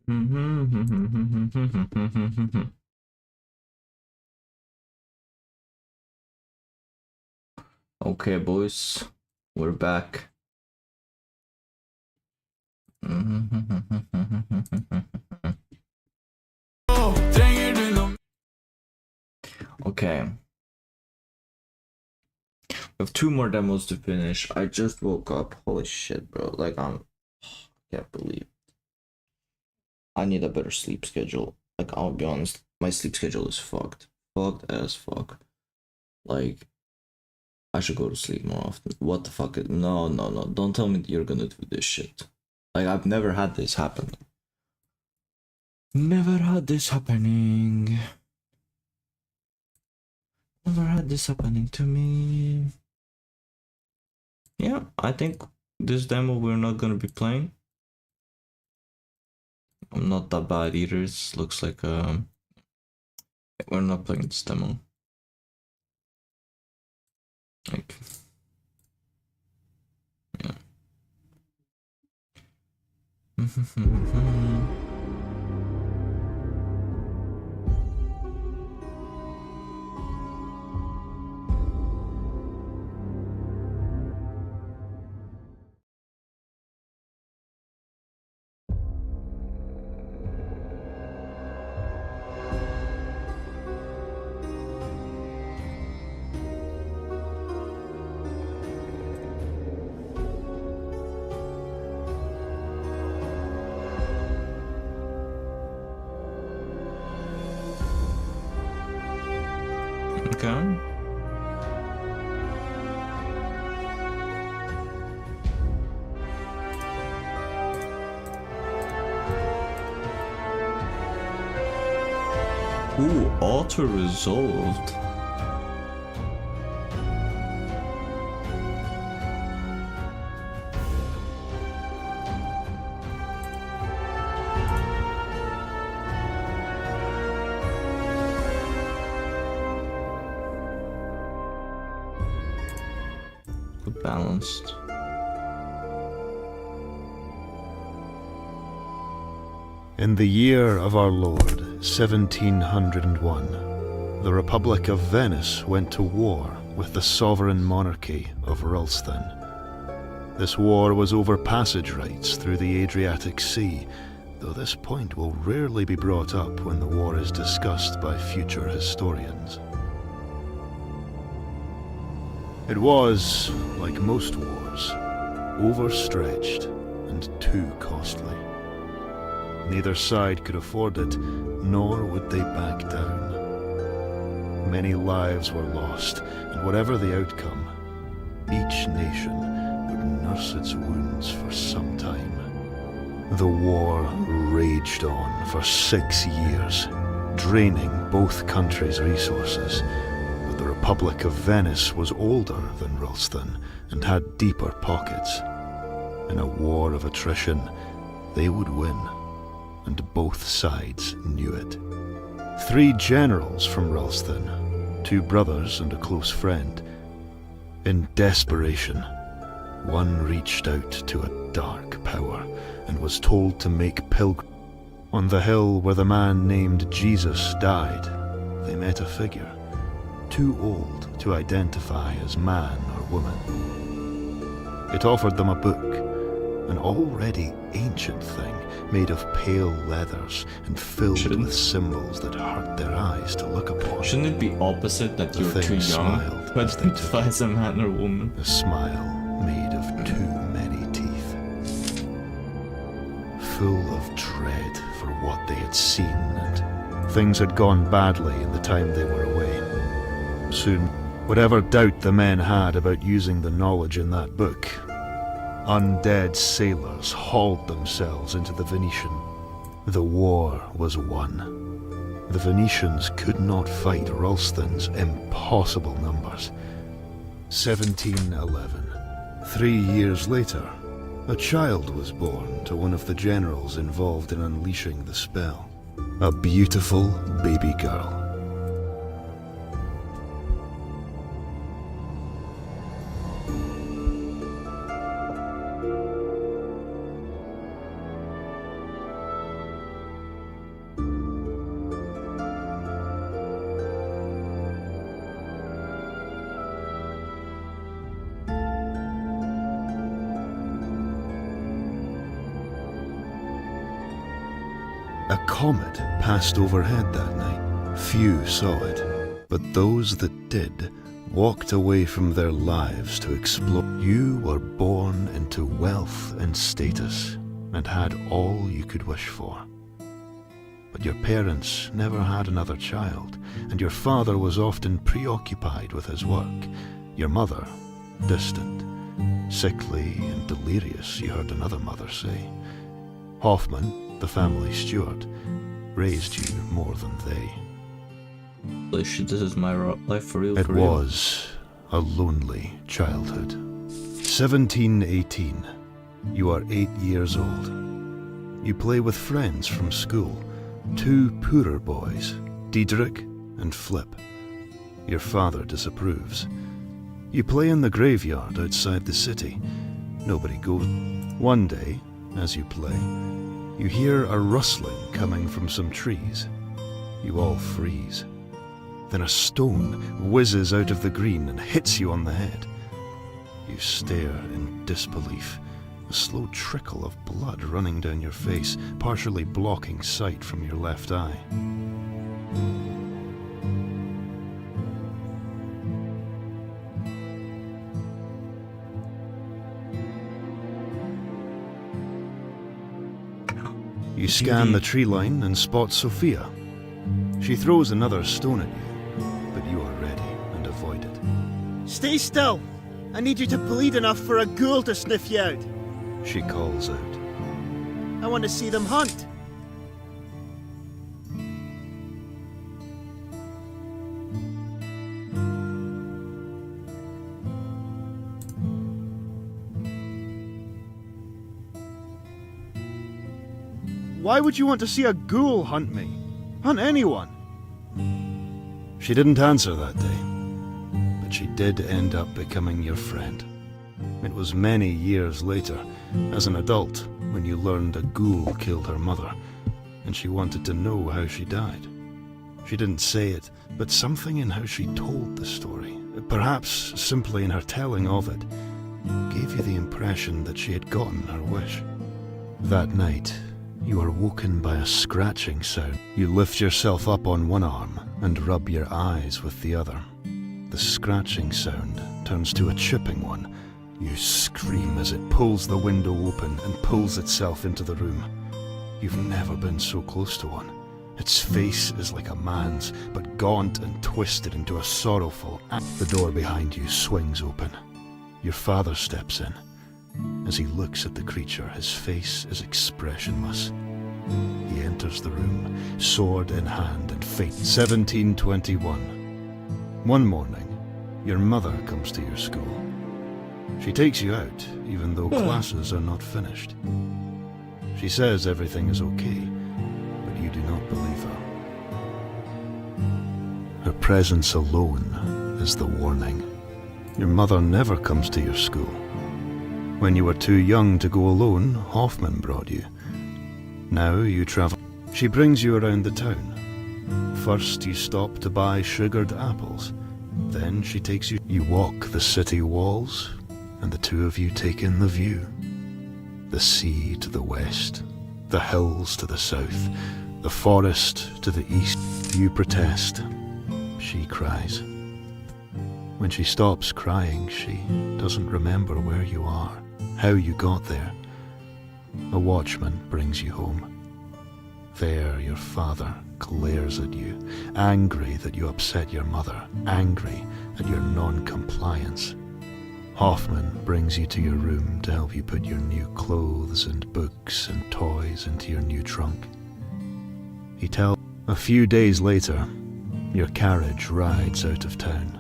Okay, boys, we're back. Okay. We have 2 more demos to finish. I just woke up. Holy shit, bro. Like, I can't believe. I need a better sleep schedule. Like, I'll be honest, my sleep schedule is fucked. Fucked as fuck. Like, I should go to sleep more often. What the fuck? No. Don't tell me that you're gonna do this shit. Like, I've never had this happen. Never had this happening. Never had this happening to me. Yeah, I think this demo we're not gonna be playing. I'm not that bad either. It looks like we're not playing this demo. Like, yeah. Okay. Ooh, auto-resolved. Good balanced. In the year of our Lord, 1701, the Republic of Venice went to war with the sovereign monarchy of Ralston. This war was over passage rights through the Adriatic Sea, though this point will rarely be brought up when the war is discussed by future historians. It was, like most wars, overstretched and too costly. Neither side could afford it, nor would they back down. Many lives were lost, and whatever the outcome, each nation would nurse its wounds for some time. The war raged on for 6 years, draining both countries' resources, but the Republic of Venice was older than Ralston and had deeper pockets. In a war of attrition, they would win, and both sides knew it. 3 generals from Ralston, 2 brothers and a close friend. In desperation, one reached out to a dark power and was told to make pilgrimage. On the hill where the man named Jesus died, they met a figure, too old to identify as man or woman. It offered them a book, an already ancient thing made of pale leathers and filled with symbols that hurt their eyes to look upon. Shouldn't it be opposite, that you're too young to identify as a man or woman? A smile made of too many teeth. Full of dread for what they had seen, and things had gone badly in the time they were away. Soon, whatever doubt the men had about using the knowledge in that book, undead sailors hauled themselves into the Venetian. The war was won. The Venetians could not fight Ralston's impossible numbers. 1711. 3 years later, a child was born to one of the generals involved in unleashing the spell. A beautiful baby girl. A comet passed overhead that night. Few saw it, but those that did walked away from their lives to explore. You were born into wealth and status and had all you could wish for. But your parents never had another child, and your father was often preoccupied with his work. Your mother, distant, sickly and delirious, you heard another mother say. Hoffman, the family steward, raised you more than they. Holy shit, this is my life for real. It was a lonely childhood. 1718. You are 8 years old. You play with friends from school, 2 poorer boys, Diedrich and Flip. Your father disapproves. You play in the graveyard outside the city. Nobody goes. One day, as you play, you hear a rustling coming from some trees. You all freeze. Then a stone whizzes out of the green and hits you on the head. You stare in disbelief, a slow trickle of blood running down your face, partially blocking sight from your left eye. You scan the tree line and spot Sophia. She throws another stone at you, but you are ready and avoid it. Stay still! I need you to bleed enough for a ghoul to sniff you out. She calls out. I want to see them hunt. Why would you want to see a ghoul hunt me? Hunt anyone? She didn't answer that day, but she did end up becoming your friend. It was many years later, as an adult, when you learned a ghoul killed her mother, and she wanted to know how she died. She didn't say it, but something in how she told the story, perhaps simply in her telling of it, gave you the impression that she had gotten her wish. That night, you are woken by a scratching sound. You lift yourself up on one arm and rub your eyes with the other. The scratching sound turns to a chipping one. You scream as it pulls the window open and pulls itself into the room. You've never been so close to one. Its face is like a man's, but gaunt and twisted into a sorrowful act. The door behind you swings open. Your father steps in. As he looks at the creature, his face is expressionless. He enters the room, sword in hand and fate. 1721. One morning, your mother comes to your school. She takes you out, even though classes are not finished. She says everything is okay, but you do not believe her. Her presence alone is the warning. Your mother never comes to your school. When you were too young to go alone, Hoffman brought you. Now you travel. She brings you around the town. First you stop to buy sugared apples. Then she takes you. You walk the city walls, and the two of you take in the view. The sea to the west, the hills to the south, the forest to the east. You protest. She cries. When she stops crying, she doesn't remember where you are, how you got there. A watchman brings you home. There your father glares at you, angry that you upset your mother, angry at your non-compliance. Hoffman brings you to your room to help you put your new clothes and books and toys into your new trunk. He tells. A few days later, your carriage rides out of town.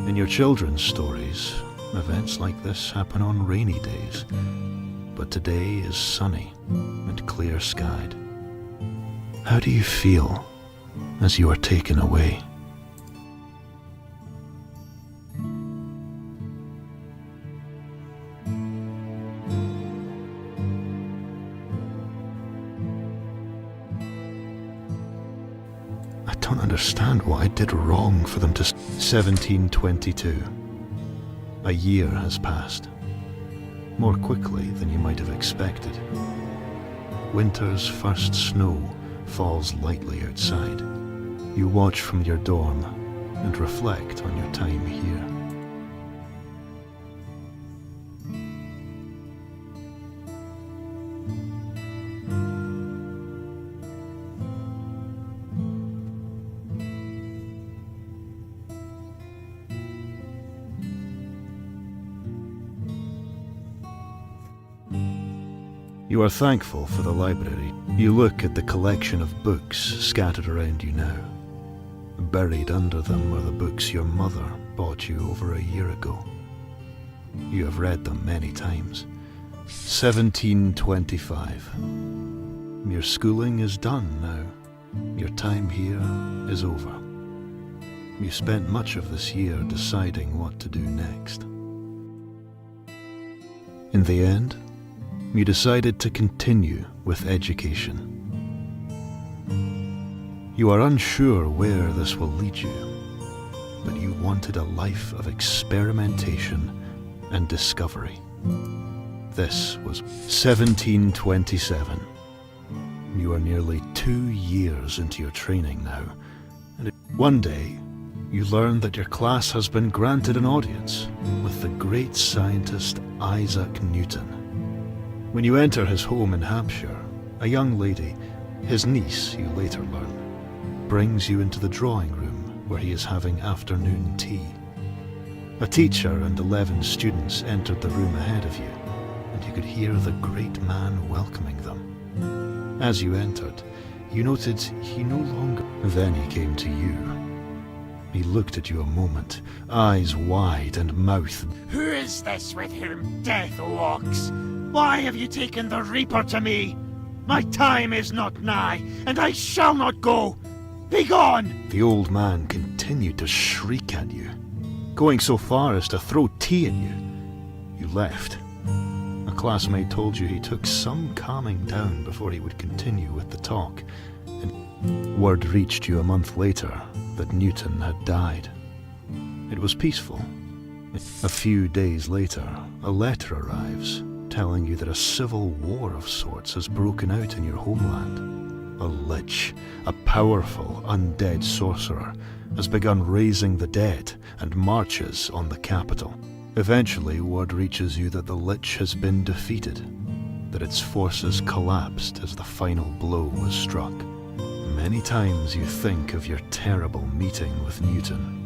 In your children's stories, events like this happen on rainy days, but today is sunny and clear-skied. How do you feel as you are taken away? I don't understand what I did wrong for them to... 1722. A year has passed. More quickly than you might have expected. winter's first snow falls lightly outside. You watch from your dorm and reflect on your time here. You are thankful for the library. You look at the collection of books scattered around you now. Buried under them are the books your mother bought you over a year ago. You have read them many times. 1725. Your schooling is done now. Your time here is over. You spent much of this year deciding what to do next. In the end, you decided to continue with education. You are unsure where this will lead you, but you wanted a life of experimentation and discovery. This was 1727. You are nearly 2 years into your training now, and one day you learn that your class has been granted an audience with the great scientist Isaac Newton. When you enter his home in Hampshire, a young lady, his niece you later learn, brings you into the drawing room where he is having afternoon tea. A teacher and 11 students entered the room ahead of you, and you could hear the great man welcoming them. As you entered, you noted he no longer... Then he came to you. He looked at you a moment, eyes wide and mouth... Who is this with whom death walks? Why have you taken the Reaper to me? My time is not nigh, and I shall not go. Begone! The old man continued to shriek at you, going so far as to throw tea at you. You left. A classmate told you he took some calming down before he would continue with the talk, and word reached you a month later that Newton had died. It was peaceful. A few days later, a letter arrives telling you that a civil war of sorts has broken out in your homeland. A lich, a powerful undead sorcerer, has begun raising the dead and marches on the capital. Eventually, word reaches you that the lich has been defeated, that its forces collapsed as the final blow was struck. Many times you think of your terrible meeting with Newton.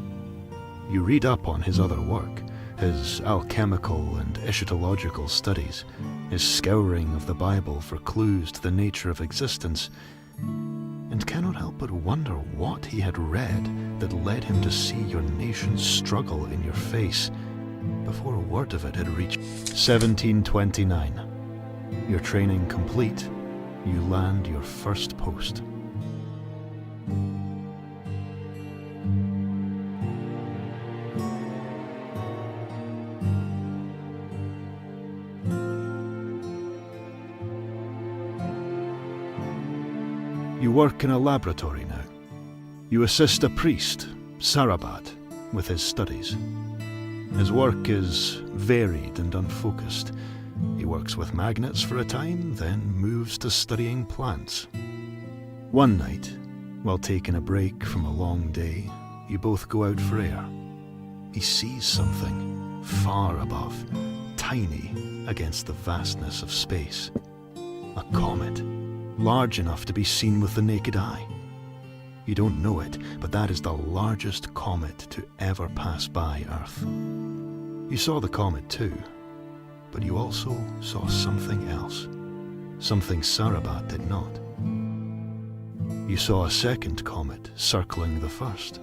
You read up on his other work, his alchemical and eschatological studies, his scouring of the Bible for clues to the nature of existence, and cannot help but wonder what he had read that led him to see your nation's struggle in your face before a word of it had reached 1729. Your training complete, you land your first post. You work in a laboratory now. You assist a priest, Sarabat, with his studies. His work is varied and unfocused. He works with magnets for a time, then moves to studying plants. One night, while taking a break from a long day, you both go out for air. He sees something far above, tiny against the vastness of space. A comet, large enough to be seen with the naked eye. You don't know it, but that is the largest comet to ever pass by Earth. You saw the comet too, but you also saw something else, something Sarabat did not. You saw a second comet circling the first.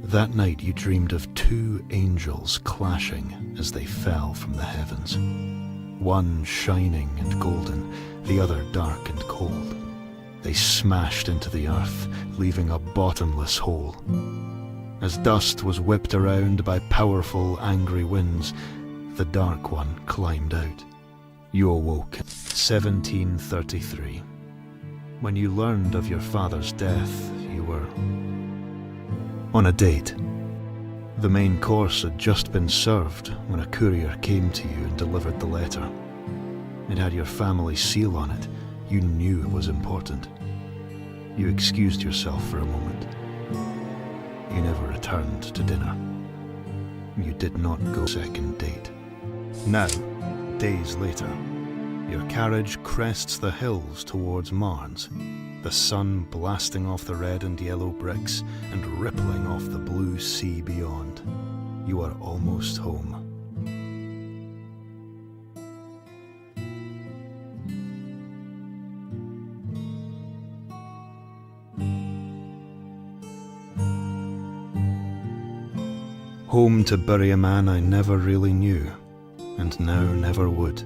That night you dreamed of 2 angels clashing as they fell from the heavens. One shining and golden, the other dark and cold. They smashed into the earth, leaving a bottomless hole. As dust was whipped around by powerful, angry winds, the Dark One climbed out. You awoke in 1733. When you learned of your father's death, you were on a date. The main course had just been served when a courier came to you and delivered the letter. It had your family seal on it. You knew it was important. You excused yourself for a moment. You never returned to dinner. You did not go second date. Now, days later, your carriage crests the hills towards Marnes, the sun blasting off the red and yellow bricks and rippling off the blue sea beyond. You are almost home. Home to bury a man I never really knew, and now never would.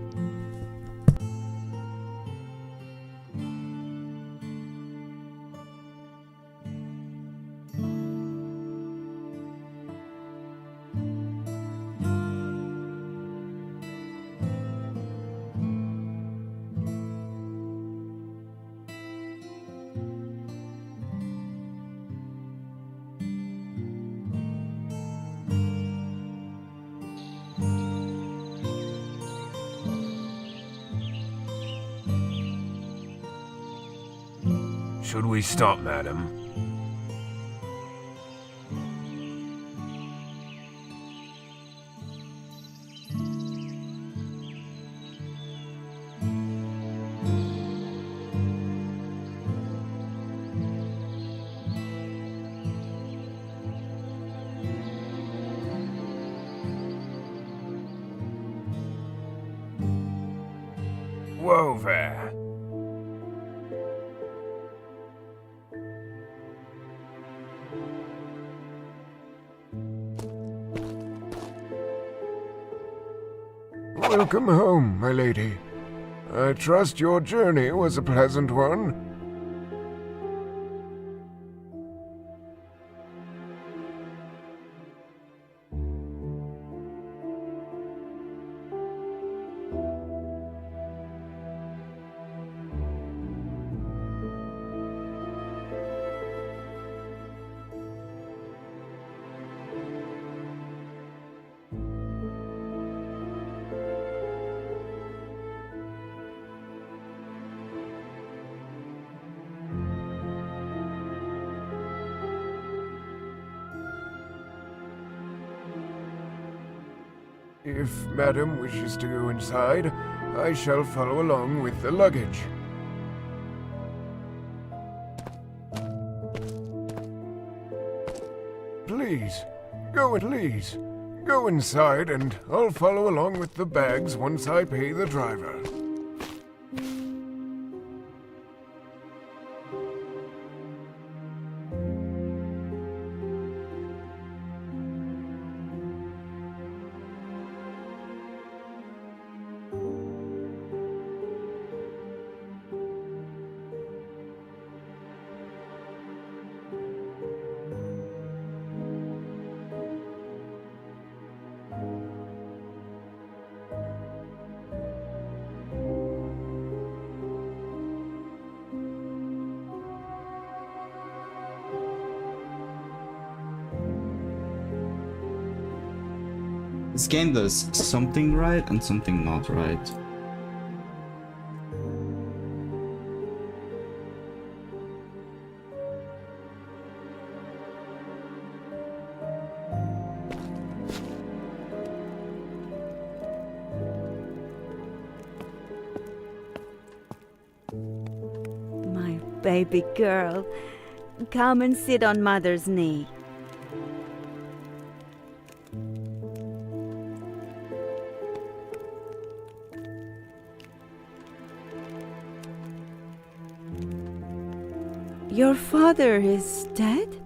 Should we stop, madam? Whoa there. Welcome home, my lady. I trust your journey was a pleasant one. If Madam wishes to go inside, I shall follow along with the luggage. Please, go inside and I'll follow along with the bags once I pay the driver. This game does something right and something not right. My baby girl, come and sit on Mother's knee. Your father is dead?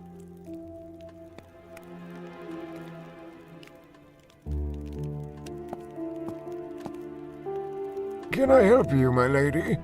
Can I help you, my lady?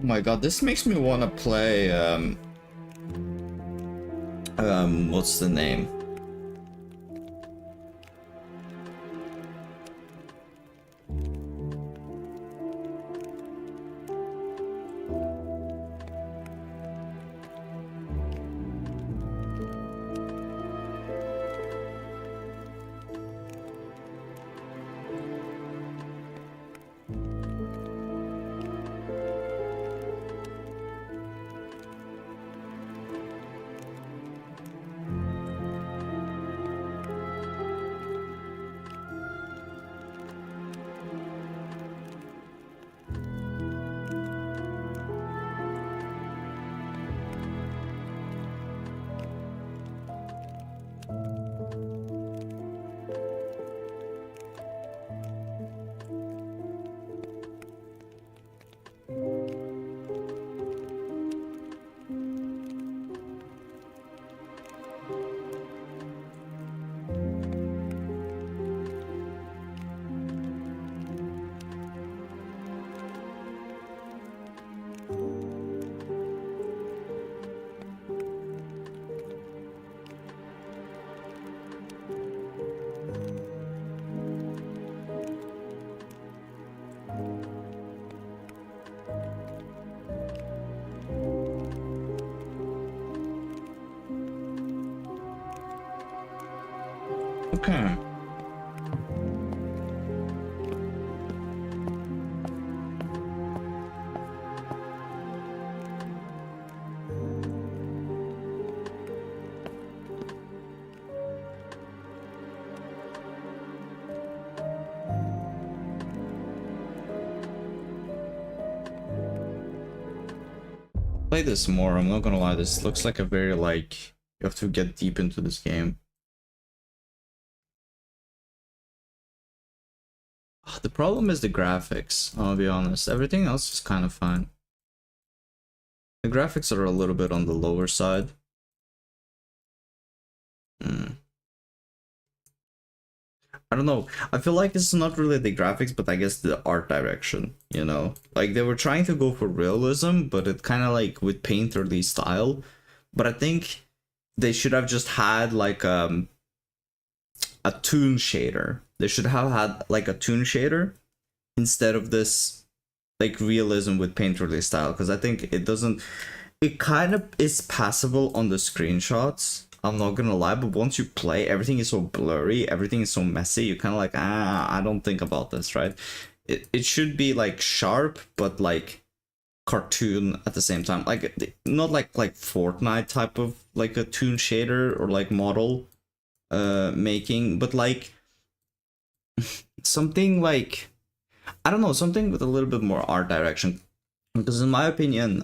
my god, this makes me want to play, what's the name? Okay. Play this more, I'm not gonna lie, this looks like a very, like, you have to get deep into this game. The problem is the graphics, I'll be honest. Everything else is kind of fine. The graphics are a little bit on the lower side. I don't know. I feel like it's not really the graphics, but I guess the art direction, you know? Like, they were trying to go for realism, but it kind of like with painterly style. But I think they should have just had like a toon shader. They should have had like a toon shader instead of this like realism with painterly style, because I think it doesn't, it kind of is passable on the screenshots, I'm not gonna lie, but once you play, everything is so blurry, everything is so messy, you're kind of like, I don't think about this, right? It should be like sharp, but like cartoon at the same time, like not like Fortnite type of like a toon shader or like model making, but like something like, I don't know, something with a little bit more art direction, because in my opinion,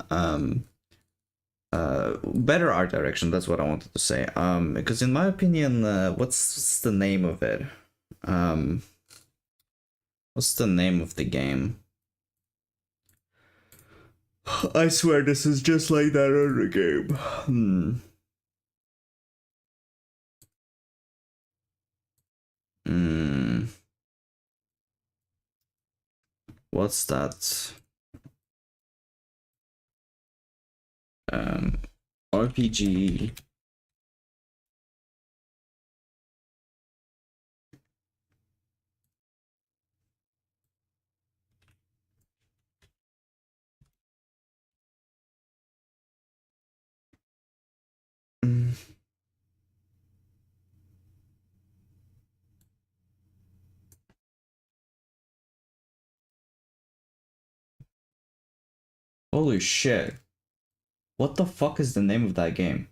better art direction, that's what I wanted to say, because in my opinion, what's the name of it, what's the name of the game? I swear this is just like that other game. What's that? RPG. Holy shit. What the fuck is the name of that game?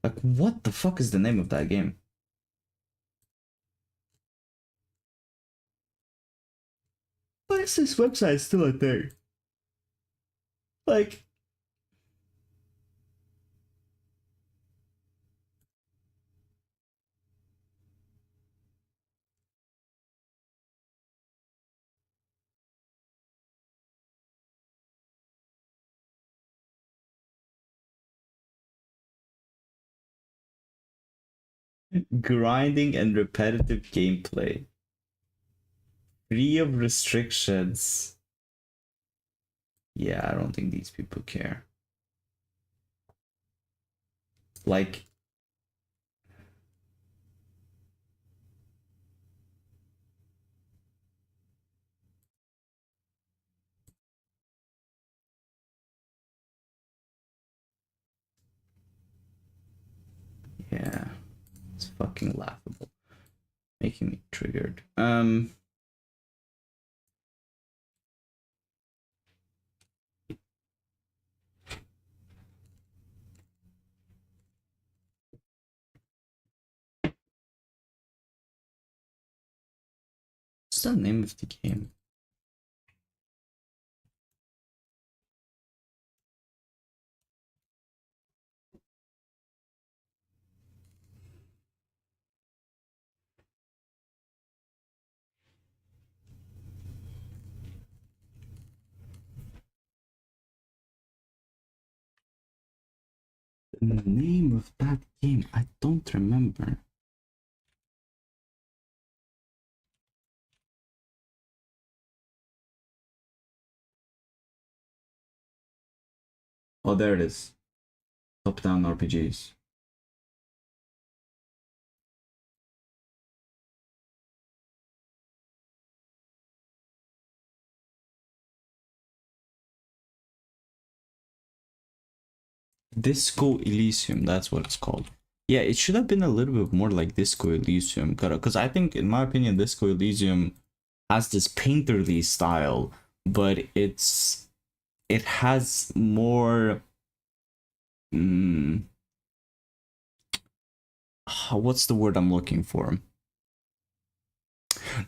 Like, what the fuck is the name of that game? Why is this website still a thing? Like, grinding and repetitive gameplay. Free of restrictions. Yeah, I don't think these people care. Like, yeah, it's fucking laughable. Making me triggered. What's the name of the game? The name of that game, I don't remember. Oh, there it is. Top-down RPGs. Disco Elysium, that's what it's called. Yeah, it should have been a little bit more like Disco Elysium, because I think, in my opinion, Disco Elysium has this painterly style, but it has more what's the word I'm looking for?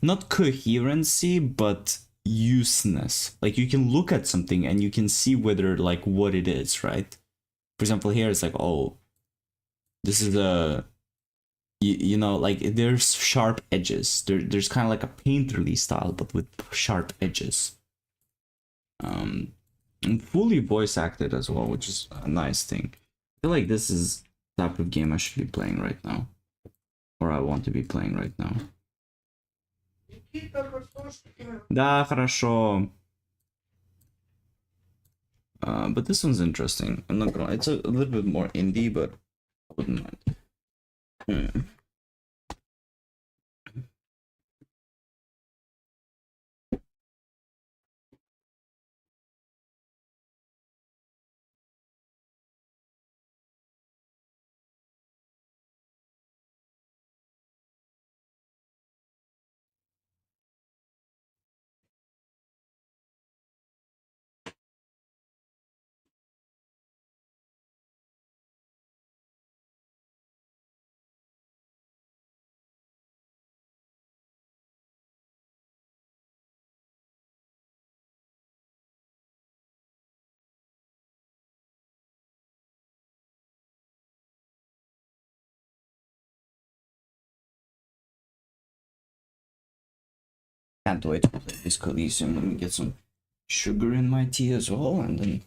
Not coherency, but useness. Like, you can look at something and you can see whether, like, what it is, right? For example, here it's like, oh, this is a, you know, like, there's sharp edges. There's kind of like a painterly style, but with sharp edges. And fully voice acted as well, which is a nice thing. I feel like this is the type of game I should be playing right now, or I want to be playing right now. Да, хорошо. But this one's interesting. I'm not gonna lie. It's a little bit more indie, but I wouldn't mind. Can't wait to play this Coliseum. Let me get some sugar in my tea as well, and then.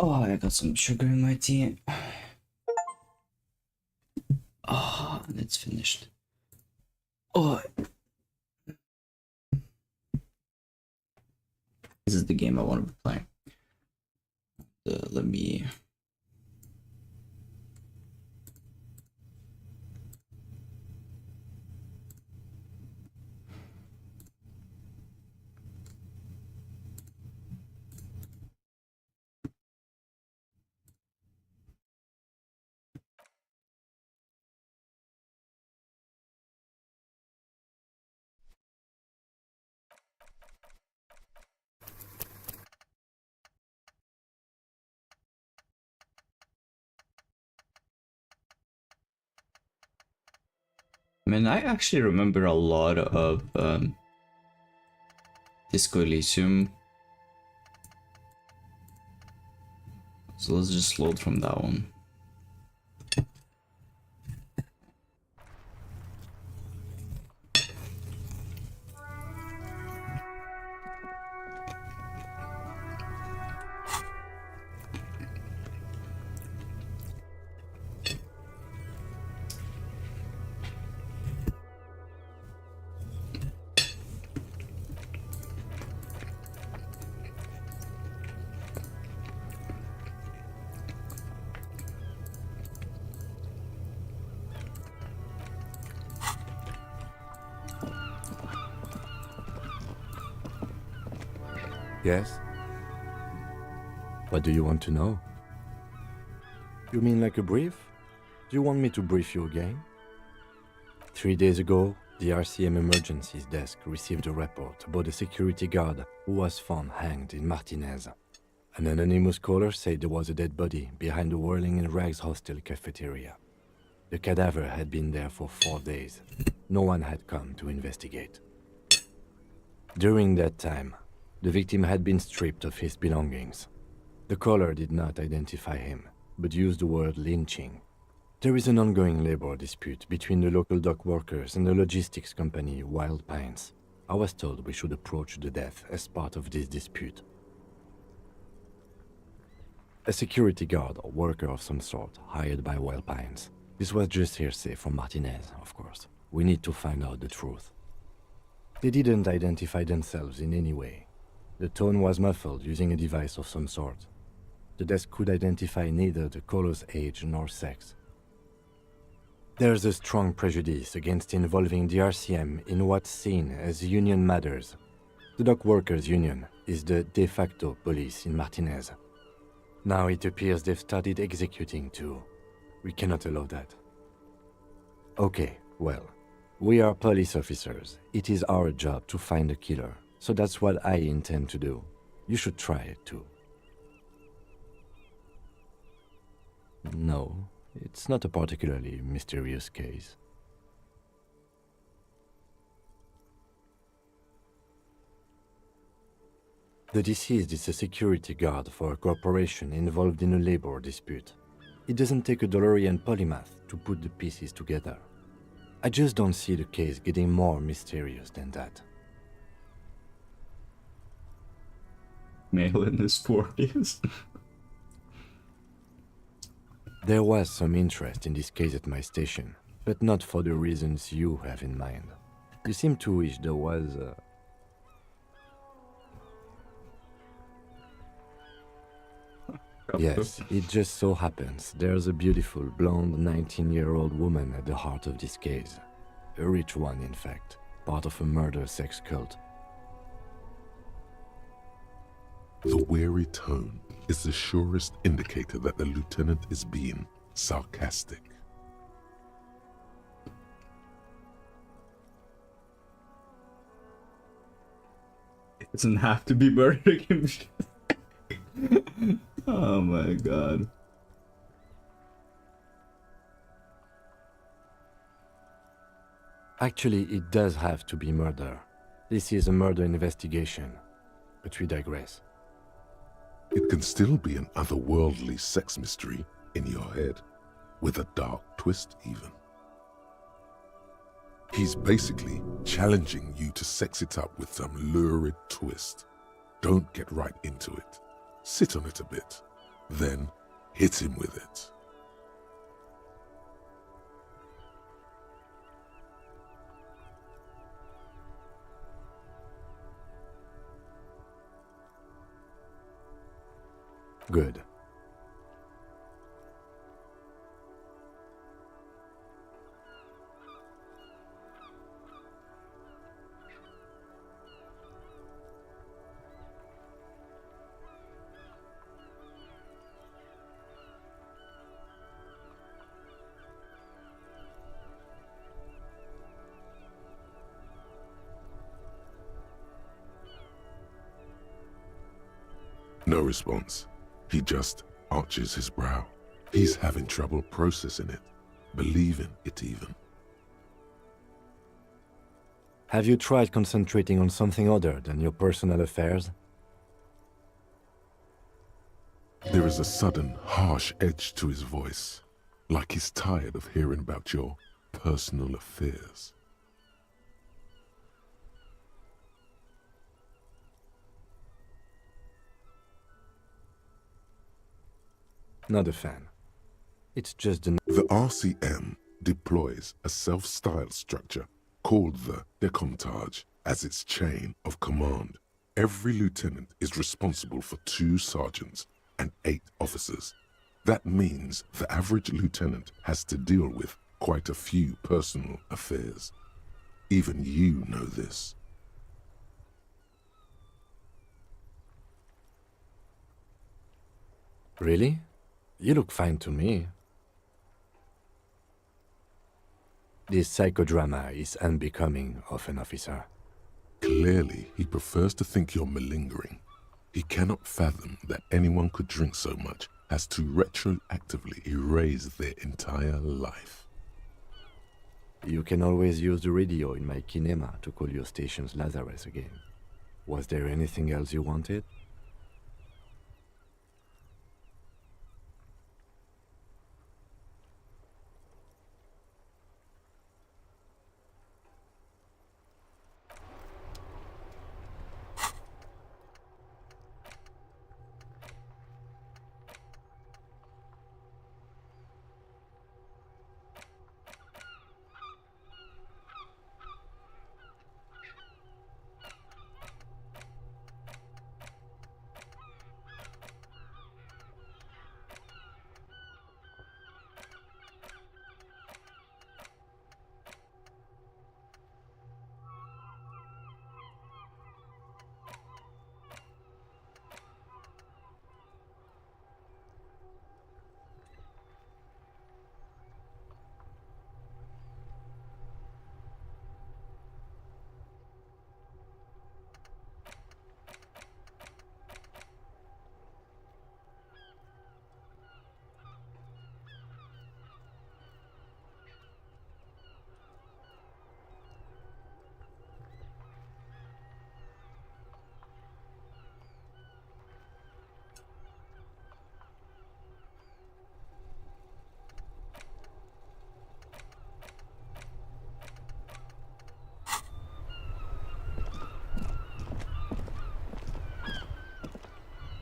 Oh, I got some sugar in my tea. Ah, and it's finished. Oh, this is the game I want to be playing. Let me. I mean, I actually remember a lot of Disco Elysium. So let's just load from that one. Yes? What do you want to know? You mean like a brief? Do you want me to brief you again? 3 days ago, the RCM Emergencies Desk received a report about a security guard who was found hanged in Martinez. An anonymous caller said there was a dead body behind the Whirling in Rags hostel cafeteria. The cadaver had been there for 4 days. No one had come to investigate. During that time, the victim had been stripped of his belongings. The caller did not identify him, but used the word lynching. There is an ongoing labor dispute between the local dock workers and the logistics company Wild Pines. I was told we should approach the death as part of this dispute. A security guard or worker of some sort hired by Wild Pines. This was just hearsay from Martinez, of course. We need to find out the truth. They didn't identify themselves in any way. The tone was muffled using a device of some sort. The desk could identify neither the caller's age nor sex. There's a strong prejudice against involving the RCM in what's seen as union matters. The dock workers' union is the de facto police in Martinez. Now it appears they've started executing too. We cannot allow that. Okay, well, we are police officers. It is our job to find a killer. So that's what I intend to do. You should try it too. No, it's not a particularly mysterious case. The deceased is a security guard for a corporation involved in a labor dispute. It doesn't take a DeLorean polymath to put the pieces together. I just don't see the case getting more mysterious than that. Male in his 40s. There was some interest in this case at my station, but not for the reasons you have in mind. You seem to wish there was Yes, it just so happens there's a beautiful blonde 19-year-old woman at the heart of this case. A rich one, in fact, part of a murder sex cult. The weary tone is the surest indicator that the lieutenant is being sarcastic. It doesn't have to be murdering him. Oh my god. Actually, it does have to be murder. This is a murder investigation, but we digress. It can still be an otherworldly sex mystery in your head, with a dark twist even. He's basically challenging you to sex it up with some lurid twist. Don't get right into it. Sit on it a bit, then hit him with it. Good. No response. He just arches his brow. He's having trouble processing it, believing it even. Have you tried concentrating on something other than your personal affairs? There is a sudden, harsh edge to his voice, like he's tired of hearing about your personal affairs. Not a fan. It's just an... The RCM deploys a self-styled structure called the Decomptage as its chain of command. Every lieutenant is responsible for 2 sergeants and 8 officers. That means the average lieutenant has to deal with quite a few personal affairs. Even you know this. Really? You look fine to me. This psychodrama is unbecoming of an officer. Clearly, he prefers to think you're malingering. He cannot fathom that anyone could drink so much as to retroactively erase their entire life. You can always use the radio in my kinema to call your station's Lazarus again. Was there anything else you wanted?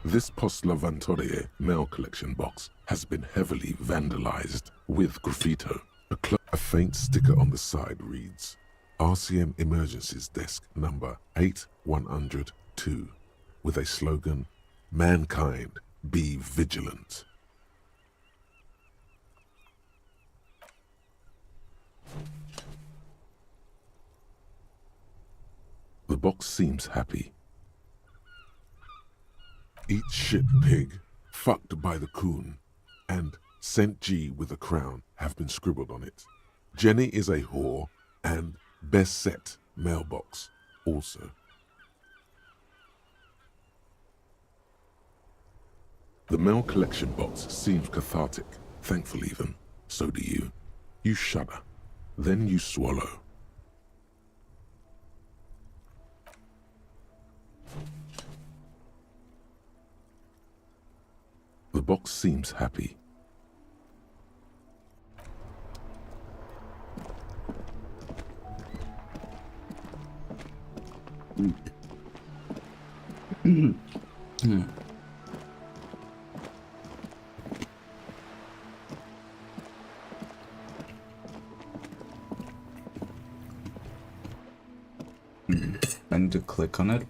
This Post Lavantorie mail collection box has been heavily vandalized with graffito. A faint sticker on the side reads, RCM Emergencies Desk number 8102, with a slogan, Mankind, be vigilant. The box seems happy. Eat shit pig, fucked by the coon, and St. G with a crown have been scribbled on it. Jenny is a whore, and best set mailbox also. The mail collection box seems cathartic, thankful even. So do you. You shudder, then you swallow. The box seems happy. I need to click on it.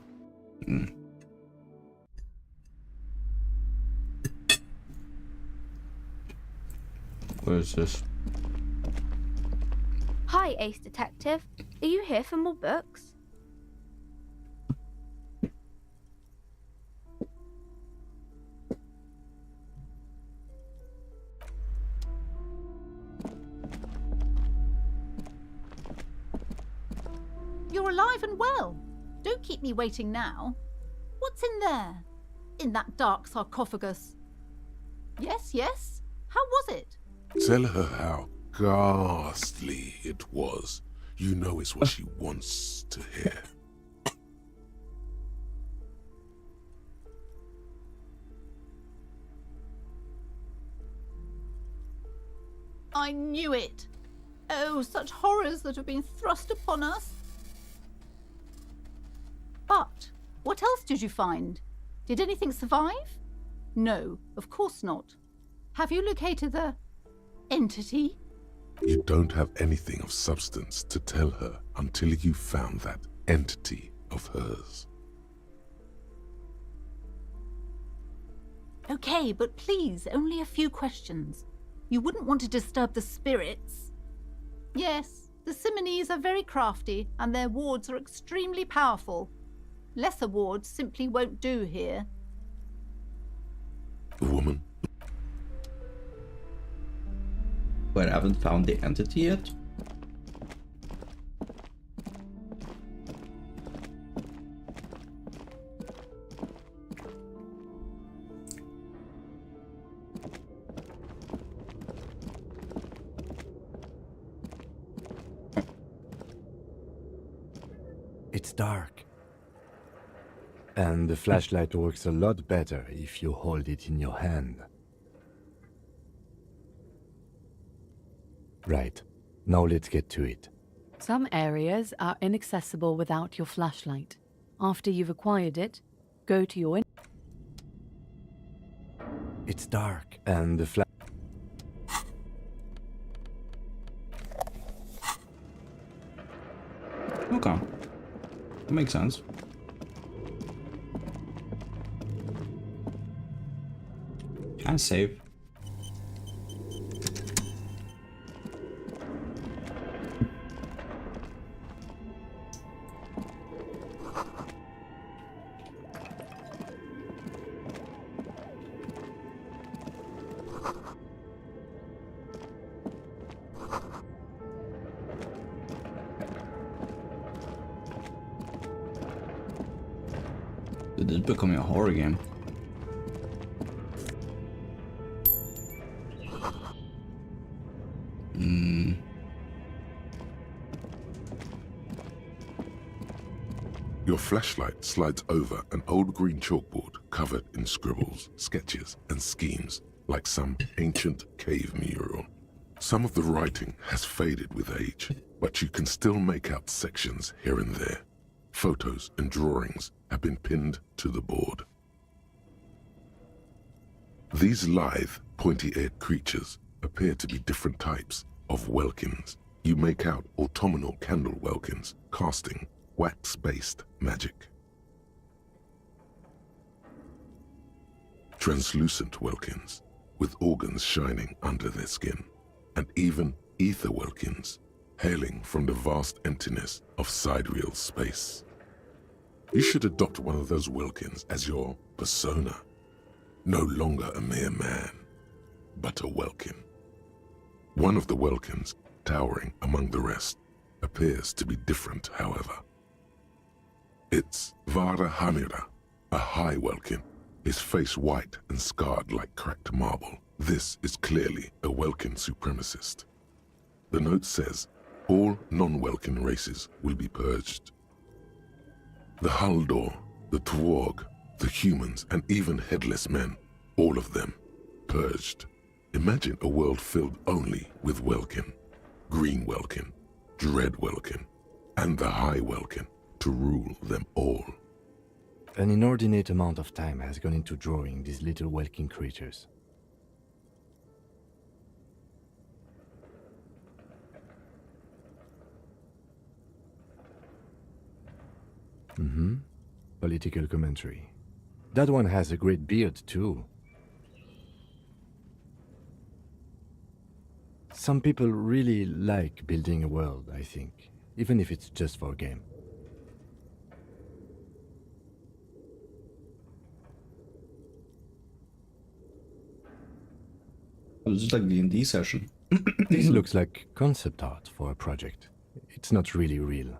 What is this? Hi, Ace Detective. Are you here for more books? You're alive and well. Don't keep me waiting now. What's in there? In that dark sarcophagus? Yes, yes. How was it? Tell her how ghastly it was. You know it's what she wants to hear. I knew it. Oh, such horrors that have been thrust upon us. But what else did you find? Did anything survive? No, of course not. Have you located the entity? You don't have anything of substance to tell her until you found that entity of hers. Okay, but please, only a few questions. You wouldn't want to disturb the spirits. Yes, the Simonees are very crafty, and their wards are extremely powerful. Lesser wards simply won't do here. Woman, But I haven't found the entity yet. It's dark. And the flashlight works a lot better if you hold it in your hand. Right. Now let's get to it. Some areas are inaccessible without your flashlight. After you've acquired it, go to your... It's dark, and the flash... Okay. That makes sense. Can save. This is becoming a horror game. your flashlight slides over an old green chalkboard covered in scribbles, sketches, and schemes like some ancient cave mural. Some of the writing has faded with age, but you can still make out sections here and there. Photos and drawings have been pinned to the board. These lithe, pointy-eared creatures appear to be different types of welkins. You make out autumnal candle welkins casting wax-based magic. Translucent welkins with organs shining under their skin, and even ether welkins hailing from the vast emptiness of sidereal space. You should adopt one of those welkins as your persona. No longer a mere man, but a welkin. One of the welkins, towering among the rest, appears to be different, however. It's Vara Hamira, a high welkin, his face white and scarred like cracked marble. This is clearly a welkin supremacist. The note says, all non-welkin races will be purged. The Haldor, the Twarg, the humans, and even headless men, all of them, purged. Imagine a world filled only with welkin, green welkin, dread welkin, and the high welkin to rule them all. An inordinate amount of time has gone into drawing these little welkin creatures. Political commentary. That one has a great beard, too. Some people really like building a world, I think, even if it's just for a game. It's just like D&D session. This looks like concept art for a project. It's not really real.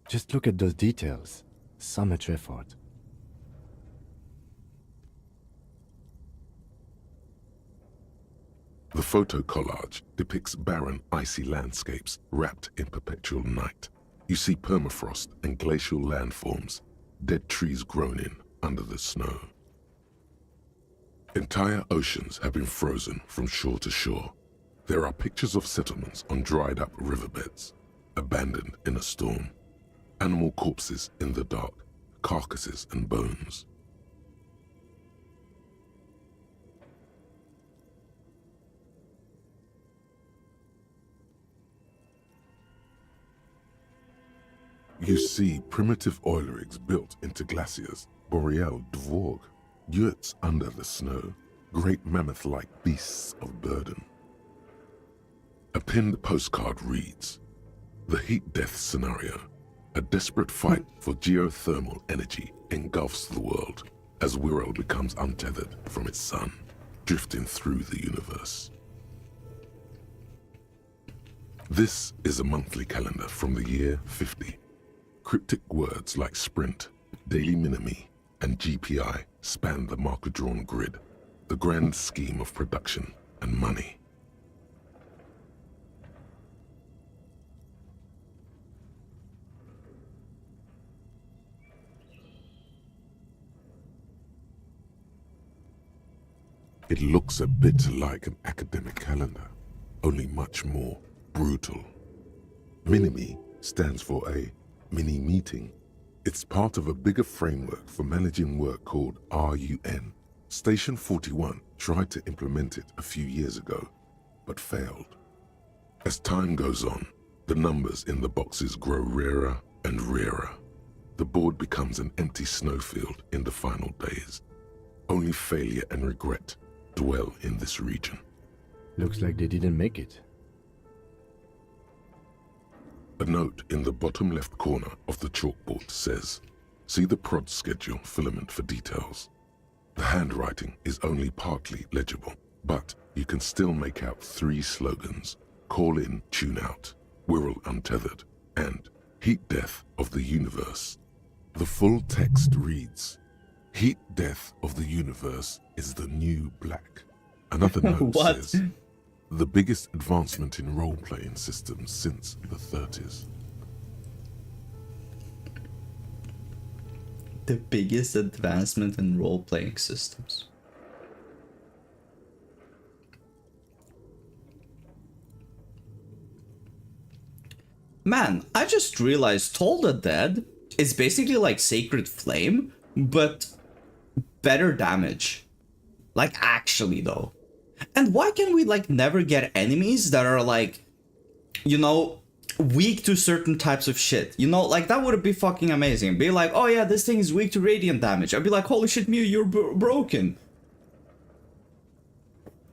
Just look at those details. So much effort. The photo collage depicts barren, icy landscapes wrapped in perpetual night. You see permafrost and glacial landforms, dead trees grown in under the snow. Entire oceans have been frozen from shore to shore. There are pictures of settlements on dried-up riverbeds, abandoned in a storm. Animal corpses in the dark, carcasses and bones. You see primitive oil rigs built into glaciers, boreal dvorg, yurts under the snow, great mammoth-like beasts of burden. A pinned postcard reads, "The heat death scenario. A desperate fight for geothermal energy engulfs the world as Wirral becomes untethered from its sun, drifting through the universe." This is a monthly calendar from the year 50. Cryptic words like sprint, daily minimi, and GPI span the marker-drawn grid, the grand scheme of production and money. It looks a bit like an academic calendar, only much more brutal. Minimi stands for a mini meeting. It's part of a bigger framework for managing work called RUN. Station 41 tried to implement it a few years ago, but failed. As time goes on, the numbers in the boxes grow rarer and rarer. The board becomes an empty snowfield in the final days. Only failure and regret dwell in this region. Looks like they didn't make it. A note in the bottom left corner of the chalkboard says, "See the prod schedule filament for details." The handwriting is only partly legible, but you can still make out 3 slogans: "Call in, tune out," "Wirral untethered," and "Heat death of the universe." The full text reads, "Heat death of the universe is the new black." Another note says, "The biggest advancement in role-playing systems since the 30s. The biggest advancement in role-playing systems. Man, I just realized Toll the Dead is basically like Sacred Flame, but better damage. Like, actually, though. And why can we, like, never get enemies that are, like, you know, weak to certain types of shit? You know, like, that would be fucking amazing. Be like, oh yeah, this thing is weak to radiant damage. I'd be like, holy shit, Mew, you're broken.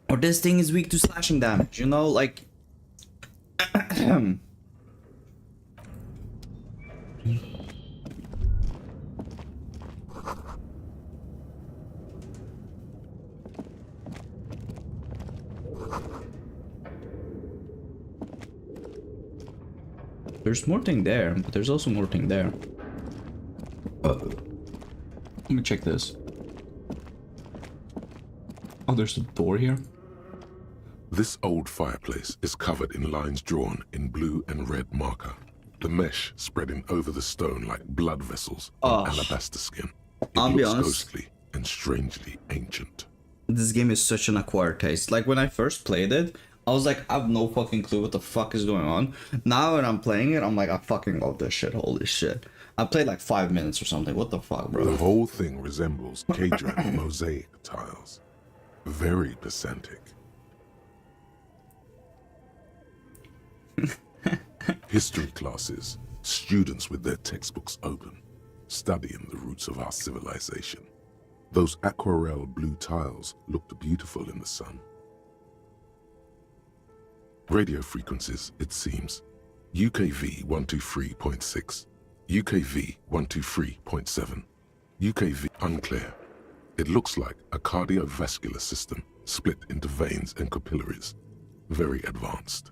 Or this thing is weak to slashing damage, you know, like... There's more thing there, but there's also more thing there. Let me check this. Oh, there's a door here. This old fireplace is covered in lines drawn in blue and red marker, the mesh spreading over the stone like blood vessels on alabaster skin. It looks ghostly and strangely ancient. This game is such an acquired taste. Like, when I first played it, I was like, I have no fucking clue what the fuck is going on. Now when I'm playing it, I'm like, I fucking love this shit. Holy shit. I played like 5 minutes or something. What the fuck, bro? The whole thing resembles Cadran mosaic tiles. Very pedantic. History classes, students with their textbooks open, studying the roots of our civilization. Those aquarelle blue tiles looked beautiful in the sun. Radio frequencies, it seems. UKV 123.6, UKV 123.7, UKV unclear. It looks like a cardiovascular system split into veins and capillaries. Very advanced.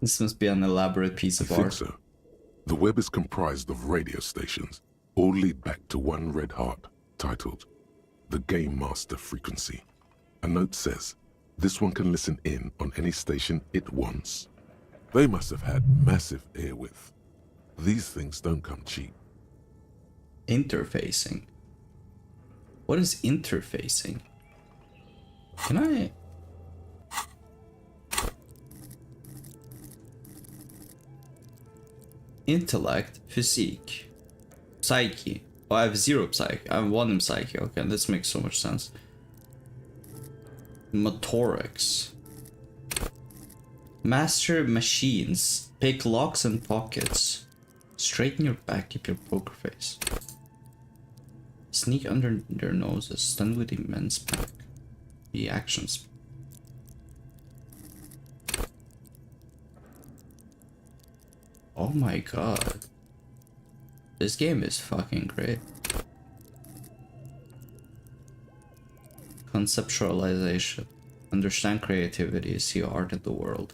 This must be an elaborate piece of I think art. so. The web is comprised of radio stations, all lead back to one red heart titled the Game Master Frequency. A note says this one can listen in on any station it wants. They must have had massive air width. These things don't come cheap. Interfacing. What is interfacing? Can I... Intellect, physique, psyche. Oh, I have 0 psyche. I have 1 in psyche. Okay, this makes so much sense. Motorics. Master machines. Pick locks and pockets. Straighten your back, keep your poker face. Sneak under their noses. Stun with immense pack. The actions. Oh my god. This game is fucking great. Conceptualization. Understand creativity. See art in the world.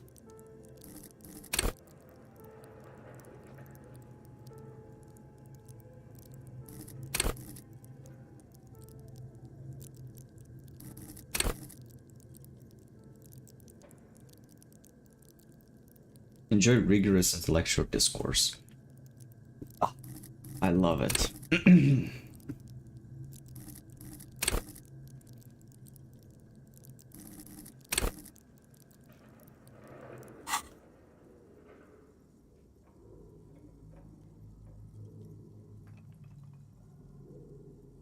Enjoy rigorous intellectual discourse. Oh, I love it.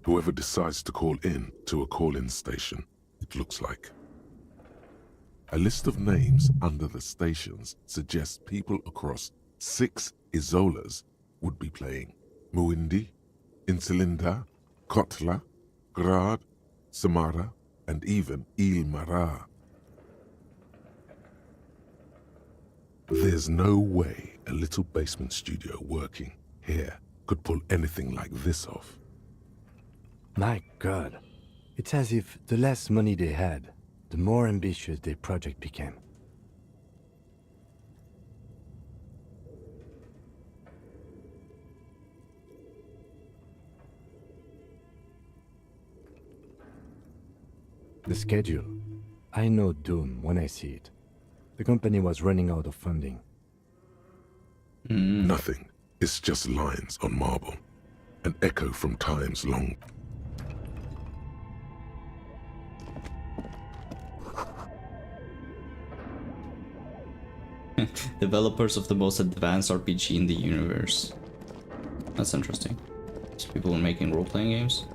Whoever decides to call in to a call-in station, it looks like. A list of names under the stations suggests people across 6 Isolas would be playing. Muindi, Insulinda, Kotla, Grad, Samara, and even Ilmara. There's no way a little basement studio working here could pull anything like this off. My god. It's as if the less money they had, the more ambitious their project became. The schedule. I know doom when I see it. The company was running out of funding. Nothing. It's just lines on marble. An echo from times long. Developers of the most advanced RPG in the universe. That's interesting. These people are making role-playing games.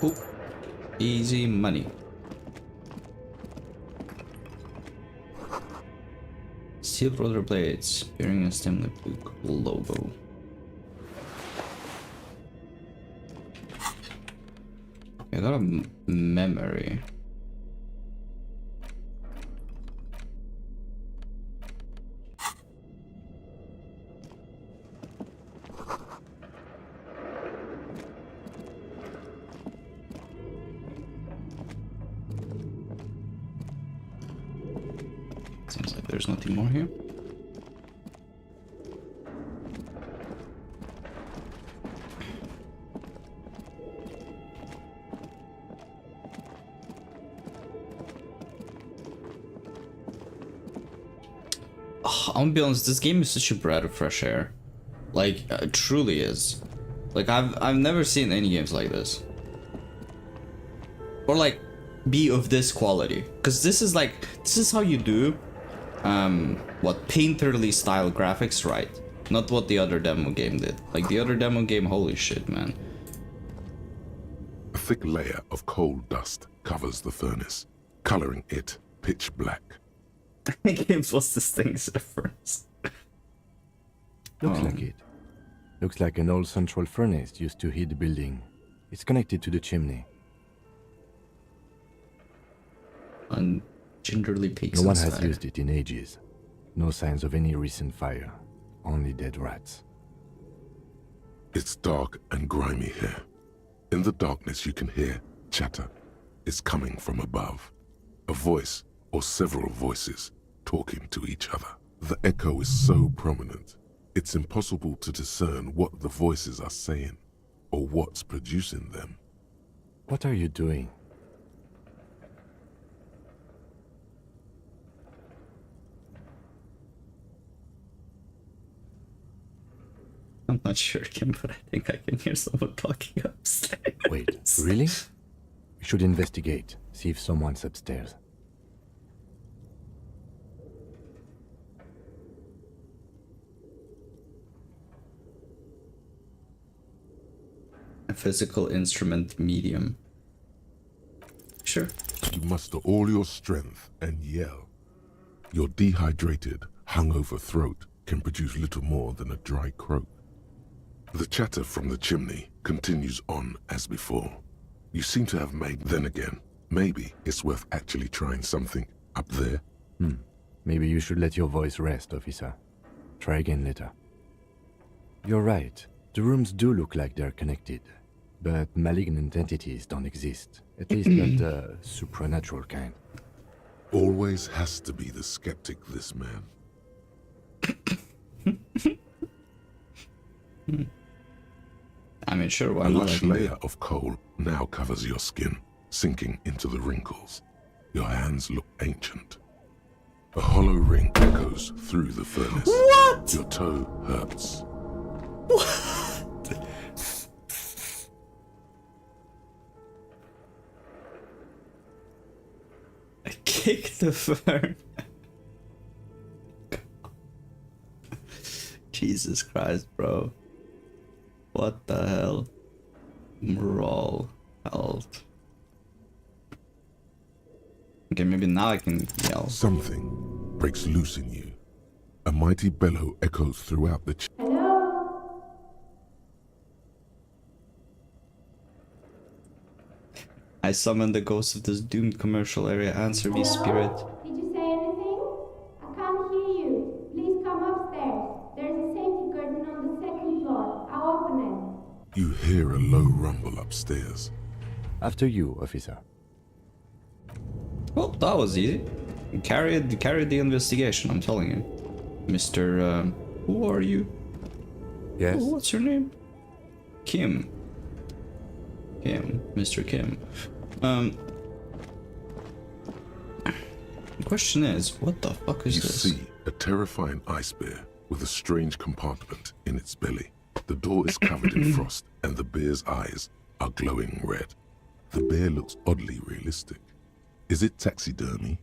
Oop. Easy money. Steel roller blades bearing a Stemley Blue logo. I got a memory. Seems like there's nothing more here. I'm gonna be honest, this game is such a breath of fresh air. Like, it truly is. Like, I've never seen any games like this. Or like, be of this quality. Because this is like, this is how you do, what, painterly style graphics right. Not what the other demo game did. Like, the other demo game, holy shit, man. A thick layer of coal dust covers the furnace, coloring it pitch black. Games was this thing's reference. Looks like it. Looks like an old central furnace used to heat the building. It's connected to the chimney. And gingerly peaks No one inside. has used it in ages. No signs of any recent fire. Only dead rats. It's dark and grimy here. In the darkness you can hear chatter. It's coming from above. A voice or several voices talking to each other. The echo is so prominent, it's impossible to discern what the voices are saying or what's producing them. What are you doing? I'm not sure, Kim, but I think I can hear someone talking upstairs. Wait, really? We should investigate, see if someone's upstairs. A physical instrument medium. Sure. You muster all your strength and yell. Your dehydrated, hungover throat can produce little more than a dry croak. The chatter from the chimney continues on as before. You seem to have made then again. Maybe it's worth actually trying something up there. Maybe you should let your voice rest, officer. Try again later. You're right. The rooms do look like they're connected. But malignant entities don't exist. At least not the supernatural kind. Always has to be the skeptic, this man. I mean, sure, why A not? lush layer of coal now covers your skin, sinking into the wrinkles. Your hands look ancient. A hollow ring echoes through the furnace. What? Your toe hurts. What? I kicked the fern. Jesus Christ, bro. What the hell? Morale. Health. Okay, maybe now I can yell. Something breaks loose in you. A mighty bellow echoes throughout the Hello? I summon the ghost of this doomed commercial area. Answer me, spirit. Did you say anything? I can't hear you. Please come upstairs. There's a safety curtain on the second floor. I'll open it. You hear a low rumble upstairs. After you, officer. Well, that was easy. Carried the investigation, I'm telling you. Mr. Who are you? Yes? What's your name? Kim. Mr. Kim. The question is, what the fuck is this? You see a terrifying ice bear with a strange compartment in its belly. The door is covered in frost and the bear's eyes are glowing red. The bear looks oddly realistic. Is it taxidermy?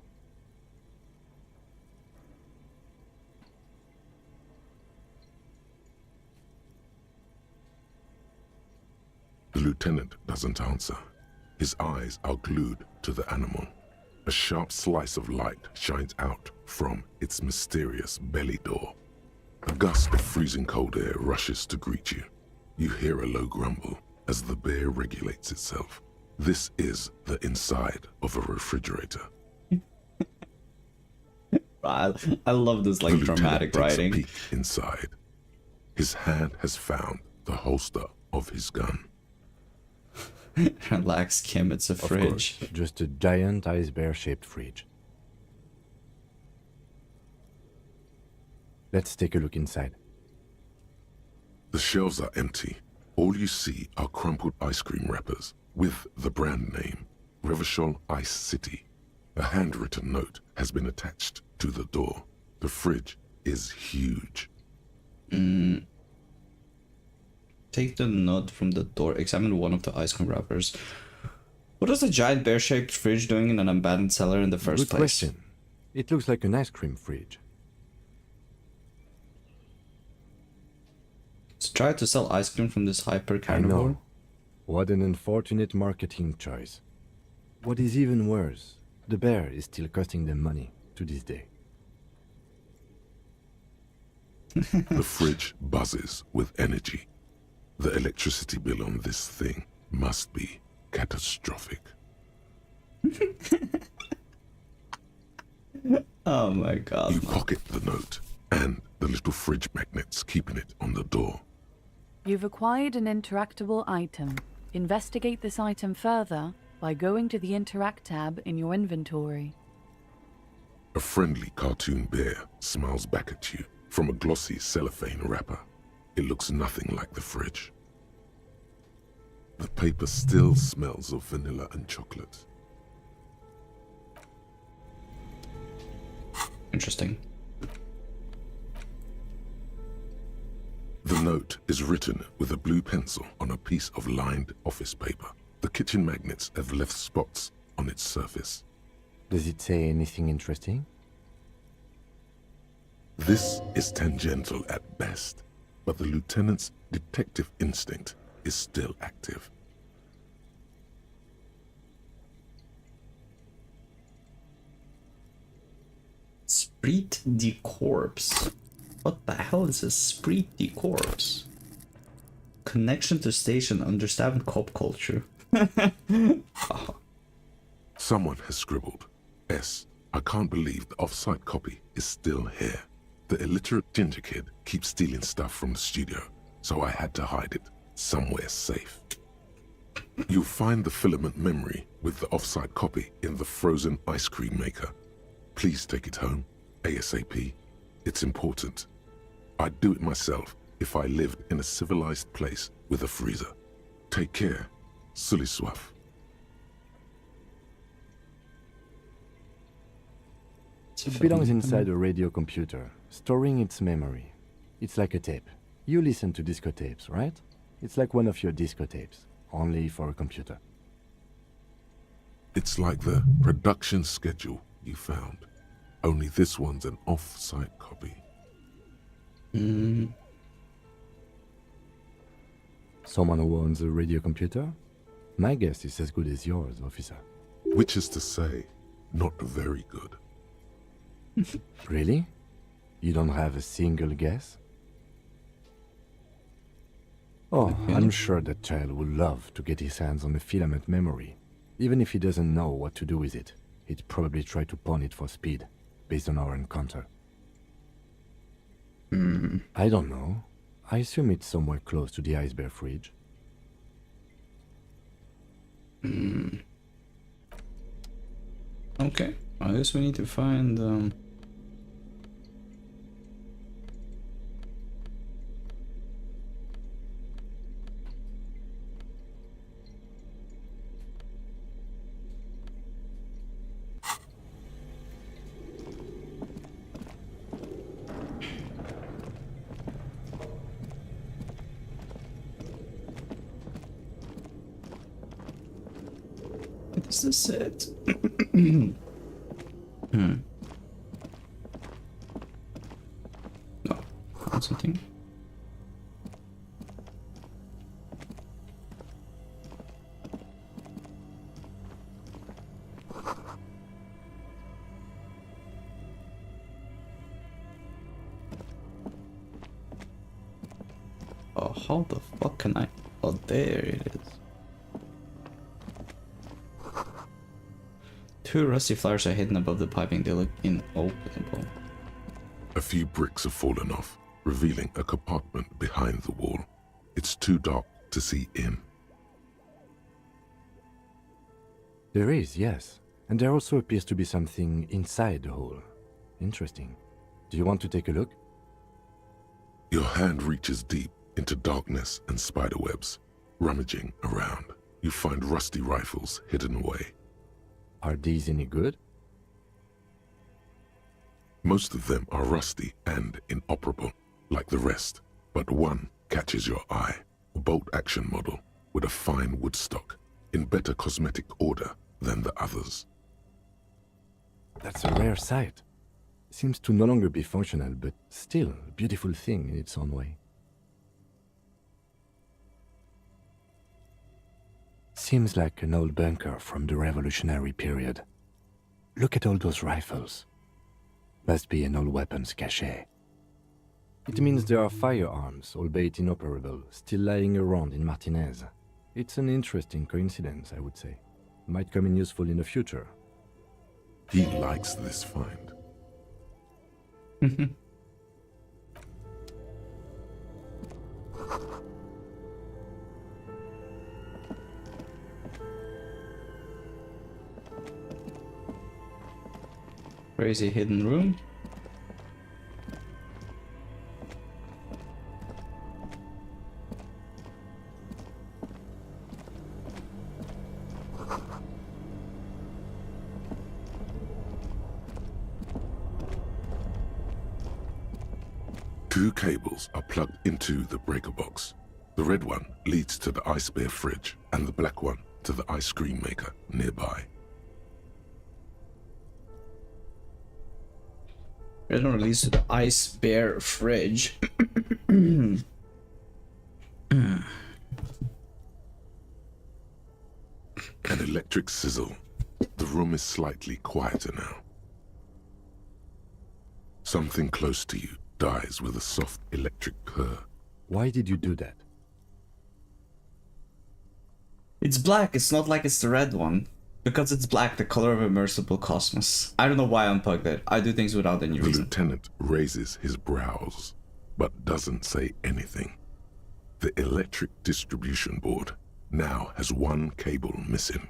The lieutenant doesn't answer. His eyes are glued to the animal. A sharp slice of light shines out from its mysterious belly door. A gust of freezing cold air rushes to greet you. You hear a low grumble as the bear regulates itself. This is the inside of a refrigerator. I love this like dramatic writing. Takes a peek inside. His hand has found the holster of his gun. Relax, Kim, it's a fridge. Of course, just a giant ice bear-shaped fridge. Let's take a look inside. The shelves are empty. All you see are crumpled ice cream wrappers with the brand name, Revachol Ice City. A handwritten note has been attached to the door. The fridge is huge. Take the note from the door. Examine one of the ice cream wrappers. What is a giant bear-shaped fridge doing in an abandoned cellar in the first Good place? question. It looks like an ice cream fridge. It's tried to sell ice cream from this hyper I carnivore. know. What an unfortunate marketing choice. What is even worse, the bear is still costing them money to this day. The fridge buzzes with energy. The electricity bill on this thing must be catastrophic. Oh my god. You pocket the note and the little fridge magnets keeping it on the door. You've acquired an interactable item. Investigate this item further by going to the Interact tab in your inventory. A friendly cartoon bear smiles back at you from a glossy cellophane wrapper. It looks nothing like the fridge. The paper still smells of vanilla and chocolate. Interesting. The note is written with a blue pencil on a piece of lined office paper. The kitchen magnets have left spots on its surface. Does it say anything interesting? This is tangential at best, but the lieutenant's detective instinct is still active. Esprit de corpse. What the hell is a esprit de corpse? Connection to station, understand cop culture. Oh. Someone has scribbled, S. I can't believe the off-site copy is still here. The illiterate ginger kid keeps stealing stuff from the studio, so I had to hide it somewhere safe. You'll find the filament memory with the off-site copy in the frozen ice cream maker. Please take it home, ASAP. It's important. I'd do it myself if I lived in a civilized place with a freezer. Take care. Sully soif. It belongs inside a radio computer, storing its memory. It's like a tape. You listen to disco tapes, right? It's like one of your disco tapes, only for a computer. It's like the production schedule you found. Only this one's an off-site copy. Someone who owns a radio computer? My guess is as good as yours, officer. Which is to say, not very good. Really? You don't have a single guess? Oh, I'm sure that child would love to get his hands on the filament memory. Even if he doesn't know what to do with it, he'd probably try to pawn it for speed, based on our encounter. I don't know. I assume it's somewhere close to the Ice Bear fridge. Okay, I guess we need to find is this it? No, that's something. Oh, how the fuck can I? Oh, there it is. Two rusty flowers are hidden above the piping. They look inopenable. A few bricks have fallen off, revealing a compartment behind the wall. It's too dark to see in. There is, yes. And there also appears to be something inside the hole. Interesting. Do you want to take a look? Your hand reaches deep into darkness and spiderwebs. Rummaging around, you find rusty rifles hidden away. Are these any good? Most of them are rusty and inoperable, like the rest, but one catches your eye. A bolt-action model with a fine wood stock, in better cosmetic order than the others. That's a rare sight. Seems to no longer be functional, but still a beautiful thing in its own way. Seems like an old bunker from the revolutionary period. Look at all those rifles. Must be an old weapons cache. It means there are firearms, albeit inoperable, still lying around in Martinez. It's an interesting coincidence, I would say. Might come in useful in the future. He likes this find. Crazy hidden room. Two cables are plugged into the breaker box. The red one leads to the ice bear fridge, and the black one to the ice cream maker nearby. Red one leads to the ice bear fridge. An electric sizzle. The room is slightly quieter now. Something close to you dies with a soft electric purr. Why did you do that? It's black, it's not like it's the red one. Because it's black, the color of immersible cosmos. I don't know why I unplugged it. I do things without any reason. The lieutenant raises his brows, but doesn't say anything. The electric distribution board now has one cable missing.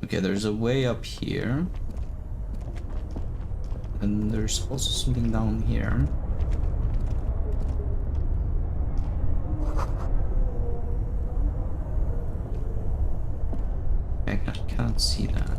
Okay, there's a way up here. And there's also something down here. I can't see that.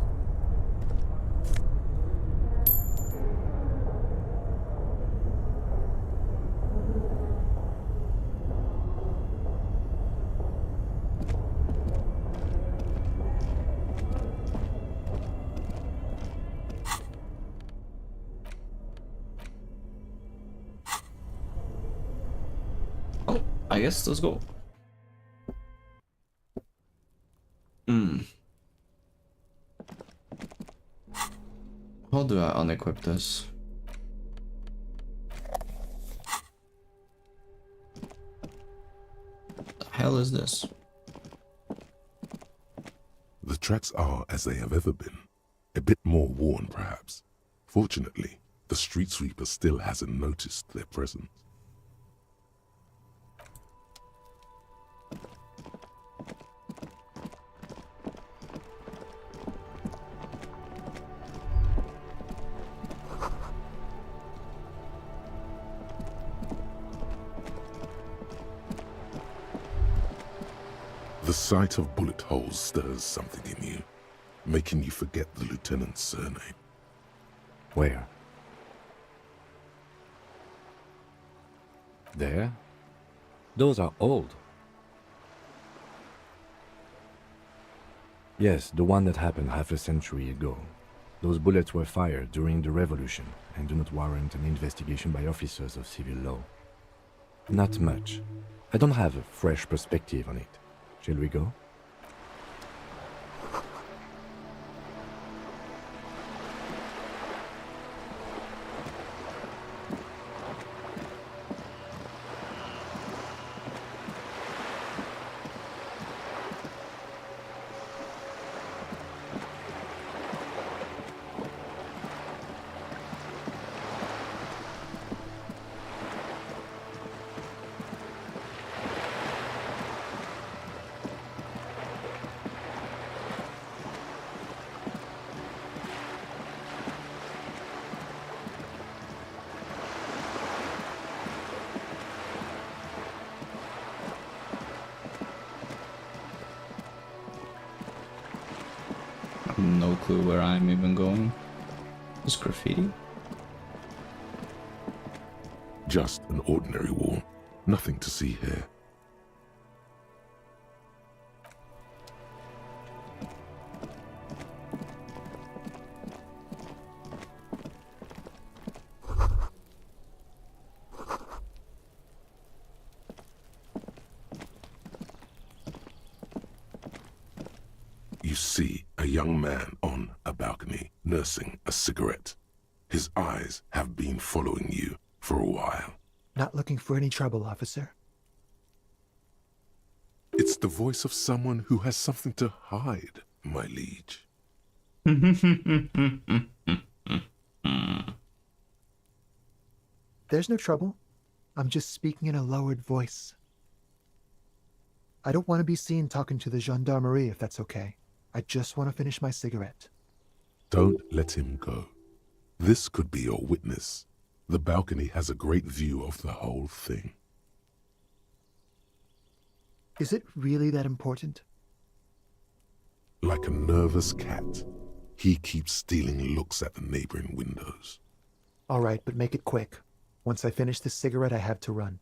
Oh, I guess let's go. How do I unequip this? The hell is this? The tracks are as they have ever been. A bit more worn, perhaps. Fortunately, the street sweeper still hasn't noticed their presence. The sight of bullet holes stirs something in you, making you forget the lieutenant's surname. Where? There? Those are old. Yes, the one that happened half a century ago. Those bullets were fired during the revolution and do not warrant an investigation by officers of civil law. Not much. I don't have a fresh perspective on it. Shall we go? No clue where I'm even going. This graffiti? Just an ordinary wall. Nothing to see here. You see a young man on a balcony nursing a cigarette. His eyes have been following you for a while. Not looking for any trouble, officer. It's the voice of someone who has something to hide, my liege. There's no trouble. I'm just speaking in a lowered voice. I don't want to be seen talking to the gendarmerie if that's okay. I just want to finish my cigarette. Don't let him go. This could be your witness. The balcony has a great view of the whole thing. Is it really that important? Like a nervous cat, he keeps stealing looks at the neighboring windows. All right, but make it quick. Once I finish this cigarette, I have to run.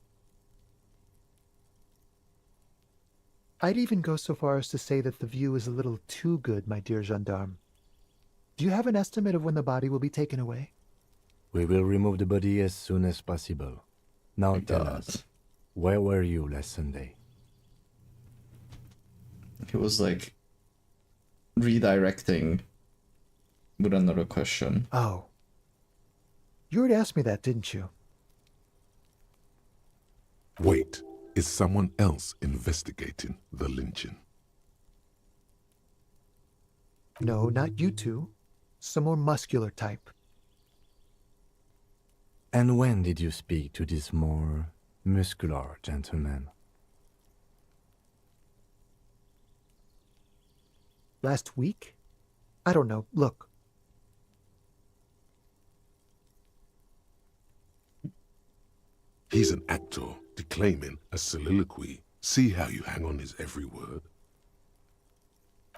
I'd even go so far as to say that the view is a little too good, my dear gendarme. Do you have an estimate of when the body will be taken away? We will remove the body as soon as possible. Now tell us, where were you last Sunday? He was like redirecting with another question. Oh. You already asked me that, didn't you? Wait, is someone else investigating the lynching? No, not you two. Some more muscular type. And when did you speak to this more muscular gentleman? Last week? I don't know. Look. He's an actor declaiming a soliloquy. See how you hang on his every word?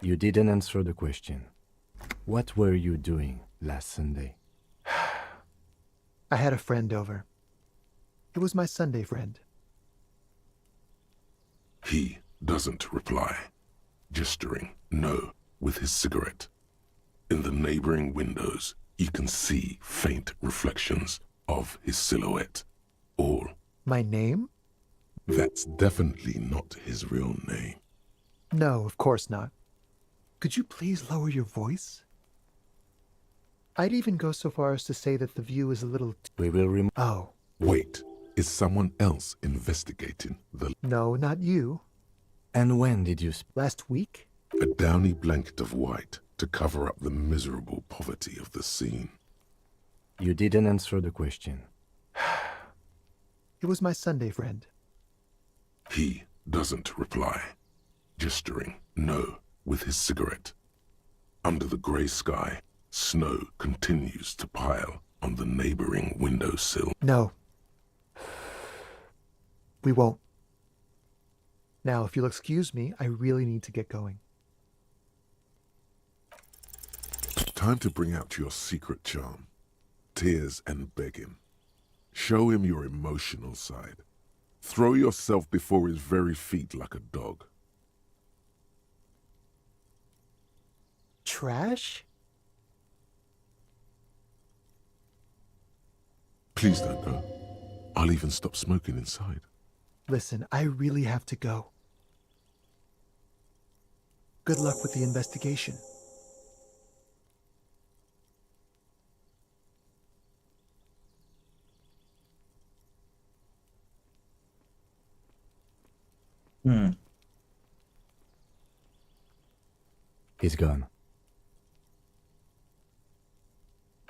You didn't answer the question. What were you doing last Sunday? I had a friend over. It was my Sunday friend. He doesn't reply, gesturing no with his cigarette. In the neighboring windows, you can see faint reflections of his silhouette. All. My name? That's definitely not his real name. No, of course not. Could you please lower your voice? I'd even go so far as to say that the view is a little... We will remove... Oh. Wait, is someone else investigating the... No, not you. And when did you... Last week? A downy blanket of white to cover up the miserable poverty of the scene. You didn't answer the question. It was my Sunday friend. He doesn't reply, gesturing no with his cigarette. Under the grey sky, snow continues to pile on the neighboring windowsill. No. We won't. Now, if you'll excuse me, I really need to get going. Time to bring out your secret charm. Tears and begging. Show him your emotional side. Throw yourself before his very feet like a dog. Trash? Please don't go. I'll even stop smoking inside. Listen, I really have to go. Good luck with the investigation. He's gone.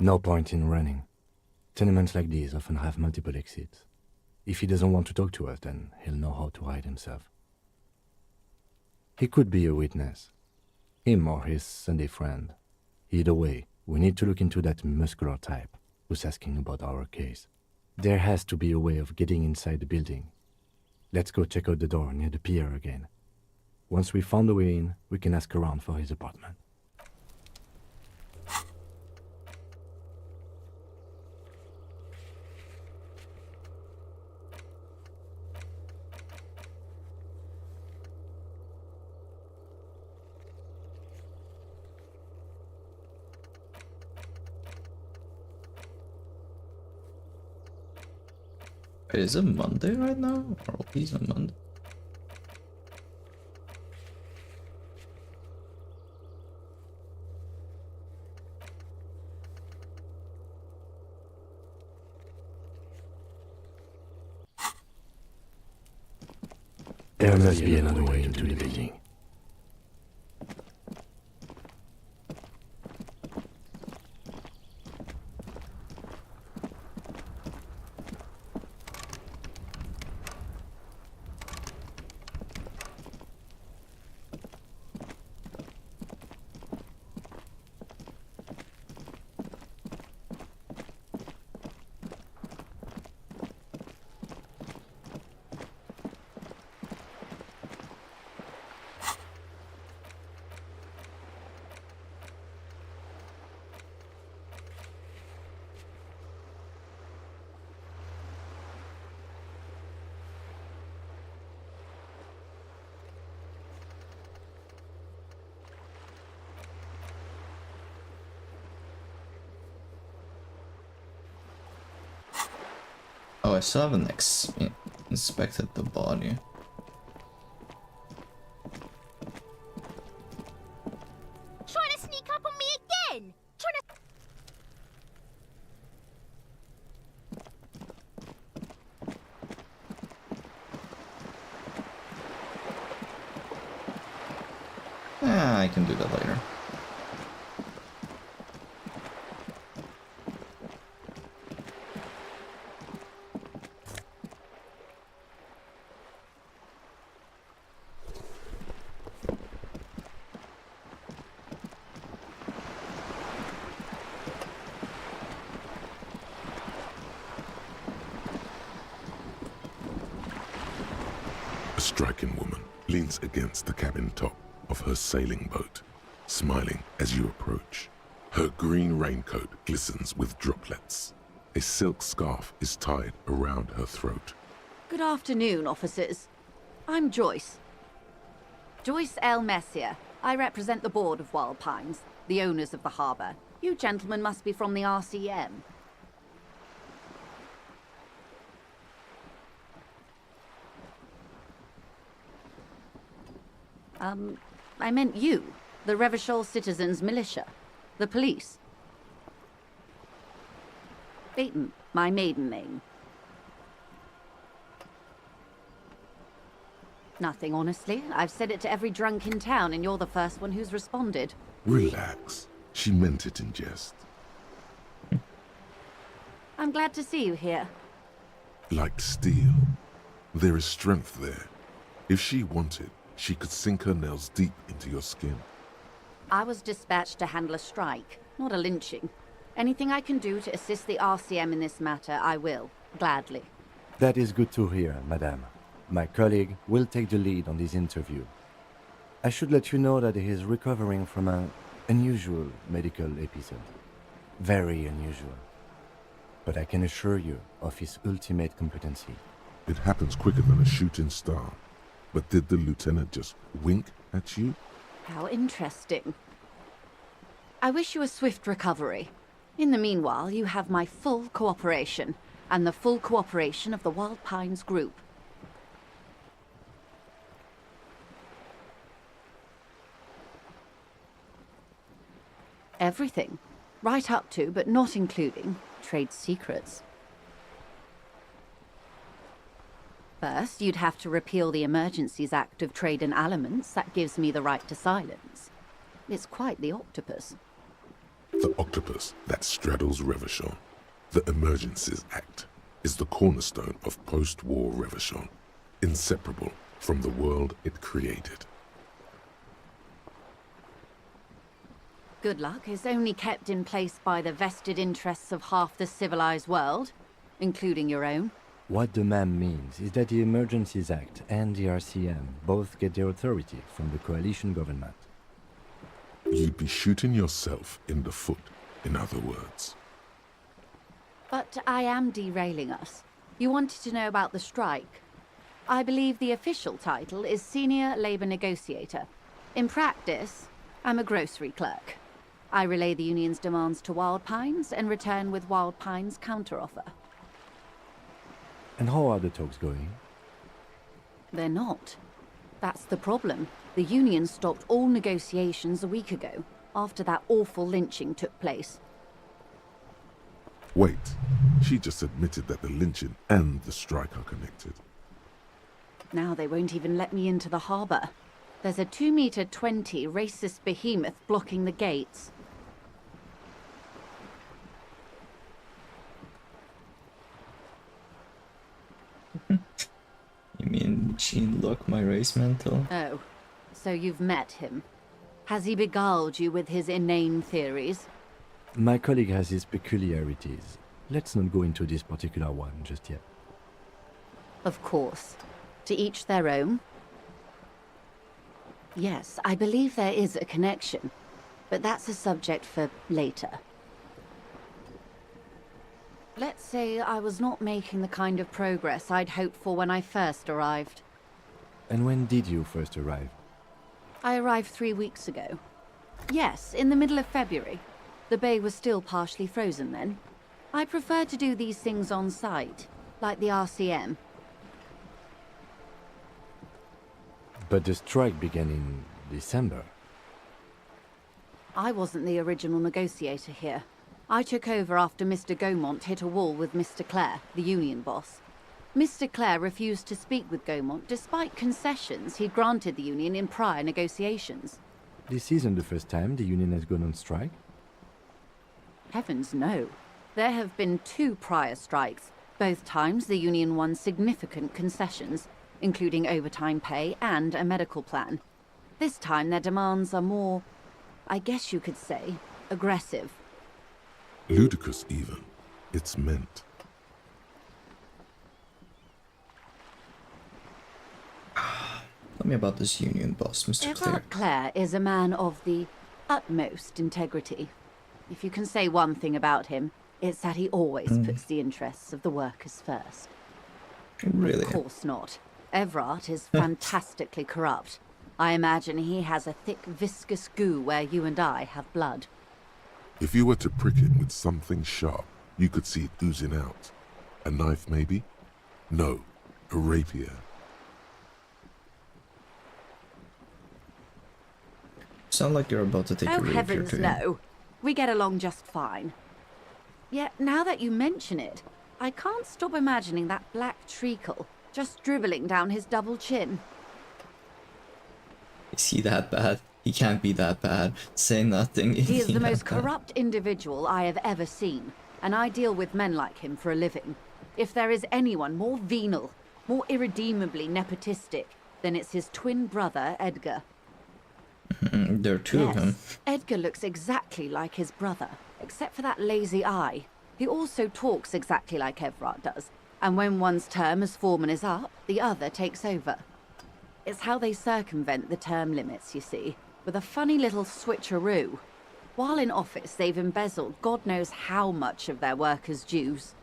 No point in running. Tenements like these often have multiple exits. If he doesn't want to talk to us, then he'll know how to hide himself. He could be a witness. Him or his Sunday friend. Either way, we need to look into that muscular type who's asking about our case. There has to be a way of getting inside the building. Let's go check out the door near the pier again. Once we found a way in, we can ask around for his apartment. Is it Monday right now? Or always a Monday? There must be another way into the building. Oh, I still haven't inspected the body. Trying to sneak up on me again! Trying to... Yeah, I can do that later. A striking woman leans against the cabin top of her sailing boat, smiling as you approach. Her green raincoat glistens with droplets. A silk scarf is tied around her throat. Good afternoon, officers. I'm Joyce. Joyce L. Messier. I represent the board of Wild Pines, the owners of the harbour. You gentlemen must be from the RCM. I meant you, the Revachol Citizens Militia, the police. Baton, my maiden name. Nothing, honestly. I've said it to every drunk in town, and you're the first one who's responded. Relax. She meant it in jest. I'm glad to see you here. Like steel. There is strength there. If she wanted, she could sink her nails deep into your skin. I was dispatched to handle a strike, not a lynching. Anything I can do to assist the RCM in this matter, I will, gladly. That is good to hear, madame. My colleague will take the lead on this interview. I should let you know that he is recovering from an unusual medical episode. Very unusual. But I can assure you of his ultimate competency. It happens quicker than a shooting star. But did the lieutenant just wink at you? How interesting. I wish you a swift recovery. In the meanwhile, you have my full cooperation, and the full cooperation of the Wild Pines group. Everything. Right up to, but not including, trade secrets. First, you'd have to repeal the Emergencies Act of Trade in Aliments. That gives me the right to silence. It's quite the octopus. The octopus that straddles Revachol. The Emergencies Act is the cornerstone of post-war Revachol, inseparable from the world it created. Good luck is only kept in place by the vested interests of half the civilized world, including your own. What the ma'am means is that the Emergencies Act and the RCM both get their authority from the coalition government. You'd be shooting yourself in the foot, in other words. But I am derailing us. You wanted to know about the strike. I believe the official title is Senior Labor Negotiator. In practice, I'm a grocery clerk. I relay the union's demands to Wild Pines and return with Wild Pines' counteroffer. And how are the talks going? They're not. That's the problem. The union stopped all negotiations a week ago, after that awful lynching took place. Wait, she just admitted that the lynching and the strike are connected. Now they won't even let me into the harbour. There's a 2-meter-20 racist behemoth blocking the gates. You mean Jean-Luc, my race mentor? Oh, so you've met him. Has he beguiled you with his inane theories? My colleague has his peculiarities. Let's not go into this particular one just yet. Of course. To each their own. Yes, I believe there is a connection, but that's a subject for later. Let's say I was not making the kind of progress I'd hoped for when I first arrived. And when did you first arrive? I arrived 3 weeks ago. Yes, in the middle of February. The bay was still partially frozen then. I prefer to do these things on site. like the RCM. But the strike began in December. I wasn't the original negotiator here. I took over after Mr. Gaumont hit a wall with Mr. Clare, the union boss. Mr. Clare refused to speak with Gaumont despite concessions he'd granted the union in prior negotiations. This isn't the first time the union has gone on strike. Heavens no. There have been 2 prior strikes. Both times the union won significant concessions, including overtime pay and a medical plan. This time their demands are more, I guess you could say, aggressive. Ludicrous even. It's meant. Tell me about this union boss, Mr. Clare. Everard Clare is a man of the utmost integrity. If you can say one thing about him, it's that he always puts the interests of the workers first. Really? Of course not. Everard is fantastically corrupt. I imagine he has a thick, viscous goo where you and I have blood. If you were to prick it with something sharp, you could see it oozing out. A knife, maybe? No, a rapier. Sound like you're about to take a rapier heavens, to him. no. We get along just fine. Yet, now that you mention it, I can't stop imagining that black treacle just dribbling down his double chin. Is he that bad? He can't be that bad. Say nothing. He is the most that bad? corrupt individual I have ever seen, and I deal with men like him for a living. If there is anyone more venal, more irredeemably nepotistic, then it's his twin brother, Edgar. There are 2 of them. Edgar looks exactly like his brother, except for that lazy eye. He also talks exactly like Everard does, and when one's term as foreman is up, the other takes over. It's how they circumvent the term limits, you see, with a funny little switcheroo. While in office, they've embezzled God knows how much of their workers' dues.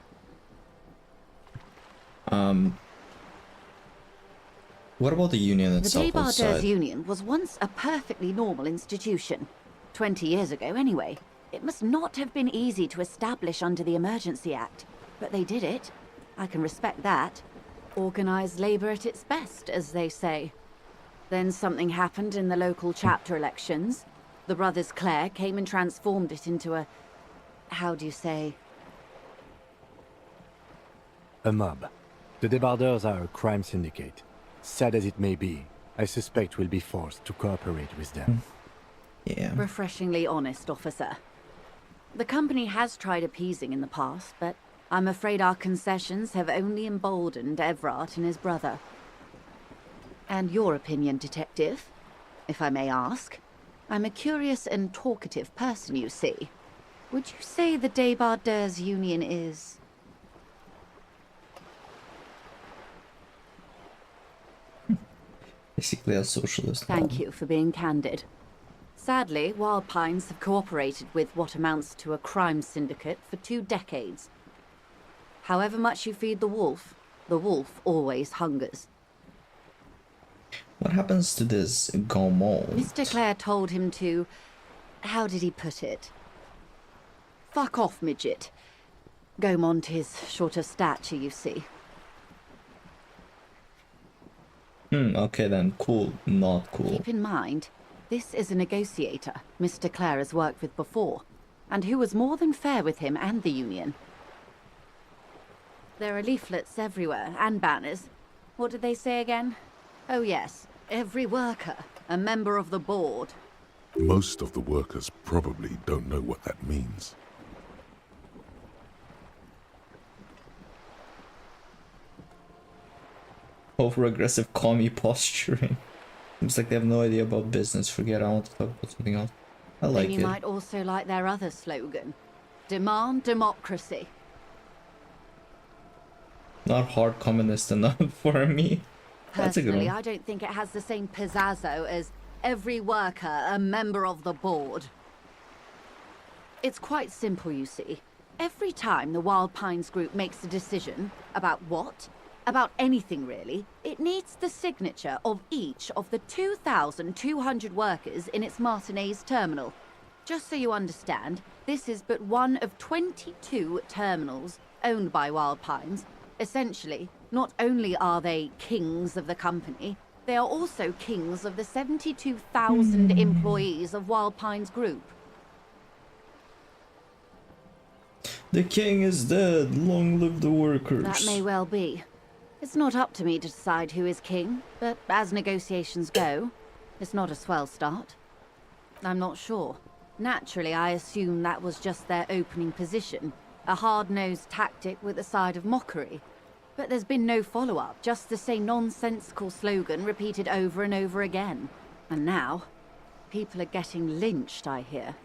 What about the union The itself? Debardeurs Union was once a perfectly normal institution. 20 years ago, anyway. It must not have been easy to establish under the Emergency Act, but they did it. I can respect that. Organised labour at its best, as they say. Then something happened in the local chapter elections. The brothers Clare came and transformed it into a... how do you say? A mob. The Debardeurs are a crime syndicate. Sad as it may be, I suspect we'll be forced to cooperate with them. Yeah. Refreshingly honest, officer. The company has tried appeasing in the past, but I'm afraid our concessions have only emboldened Everard and his brother. And your opinion, detective, if I may ask? I'm a curious and talkative person, you see. Would you say the Debardeurs Union is... Basically a socialist. Thank you for being candid. Sadly, Wild Pines have cooperated with what amounts to a crime syndicate for 2 decades. However much you feed the wolf always hungers. What happens to this Gaumont? Mr. Clare told him to... how did he put it? Fuck off, midget. Gaumont is short of stature, you see. Okay then, cool, not cool. Keep in mind, this is a negotiator Mr. Clare has worked with before, and who was more than fair with him and the union. There are leaflets everywhere, and banners. What did they say again? Oh yes, every worker, a member of the board. Most of the workers probably don't know what that means. Over-aggressive commie posturing. Seems like they have no idea about business. Forget, I want to talk about something else. I like Then you it. might also like their other slogan. Demand democracy. Not hard communist enough for me. That's a good Personally, one. I don't think it has the same pizzazzo as every worker a member of the board. It's quite simple, you see. Every time the Wild Pines group makes a decision about what? About anything really, it needs the signature of each of the 2,200 workers in its Martinez terminal. Just so you understand, this is but one of 22 terminals owned by Wild Pines, Essentially, not only are they kings of the company, they are also kings of the 72,000 employees of Wild Pines Group. The king is dead. Long live the workers. That may well be. It's not up to me to decide who is king, but as negotiations go, it's not a swell start. I'm not sure. Naturally, I assume that was just their opening position, a hard-nosed tactic with a side of mockery. But there's been no follow-up, just the same nonsensical slogan repeated over and over again. And now, people are getting lynched, I hear.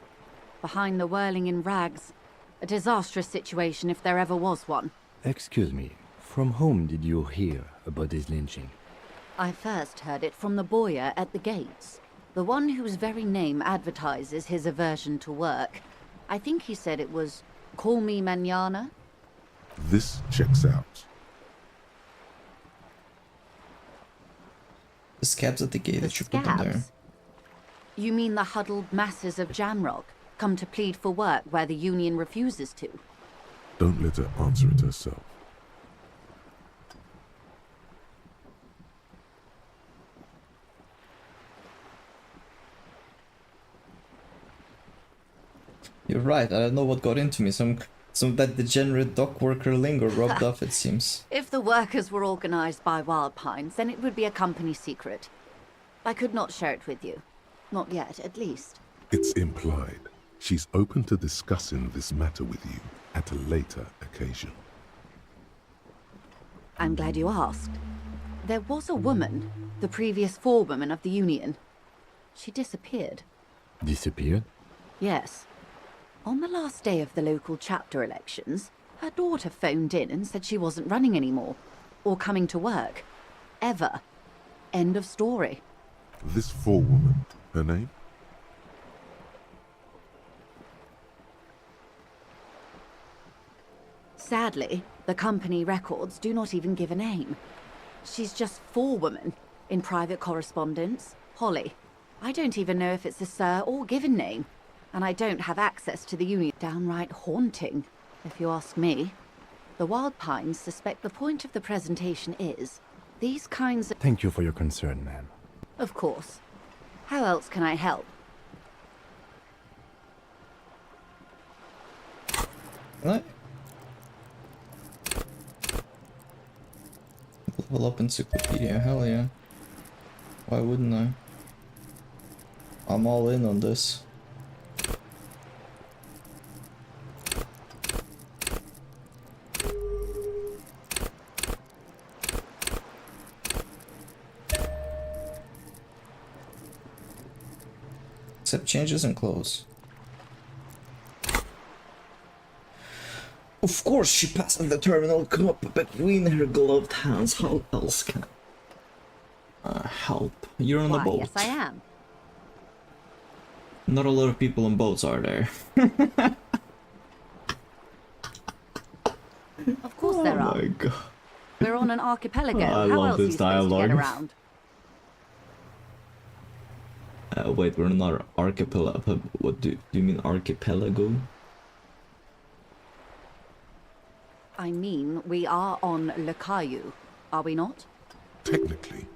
Behind the whirling in rags. A disastrous situation if there ever was one. Excuse me, from whom did you hear about this lynching? I first heard it from the bowyer at the gates. The one whose very name advertises his aversion to work. I think he said it was, "Call me mañana." This checks out. The scabs at the gate that you put them there. Scabs? You mean the huddled masses of Jamrock, come to plead for work where the union refuses to? Don't let her answer it herself. You're right, I don't know what got into me. Some of that degenerate dock worker lingo rubbed off, it seems. If the workers were organized by Wild Pines, then it would be a company secret. I could not share it with you. Not yet, at least. It's implied. She's open to discussing this matter with you at a later occasion. I'm glad you asked. There was a woman, the previous forewoman of the union. She disappeared. Disappeared? Yes. On the last day of the local chapter elections, her daughter phoned in and said she wasn't running anymore, or coming to work. Ever. End of story. This forewoman, her name? Sadly, the company records do not even give a name. She's just forewoman in private correspondence, Holly. I don't even know if it's a sir or given name. And I don't have access to the union. Downright haunting, if you ask me. The Wild Pines suspect the point of the presentation is these kinds of... Thank you for your concern, ma'am. Of course. How else can I help? What? Level up encyclopedia, hell yeah. Why wouldn't I? I'm all in on this. Accept changes and close. Of course she passed the terminal cup between her gloved hands. How else can I help? You're on the boat. Yes, I am. Not a lot of people on boats, are there? Of course there are. Oh my god. We're on an archipelago. I How love else are you this supposed to dialogue. get around? Wait, we're not archipelago. What do you mean archipelago? I mean, we are on Le Caillou, are we not? Technically,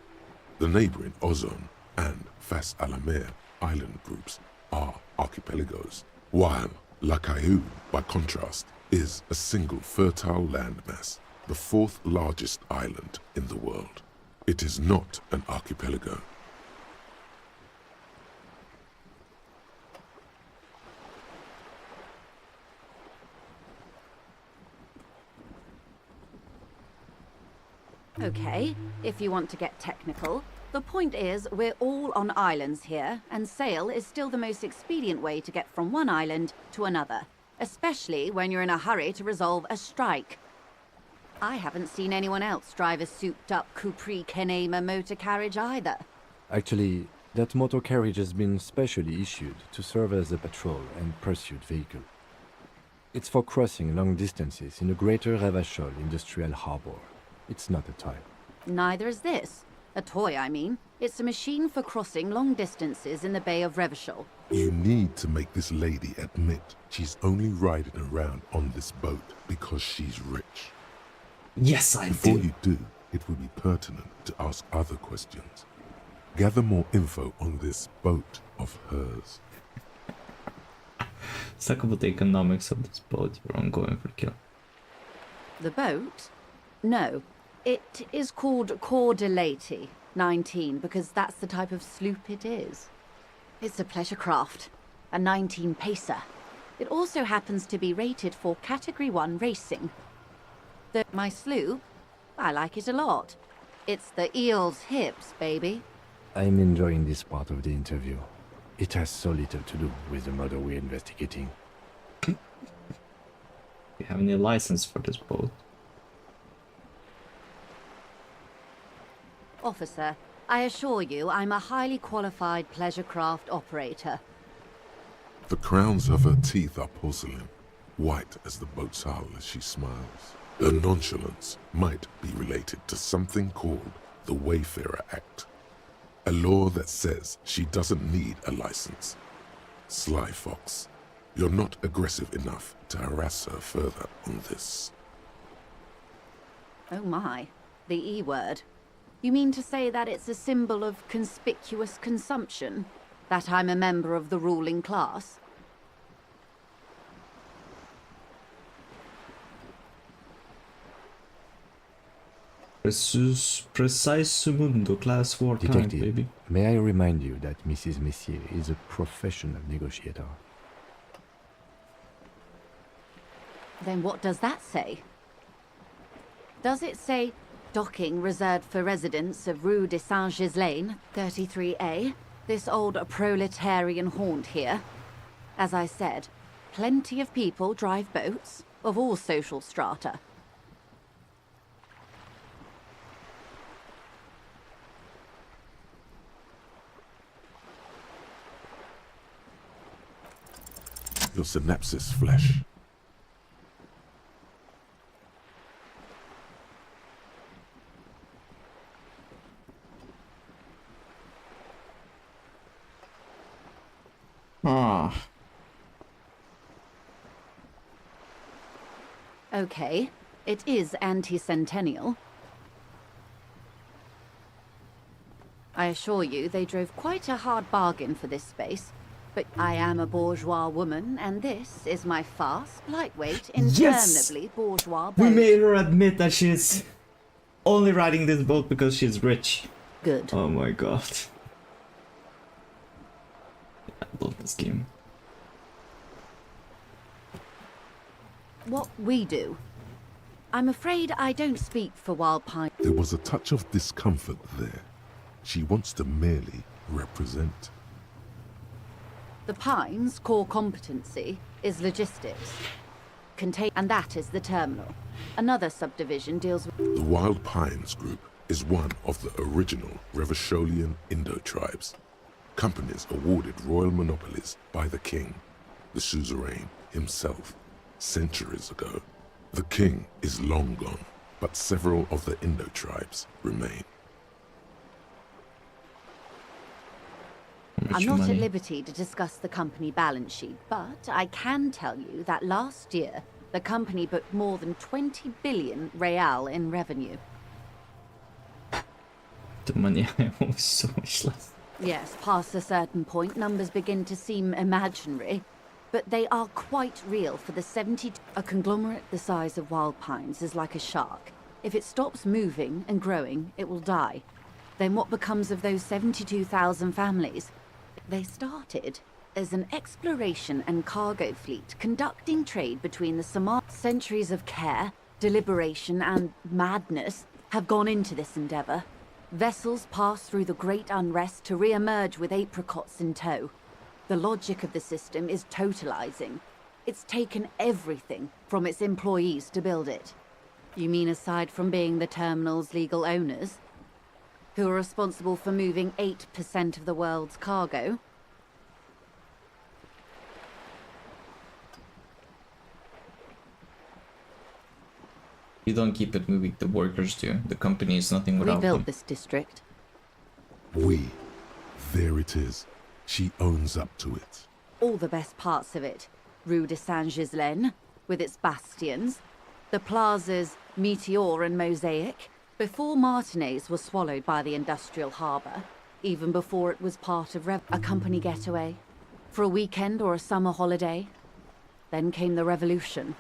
the neighboring Ozone and Fas Alamer island groups are archipelagos, while La Caillou, by contrast, is a single fertile landmass, the fourth largest island in the world. It is not an archipelago. Okay, if you want to get technical, the point is we're all on islands here, and sail is still the most expedient way to get from one island to another, especially when you're in a hurry to resolve a strike. I haven't seen anyone else drive a souped-up Capri Kenema motor carriage either. Actually, that motor carriage has been specially issued to serve as a patrol and pursuit vehicle. It's for crossing long distances in the greater Revachol industrial harbor. It's not a toy. Neither is this. A toy, I mean. It's a machine for crossing long distances in the Bay of Revachol. You need to make this lady admit she's only riding around on this boat because she's rich. Yes, I Before do. you do, it would be pertinent to ask other questions. Gather more info on this boat of hers. Let's talk about the economics of this boat you're ongoing for kill. The boat? No. It is called Cordelati 19 because that's the type of sloop it is. It's a pleasure craft, a 19 pacer. It also happens to be rated for Category 1 racing. My sloop, I like it a lot. It's the eel's hips, baby. I'm enjoying this part of the interview. It has so little to do with the murder we're investigating. Do you have any license for this boat? Officer, I assure you I'm a highly qualified pleasure craft operator. The crowns of her teeth are porcelain, white as the boat's hull as she smiles. Her nonchalance might be related to something called the Wayfarer Act, a law that says she doesn't need a license. Sly Fox, you're not aggressive enough to harass her further on this. Oh my, the E word. You mean to say that it's a symbol of conspicuous consumption? That I'm a member of the ruling class? Precise mundo, class war time, Detective, baby. may I remind you that Mrs. Messier is a professional negotiator. Then what does that say? Does it say docking reserved for residents of Rue de Saint-Ghislain, 33A? This old proletarian haunt here. As I said, plenty of people drive boats, of all social strata. Your synapses flesh. Ah. Okay, it is anti-centennial. I assure you they drove quite a hard bargain for this space. But I am a bourgeois woman, and this is my fast, lightweight, interminably bourgeois boat. We made her admit that she's only riding this boat because she's rich. Good. Oh my god. I love this game. What we do. I'm afraid I don't speak for Wild Pine. There was a touch of discomfort there. She wants to merely represent. The Pines' core competency is logistics. And that is the terminal. Another subdivision deals with... The Wild Pines Group is one of the original Revacholian Indo-tribes. Companies awarded royal monopolies by the king, the suzerain himself, centuries ago. The king is long gone, but several of the Indo-tribes remain. I'm not at liberty to discuss the company balance sheet, but I can tell you that last year, the company booked more than 20 billion real in revenue. The money I owe is so much less. Yes, past a certain point, numbers begin to seem imaginary, but they are quite real for the 70... A conglomerate the size of Wild Pines is like a shark. If it stops moving and growing, it will die. Then what becomes of those 72,000 families? They started as an exploration and cargo fleet conducting trade between the Somali. Centuries of care, deliberation, and madness have gone into this endeavor. Vessels pass through the great unrest to re-emerge with apricots in tow. The logic of the system is totalizing. It's taken everything from its employees to build it. You mean aside from being the terminal's legal owners? Who are responsible for moving 8% of the world's cargo? You don't keep it moving, the workers do. The company is nothing without We built them. this district. We. There it is. She owns up to it. All the best parts of it. Rue de Saint-Ghislain, with its bastions. The plazas Meteor and Mosaic, before Martinez was swallowed by the industrial harbour, even before it was part of a company getaway, for a weekend or a summer holiday. Then came the revolution.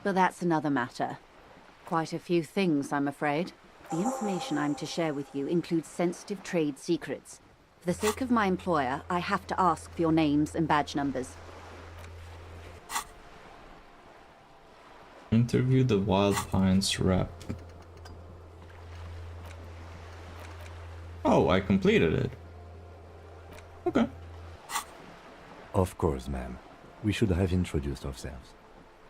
But that's another matter. Quite a few things, I'm afraid. The information I'm to share with you includes sensitive trade secrets. For the sake of my employer, I have to ask for your names and badge numbers. Interview the Wild Pines rep. Oh, I completed it. Okay. Of course, ma'am. We should have introduced ourselves.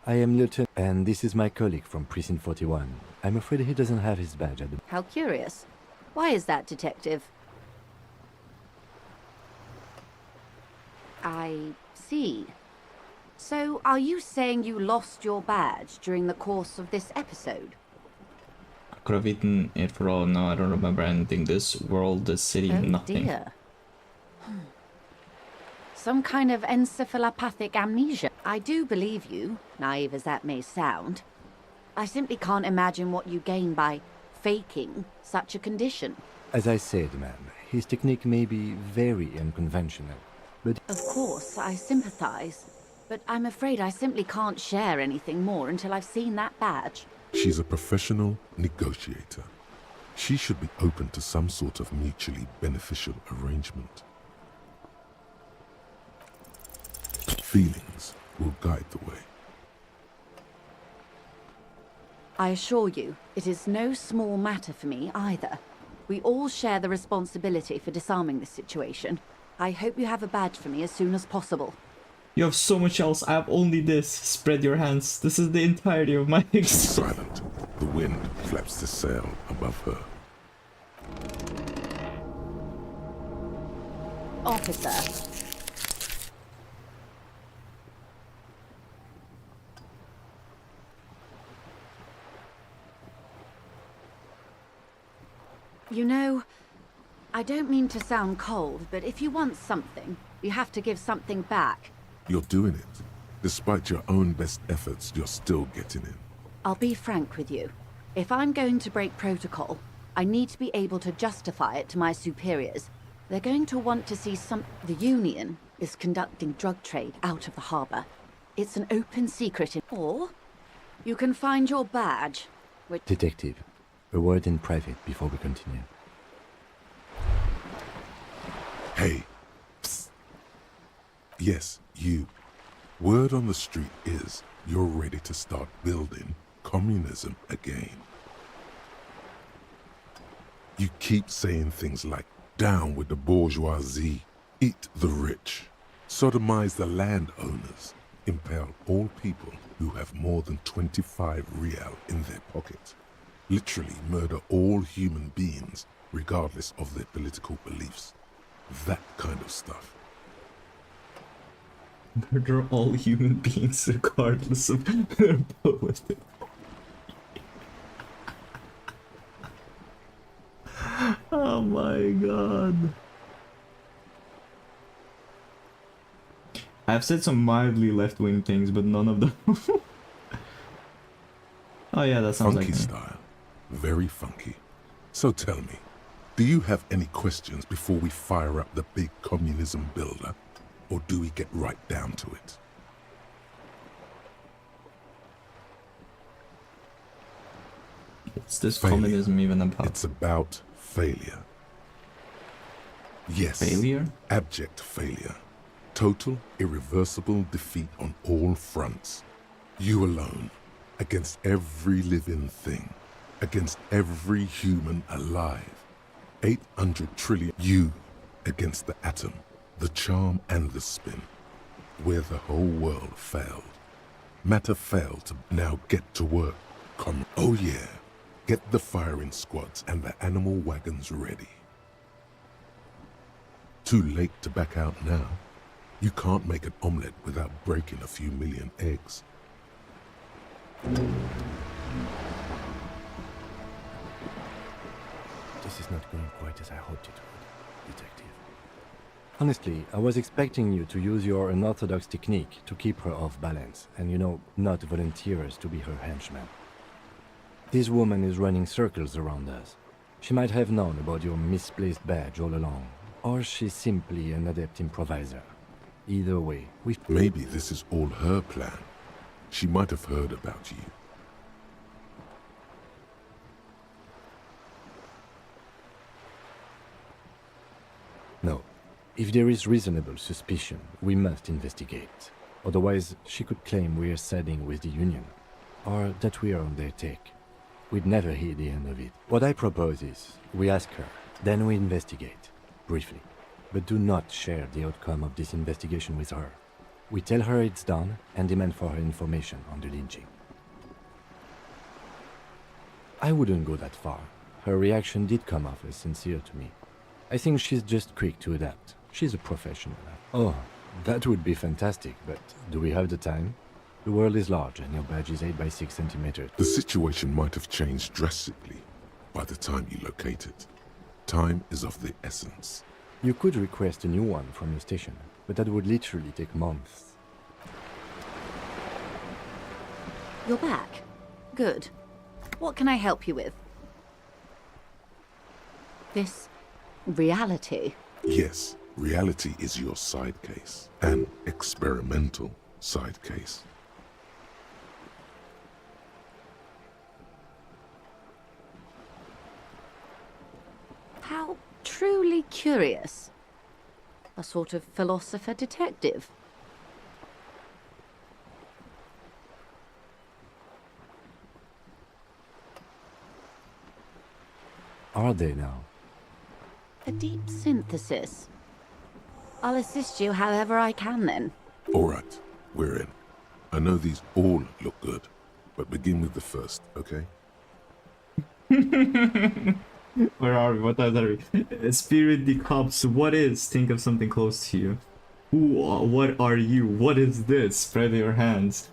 I am Lieutenant, and this is my colleague from Precinct 41. I'm afraid he doesn't have his badge at the... How curious. Why is that, Detective? I see. So, are you saying you lost your badge during the course of this episode? I could have eaten it for all. No, I don't remember anything. This world, this city, nothing. Dear. Some kind of encephalopathic amnesia. I do believe you, naive as that may sound. I simply can't imagine what you gain by faking such a condition. As I said, ma'am, his technique may be very unconventional, but... Of course, I sympathize. But I'm afraid I simply can't share anything more until I've seen that badge. She's a professional negotiator. She should be open to some sort of mutually beneficial arrangement. Feelings will guide the way. I assure you, it is no small matter for me either. We all share the responsibility for disarming this situation. I hope you have a badge for me as soon as possible. You have so much else. I have only this. Spread your hands. This is the entirety of my She's silent. The wind flaps the sail above her. Officer. You know, I don't mean to sound cold, but if you want something, you have to give something back. You're doing it. Despite your own best efforts, you're still getting in. I'll be frank with you. If I'm going to break protocol, I need to be able to justify it to my superiors. They're going to want to see The Union is conducting drug trade out of the harbour. It's an open secret Or you can find your badge, which... Detective, a word in private before we continue. Hey. Psst. Yes, you. Word on the street is you're ready to start building communism again. You keep saying things like, down with the bourgeoisie, eat the rich, sodomize the landowners, impale all people who have more than 25 real in their pocket, literally murder all human beings regardless of their political beliefs. That kind of stuff. Murder all human beings regardless of their politics. Oh my god. I've said some mildly left-wing things, but none of them. Oh yeah, that sounds funky like style. Very funky. So tell me, do you have any questions before we fire up the big communism builder? Or do we get right down to it? What's this Failure. communism even about? It's about failure. Yes. Failure? Abject failure. Total, irreversible defeat on all fronts. You alone, against every living thing, against every human alive. 800 trillion. You against the atom, the charm and the spin, where the whole world failed. Matter failed to now get to work. Come, oh yeah, get the firing squads and the animal wagons ready. Too late to back out now. You can't make an omelette without breaking a few million eggs. This is not going quite as I hoped it would, Detective. Honestly, I was expecting you to use your unorthodox technique to keep her off balance, and not volunteer us to be her henchmen. This woman is running circles around us. She might have known about your misplaced badge all along, or she's simply an adept improviser. Either way, Maybe this is all her plan. She might have heard about you. No. If there is reasonable suspicion, we must investigate. Otherwise, she could claim we're siding with the Union, or that we are on their take. We'd never hear the end of it. What I propose is, we ask her, then we investigate, briefly. But do not share the outcome of this investigation with her. We tell her it's done, and demand for her information on the lynching. I wouldn't go that far. Her reaction did come off as sincere to me. I think she's just quick to adapt. She's a professional. Oh, that would be fantastic, but do we have the time? The world is large, and your badge is 8 by 6 centimeters. The situation might have changed drastically by the time you locate it. Time is of the essence. You could request a new one from your station, but that would literally take months. You're back. Good. What can I help you with? This reality? Yes, reality is your side case. An experimental side case. How truly curious. A sort of philosopher detective. Are they now? A deep synthesis. I'll assist you however I can then. All right, we're in. I know these all look good, but begin with the first, okay? Where are we? What are we? Spirit the cops. What is? Think of something close to you. Who? What are you? What is this? Spread your hands.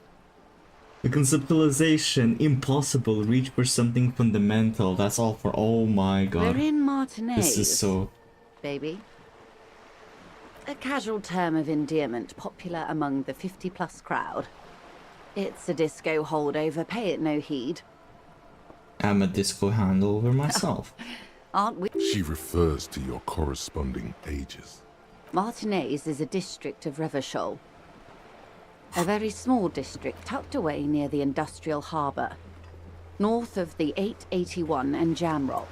The conceptualization. Impossible. Reach for something fundamental. That's all for. Oh my god. We're in Martinez. This is so. Baby. A casual term of endearment popular among the 50-plus crowd. It's a disco holdover. Pay it no heed. I'm a disco handover myself. Aren't we? She refers to your corresponding ages. Martinez is a district of Revachol. A very small district tucked away near the industrial harbour, north of the 881 and Jamrock.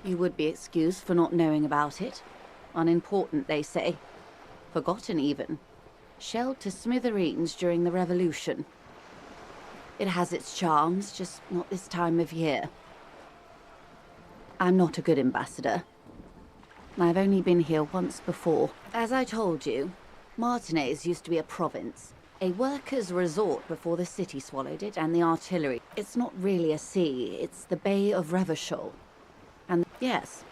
You would be excused for not knowing about it. Unimportant, they say. Forgotten, even. Shelled to smithereens during the Revolution. It has its charms, just not this time of year. I'm not a good ambassador. I've only been here once before. As I told you, Martinez used to be a province. A workers' resort before the city swallowed it and the artillery. It's not really a sea, it's the Bay of Revachol. And yes,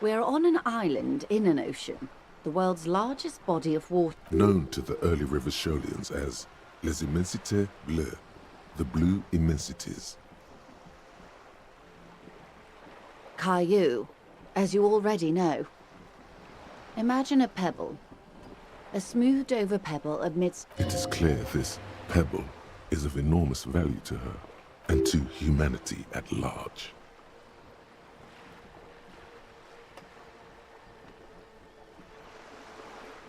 we're on an island in an ocean, the world's largest body of water. Known to the early Revacholians as Les Immensités Bleues, the Blue Immensities. Caillou, as you already know. Imagine a pebble. A smoothed over pebble amidst... It is clear this pebble is of enormous value to her and to humanity at large.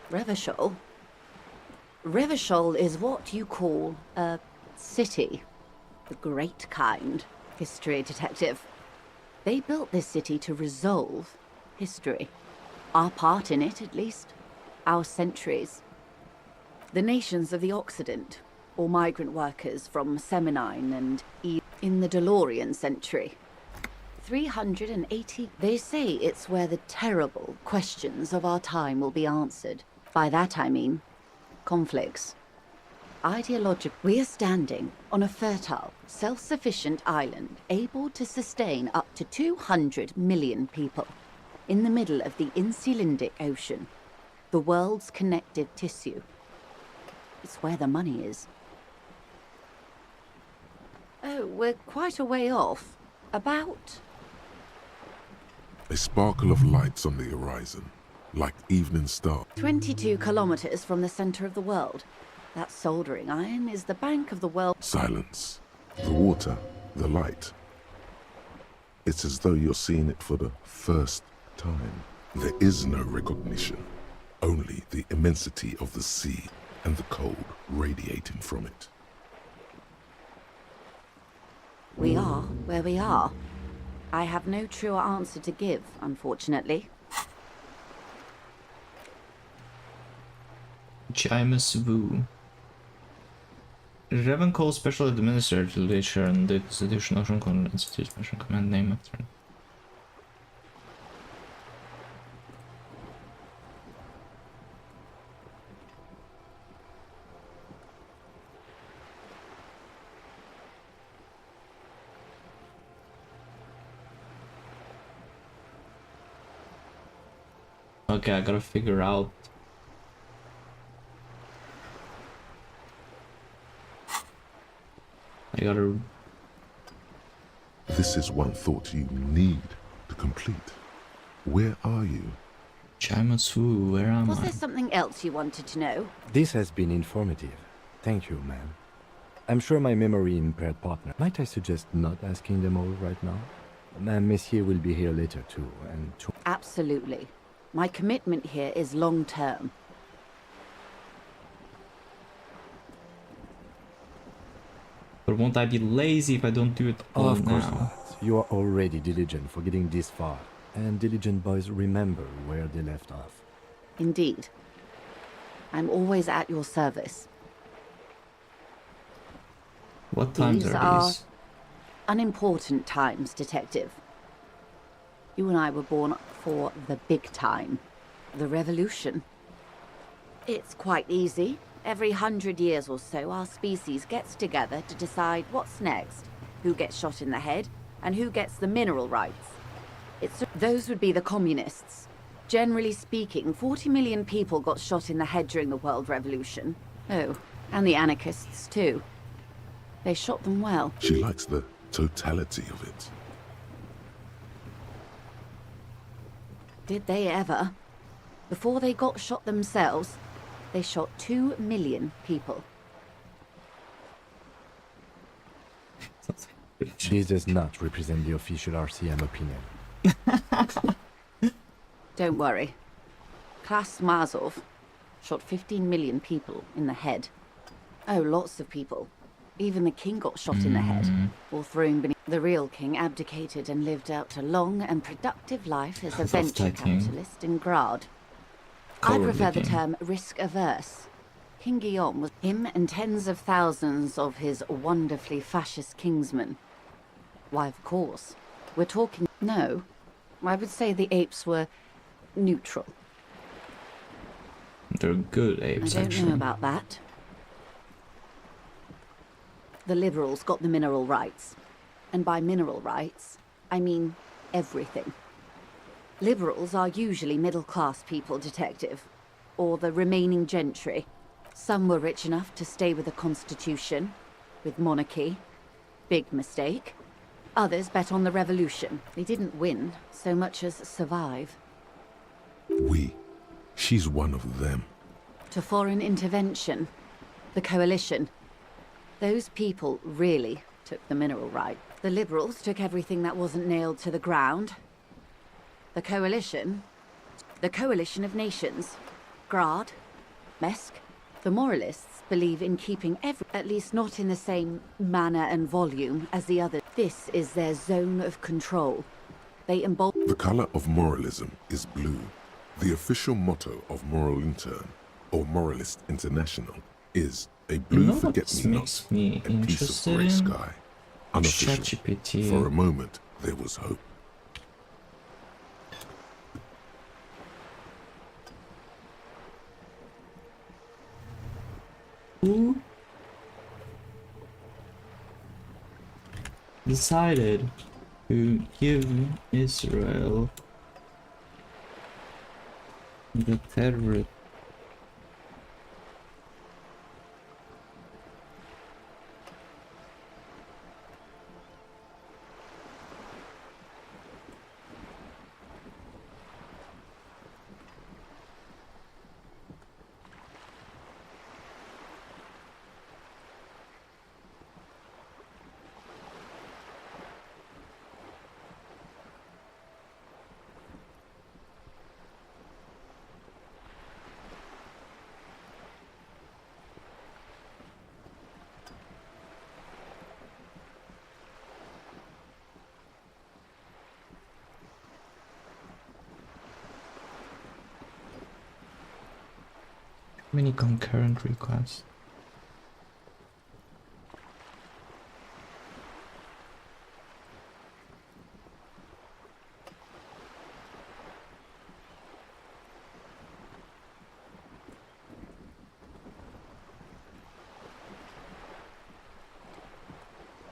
Revachol? Revachol is what you call a city. The great kind, history detective. They built this city to resolve history. Our part in it, at least. Our centuries. The nations of the Occident, or migrant workers from Seminine and in the DeLorean century. 380. They say it's where the terrible questions of our time will be answered. By that I mean conflicts. We are standing on a fertile, self-sufficient island able to sustain up to 200 million people in the middle of the Insulindic Ocean, the world's connective tissue. It's where the money is. Oh, we're quite a way off. About... A sparkle of lights on the horizon, like evening star. 22 kilometers from the center of the world. That soldering iron is the bank of the world. Silence. The water, the light. It's as though you're seeing it for the first time. There is no recognition, only the immensity of the sea and the cold radiating from it. We are where we are. I have no truer answer to give, unfortunately. James Wu. Ravenclaw Special Administrator and the Institutional Institute Special Command name after. Okay, I gotta figure out. I gotta... This is one thought you need to complete. Where are you? Chaimasu, where am Was I? there something else you wanted to know? This has been informative. Thank you, ma'am. I'm sure my memory-impaired partner... Might I suggest not asking them all right now? Ma'am, Monsieur will be here later too, and... Absolutely. My commitment here is long-term. But won't I be lazy if I don't do it all Of course now? not. You are already diligent for getting this far, and diligent boys remember where they left off. Indeed. I'm always at your service. What times These are these? Unimportant times, Detective. You and I were born for the big time. The revolution. It's quite easy. Every 100 years or so, our species gets together to decide what's next, who gets shot in the head, and who gets the mineral rights. Those would be the communists. Generally speaking, 40 million people got shot in the head during the World Revolution. Oh, and the anarchists too. They shot them well. She likes the totality of it. Did they ever? Before they got shot themselves, they shot 2 million people. This does not represent the official RCM opinion. Don't worry. Klaus Mazov shot 15 million people in the head. Oh, lots of people. Even the king got shot in the head, or thrown beneath. The real king abdicated and lived out a long and productive life as a venture capitalist in Grad. I prefer the term risk-averse. King Guillaume was him and tens of thousands of his wonderfully fascist kingsmen. Why, of course. We're talking... No. I would say the apes were neutral. They're good apes, I don't actually. know about that. The liberals got the mineral rights. And by mineral rights, I mean everything. Liberals are usually middle-class people, Detective. Or the remaining gentry. Some were rich enough to stay with the Constitution, with monarchy. Big mistake. Others bet on the revolution. They didn't win so much as survive. We. She's one of them. To foreign intervention. The coalition. Those people really took the mineral right. The liberals took everything that wasn't nailed to the ground. The coalition of nations. Grad, Mesk. The moralists believe in keeping at least not in the same manner and volume as the others. This is their zone of control. They The color of moralism is blue. The official motto of Moral Intern, or Moralist International, is a blue forget-me-not, makes me a piece of interested grey in sky. Unofficial. ChatGPT. For a moment, there was hope. Who decided to give Israel the terrorist? Many concurrent requests.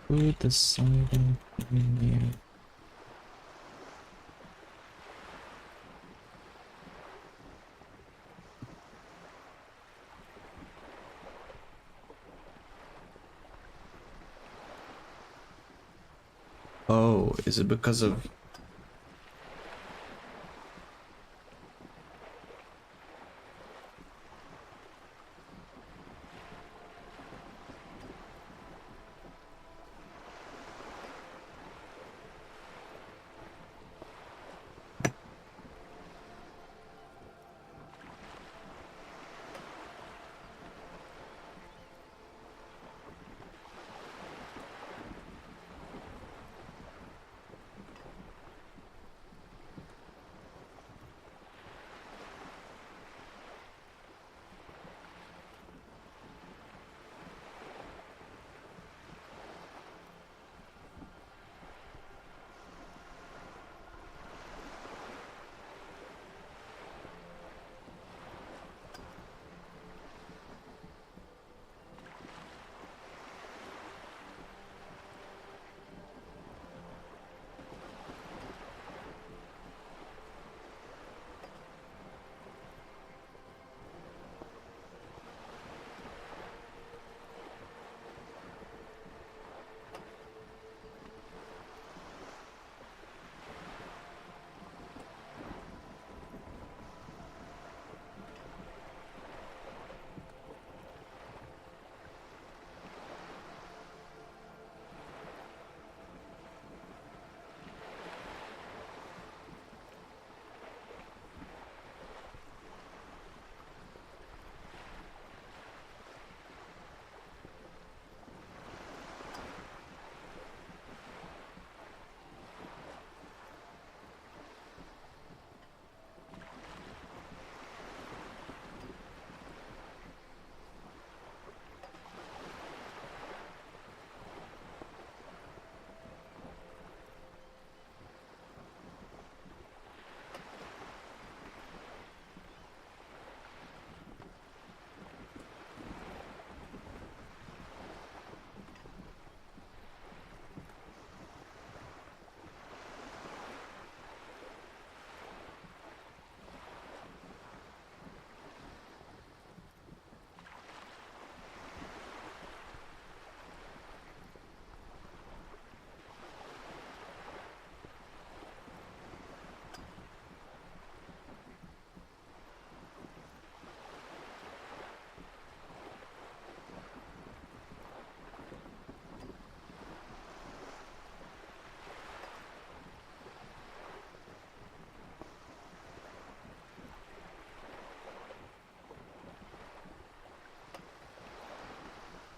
Who decided to renew? Oh, is it because of...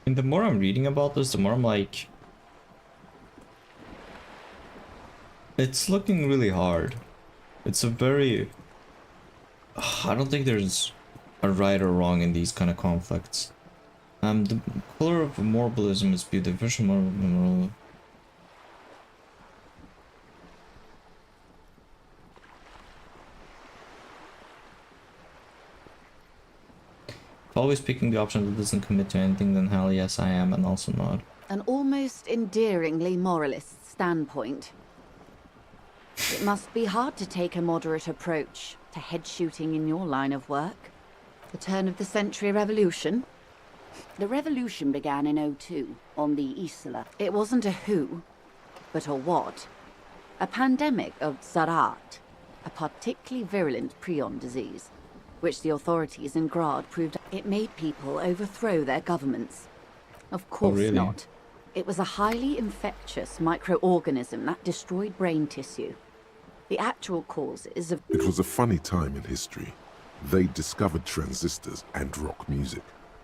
And the more I'm reading about this, the more I'm like, it's looking really hard. It's a very, I don't think there's a right or wrong in these kind of conflicts. The color of moralism is beautiful. Moral. Always picking the option that doesn't commit to anything, then hell yes I am, and also not. An almost endearingly moralist standpoint. It must be hard to take a moderate approach to head shooting in your line of work. The turn of the century revolution? The revolution began in '02 on the Isla. It wasn't a who, but a what. A pandemic of Zarat, a particularly virulent prion disease, which the authorities in Grad proved it made people overthrow their governments. Of course really? not. It was a highly infectious microorganism that destroyed brain tissue. The actual causes of... It was a funny time in history. They discovered transistors and rock music,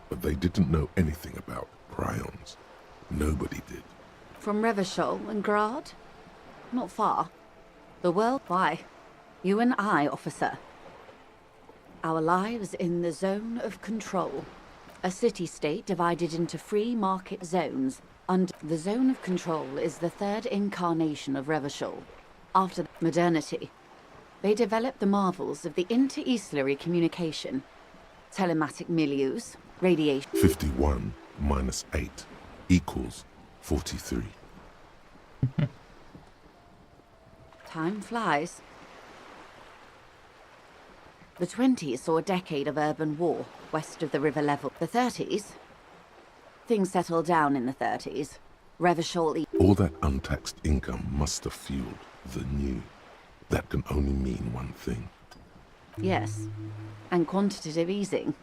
but they didn't know anything about prions. Nobody did. From Revachol and Grad? Not far. The world... Why? You and I, officer. Our lives in the zone of control. A city-state divided into free market zones. And the zone of control is the third incarnation of Revachol. After modernity, they developed the marvels of the inter-Islary communication. Telematic milieus, radiation... 51 minus 8 equals 43. Time flies. The 20s saw a decade of urban war west of the river level. The 30s? Things settled down in the 30s. Revachol... All that untaxed income must have fueled the new. That can only mean one thing. Yes. And quantitative easing.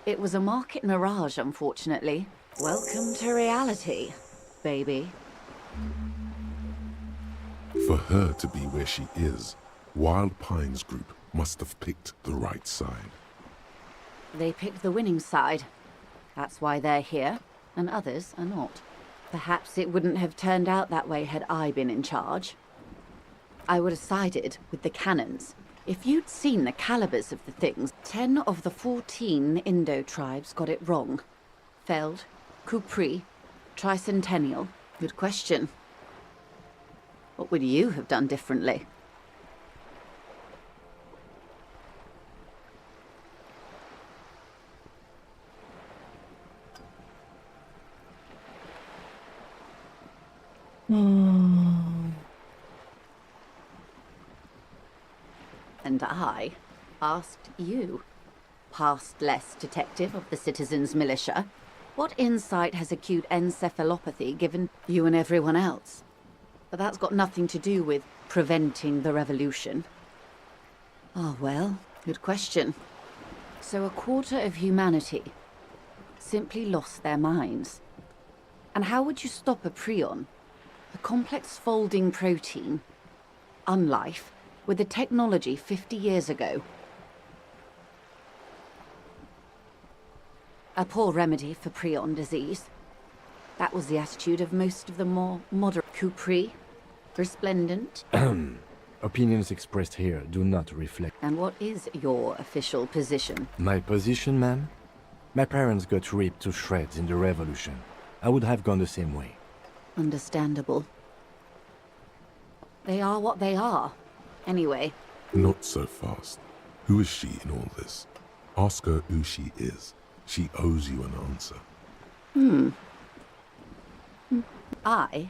It was a market mirage, unfortunately. Welcome to reality, baby. For her to be where she is, Wild Pines Group must have picked the right side. They picked the winning side. That's why they're here, and others are not. Perhaps it wouldn't have turned out that way had I been in charge. I would have sided with the cannons. If you'd seen the calibers of the things, 10 of the 14 Indo tribes got it wrong. Feld, Kupri, Tricentennial. Good question. What would you have done differently? And I asked you, past-less detective of the Citizens Militia, what insight has acute encephalopathy given you and everyone else? But that's got nothing to do with preventing the revolution. Oh, well, good question. So a quarter of humanity simply lost their minds. And how would you stop a prion, a complex folding protein, unlife, with the technology 50 years ago? A poor remedy for prion disease. That was the attitude of most of the more moderate Kupri, resplendent. Opinions expressed here do not reflect... And what is your official position? My position, ma'am? My parents got ripped to shreds in the revolution. I would have gone the same way. Understandable. They are what they are. Anyway. Not so fast. Who is she in all this? Ask her who she is. She owes you an answer. I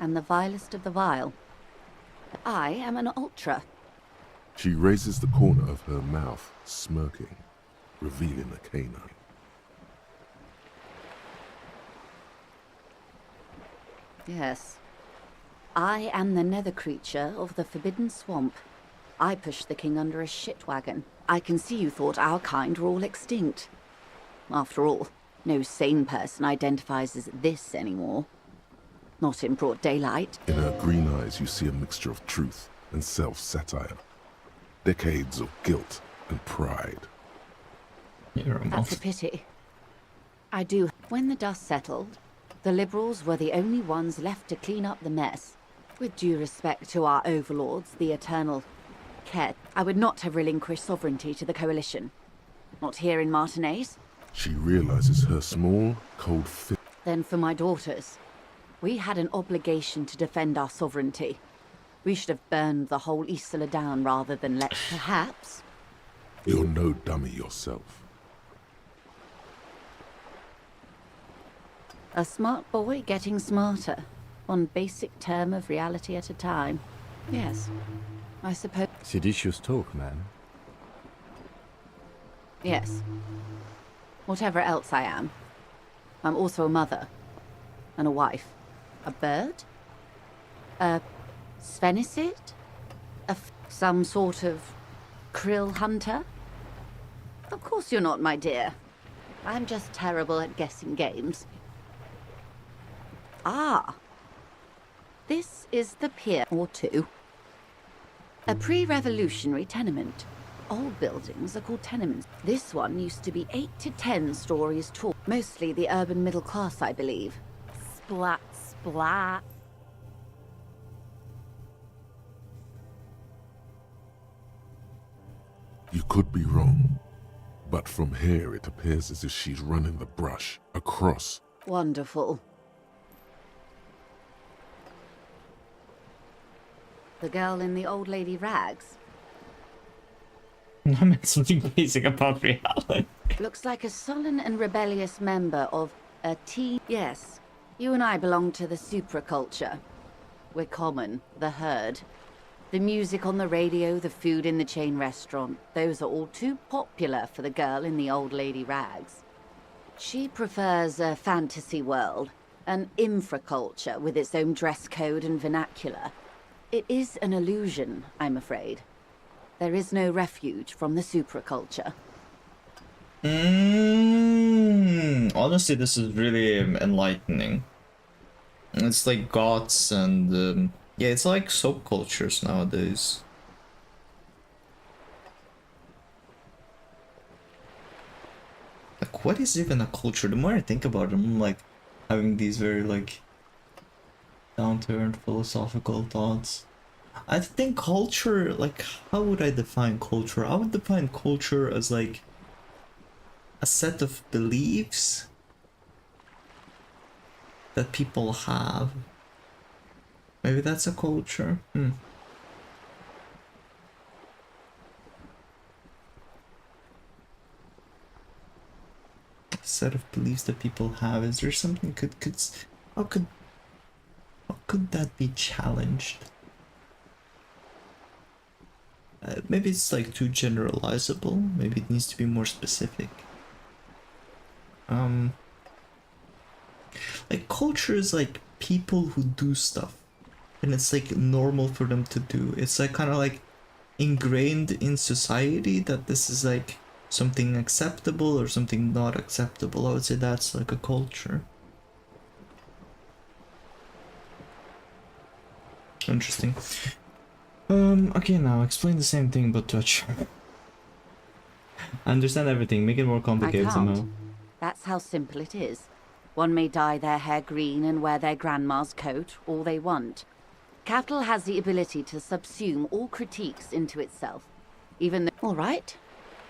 am the vilest of the vile. I am an ultra. She raises the corner of her mouth, smirking, revealing a canine. Yes. I am the nether creature of the Forbidden Swamp. I pushed the king under a shit wagon. I can see you thought our kind were all extinct. After all, no sane person identifies as this anymore. Not in broad daylight. In her green eyes you see a mixture of truth and self-satire. Decades of guilt and pride. That's a pity. I do. When the dust settled, the Liberals were the only ones left to clean up the mess. With due respect to our overlords, the Eternal Ket, I would not have relinquished sovereignty to the Coalition. Not here in Martinez. She realizes her small, cold fist. Then for my daughters. We had an obligation to defend our sovereignty. We should have burned the whole Isla down rather than let... Perhaps. You're no dummy yourself. A smart boy getting smarter. One basic term of reality at a time. Yes, I suppose... Seditious talk, man. Yes. Whatever else I am, I'm also a mother. And a wife. A bird? A Svenicid? Some sort of krill hunter? Of course you're not, my dear. I'm just terrible at guessing games. Ah. This is the Pier or Two. A pre-revolutionary tenement. Old buildings are called tenements. This one used to be 8 to 10 stories tall. Mostly the urban middle class, I believe. Splat, splat. You could be wrong, but from here it appears as if she's running the brush across. Wonderful. The girl in the old lady rags. I meant something basic about reality. Looks like a sullen and rebellious member of a teen... Yes, you and I belong to the supraculture. We're common, the herd. The music on the radio, the food in the chain restaurant, those are all too popular for the girl in the old lady rags. She prefers a fantasy world, an infraculture with its own dress code and vernacular. It is an illusion, I'm afraid. There is no refuge from the supraculture. Honestly, this is really enlightening. It's like gods and yeah, it's like subcultures nowadays. Like, what is even a culture? The more I think about it, I'm like having these very like down-to-earth philosophical thoughts. I think culture, like, how would I define culture? I would define culture as like a set of beliefs that people have. Maybe that's a culture. A set of beliefs that people have. Is there something how could that be challenged? Maybe it's like too generalizable. Maybe it needs to be more specific. Like culture is like people who do stuff, and it's like normal for them to do. It's like kind of like ingrained in society that this is like something acceptable or something not acceptable. I would say that's like a culture. Interesting. Okay, now explain the same thing but touch. I understand everything, make it more complicated somehow. That's how simple it is. One may dye their hair green and wear their grandma's coat, all they want. Capital has the ability to subsume all critiques into itself. Even though... All right.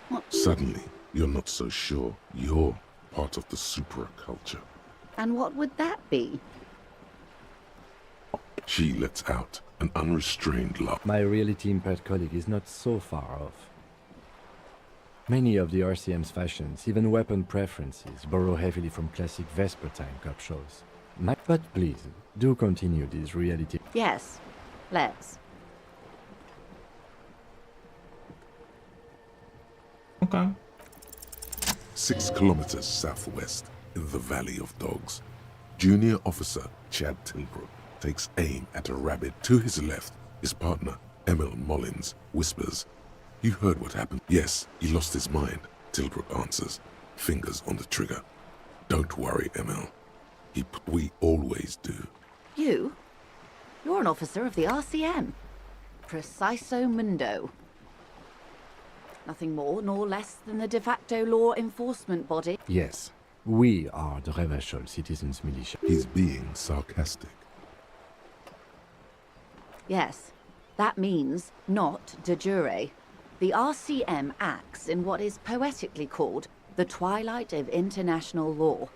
What? Suddenly, you're not so sure you're part of the supraculture. And what would that be? She lets out an unrestrained laugh. My reality-impaired colleague is not so far off. Many of the RCM's fashions, even weapon preferences, borrow heavily from classic Vespertine cop shows. But please, do continue this reality. Yes, let's. Okay. 6 kilometers southwest, in the Valley of Dogs, Junior Officer Chad Tilbrook takes aim at a rabbit. To his left, his partner, Emil Mullins, whispers, "You heard what happened?" "Yes, he lost his mind," Tilbrook answers, fingers on the trigger. "Don't worry, Emil. We always do." You? You're an officer of the RCM. Preciso mundo. Nothing more nor less than the de facto law enforcement body. Yes, We are the Revachol Citizens Militia. He's being sarcastic. Yes, that means not de jure. The RCM acts in what is poetically called the twilight of international law,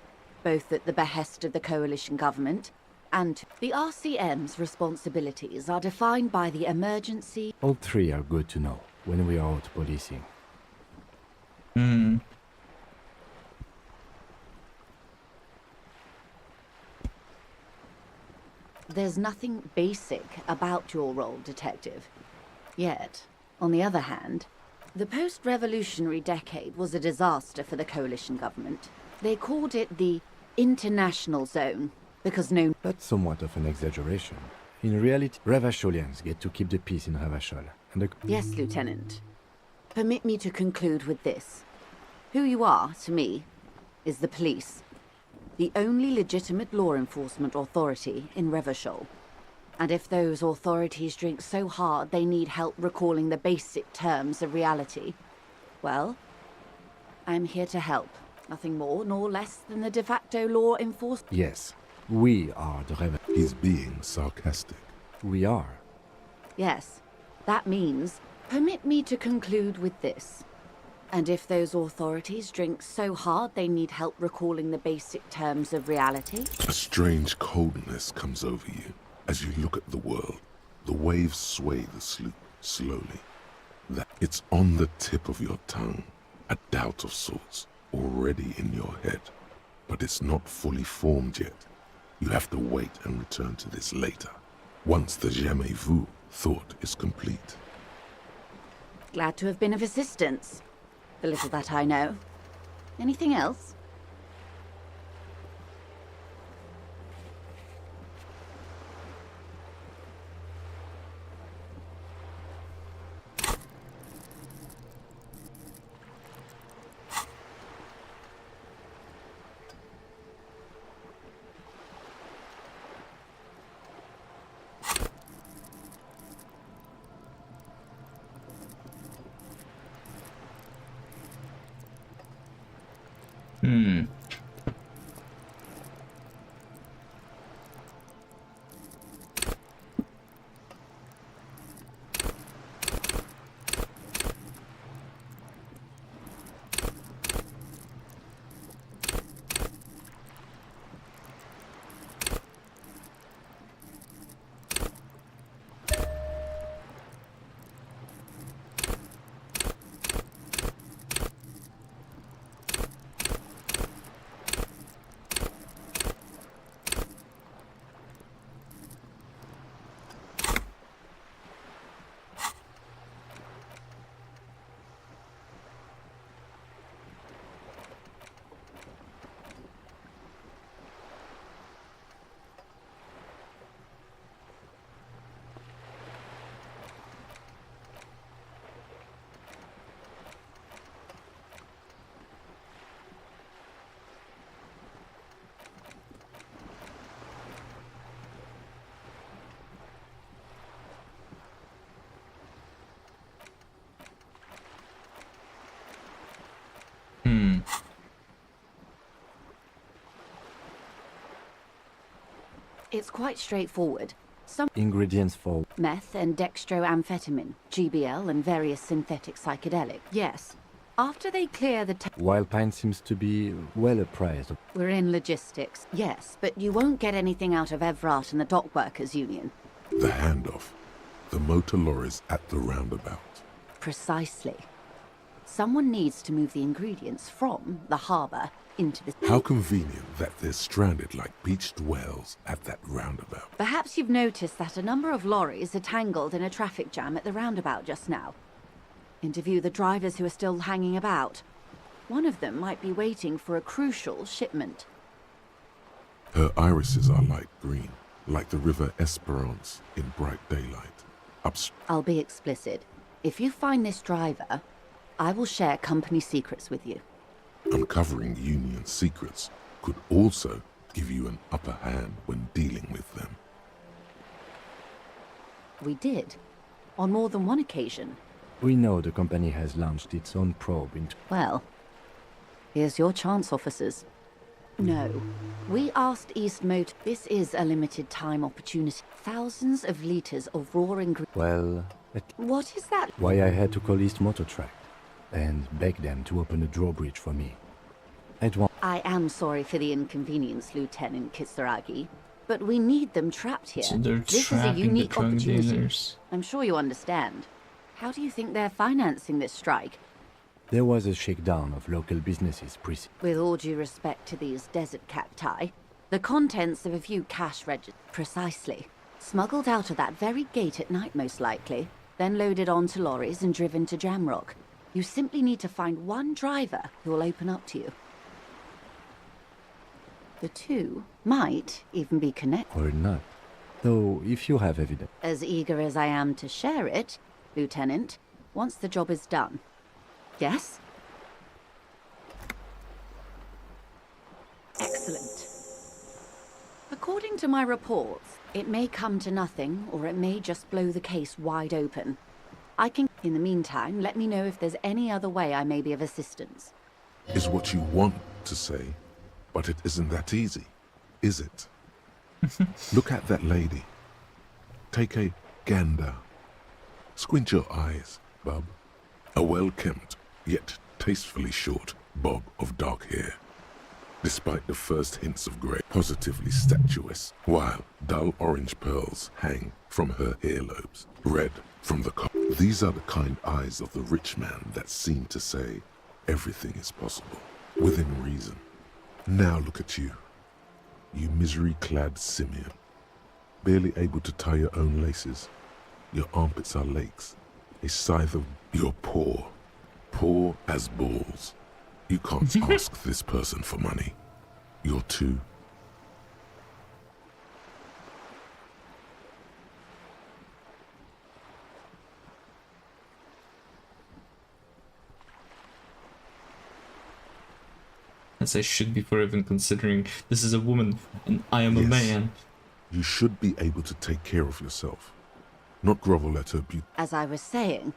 both at the behest of the coalition government and the RCM's responsibilities are defined by the emergency. All three are good to know when we are out policing. There's nothing basic about your role, Detective. Yet, on the other hand, the post-revolutionary decade was a disaster for the coalition government. They called it the international zone, because no... That's somewhat of an exaggeration. In reality, Revacholians get to keep the peace in Revachol, and the... Yes, Lieutenant. Permit me to conclude with this. Who you are, to me, is the police. The only legitimate law enforcement authority in Revachol. And if those authorities drink so hard they need help recalling the basic terms of reality, well, I'm here to help. Nothing more nor less than the de facto law enforcement. Yes, we are the He's being sarcastic. We are. Yes, that means, permit me to conclude with this. And if those authorities drink so hard they need help recalling the basic terms of reality? A strange coldness comes over you as you look at the world. The waves sway the sloop slowly. That it's on the tip of your tongue, a doubt of sorts, already in your head. But it's not fully formed yet. You have to wait and return to this later, once the jamais vu thought is complete. Glad to have been of assistance. The little that I know. Anything else? It's quite straightforward. Some ingredients for meth and dextroamphetamine, GBL, and various synthetic psychedelics. Yes. After they clear the Wildpine seems to be well appraised. We're in logistics. Yes, but you won't get anything out of Evrat and the Dock Workers Union. The handoff. The motor lorries at the roundabout. Precisely. Someone needs to move the ingredients from the harbour into the... How convenient that they're stranded like beached whales at that roundabout. Perhaps you've noticed that a number of lorries are tangled in a traffic jam at the roundabout just now. Interview the drivers who are still hanging about. One of them might be waiting for a crucial shipment. Her irises are light green, like the river Esperance in bright daylight. I'll be explicit. If you find this driver, I will share company secrets with you. Uncovering Union secrets could also give you an upper hand when dealing with them. We did. On more than one occasion. We know the company has launched its own probe into... Well, here's your chance, officers. No. We asked East Motor. This is a limited time opportunity. Thousands of liters of raw ingredients. Well, What is that? why I had to call East Motor Track and beg them to open a drawbridge for me. I am sorry for the inconvenience, Lieutenant Kisaragi, but we need them trapped here. So they're This is a trapping the unique drug opportunity. dealers. I'm sure you understand. How do you think they're financing this strike? There was a shakedown of local businesses With all due respect to these desert cacti, the contents of a few cash registers. Precisely. Smuggled out of that very gate at night, most likely, then loaded onto lorries and driven to Jamrock. You simply need to find one driver who will open up to you. The two might even be connected. or not. Though, if you have evidence. As eager as I am to share it, Lieutenant, once the job is done. Yes? Excellent. According to my reports, it may come to nothing, or it may just blow the case wide open. I can... In the meantime, let me know if there's any other way I may be of assistance. Is what you want to say, but it isn't that easy, is it? Look at that lady. Take a gander. Squint your eyes, bub. A well-kempt, yet tastefully short bob of dark hair. Despite the first hints of grey, positively statuesque, while dull orange pearls hang from her earlobes, red from the collar. These are the kind eyes of the rich man that seem to say everything is possible, within reason. Now look at you, you misery-clad simian, barely able to tie your own laces. Your armpits are lakes, a scythe of... You're poor, poor as balls. You can't ask this person for money. You're too... As I should be for even considering this is a woman and I am a Yes. man. You should be able to take care of yourself, not grovel at her beauty. As I was saying,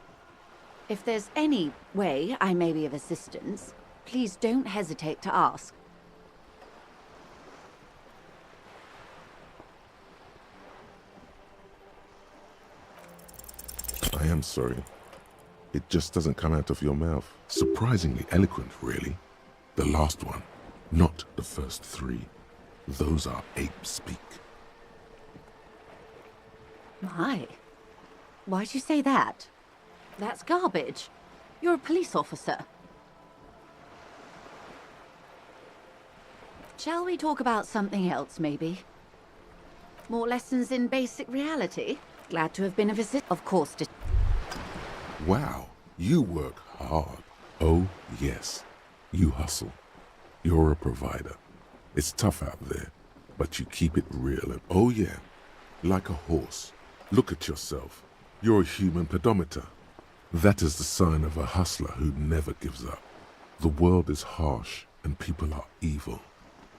if there's any way I may be of assistance, please don't hesitate to ask. I am sorry. It just doesn't come out of your mouth. Surprisingly eloquent, really. The last one, not the first three. Those are ape speak. My. Why'd you say that? That's garbage. You're a police officer. Shall we talk about something else, maybe? More lessons in basic reality? Glad to have been of assist. Of course. Wow, you work hard. Oh, yes. You hustle. You're a provider. It's tough out there, but you keep it real and oh yeah, like a horse. Look at yourself. You're a human pedometer. That is the sign of a hustler who never gives up. The world is harsh and people are evil.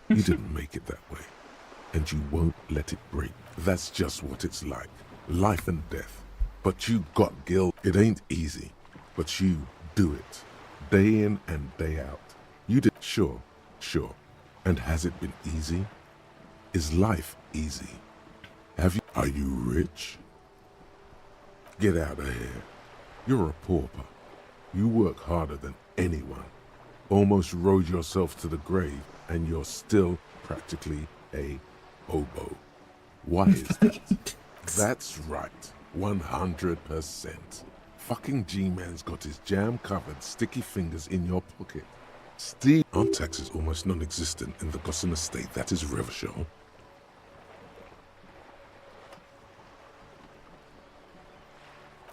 You didn't make it that way, and you won't let it break. That's just what it's like. Life and death. But you got guilt. It ain't easy, but you do it. Day in and day out. You did. Sure. And has it been easy? Is life easy? Are you rich? Get out of here. You're a pauper. You work harder than anyone. Almost rode yourself to the grave, and you're still practically a hobo. Why is that? That's right. 100%. Fucking G-Man's got his jam-covered sticky fingers in your pocket. Steve, our tax is almost non-existent in the Gossamer estate. That is Revachol.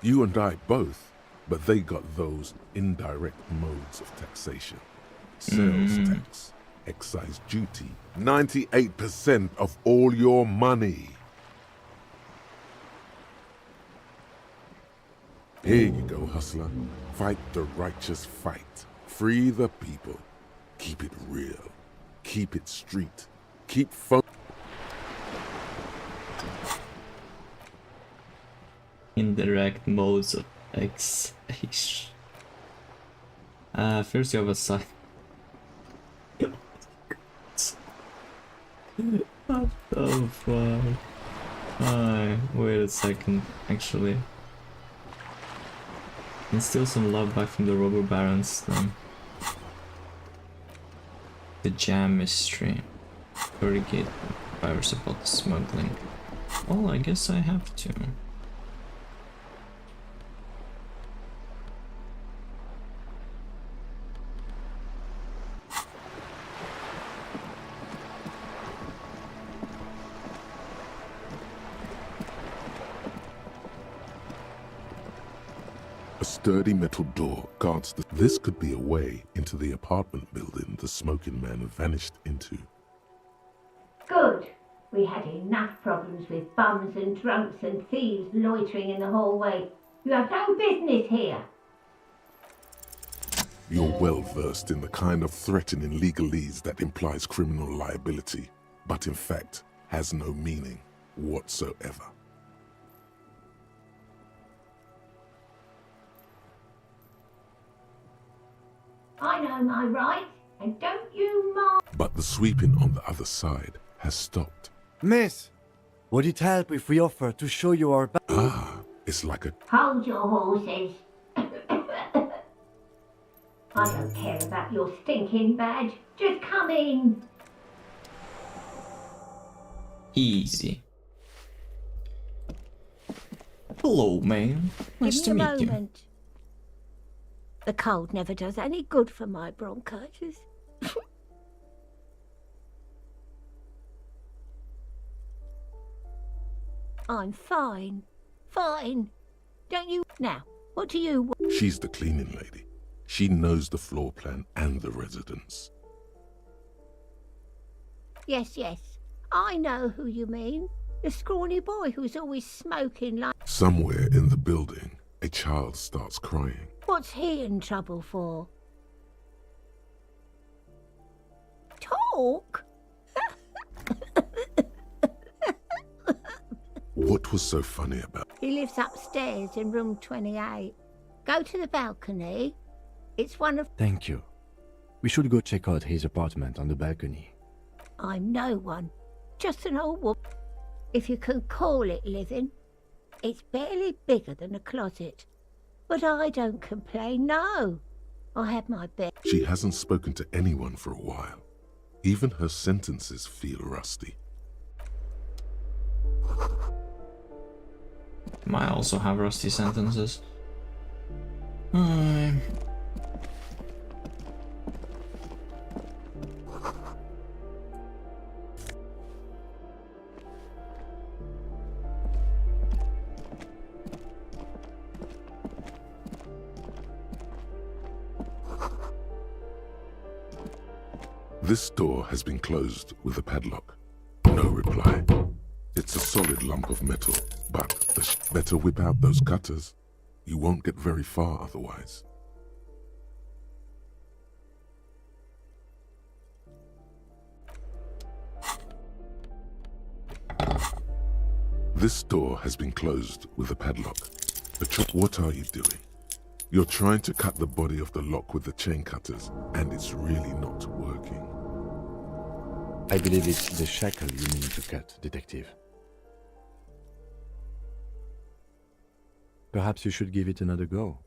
You and I both, but they got those indirect modes of taxation. Sales tax, excise duty, 98% of all your money. Here you go, hustler. Fight the righteous fight. Free the people. Keep it real. Keep it street. Keep fun. Indirect modes of taxation. First you have a side. What the fuck? Wait a second, actually. And steal some love back from the robber barons then. The jam mystery. Corrugate virus about smuggling. Well, I guess I have to. A sturdy metal door guards the... This could be a way into the apartment building the smoking man vanished into. Good. We had enough problems with bums and drunks and thieves loitering in the hallway. You have no business here. You're well versed in the kind of threatening legalese that implies criminal liability, but in fact has no meaning whatsoever. I know my rights, and don't you mind. But the sweeping on the other side has stopped. Miss, would it help if we offer to show you our back? Ah, it's like a... Hold your horses. I don't care about your stinking badge. Just come in. Easy. Hello, man. Nice to Give me a meet you. moment. The cold never does any good for my bronchitis. I'm fine. Fine. Don't you... Now, what do you want? She's the cleaning lady. She knows the floor plan and the residence. Yes, yes. I know who you mean. The scrawny boy who's always smoking like... Somewhere in the building, a child starts crying. What's he in trouble for? Talk? What was so funny about... He lives upstairs in room 28. Go to the balcony. It's one of... Thank you. We should go check out his apartment on the balcony. I'm no one. Just an old woman. If you can call it living. It's barely bigger than a closet. But I don't complain, no. I had my bed. She hasn't spoken to anyone for a while. Even her sentences feel rusty. Might also have rusty sentences. This door has been closed with a padlock. No reply. It's a solid lump of metal, but better whip out those cutters. You won't get very far otherwise. This door has been closed with a padlock. What are you doing? You're trying to cut the body of the lock with the chain cutters, and it's really not working. I believe it's the shackle you need to cut, Detective. Perhaps you should give it another go.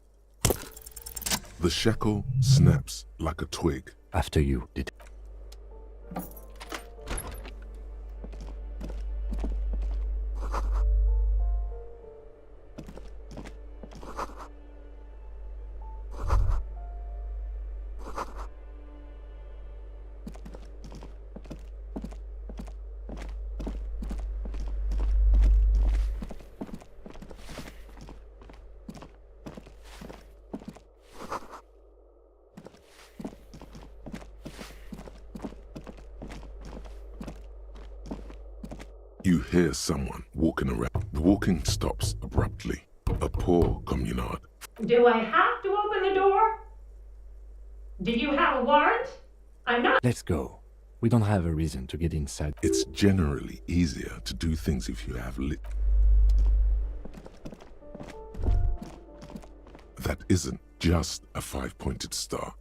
The shackle snaps like a twig. After you, Detective. You hear someone walking around. The walking stops abruptly. A poor communard. Do I have to open the door? Do you have a warrant? I'm not... Let's go. We don't have a reason to get inside. It's generally easier to do things if you have lit. That isn't just a 5-pointed star.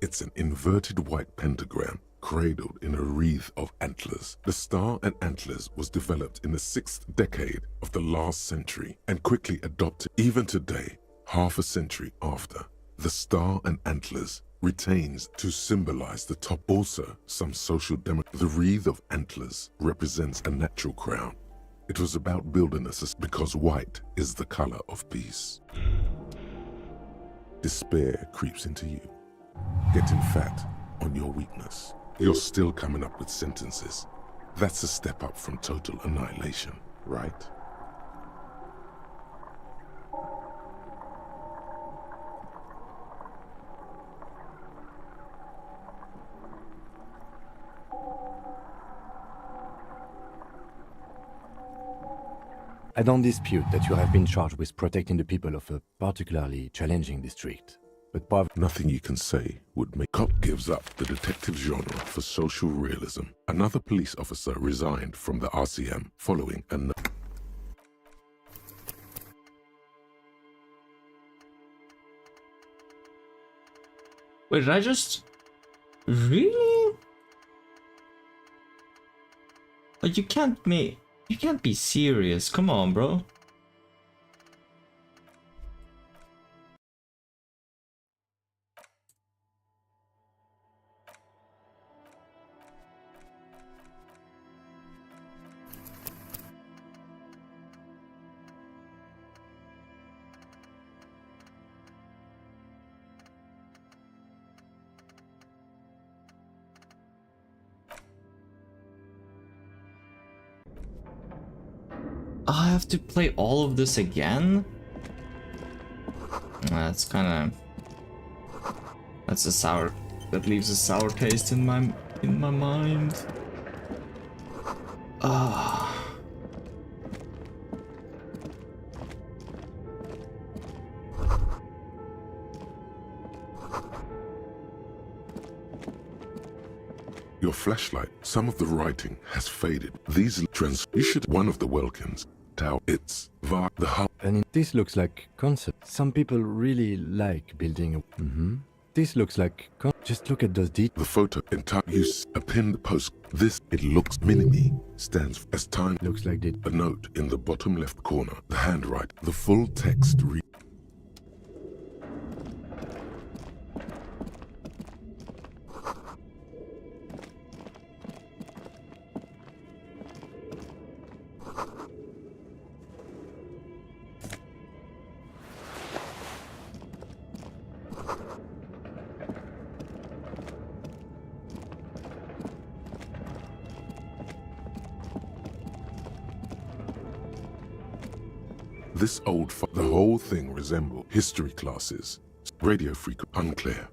It's an inverted white pentagram cradled in a wreath of antlers. The star and antlers was developed in the 6th decade of the last century and quickly adopted. Even today, half a century after, the star and antlers retains to symbolize the top. Also, some social the wreath of antlers represents a natural crown. It was about building a system because white is the color of peace. Despair creeps into you, getting fat on your weakness. You're still coming up with sentences. That's a step up from total annihilation, right? I don't dispute that you have been charged with protecting the people of a particularly challenging district. But nothing you can say would make. Cop gives up the detective genre for social realism. Another police officer resigned from the RCM following a Wait, did I just... Really? Like, you can't be serious. Come on, bro. I have to play all of this again? That's kind of... That's a sour... That leaves a sour taste in my mind. Ah. Your flashlight, some of the writing has faded. These you should one of the Welkins. Tau, it's var the hub. And this looks like concept. Some people really like building a... This looks like... Just look at those details. The photo entire use a pinned post. This, it looks mini-me, stands as time. Looks like it. A note in the bottom left corner. The handwrite. The full text read. This the whole thing resembles history classes. Radio frequency unclear.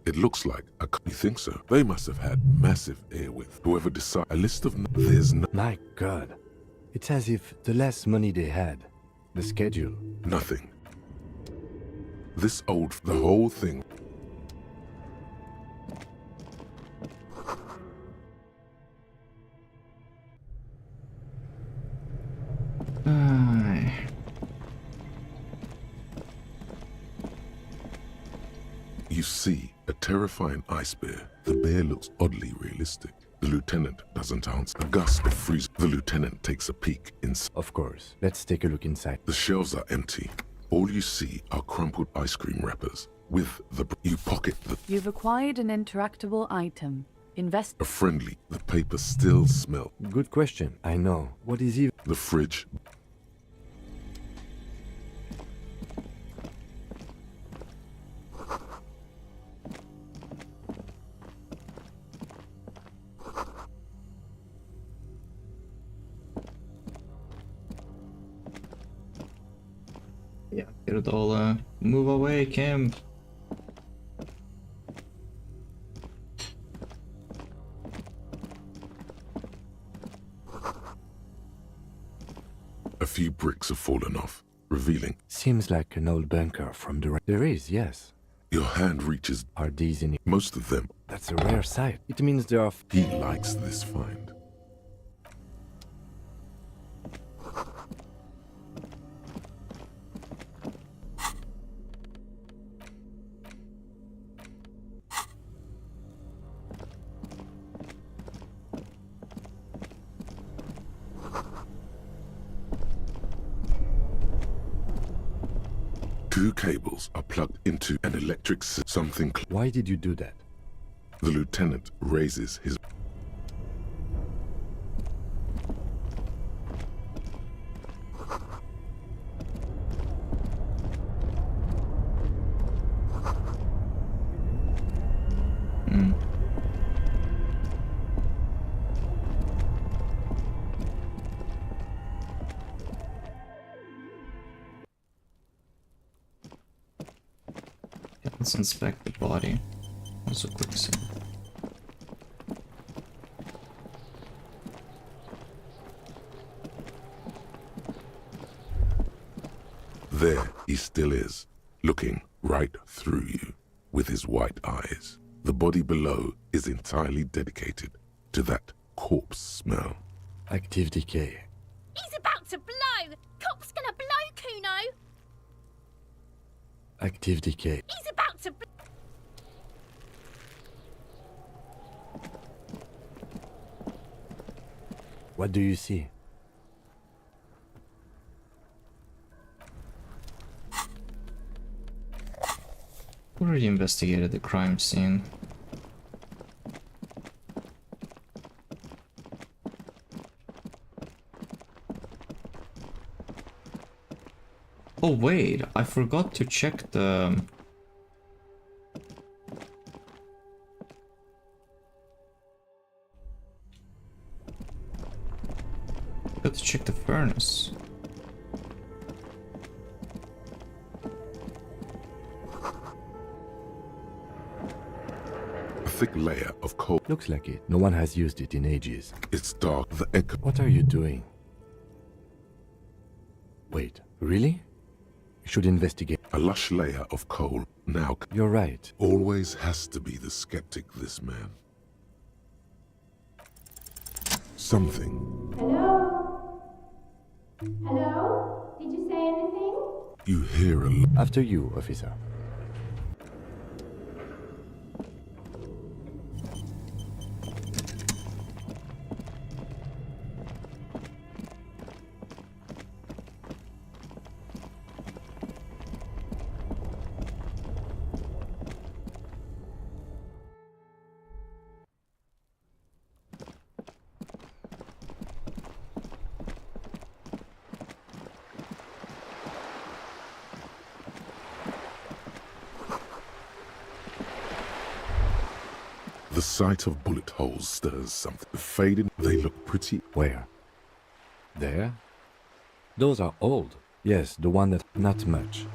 It looks like you think so. They must have had massive airwidth. Whoever decided a list of there's no. My God, it's as if the less money they had, the schedule. Nothing. This the whole thing. You see a terrifying ice bear. The bear looks oddly realistic. The lieutenant doesn't answer. A gust of freeze. The lieutenant takes a peek inside. Of course. Let's take a look inside. The shelves are empty. All you see are crumpled ice cream wrappers. With you pocket the... You've acquired an interactable item. Invest... A friendly. The paper still smells. Good question. I know. What is even... The fridge. Yeah, get it all, move away, Kim. A few bricks have fallen off, revealing... Seems like an old bunker from the... There is, yes. Your hand reaches... Are these in... Most of them. That's a rare sight. It means they are... He likes this find. 2 cables are plugged into an electric something. Why did you do that? The lieutenant raises his... Let's inspect the body. Also quick save. There he still is, looking right through you with his white eyes. The body below is entirely dedicated to that corpse smell. Active decay. He's about to blow! Cop's gonna blow, Kuno! Active decay. He's about to blow! What do you see? Already investigated the crime scene. Oh wait, I forgot to check the... Got to check the furnace. A thick layer of coal. Looks like it. No one has used it in ages. It's dark. The echo. What are you doing? Wait, really? You should investigate. A lush layer of coal. Now. You're right. Always has to be the skeptic, this man. Something. Hello? Hello? Did you say anything? You hear a... After you, officer. The sight of bullet holes stirs something. Faded, they look pretty. Where? There? Those are old. Yes, the one that... Not much.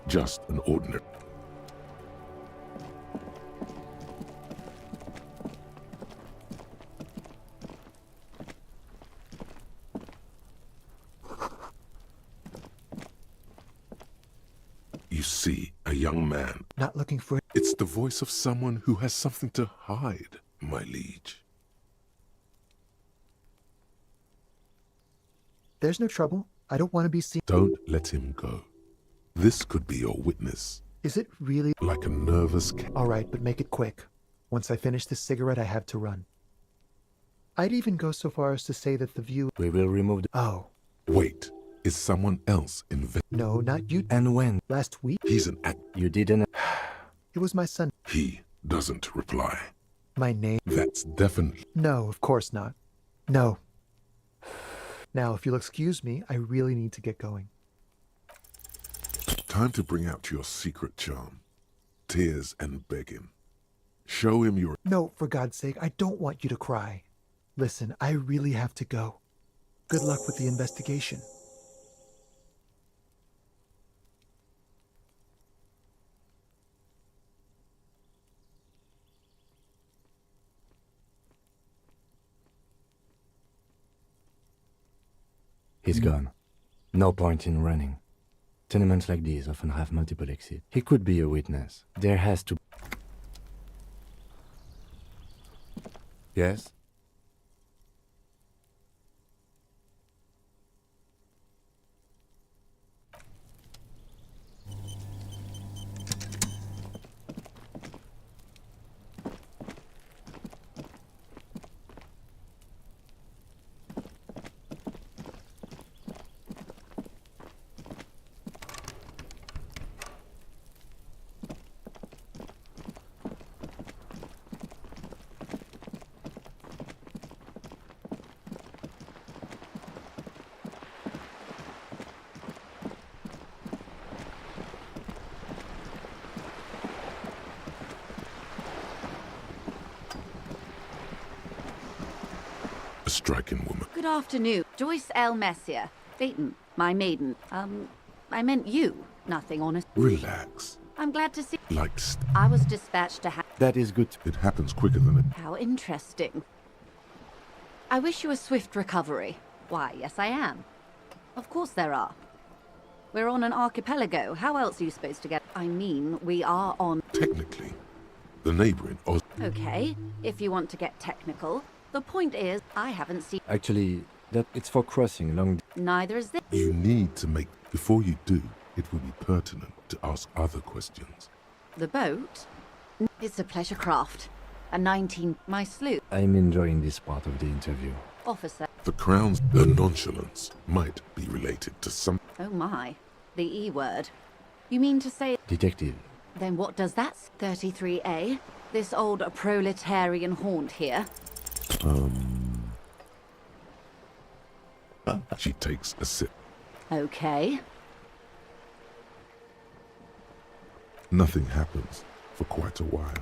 Just an ordinary. You see a young man. Not looking for... It's the voice of someone who has something to hide, my liege. There's no trouble. I don't want to be seen. Don't let him go. This could be your witness. Is it really? Like a nervous cat. All right, but make it quick. Once I finish this cigarette, I have to run. I'd even go so far as to say that the view... We will remove the... Oh. Wait, is someone else No, not you. And when? Last week? He's an act... You didn't... It was my son. He doesn't reply. My name? That's definitely... No, of course not. No. Now, if you'll excuse me, I really need to get going. Time to bring out your secret charm. Tears and begging. Show him your... No, for God's sake, I don't want you to cry. Listen, I really have to go. Good luck with the investigation. He's gone. No point in running. Tenements like these often have multiple exits. He could be a witness. There has to... Yes? A striking woman. Good afternoon. Joyce L. Messier. Dayton, my maiden. I meant you. Nothing honest. Relax. I'm glad to see... Like... I was dispatched to That is good. It happens quicker than it... How interesting. I wish you a swift recovery. Why, yes I am. Of course there are. We're on an archipelago. How else are you supposed to get... I mean, we are on... Technically, the neighboring... Okay, if you want to get technical. The point is, I haven't seen... Actually, it's for crossing long... Neither is this. You need to make... Before you do, it will be pertinent to ask other questions. The boat? It's a pleasure craft. A 19... My sloop. I'm enjoying this part of the interview. Officer. The Crown's nonchalance might be related to some... Oh my. The E word. You mean to say... Detective. Then what does that... 33A? This old proletarian haunt here? She takes a sip. Okay. Nothing happens for quite a while.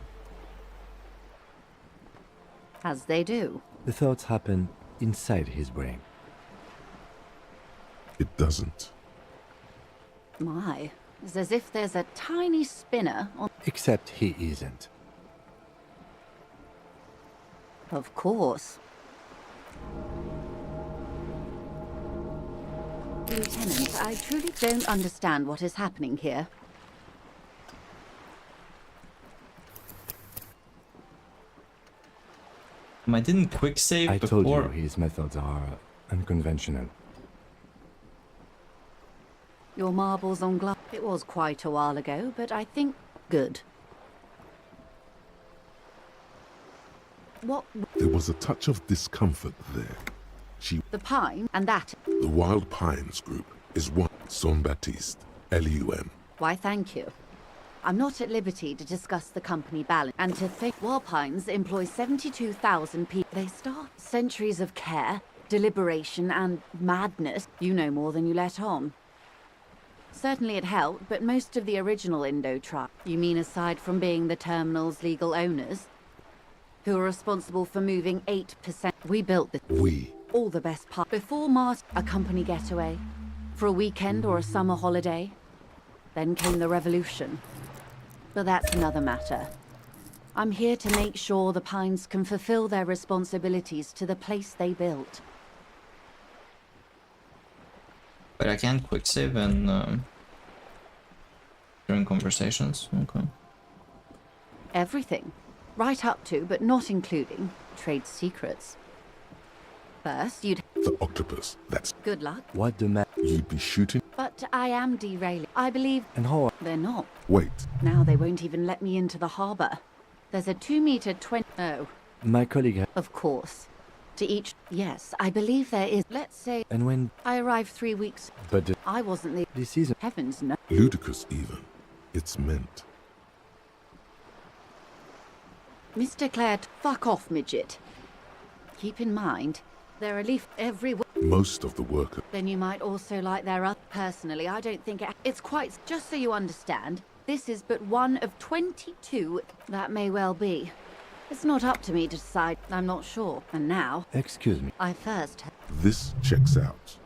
As they do. The thoughts happen inside his brain. It doesn't. My. It's as if there's a tiny spinner on... Except he isn't. Of course. Lieutenant, I truly don't understand what is happening here. I didn't quick save I before. told you his methods are unconventional. Your marbles on glass. It was quite a while ago, but I think good. What? There was a touch of discomfort there. The pine and that. The Wild Pines Group is one. Son Baptiste, LUM. Why, thank you. I'm not at liberty to discuss the company balance. And to think Wild Pines employs 72,000 people. They start centuries of care, deliberation, and madness. You know more than you let on. Certainly it helped, but most of the original Indo tribe. You mean aside from being the terminal's legal owners? Who are responsible for moving 8%. We built this. All the best part. Before Mars, a company getaway. For a weekend or a summer holiday. Then came the revolution. But that's another matter. I'm here to make sure the Pines can fulfill their responsibilities to the place they built. But I can't quick save and during conversations. Okay. Everything. Right up to, but not including, trade secrets. First, you'd... The octopus, that's... Good luck. What the man... You'd be shooting... But I am derailing. I believe... And how... They're not. Wait. Now they won't even let me into the harbour. There's a 2-meter 20... Oh. My colleague... Of course. To each... Yes, I believe there is... Let's say... And when... I arrived 3 weeks... But... I wasn't the... This isn't... Heavens no. Ludicrous even. It's meant. Mr. Clare, fuck off, midget. Keep in mind, Their relief every Most of the workers. Then you might also like their other. Personally, I don't think it's quite. Just so you understand, this is but one of 22. That may well be. It's not up to me to decide. I'm not sure. And now, Excuse me. I first. This checks out.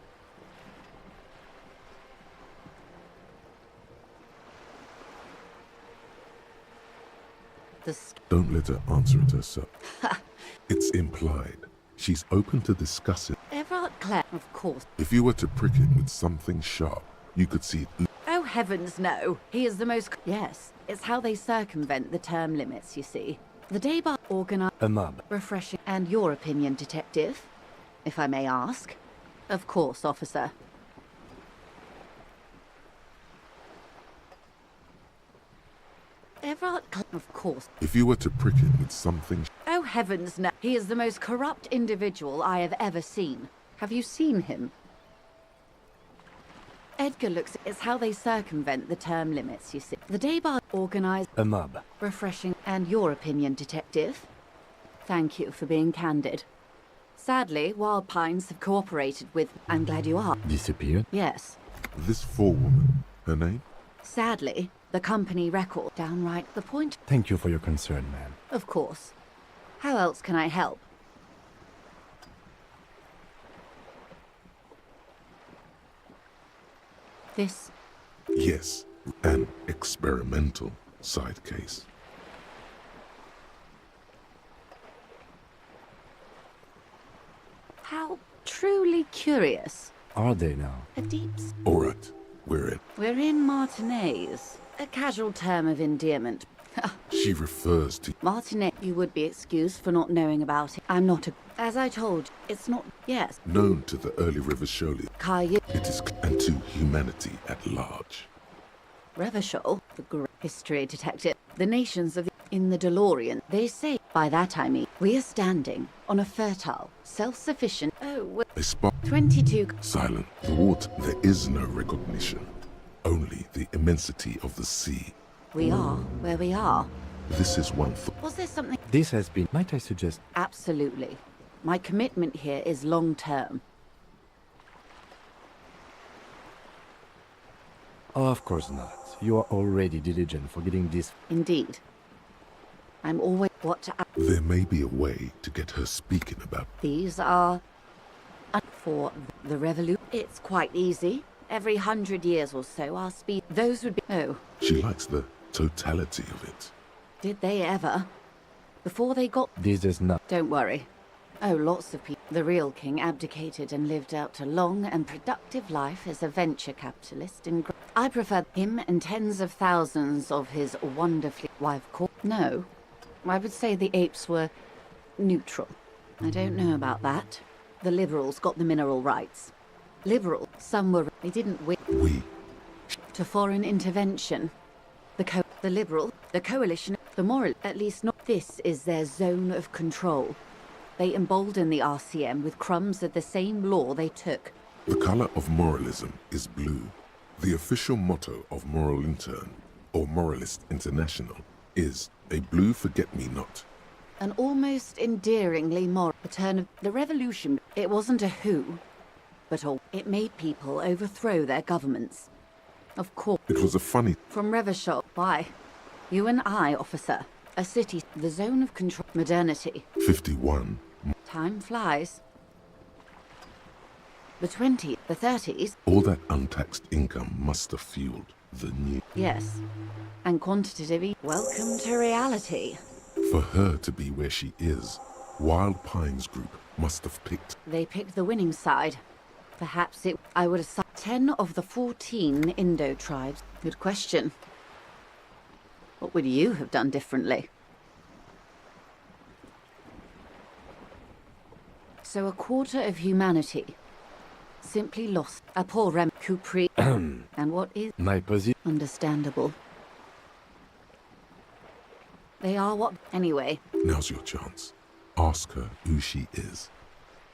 Don't let her answer it herself. It's implied. She's open to discuss it. Everard Clare, of course. If you were to prick it with something sharp, you could see it. Oh, heavens, no. He is the most. Yes, it's how they circumvent the term limits, you see. The day bar organized. A mob. Refreshing. And your opinion, detective? If I may ask. Of course, officer. Everard, of course. If you were to prick it with something. Oh, heavens, no. He is the most corrupt individual I have ever seen. Have you seen him? Edgar looks. It's how they circumvent the term limits, you see. The day bar organized. A mob. Refreshing. And your opinion, detective? Thank you for being candid. Sadly, Wild Pines have cooperated with. I'm glad you are. Disappeared? Yes. This forewoman, her name? Sadly, the company record downright the point. Thank you for your concern, ma'am. Of course. How else can I help? This? Yes, an experimental side case. How truly curious. Are they now? A deep. All right, we're in. We're in Martinez. A casual term of endearment. She refers to Martinez, you would be excused for not knowing about it. I'm not a. As I told you, it's not. Yes. known to the early Revacholi. Caillou. It is and to humanity at large. Revachol, the great history detective. The nations of. In the DeLorean, they say. By that I mean, we are standing on a fertile, self-sufficient. Oh, A spot 22. silent. The water. There is no recognition. Only the immensity of the sea. We are where we are. This is one thought. Was there something? This has been. Might I suggest? Absolutely. My commitment here is long-term. Of course not. You are already diligent for getting this. Indeed. I'm always what to. There may be a way to get her speaking about. These are. For the revolution. It's quite easy. Every 100 years or so, our speed. Those would be. Oh. She likes the totality of it. Did they ever? Before they got. This is not. Don't worry. Oh, lots of people. The real king abdicated and lived out a long and productive life as a venture capitalist in. I prefer him and tens of thousands of his wonderfully. Why, of course. No. I would say the apes were neutral. I don't know about that. The liberals got the mineral rights. Liberal. Some were. They didn't win. We. To foreign intervention. The liberal, the coalition, the moral. At least not. This is their zone of control. They embolden the RCM with crumbs of the same law they took. The color of moralism is blue. The official motto of Moral Intern, or Moralist International, is a blue forget-me-not. An almost endearingly moral turn of the revolution. It wasn't a who, but a. It made people overthrow their governments. Of course. It was a funny. From Revachol. Why? You and I, officer. A city. The zone of control. Modernity. 51. Time flies. The 20s, the 30s. All that untaxed income must have fueled the new. Yes. And quantitative. Welcome to reality. For her to be where she is, Wild Pines Group must have picked. They picked the winning side. Perhaps it. I would assign 10 of the 14 Indo tribes. Good question. What would you have done differently? So a quarter of humanity simply lost. A poor Rem Kupri. And what is my position? Understandable. They are what? Anyway. Now's your chance. Ask her who she is.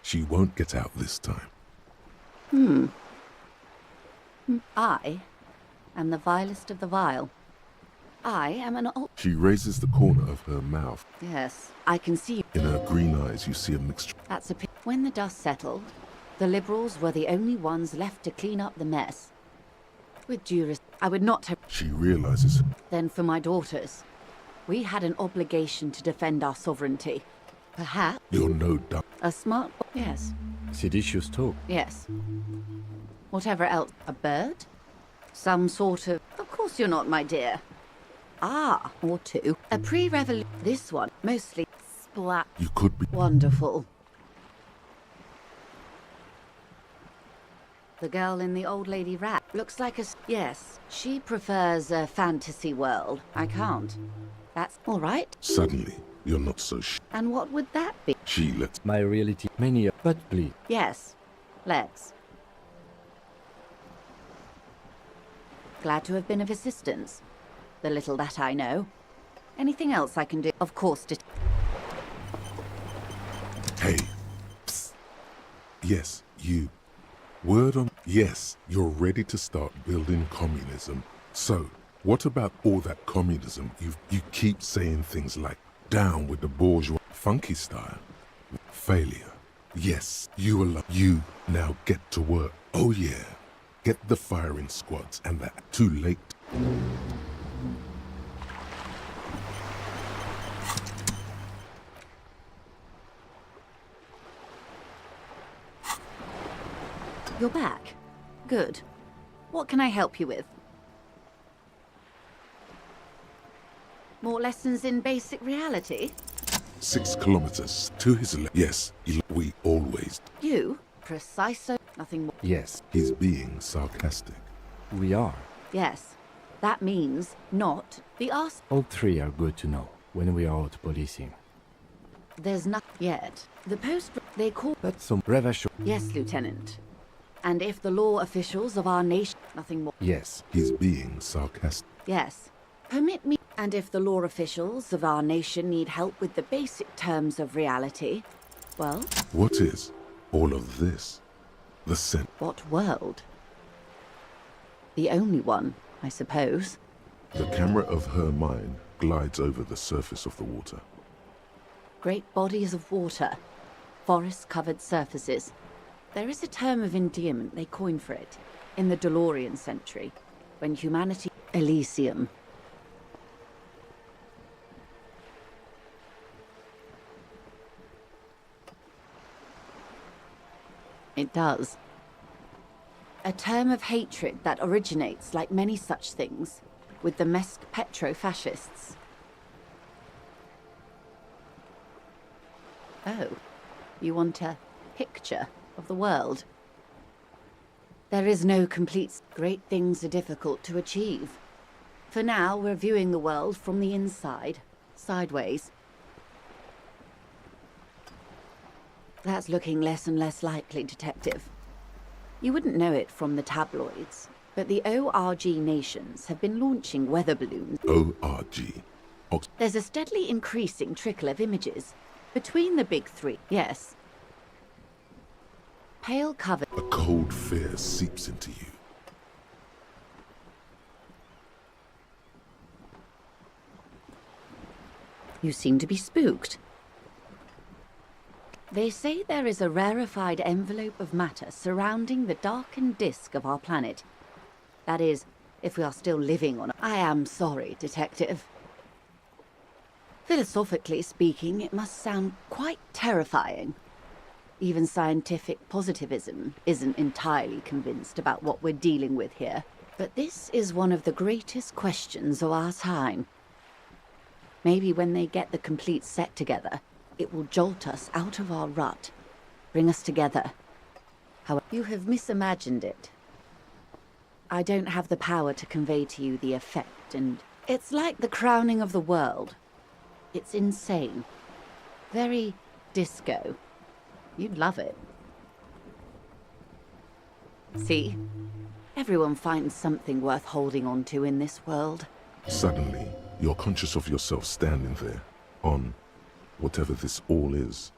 She won't get out this time. I am the vilest of the vile. I am an old. She raises the corner of her mouth. Yes, I can see. In her green eyes, you see a mixture. That's a. When the dust settled, the Liberals were the only ones left to clean up the mess. With due respect, I would not have... She realizes. Then for my daughters, we had an obligation to defend our sovereignty. Perhaps... You're no doubt. A smart... Yes. Seditious talk. Yes. Whatever else. A bird? Some sort of... Of course you're not, my dear. Ah, or two. A pre-revolution... This one, mostly... Splat. You could be... Wonderful. The girl in the old lady rat looks like a... Yes, she prefers a fantasy world. I can't. That's all right. Suddenly, you're not so And what would that be? She lets... My reality... Many... But please. Yes. Let's. Glad to have been of assistance. The little that I know. Anything else I can do? Of course, Hey. Psst. Yes, you. Word on... Yes, you're ready to start building communism. So, what about all that communism? You keep saying things like, down with the bourgeois funky style. Failure. Yes, you alone. You now get to work. Oh yeah. Get the firing squads and that. Too late. You're back. Good. What can I help you with? More lessons in basic reality? 6 kilometers to his left. Yes, we always... You? Precise so... Nothing more. Yes, he's being sarcastic. We are. Yes. That means not the arse... All three are good to know when we are out policing. There's not yet. The post... They call... That's some revacho. Yes, Lieutenant. And if the law officials of our nation... Nothing more. Yes, he's being sarcastic. Yes. Permit me... And if the law officials of our nation need help with the basic terms of reality, well... What is all of this? The scent. What world? The only one, I suppose. The camera of her mind glides over the surface of the water. Great bodies of water. Forest-covered surfaces. There is a term of endearment they coined for it in the DeLorean century, when humanity... Elysium. It does. A term of hatred that originates, like many such things, with the Mesk petro-fascists. Oh, you want a picture of the world? There is no complete... Great things are difficult to achieve. For now, we're viewing the world from the inside, sideways. That's looking less and less likely, Detective. You wouldn't know it from the tabloids, but the ORG nations have been launching weather balloons. ORG? There's a steadily increasing trickle of images between the big three. Yes. Pale cover. A cold fear seeps into you. You seem to be spooked. They say there is a rarefied envelope of matter surrounding the darkened disk of our planet. That is, if we are still living on it. I am sorry, Detective. Philosophically speaking, it must sound quite terrifying. Even scientific positivism isn't entirely convinced about what we're dealing with here. But this is one of the greatest questions of our time. Maybe when they get the complete set together, it will jolt us out of our rut, bring us together. However, you have misimagined it. I don't have the power to convey to you the effect, and it's like the crowning of the world. It's insane. Very disco. You'd love it. See? Everyone finds something worth holding on to in this world. Suddenly, you're conscious of yourself standing there, on whatever this all is.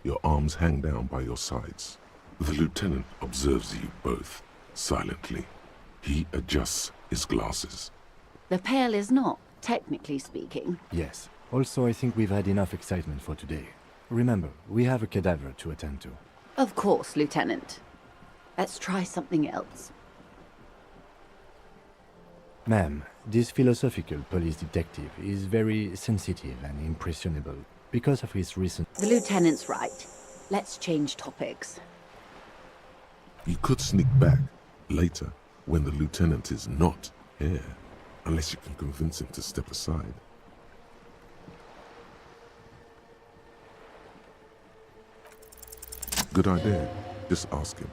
Your arms hang down by your sides. The lieutenant observes you both, silently. He adjusts his glasses. The pail is not, technically speaking. Yes. Also, I think we've had enough excitement for today. Remember, we have a cadaver to attend to. Of course, Lieutenant. Let's try something else. Ma'am, this philosophical police detective is very sensitive and impressionable because of his recent... The Lieutenant's right. Let's change topics. You could sneak back later when the lieutenant is not here, unless you can convince him to step aside. Good idea. Just ask him.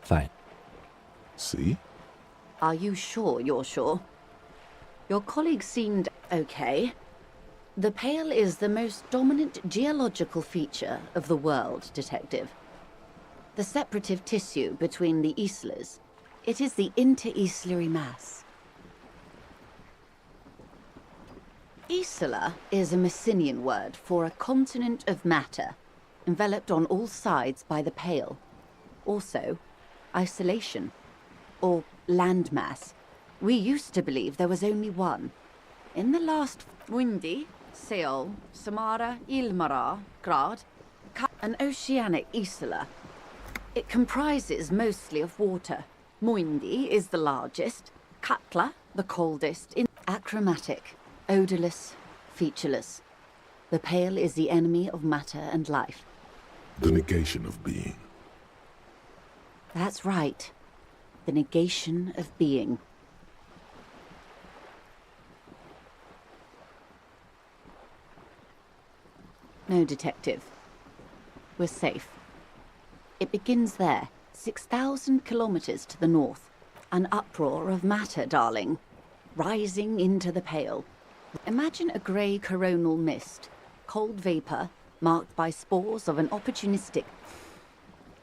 Fine. See? Are you sure you're sure? Your colleague seemed okay. The Pale is the most dominant geological feature of the world, Detective. The separative tissue between the islas. It is the inter-islary mass. Isla is a Messinian word for a continent of matter, enveloped on all sides by the Pale. Also, isolation, or landmass. We used to believe there was only one. In the last Windy, Seol, Samara, Ilmara, Grad, an oceanic isla. It comprises mostly of water. Muindi is the largest, Katla the coldest, achromatic, odorless, featureless. The Pale is the enemy of matter and life. The negation of being. That's right. The negation of being. No, Detective. We're safe. It begins there, 6,000 kilometers to the north. An uproar of matter, darling, rising into the Pale. Imagine a grey coronal mist, cold vapor, marked by spores of an opportunistic...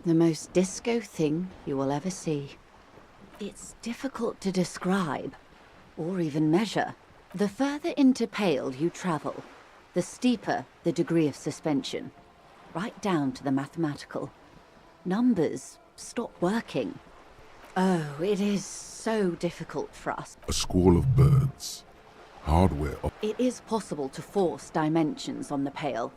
The most disco thing you will ever see. It's difficult to describe, or even measure. The further into Pale you travel, the steeper the degree of suspension, right down to the mathematical. Numbers stop working. Oh, it is so difficult for us. A squall of birds. Hardware. It is possible to force dimensions on the Pale.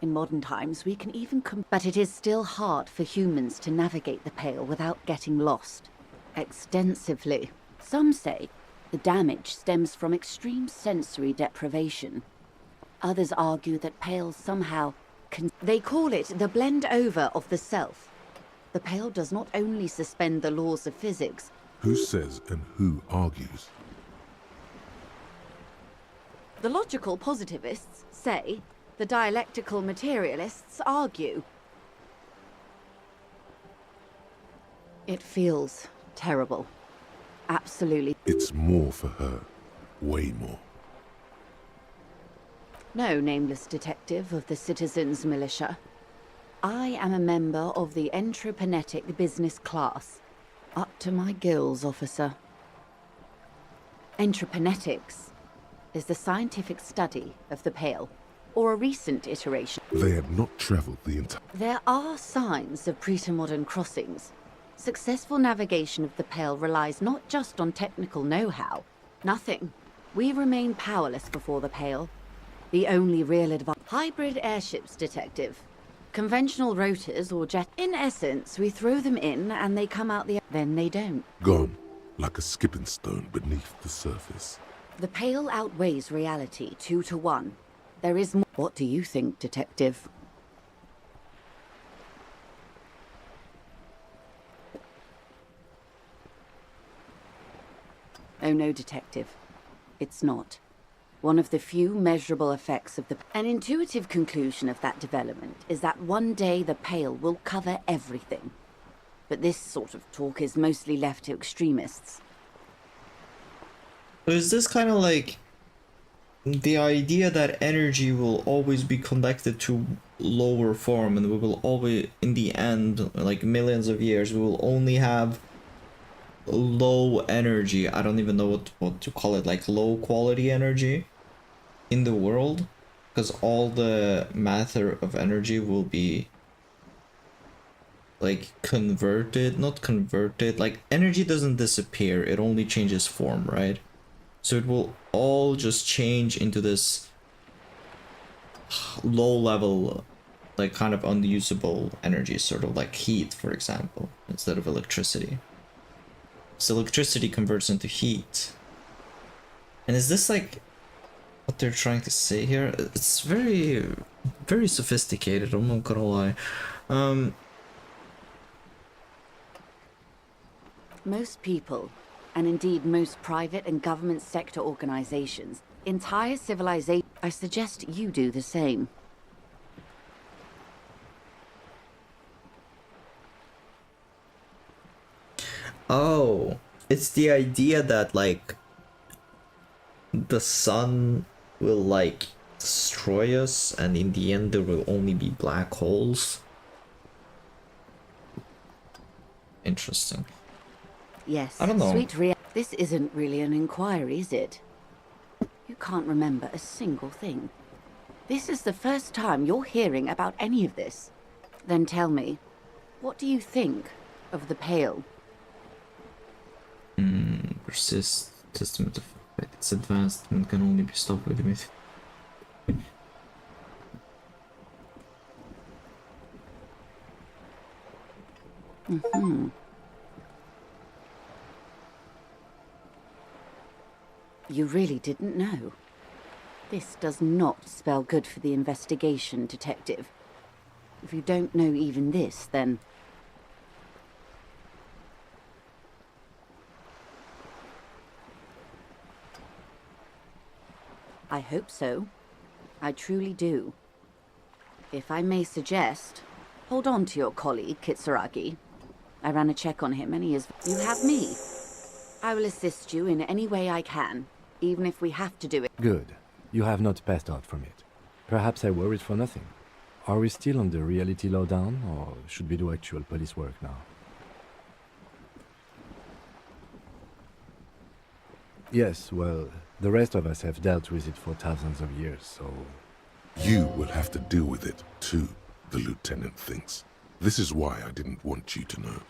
In modern times, we can even but it is still hard for humans to navigate the Pale without getting lost. Extensively. Some say the damage stems from extreme sensory deprivation. Others argue that Pale somehow they call it the blend over of the self. The Pale does not only suspend the laws of physics. Who says and who argues? The logical positivists say, the dialectical materialists argue. It feels terrible. Absolutely. It's more for her. Way more. No, nameless detective of the Citizens Militia. I am a member of the entreprenetic business class. Up to my gills, officer. Entreprenetics is the scientific study of the Pale, or a recent iteration. They had not traveled the entire... There are signs of pre-modern crossings. Successful navigation of the Pale relies not just on technical know-how. Nothing. We remain powerless before the Pale. The only real advantage... Hybrid airships, Detective. Conventional rotors or jet... In essence, we throw them in and they come out the... Then they don't. Gone, like a skipping stone beneath the surface. The Pale outweighs reality 2 to 1. There is more... What do you think, Detective? Oh no, Detective. It's not. One of the few measurable effects of the... An intuitive conclusion of that development is that one day the Pale will cover everything. But this sort of talk is mostly left to extremists. So is this kind of like the idea that energy will always be connected to lower form, and we will always, in the end, like millions of years, we will only have low energy, I don't even know what to call it, like low quality energy in the world, because all the matter of energy will be like converted, not converted, like energy doesn't disappear, it only changes form, right? So it will all just change into this low level, like kind of unusable energy, sort of like heat, for example, instead of electricity. So electricity converts into heat. And is this like what they're trying to say here? It's very, very sophisticated, I'm not gonna lie. Most people, and indeed most private and government sector organizations, entire civilization, I suggest you do the same. Oh, it's the idea that like the sun will like destroy us, and in the end there will only be black holes. Interesting. Yes, I don't know. This isn't really an inquiry, is it? You can't remember a single thing. This is the first time you're hearing about any of this. Then tell me, what do you think of the Pale? Persist. Testament of it's advanced and can only be stopped with myth. You really didn't know. This does not spell good for the investigation, Detective. If you don't know even this, then... I hope so. I truly do. If I may suggest, hold on to your colleague, Kitsuragi. I ran a check on him and he is... You have me. I will assist you in any way I can, even if we have to do it. Good. You have not passed out from it. Perhaps I worried for nothing. Are we still on the reality lowdown, or should we do actual police work now? Yes, well, the rest of us have dealt with it for thousands of years, so... You will have to deal with it, too, the lieutenant thinks. This is why I didn't want you to know.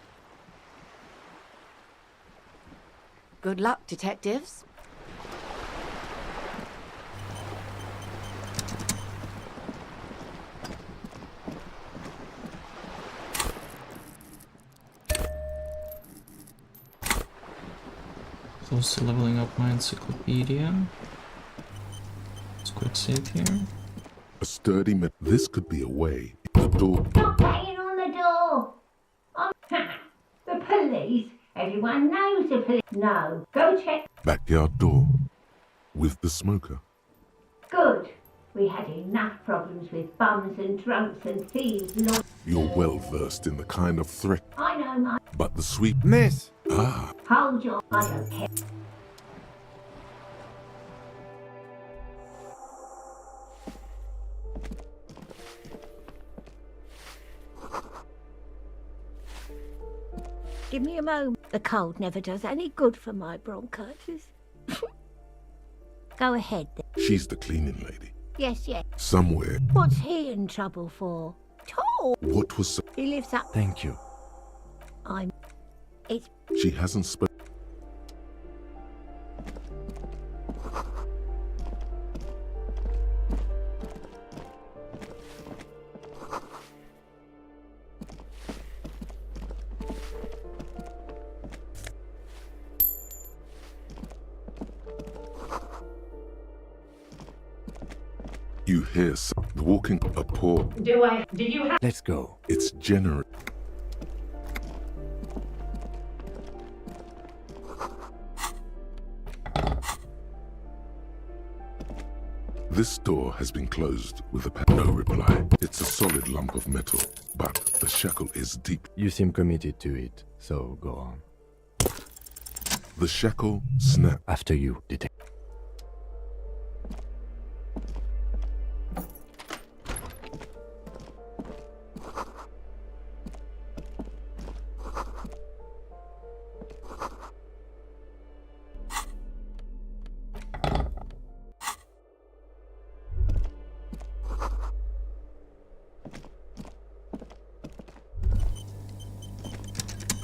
Good luck, detectives. Close to leveling up my encyclopedia. Let's quick save here. A sturdy this could be a way. The door. Stop banging on the door! The police? Everyone knows the police. No, go check. Backyard door. With the smoker. Good. We had enough problems with bums and drunks and thieves and all. You're well versed in the kind of threat. I know my... But the sweep... Miss! Ah. Hold your... I don't care. Give me a moment. The cold never does any good for my bronchitis. Go ahead then. She's the cleaning lady. Yes, yes. Somewhere. What's he in trouble for? Tall. What was... He lives up... Thank you. It's... She hasn't spoken. You hear walking a poor... Do you have... Let's go. It's generous. This door has been closed with a no reply. It's a solid lump of metal, but the shackle is deep. You seem committed to it, so go on. The shackle snapped. After you, detective.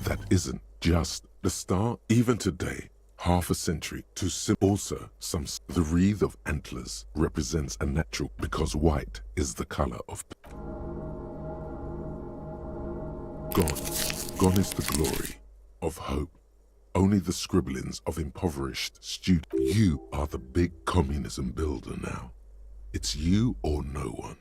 That isn't just the start. Even today, half a century to also the wreath of antlers represents a natural because white is the color of gone is the glory of hope. Only the scribblings of impoverished students. You are the big communism builder now. It's you or no one.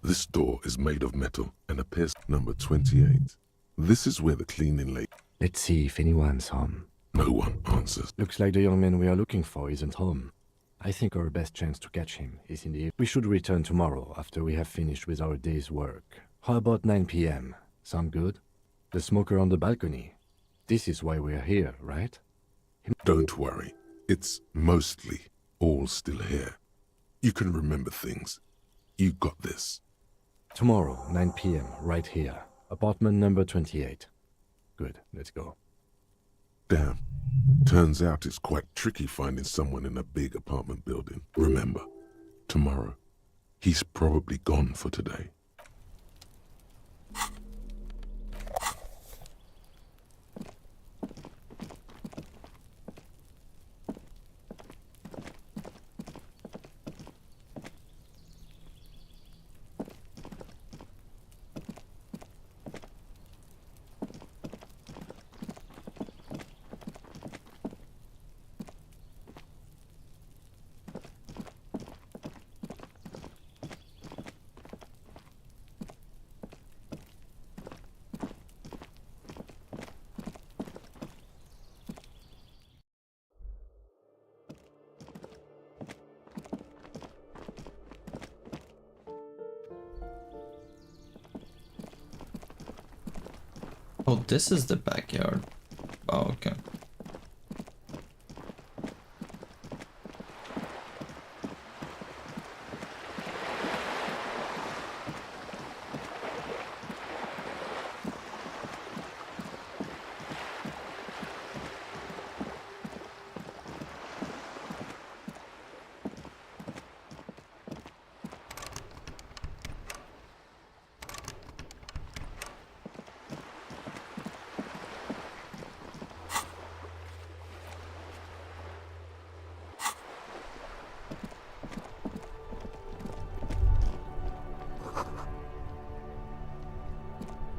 This door is made of metal and appears number 28. This is where the cleaning lady. Let's see if anyone's home. No one answers. Looks like the young man we are looking for isn't home. I think our best chance to catch him is in the... We should return tomorrow after we have finished with our day's work. How about 9 p.m.? Sound good? The smoker on the balcony. This is why we're here, right? Don't worry. It's mostly all still here. You can remember things. You got this. Tomorrow, 9 p.m., right here. Apartment number 28. Good, let's go. Damn. Turns out it's quite tricky finding someone in a big apartment building. Remember, tomorrow, he's probably gone for today. Oh, this is the backyard. Oh, okay.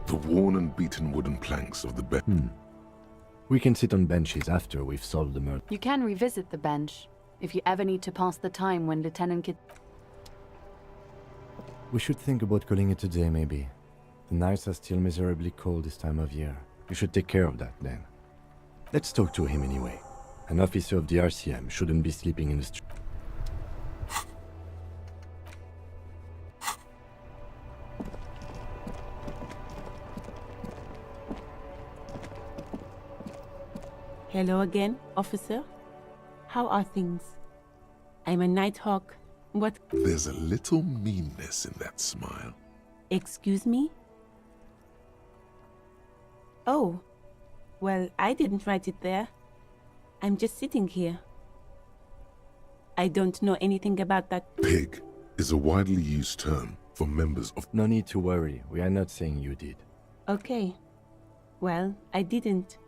The worn and beaten wooden planks of the bed. We can sit on benches after we've solved the murder. You can revisit the bench if you ever need to pass the time when Lieutenant Kid. We should think about calling it a day, maybe. The nights are still miserably cold this time of year. You should take care of that then. Let's talk to him anyway. An officer of the RCM shouldn't be sleeping in the street. Hello again, officer. How are things? I'm a Nighthawk. What? There's a little meanness in that smile. Excuse me? Oh, well, I didn't write it there. I'm just sitting here. I don't know anything about that. Pig is a widely used term for members of... No need to worry. We are not saying you did. Okay. Well, I didn't.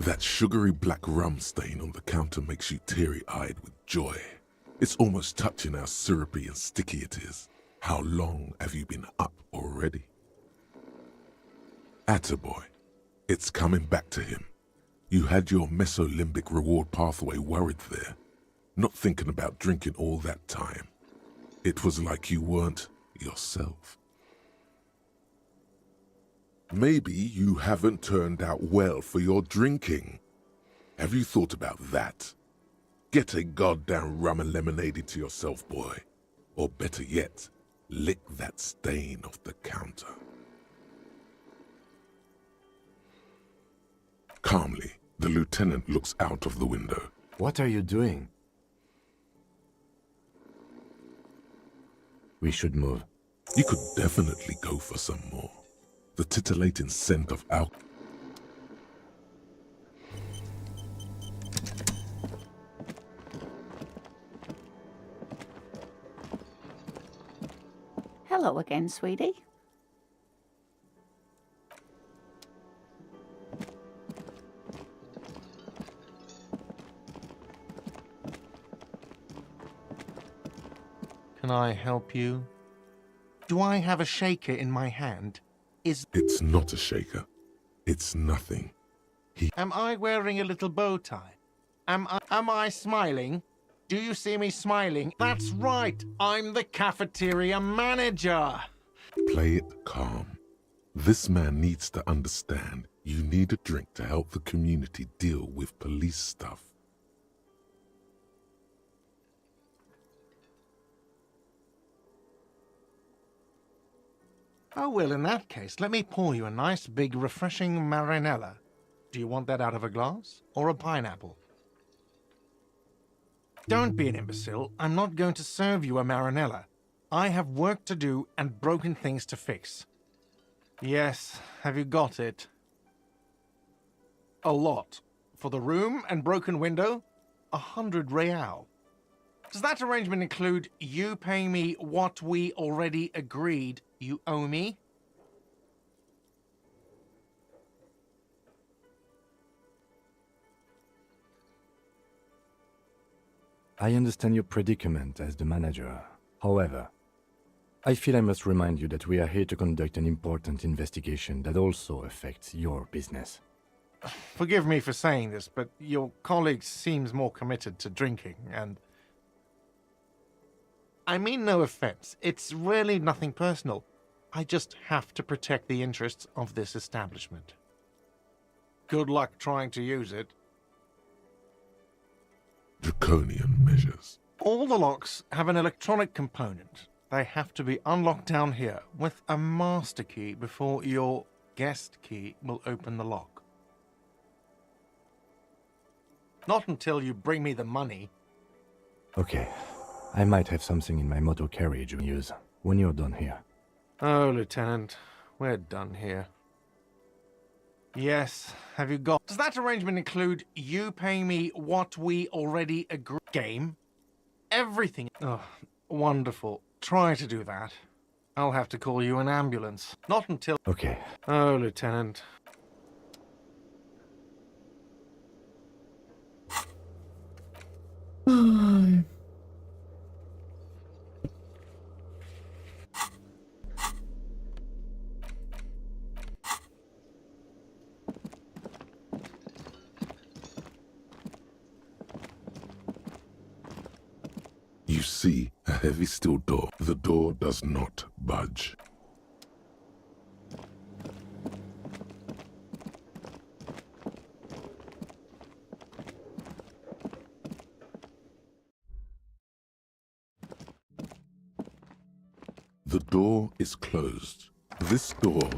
That sugary black rum stain on the counter makes you teary-eyed with joy. It's almost touching how syrupy and sticky it is. How long have you been up already? Attaboy. It's coming back to him. You had your mesolimbic reward pathway worried there, not thinking about drinking all that time. It was like you weren't yourself. Maybe you haven't turned out well for your drinking. Have you thought about that? Get a goddamn rum and lemonade into yourself, boy. Or better yet, lick that stain off the counter. Calmly, the lieutenant looks out of the window. What are you doing? We should move. You could definitely go for some more. The titillating scent of alcohol. Hello again, sweetie. Can I help you? Do I have a shaker in my hand? It's not a shaker. It's nothing. Am I wearing a little bow tie? Am I smiling? Do you see me smiling? That's right. I'm the cafeteria manager. Play it calm. This man needs to understand you need a drink to help the community deal with police stuff. Oh, well, in that case, let me pour you a nice, big, refreshing marinella. Do you want that out of a glass or a pineapple? Don't be an imbecile. I'm not going to serve you a marinella. I have work to do and broken things to fix. Yes, have you got it? A lot. For the room and broken window, 100 real. Does that arrangement include you paying me what we already agreed you owe me? I understand your predicament as the manager. However, I feel I must remind you that we are here to conduct an important investigation that also affects your business. Forgive me for saying this, but your colleague seems more committed to drinking, and... I mean no offense. It's really nothing personal. I just have to protect the interests of this establishment. Good luck trying to use it. Draconian measures. All the locks have an electronic component. They have to be unlocked down here with a master key before your guest key will open the lock. Not until you bring me the money. Okay. I might have something in my motor carriage to use when you're done here. Oh, Lieutenant, we're done here. Yes, have you got... Does that arrangement include you paying me what we already agreed? Game? Everything? Oh, wonderful. Try to do that. I'll have to call you an ambulance. Not until... Okay. Oh, Lieutenant. You see a heavy steel door. The door does not budge. The door is closed. This door...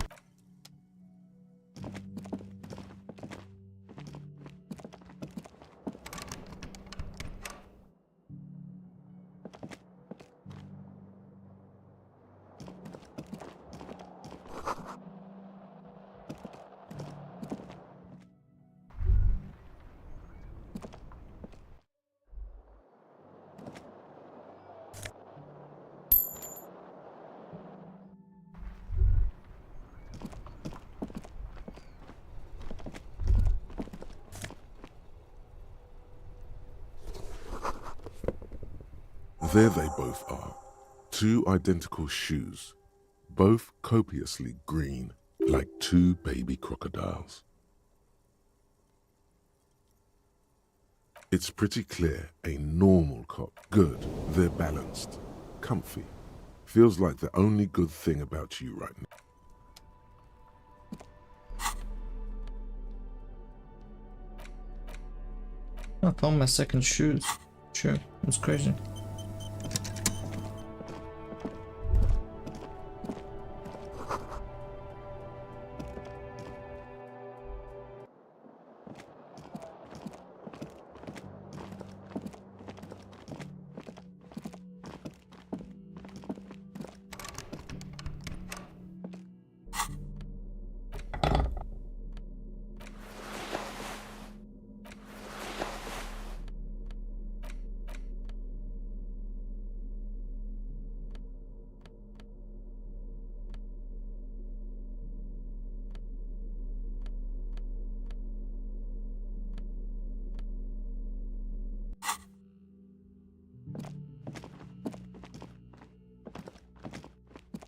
There they both are. Two identical shoes, both copiously green, like two baby crocodiles. It's pretty clear a normal cop. Good, they're balanced, comfy. Feels like the only good thing about you right now. I found my second shoes. Sure, it's crazy.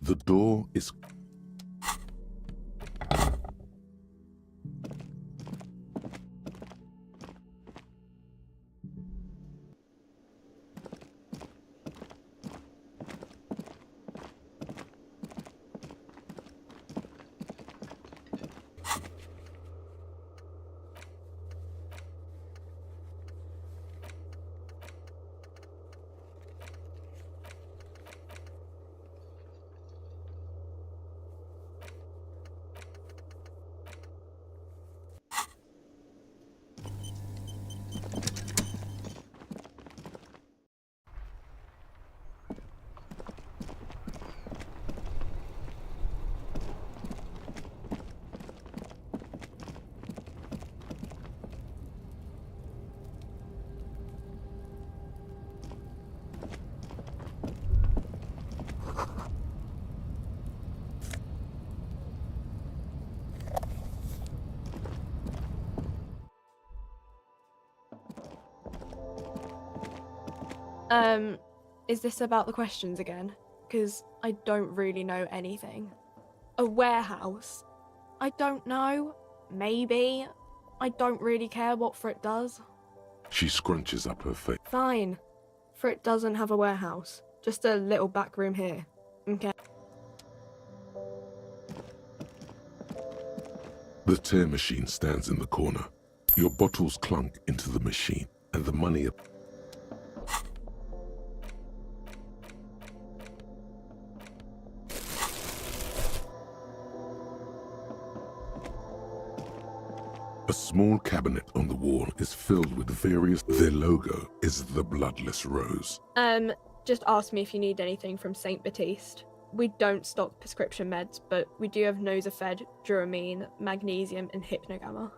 The door is... Is this about the questions again? Because I don't really know anything. A warehouse? I don't know. Maybe. I don't really care what Frit does. She scrunches up her face. Fine. Frit doesn't have a warehouse. Just a little back room here. Okay. The tear machine stands in the corner. Your bottles clunk into the machine, and the money... A small cabinet on the wall is filled with various... Their logo is the Bloodless Rose. Just ask me if you need anything from St. Baptiste. We don't stock prescription meds, but we do have Nosafed, Duramine, Magnesium, and Hypnogamma.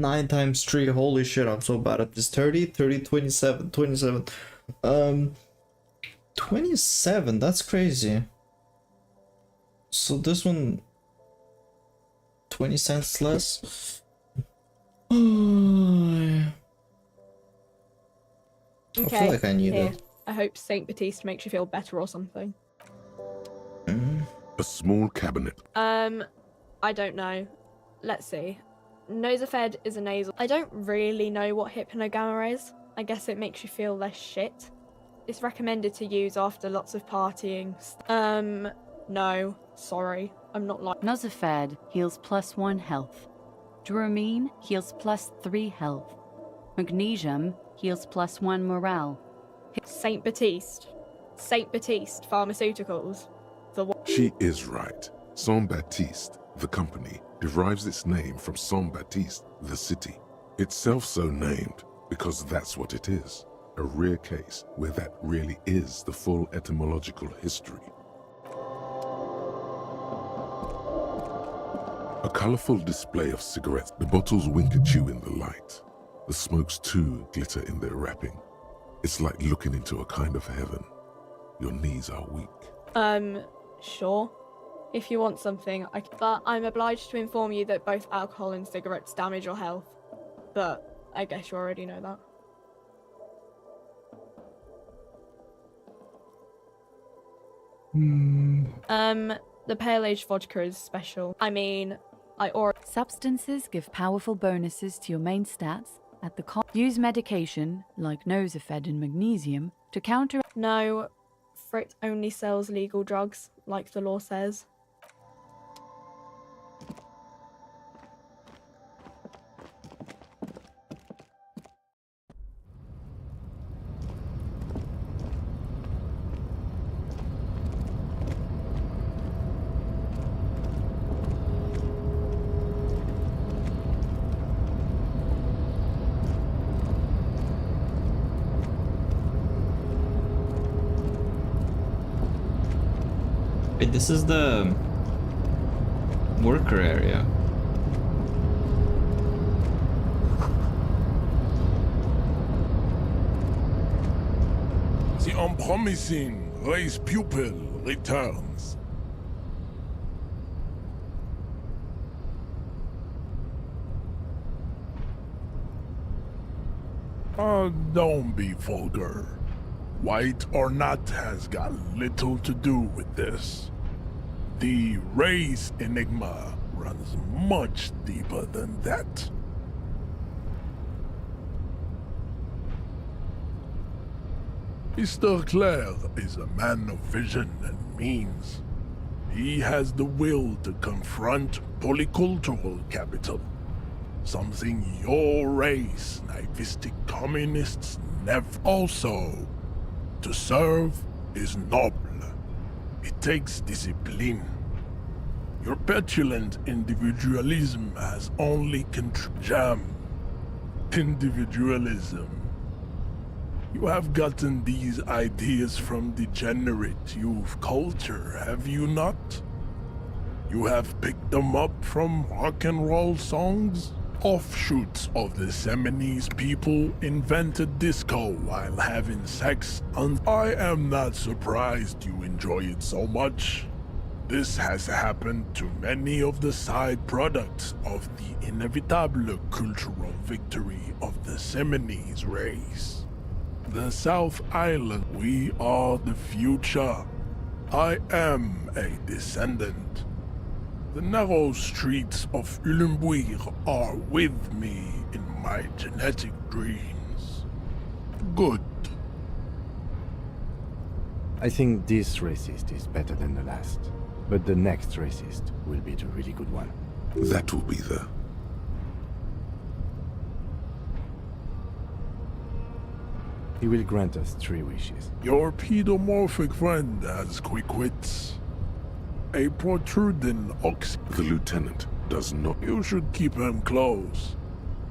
9 times 3. Holy shit, I'm so bad at this. 30, 30, 27, 27. 27, that's crazy. So this one 20 cents less. I feel like I need here. it. I hope Saint Baptiste makes you feel better or something. A small cabinet. I don't know. Let's see. Nosafed is a nasal. I don't really know what hypnogamma is. I guess it makes you feel less shit. It's recommended to use after lots of partying. No. Sorry. I'm not like... Nosafed heals +1 health. Dramine heals +3 health. Magnesium heals +1 morale. Saint Baptiste. Saint Baptiste Pharmaceuticals. The what? She is right. Saint Baptiste, the company, derives its name from Saint Baptiste, the city. Itself so named because that's what it is. A rare case where that really is the full etymological history. A colorful display of cigarettes. The bottles wink at you in the light. The smokes too glitter in their wrapping. It's like looking into a kind of heaven. Your knees are weak. Sure. If you want something, but I'm obliged to inform you that both alcohol and cigarettes damage your health. But I guess you already know that. The pale age vodka is special. I mean, Substances give powerful bonuses to your main stats at the use medication, like Nosafed and magnesium, to counter... No, Frit only sells legal drugs, like the law says. Wait, this is the worker area. The unpromising race pupil returns. Don't be vulgar. White or not has got little to do with this. The race enigma runs much deeper than that. Mr. Clare is a man of vision and means. He has the will to confront polycultural capital, something your race, naivistic communists, never. Also, to serve is noble. It takes discipline. Your petulant individualism has only jam. Individualism. You have gotten these ideas from degenerate youth culture, have you not? You have picked them up from rock and roll songs? Offshoots of the Seminoles people invented disco while having sex, and I am not surprised you enjoy it so much. This has happened to many of the side products of the inevitable cultural victory of the Seminoles race. The South Island, we are the future. I am a descendant. The narrow streets of Ulimbuir are with me in my genetic dreams. Good. I think this racist is better than the last, but the next racist will be the really good one. That will be the... He will grant us 3 wishes. Your pedomorphic friend has quick wits. A protruding ox. The lieutenant does not. You should keep him close.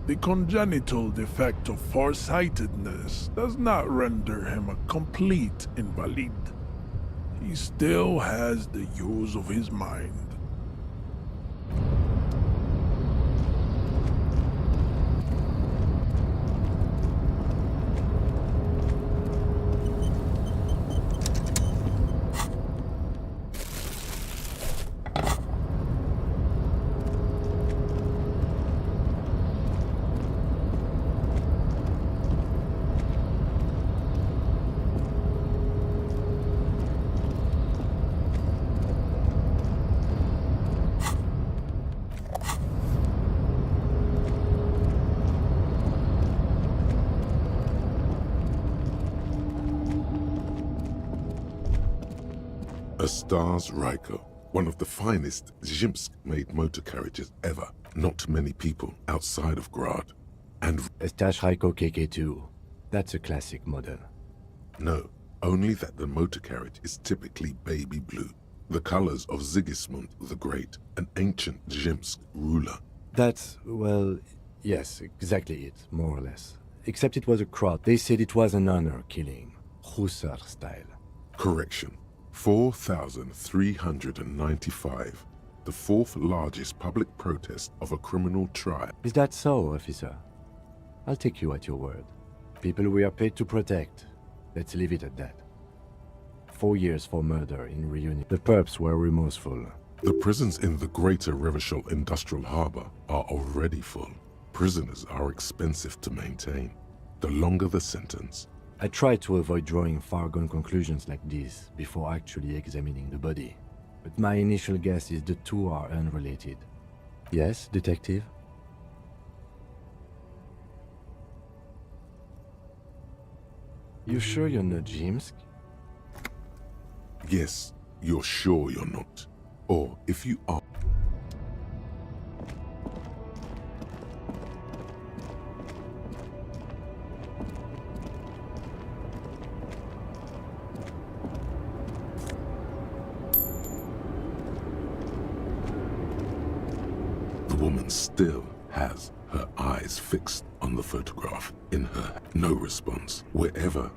The congenital defect of farsightedness does not render him a complete invalid. He still has the use of his mind. A Stars Ryko, one of the finest Zhimsk-made motor carriages ever. Not many people outside of Grad. And A Stash Ryko KK2. That's a classic model. no, only that the motor carriage is typically baby blue. The colors of Sigismund the Great, an ancient Zhimsk ruler. That's, well, yes, exactly it, more or less. Except it was a crowd. They said it was an honor killing. Hussar style. Correction. 4,395. The fourth largest public protest of a criminal trial. Is that so, officer? I'll take you at your word. People we are paid to protect. Let's leave it at that. 4 years for murder in Reunion. The perps were remorseful. The prisons in the Greater Revachol Industrial Harbor are already full. Prisoners are expensive to maintain. The longer the sentence. I try to avoid drawing far-gone conclusions like this before actually examining the body. But my initial guess is the two are unrelated. Yes, detective? You sure you're not Zhimsk? Yes, you're sure you're not. Or if you are. The woman still has her eyes fixed on the photograph. In her, no response. Wherever.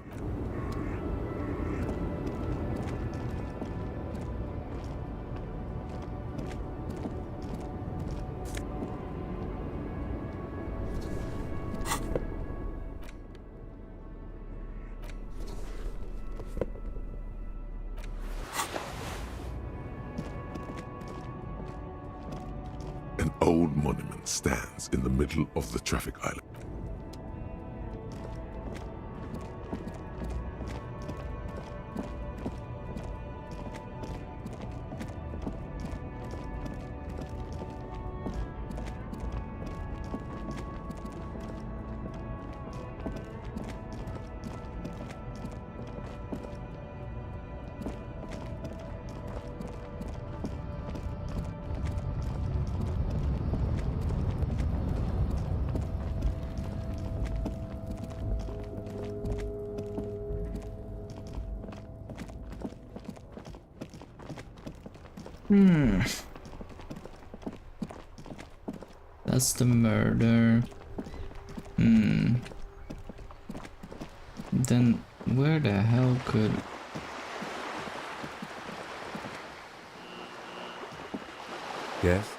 An old monument stands in the middle of the traffic island. That's the murder. Then where the hell could... Yes?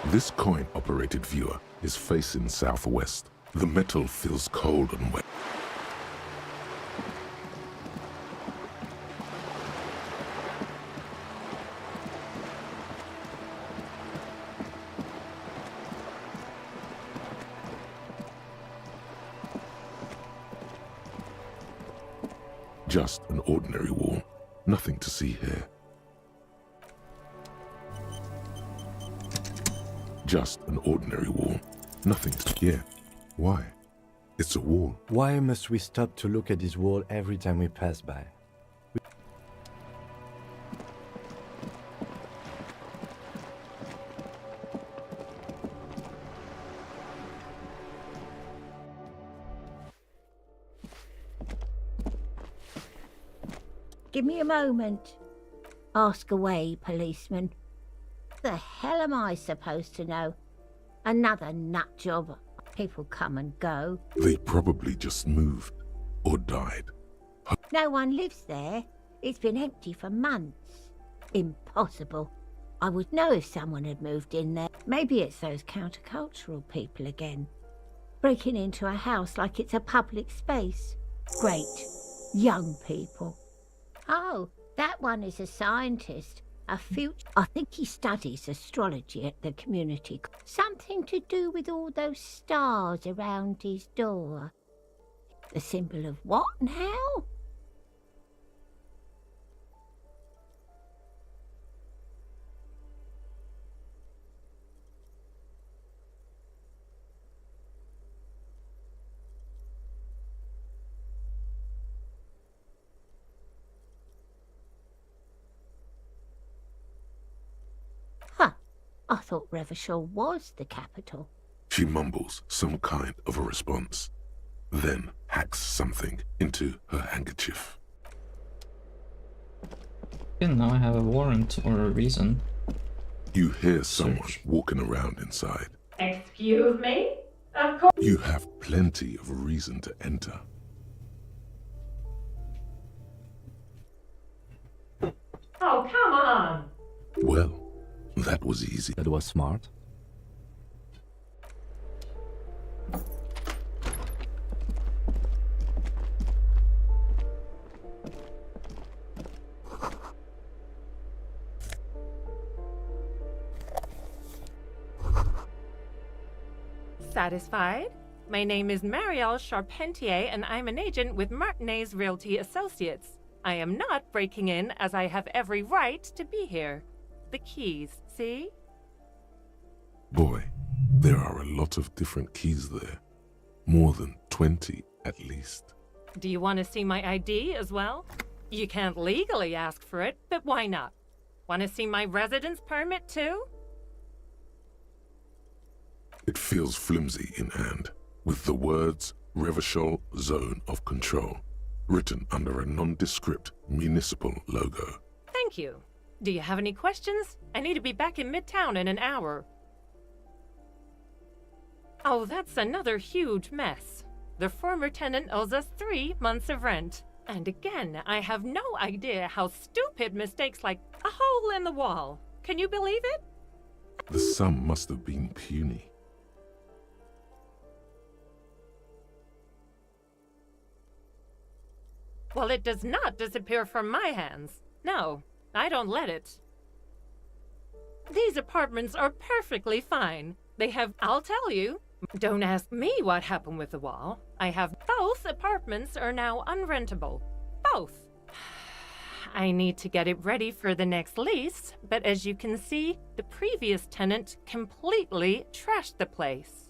This coin-operated viewer is facing southwest. The metal feels cold and wet. Just an ordinary wall. Nothing to see here. Just an ordinary wall. Nothing to... Yeah. Why? It's a wall. Why must we stop to look at this wall every time we pass by? Give me a moment. Ask away, policeman. The hell am I supposed to know? Another nut job. People come and go. They probably just moved. Or died. No one lives there. It's been empty for months. Impossible. I would know if someone had moved in there. Maybe it's those countercultural people again. Breaking into a house like it's a public space. Great. Young people. Oh, that one is a scientist. A future. I think he studies astrology at the community. Something to do with all those stars around his door. The symbol of what now? Huh. I thought Revachol was the capital. She mumbles some kind of a response, then hacks something into her handkerchief. And now I have a warrant or a reason. You hear someone walking around inside. Excuse me? Of course. You have plenty of reason to enter. Oh, come on. Well, that was easy. That was smart. Satisfied? My name is Marielle Charpentier, and I'm an agent with Martinez Realty Associates. I am not breaking in, as I have every right to be here. The keys, see? Boy, there are a lot of different keys there. More than 20 at least. Do you want to see my ID as well? You can't legally ask for it, but why not? Want to see my residence permit too? It feels flimsy in hand, with the words Revachol Zone of Control written under a nondescript municipal logo. Thank you. Do you have any questions? I need to be back in Midtown in an hour. Oh, that's another huge mess. The former tenant owes us 3 months of rent. And again, I have no idea how stupid mistakes like a hole in the wall. Can you believe it? The sum must have been puny. Well, it does not disappear from my hands. No, I don't let it. These apartments are perfectly fine. They have, I'll tell you. Don't ask me what happened with the wall. I have both apartments are now unrentable. Both. I need to get it ready for the next lease, but as you can see, the previous tenant completely trashed the place.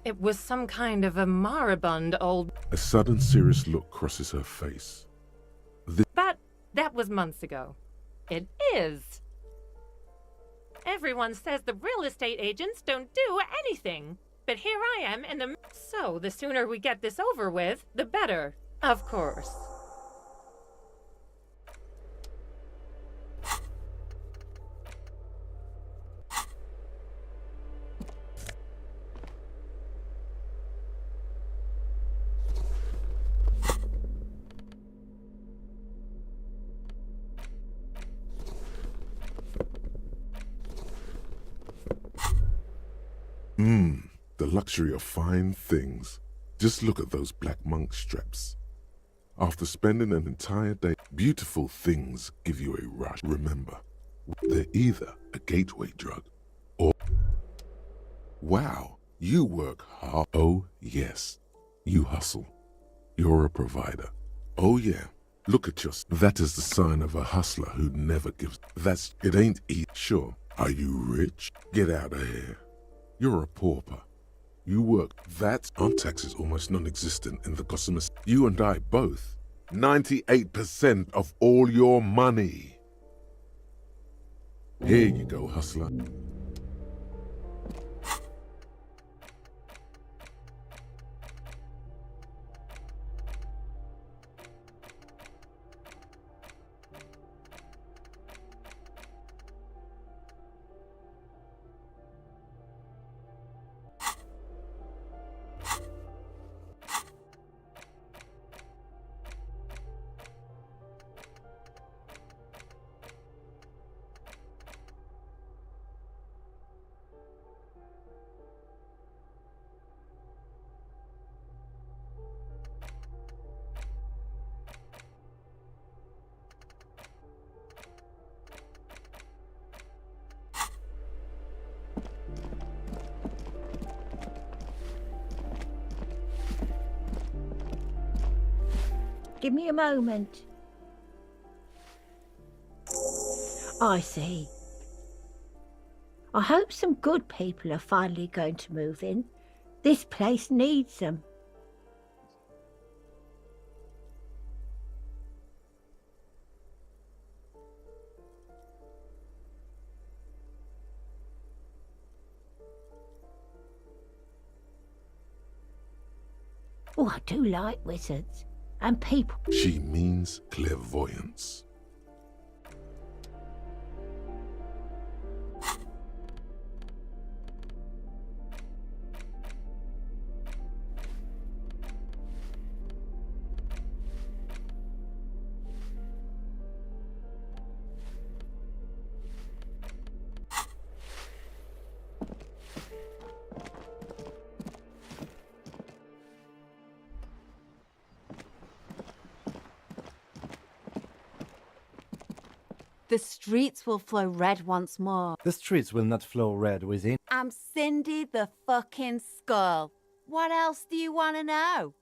It was some kind of a moribund old... A sudden serious look crosses her face. But that was months ago. It is. Everyone says the real estate agents don't do anything. But here I am in the... So the sooner we get this over with, the better. Of course. The luxury of fine things. Just look at those black monk straps. After spending an entire day, beautiful things give you a rush. Remember, they're either a gateway drug or... Wow, you work hard. Oh, yes, you hustle. You're a provider. Oh, yeah, look at your... That is the sign of a hustler who never gives... It ain't easy. Sure, are you rich? Get out of here. You're a pauper. You work. Our tax is almost non-existent in the Gossamer. You and I both. 98% of all your money. Here you go, hustler. Give me a moment. I see. I hope some good people are finally going to move in. This place needs them. Oh, I do like wizards and people. She means clairvoyance. The streets will flow red once more. The streets will not flow red within. I'm Cindy the fucking Skull. What else do you want to know?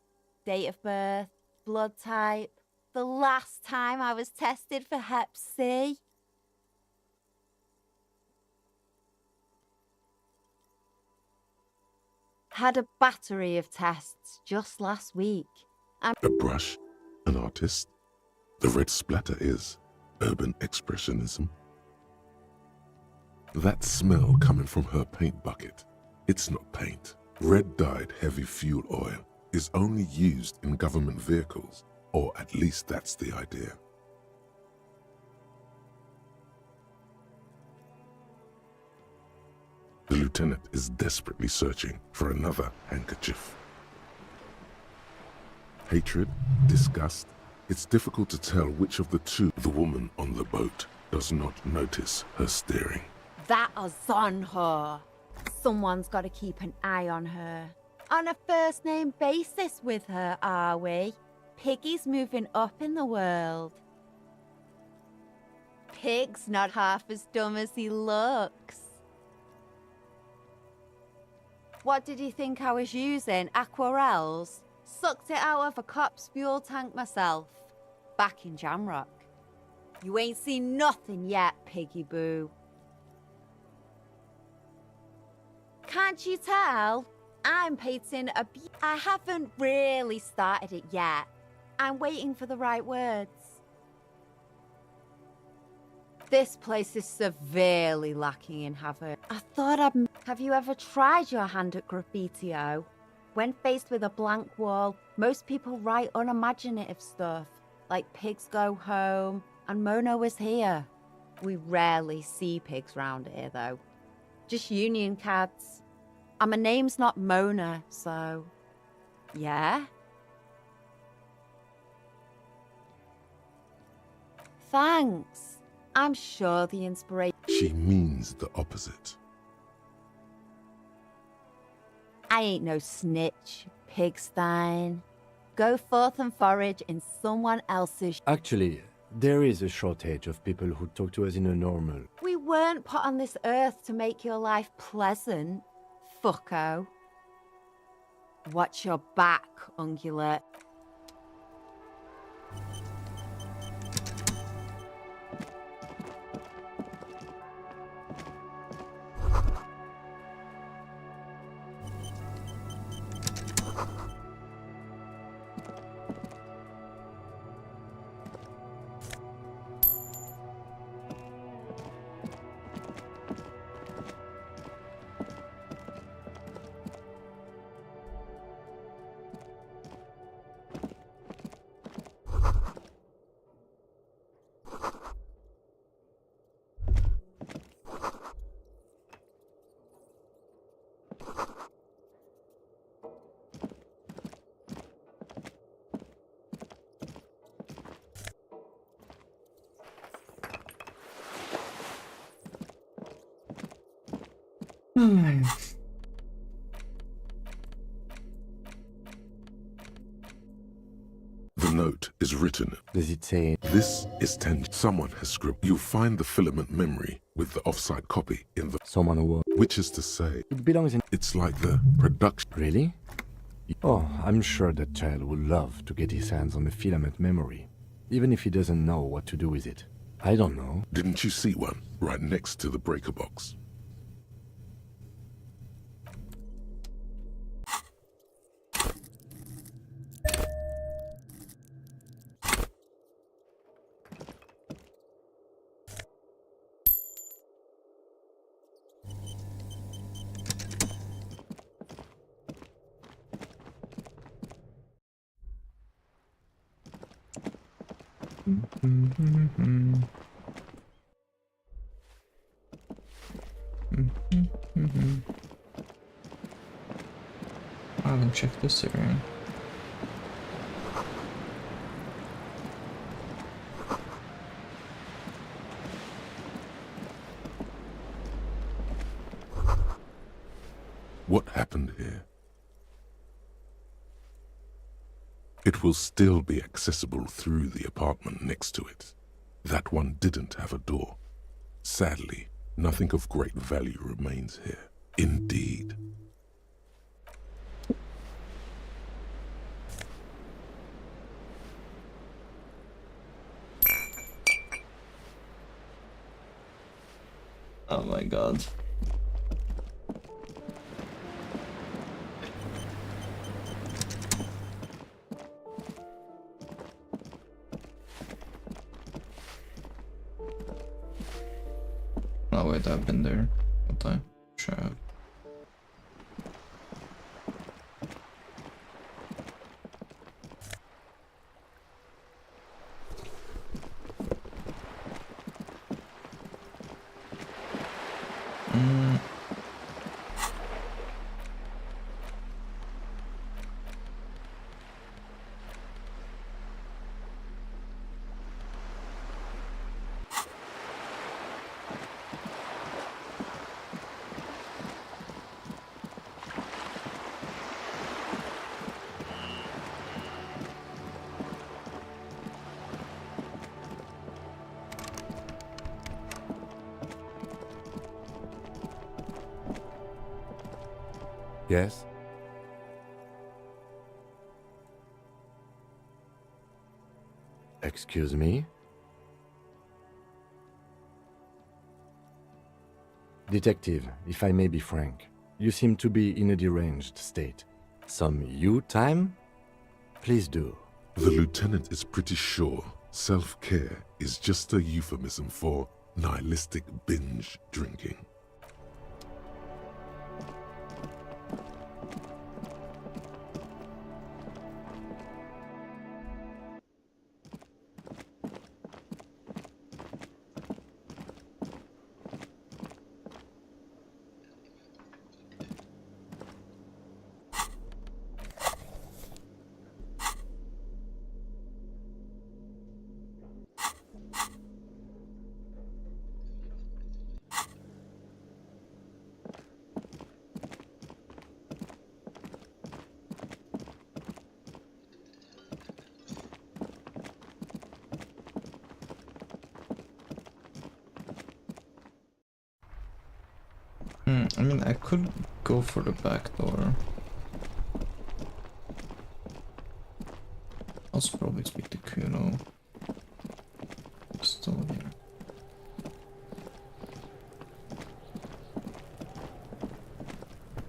Date of birth, blood type, the last time I was tested for Hep C. Had a battery of tests just last week. A brush, an artist. The red splatter is urban expressionism. That smell coming from her paint bucket, it's not paint. Red-dyed heavy fuel oil is only used in government vehicles, or at least that's the idea. The lieutenant is desperately searching for another handkerchief. Hatred, disgust, it's difficult to tell which of the two. The woman on the boat does not notice her staring. That is on her. Someone's got to keep an eye on her. On a first-name basis with her, are we? Piggy's moving up in the world. Pig's not half as dumb as he looks. What did he think I was using? Aquarels? Sucked it out of a cop's fuel tank myself. Back in Jamrock. You ain't seen nothing yet, Piggy Boo. Can't you tell? I'm painting a I haven't really started it yet. I'm waiting for the right words. This place is severely lacking in havoc. I thought I'd... Have you ever tried your hand at graffiti-o? When faced with a blank wall, most people write unimaginative stuff, like pigs go home, and Mona was here. We rarely see pigs round here, though. Just union cads. And my name's not Mona, so... Yeah? Thanks. I'm sure the inspiration... She means the opposite. I ain't no snitch, Pigstein. Go forth and forage in someone else's... Actually, there is a shortage of people who talk to us in a normal... We weren't put on this earth to make your life pleasant, fucko. Watch your back, ungulate. The note is written. Does it say? This is 10. Someone has scribbled. You'll find the filament memory with the offside copy in the... Someone who... Which is to say... It belongs in... It's like the production... Really? Oh, I'm sure that child would love to get his hands on the filament memory, even if he doesn't know what to do with it. I don't know. Didn't you see one right next to the breaker box? I haven't checked this area. What happened here? It will still be accessible through the apartment next to it. That one didn't have a door. Sadly, nothing of great value remains here. Indeed. Oh my god. Oh wait, I've been there. What I should. Yes? Excuse me? Detective, if I may be frank, you seem to be in a deranged state. Some you time? Please do. The lieutenant is pretty sure self-care is just a euphemism for nihilistic binge drinking. I mean, I could go for the back door. I'll probably speak to Kuno. Still here.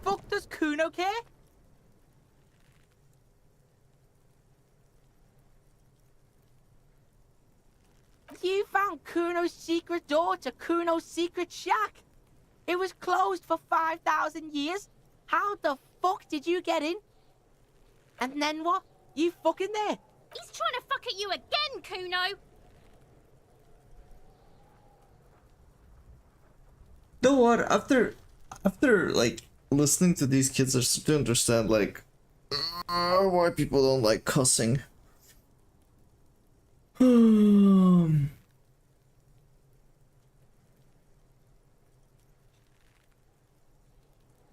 Fuck does Kuno care? You found Kuno's secret door to Kuno's secret shack. It was closed for 5,000 years. How the fuck did you get in? And then what? You fucking there? He's trying to fuck at you again, Kuno! You know what? After like listening to these kids, I start to understand like why people don't like cussing.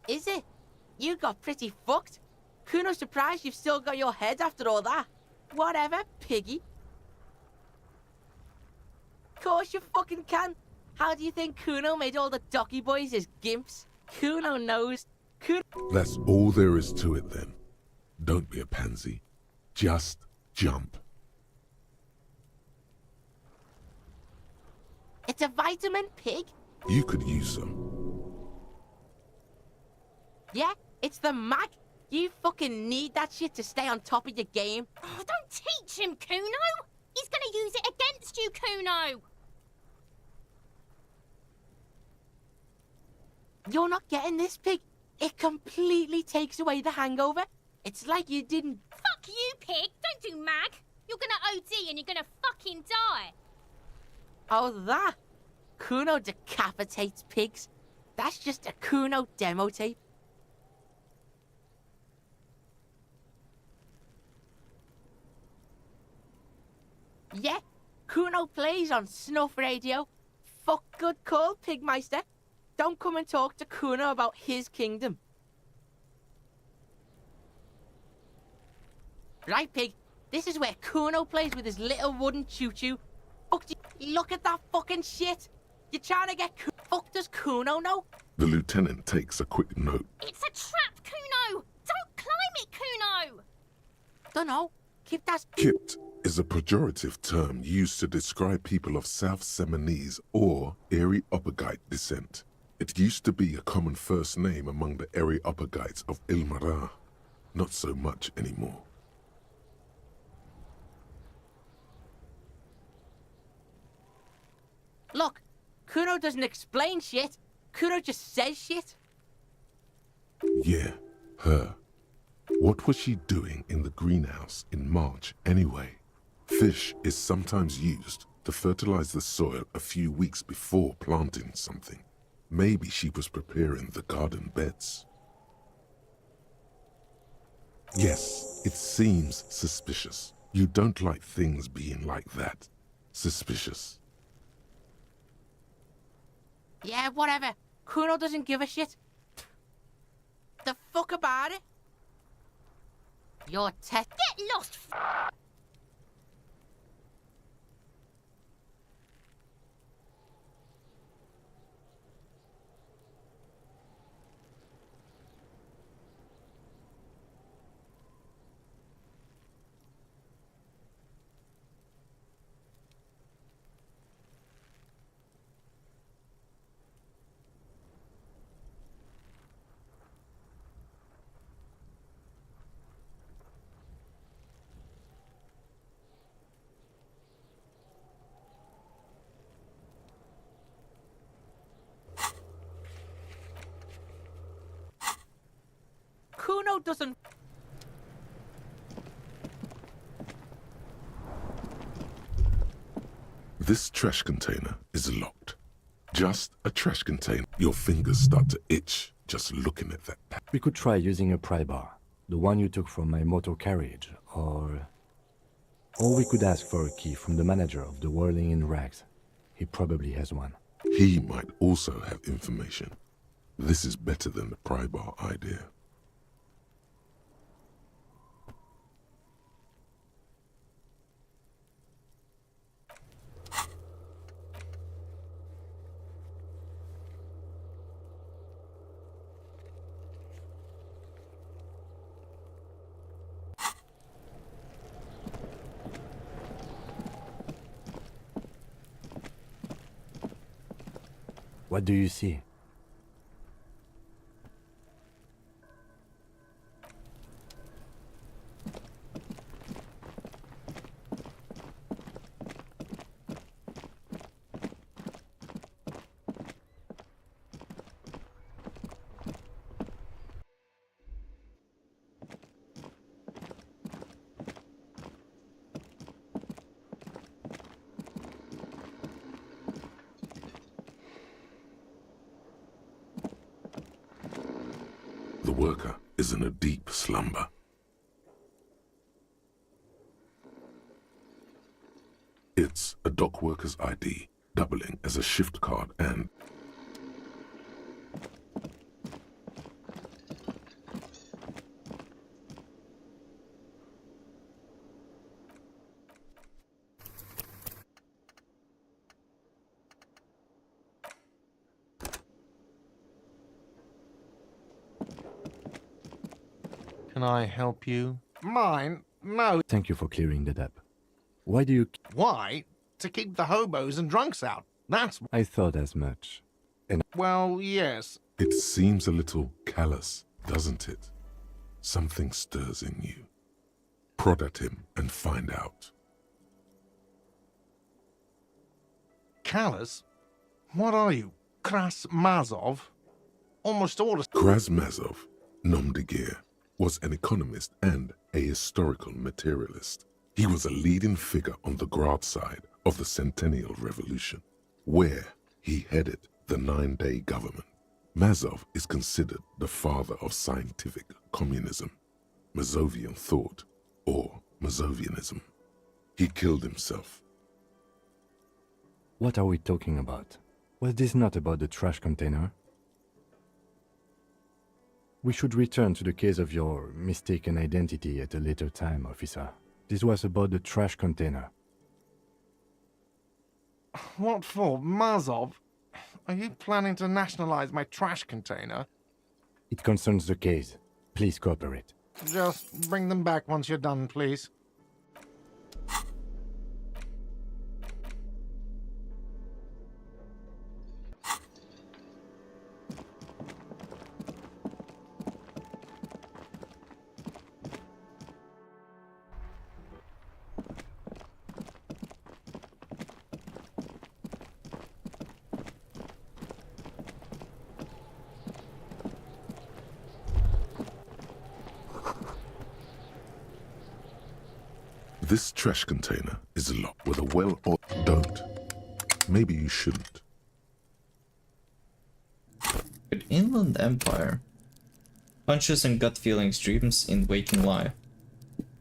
Is it? You got pretty fucked. Kuno's surprised you've still got your head after all that. Whatever, piggy. Course you fucking can. How do you think Kuno made all the docky boys his gimps? Kuno knows. That's all there is to it then. Don't be a pansy. Just jump. It's a vitamin pig? You could use some. Yeah, it's the mag. You fucking need that shit to stay on top of your game. Oh, don't teach him, Kuno! He's gonna use it against you, Kuno! You're not getting this, pig. It completely takes away the hangover. It's like you didn't... Fuck you, pig! Don't do mag! You're gonna OD and you're gonna fucking die! Oh, that? Kuno decapitates pigs. That's just a Kuno demo tape. Yeah, Kuno plays on Snuff Radio. Fuck, good call, Pigmeister. Don't come and talk to Kuno about his kingdom. Right, Pig, this is where Kuno plays with his little wooden choo-choo. Fuck, look at that fucking shit. You're trying to get fuck, does Kuno know? The lieutenant takes a quick note. It's a trap, Kuno! Don't climb it, Kuno! Dunno. Keep that... Kipt is a pejorative term used to describe people of South Seminese or Areopagite descent. It used to be a common first name among the Areopagites of Ilmara. Not so much anymore. Look, Kuno doesn't explain shit. Kuno just says shit. Yeah, her. What was she doing in the greenhouse in March anyway? Fish is sometimes used to fertilize the soil a few weeks before planting something. Maybe she was preparing the garden beds. Yes, it seems suspicious. You don't like things being like that. Suspicious. Yeah, whatever. Kuno doesn't give a shit. The fuck about it? Your test. Get lost! Kuno doesn't... This trash container is locked. Just a trash container. Your fingers start to itch just looking at that. We could try using a pry bar, the one you took from my motor carriage, or we could ask for a key from the manager of the Whirling in Rags. He probably has one. He might also have information. This is better than the pry bar idea. What do you see? The worker is in a deep slumber. It's a dock worker's ID, doubling as a shift card and... Can I help you? Mine? No. Thank you for clearing that up. Why do you... Why? To keep the hobos and drunks out. That's... I thought as much. And... Well, yes. It seems a little callous, doesn't it? Something stirs in you. Prod at him and find out. Callous? What are you? Krasmazov? Almost all the... Krasmazov, nom de guerre, was an economist and a historical materialist. He was a leading figure on the Grad side of the Centennial Revolution, where he headed the 9-day government. Mazov is considered the father of scientific communism, Mazovian thought, or Mazovianism. He killed himself. What are we talking about? Was this not about the trash container? We should return to the case of your mistaken identity at a later time, officer. This was about the trash container. What for? Mazov? Are you planning to nationalize my trash container? It concerns the case. Please cooperate. Just bring them back once you're done, please. This trash container is locked with a well-oiled... Don't. Maybe you shouldn't. Inland Empire. Conscious and gut feelings, dreams in waking life.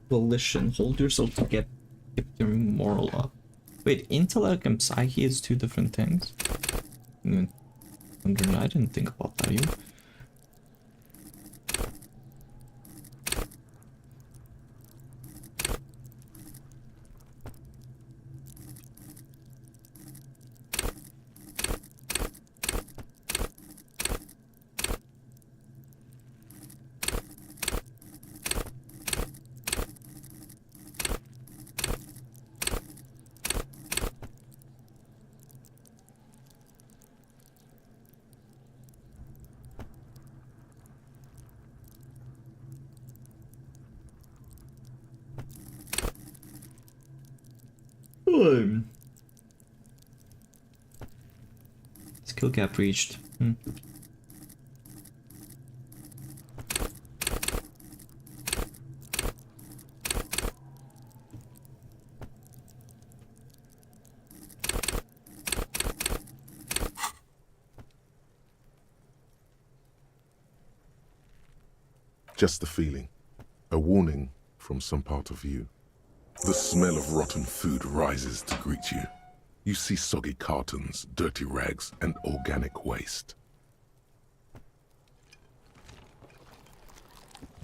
Volition. Hold yourself to keep your moral up. Wait, intellect and psyche is two different things? I didn't think about that either. Skill cap reached. Just a feeling. A warning from some part of you. The smell of rotten food rises to greet you. You see soggy cartons, dirty rags, and organic waste.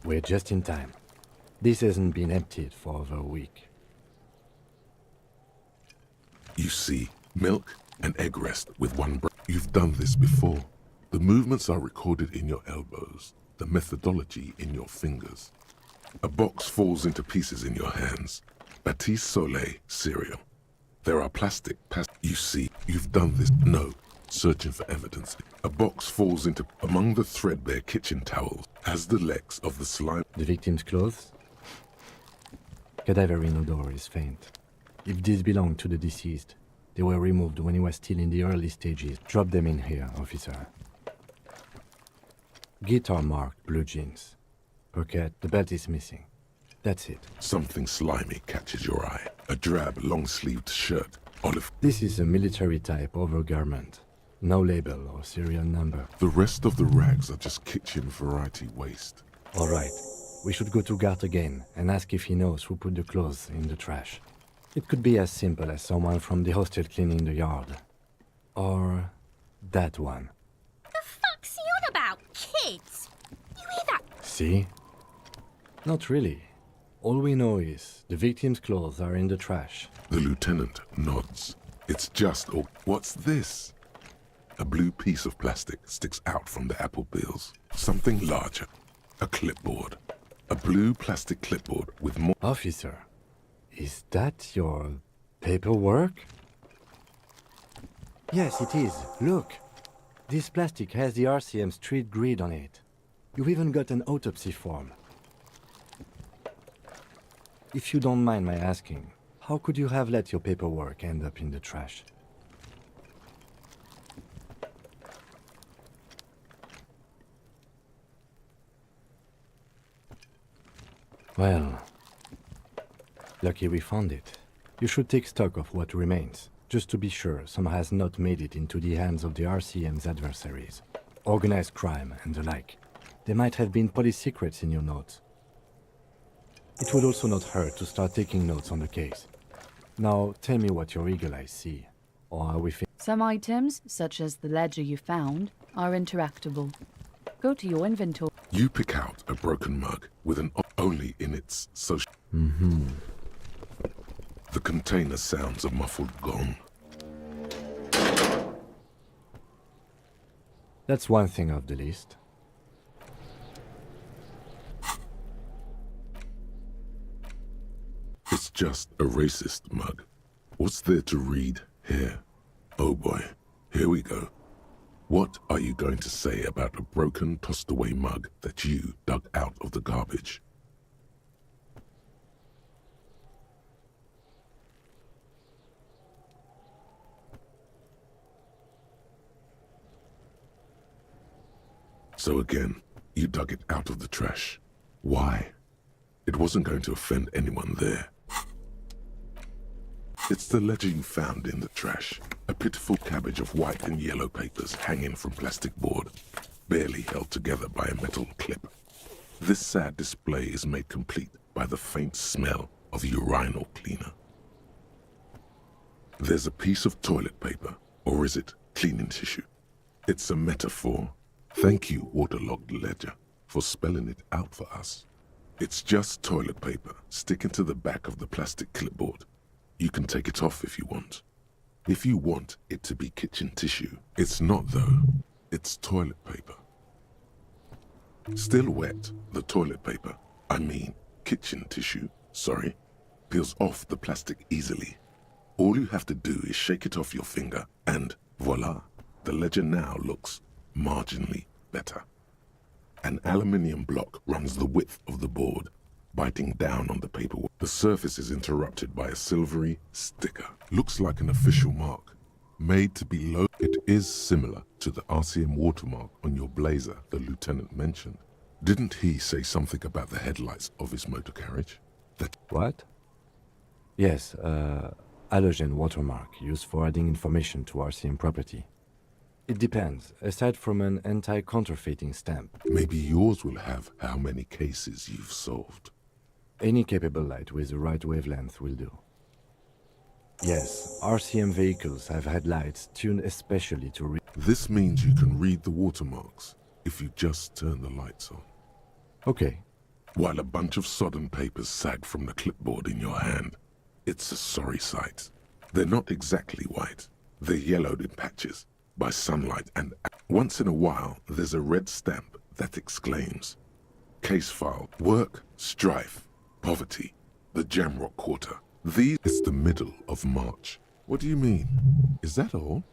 We're just in time. This hasn't been emptied for over a week. You see milk and egg rest with one breath. You've done this before. The movements are recorded in your elbows, the methodology in your fingers. A box falls into pieces in your hands. Batiste Soleil cereal. There are plastic you see, you've done this. No, searching for evidence. A box falls into among the threadbare kitchen towels as the legs of the slime. The victim's clothes? Cadaver in odor is faint. If these belong to the deceased, they were removed when he was still in the early stages. Drop them in here, officer. Guitar marked blue jeans. Pocket, the belt is missing. That's it. Something slimy catches your eye. A drab, long-sleeved shirt. Olive. This is a military type overgarment. No label or serial number. The rest of the rags are just kitchen variety waste. All right. We should go to Gart again and ask if he knows who put the clothes in the trash. It could be as simple as someone from the hostel cleaning the yard. Or that one. The fuck's he on about, kids? You hear that? See? Not really. All we know is the victim's clothes are in the trash. The lieutenant nods. It's just... Oh, what's this? A blue piece of plastic sticks out from the apple peels. Something larger. A clipboard. A blue plastic clipboard with more... Officer, is that your paperwork? Yes, it is. Look. This plastic has the RCM street grid on it. You've even got an autopsy form. If you don't mind my asking, how could you have let your paperwork end up in the trash? Well, lucky we found it. You should take stock of what remains, just to be sure some has not made it into the hands of the RCM's adversaries. Organized crime and the like. There might have been police secrets in your notes. It would also not hurt to start taking notes on the case. Now, tell me what your eagle eyes see. Or are we Some items, such as the ledger you found, are interactable. Go to your inventory. You pick out a broken mug with an only in its social... The container sounds a muffled gong. That's one thing off the list. It's just a racist mug. What's there to read here? Oh boy, here we go. What are you going to say about a broken, tossed-away mug that you dug out of the garbage? So again, you dug it out of the trash. Why? It wasn't going to offend anyone there. It's the ledger you found in the trash. A pitiful cabbage of white and yellow papers hanging from plastic board, barely held together by a metal clip. This sad display is made complete by the faint smell of urinal cleaner. There's a piece of toilet paper, or is it cleaning tissue? It's a metaphor. Thank you, waterlogged ledger, for spelling it out for us. It's just toilet paper sticking to the back of the plastic clipboard. You can take it off if you want. If you want it to be kitchen tissue, it's not though. It's toilet paper. Still wet, the toilet paper, I mean kitchen tissue, sorry, peels off the plastic easily. All you have to do is shake it off your finger and voila, the ledger now looks marginally better. An aluminium block runs the width of the board, biting down on the paperwork. The surface is interrupted by a silvery sticker. Looks like an official mark, made to be low. It is similar to the RCM watermark on your blazer the lieutenant mentioned. Didn't he say something about the headlights of his motor carriage? What? Yes, halogen watermark used for adding information to RCM property. It depends. Aside from an anti-counterfeiting stamp. Maybe yours will have how many cases you've solved. Any capable light with the right wavelength will do. Yes, RCM vehicles have had lights tuned especially to read. This means you can read the watermarks if you just turn the lights on. Okay. While a bunch of sodden papers sag from the clipboard in your hand. It's a sorry sight. They're not exactly white. They're yellowed in patches by sunlight, and once in a while there's a red stamp that exclaims, case file, work, strife, poverty, the Jamrock Quarter. It's the middle of March. What do you mean? Is that all?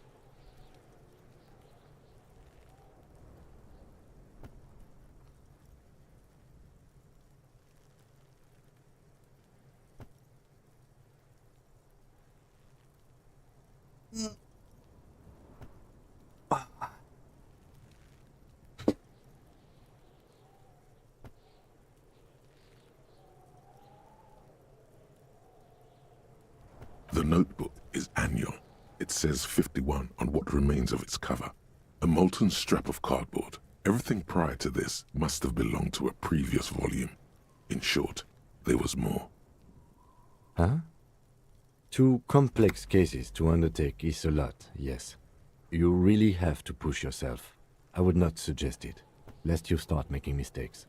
The notebook is annual. It says 51 on what remains of its cover. A molten strap of cardboard. Everything prior to this must have belonged to a previous volume. In short, there was more. Huh? 2 complex cases to undertake is a lot, yes. You really have to push yourself. I would not suggest it, lest you start making mistakes.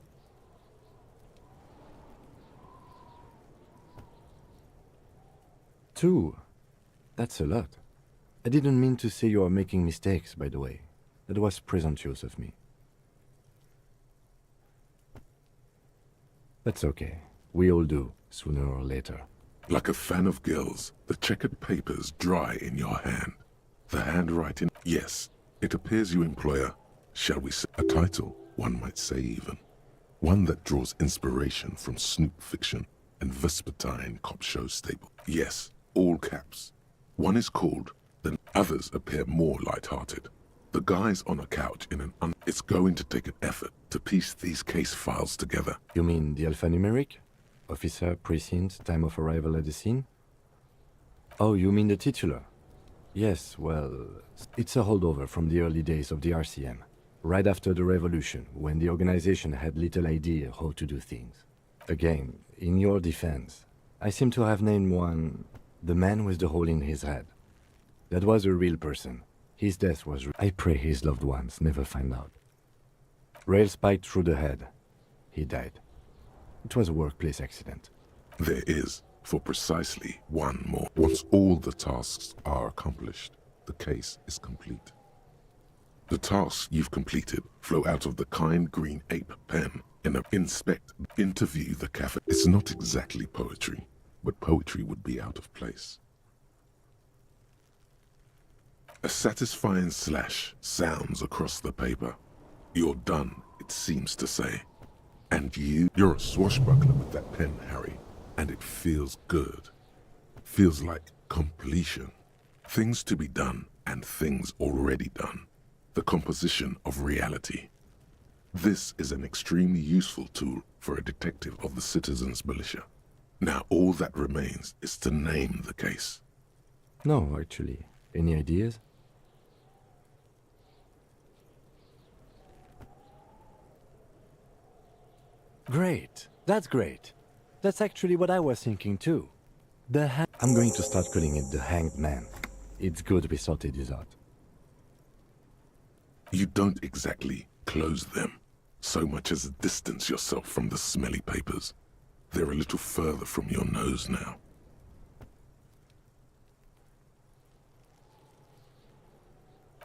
Two? That's a lot. I didn't mean to say you are making mistakes, by the way. That was presumptuous of me. That's okay. We all do, sooner or later. Like a fan of gills, the checkered papers dry in your hand. The handwriting, yes, it appears you employ shall we say, a title, one might say even. One that draws inspiration from snoop fiction and vespertine cop show staple. Yes, all caps. One is called, then others appear more light-hearted. The guy's on a couch in it's going to take an effort to piece these case files together. You mean the alphanumeric? Officer, precinct, time of arrival at the scene? Oh, you mean the titular? Yes, well, it's a holdover from the early days of the RCM, right after the revolution, when the organization had little idea how to do things. Again, in your defense, I seem to have named one the man with the hole in his head. That was a real person. His death was I pray his loved ones never find out. Rail spiked through the head. He died. It was a workplace accident. There is, for precisely one more. Once all the tasks are accomplished, the case is complete. The tasks you've completed flow out of the kind green ape pen in an inspect, interview the cafe. It's not exactly poetry, but poetry would be out of place. A satisfying slash sounds across the paper. You're done, it seems to say. And you're a swashbuckler with that pen, Harry, and it feels good. Feels like completion. Things to be done and things already done. The composition of reality. This is an extremely useful tool for a detective of the citizens' militia. Now all that remains is to name the case. No, actually. Any ideas? Great. That's great. That's actually what I was thinking too. I'm going to start calling it the Hanged Man. It's good we sorted this out. You don't exactly close them, so much as distance yourself from the smelly papers. They're a little further from your nose now.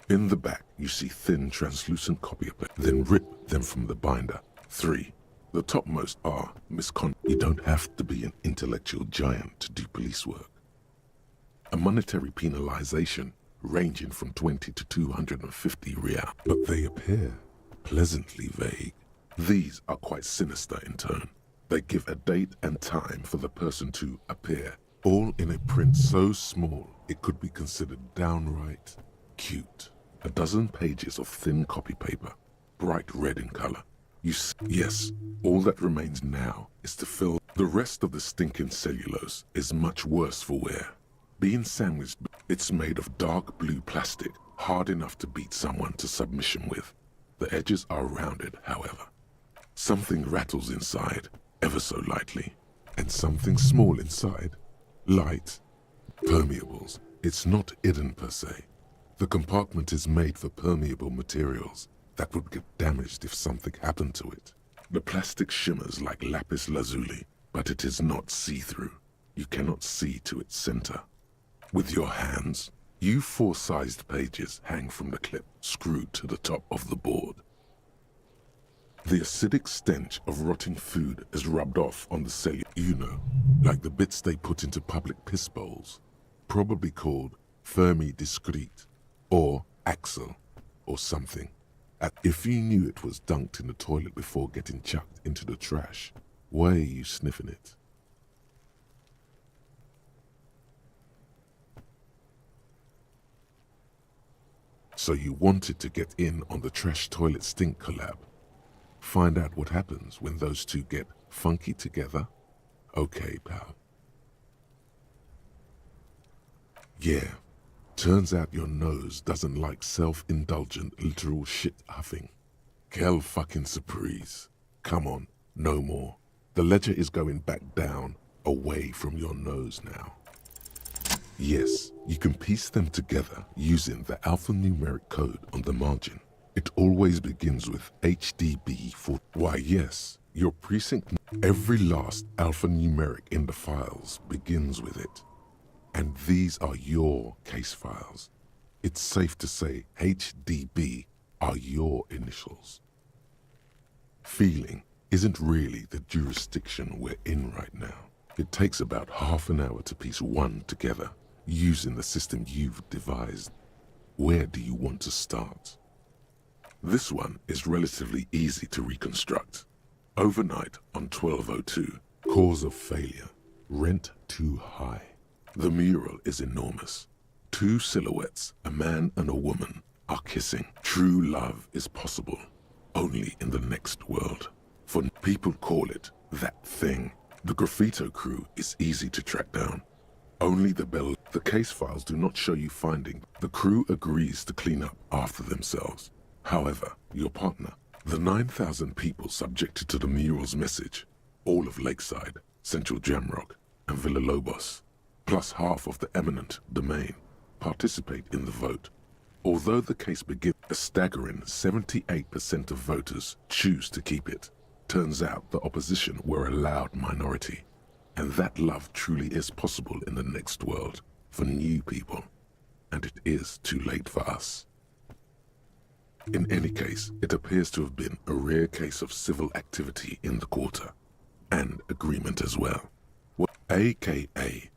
In the back, you see thin, translucent copy of paper, then rip them from the binder. 3. The topmost are You don't have to be an intellectual giant to do police work. A monetary penalization ranging from 20 to 250 real, but they appear pleasantly vague. These are quite sinister in turn. They give a date and time for the person to appear, all in a print so small it could be considered downright cute. A dozen pages of thin copy paper, bright red in color. Yes, all that remains now is to fill. The rest of the stinking cellulose is much worse for wear. Being sandwiched, it's made of dark blue plastic, hard enough to beat someone to submission with. The edges are rounded, however. Something rattles inside, ever so lightly, and something small inside, light. Permeables. It's not hidden per se. The compartment is made for permeable materials that would get damaged if something happened to it. The plastic shimmers like lapis lazuli, but it is not see-through. You cannot see to its center. With your hands, you 4-sized pages hang from the clip screwed to the top of the board. The acidic stench of rotting food is rubbed off on the cellular, like the bits they put into public piss bowls, probably called Fermi Discrete, or Axel, or something. If you knew it was dunked in the toilet before getting chucked into the trash, why are you sniffing it? So you wanted to get in on the trash toilet stink collab. Find out what happens when those two get funky together? Okay, pal. Yeah. Turns out your nose doesn't like self-indulgent literal shit huffing. Quelle fucking surprise. Come on, no more. The ledger is going back down, away from your nose now. Yes, you can piece them together using the alphanumeric code on the margin. It always begins with HDB for... Why yes, your precinct... Every last alphanumeric in the files begins with it. And these are your case files. It's safe to say HDB are your initials. Feeling isn't really the jurisdiction we're in right now. It takes about half an hour to piece one together, using the system you've devised. Where do you want to start? This one is relatively easy to reconstruct. Overnight on 1202, cause of failure, rent too high. The mural is enormous. Two silhouettes, a man and a woman, are kissing. True love is possible, only in the next world. For people call it that thing. The graffito crew is easy to track down. Only the case files do not show you finding. The crew agrees to clean up after themselves. However, your partner, the 9,000 people subjected to the mural's message, all of Lakeside, Central Jamrock, and Villa Lobos, plus half of the eminent domain, participate in the vote. Although the case begins, a staggering 78% of voters choose to keep it. Turns out the opposition were a loud minority, and that love truly is possible in the next world for new people, and it is too late for us. In any case, it appears to have been a rare case of civil activity in the quarter, and agreement as well. AKA,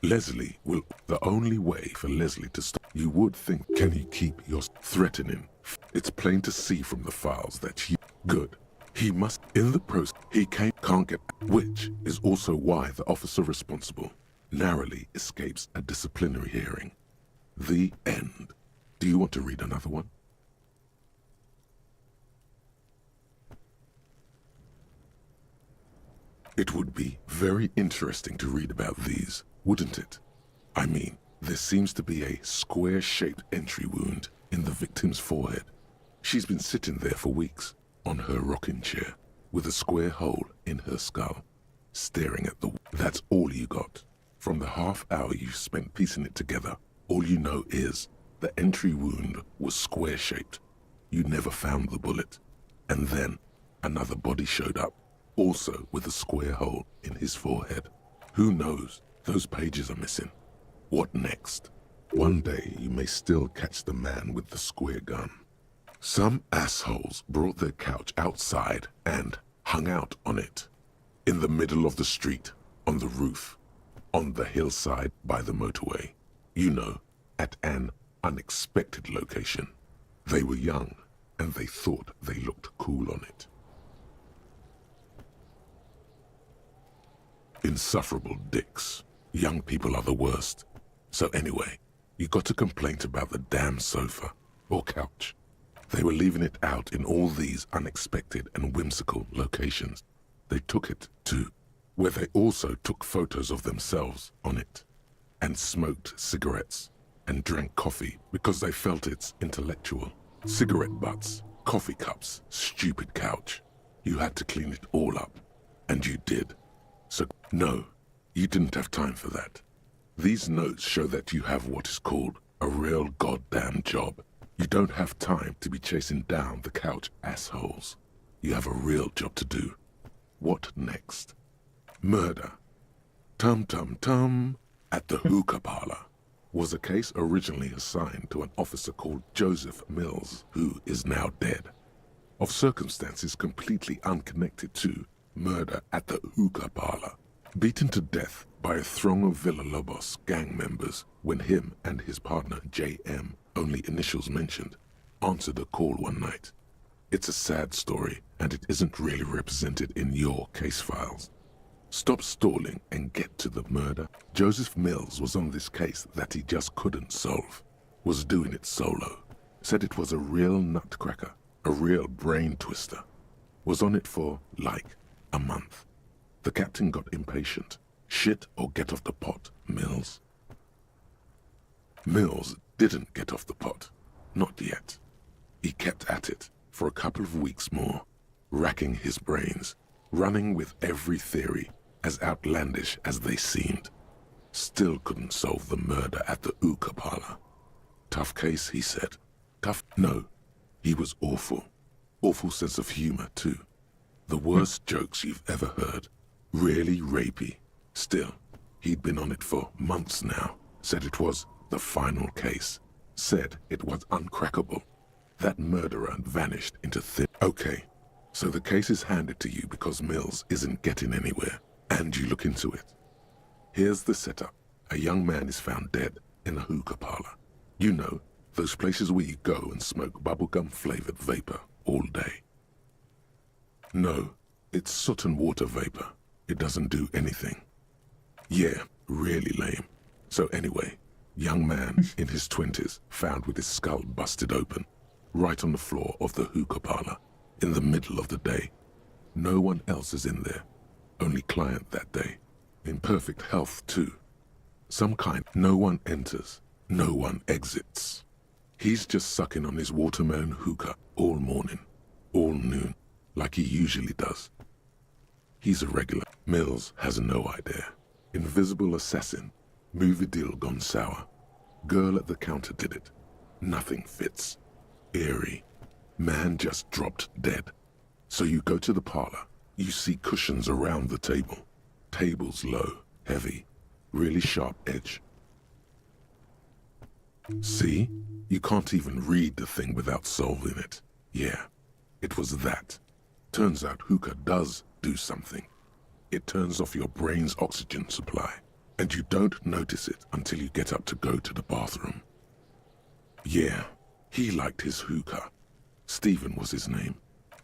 Leslie will... The only way for Leslie to stop... You would think, can you keep your threatening? It's plain to see from the files that you... Good. He must... In the process, he can't get... Which is also why the officer responsible narrowly escapes a disciplinary hearing. The end. Do you want to read another one? It would be very interesting to read about these, wouldn't it? I mean, there seems to be a square-shaped entry wound in the victim's forehead. She's been sitting there for weeks, on her rocking chair, with a square hole in her skull, staring at the... That's all you got. From the half hour you spent piecing it together, all you know is the entry wound was square-shaped. You never found the bullet. And then another body showed up, also with a square hole in his forehead. Who knows? Those pages are missing. What next? One day you may still catch the man with the square gun. Some assholes brought their couch outside and hung out on it. In the middle of the street, on the roof, on the hillside by the motorway. You know, at an unexpected location. They were young, and they thought they looked cool on it. Insufferable dicks. Young people are the worst. So anyway, you got a complaint about the damn sofa, or couch. They were leaving it out in all these unexpected and whimsical locations. They took it to where they also took photos of themselves on it, and smoked cigarettes, and drank coffee because they felt it's intellectual. Cigarette butts, coffee cups, stupid couch. You had to clean it all up, and you did. So, no, you didn't have time for that. These notes show that you have what is called a real goddamn job. You don't have time to be chasing down the couch assholes. You have a real job to do. What next? Murder. Tum-tum-tum at the hookah parlor was a case originally assigned to an officer called Joseph Mills, who is now dead, of circumstances completely unconnected to murder at the hookah parlor. Beaten to death by a throng of Villa Lobos gang members when him and his partner J.M., only initials mentioned, answered a call one night. It's a sad story, and it isn't really represented in your case files. Stop stalling and get to the murder. Joseph Mills was on this case that he just couldn't solve. Was doing it solo. Said it was a real nutcracker, a real brain twister. Was on it for, like, a month. The captain got impatient. Shit or get off the pot, Mills. Mills didn't get off the pot. Not yet. He kept at it for a couple of weeks more, racking his brains, running with every theory, as outlandish as they seemed. Still couldn't solve the murder at the hookah parlor. Tough case, he said. Tough? No. He was awful. Awful sense of humor, too. The worst jokes you've ever heard. Really rapey. Still, he'd been on it for months now. Said it was the final case. Said it was uncrackable. That murderer vanished into thin... Okay, So the case is handed to you because Mills isn't getting anywhere, and you look into it. Here's the setup. A young man is found dead in a hookah parlor. You know, those places where you go and smoke bubblegum-flavored vapor all day. No, it's soot and water vapor. It doesn't do anything. Yeah, really lame. So anyway, young man in his 20s found with his skull busted open, right on the floor of the hookah parlor, in the middle of the day. No one else is in there. Only client that day. In perfect health, too. Some kind. No one enters. No one exits. He's just sucking on his watermelon hookah all morning, all noon, like he usually does. He's a regular. Mills has no idea. Invisible assassin. Movie deal gone sour. Girl at the counter did it. Nothing fits. Eerie. Man just dropped dead. So you go to the parlor. You see cushions around the table. Tables low, heavy, really sharp edge. See? You can't even read the thing without solving it. Yeah, it was that. Turns out hookah does do something. It turns off your brain's oxygen supply, and you don't notice it until you get up to go to the bathroom. Yeah, he liked his hookah. Stephen was his name.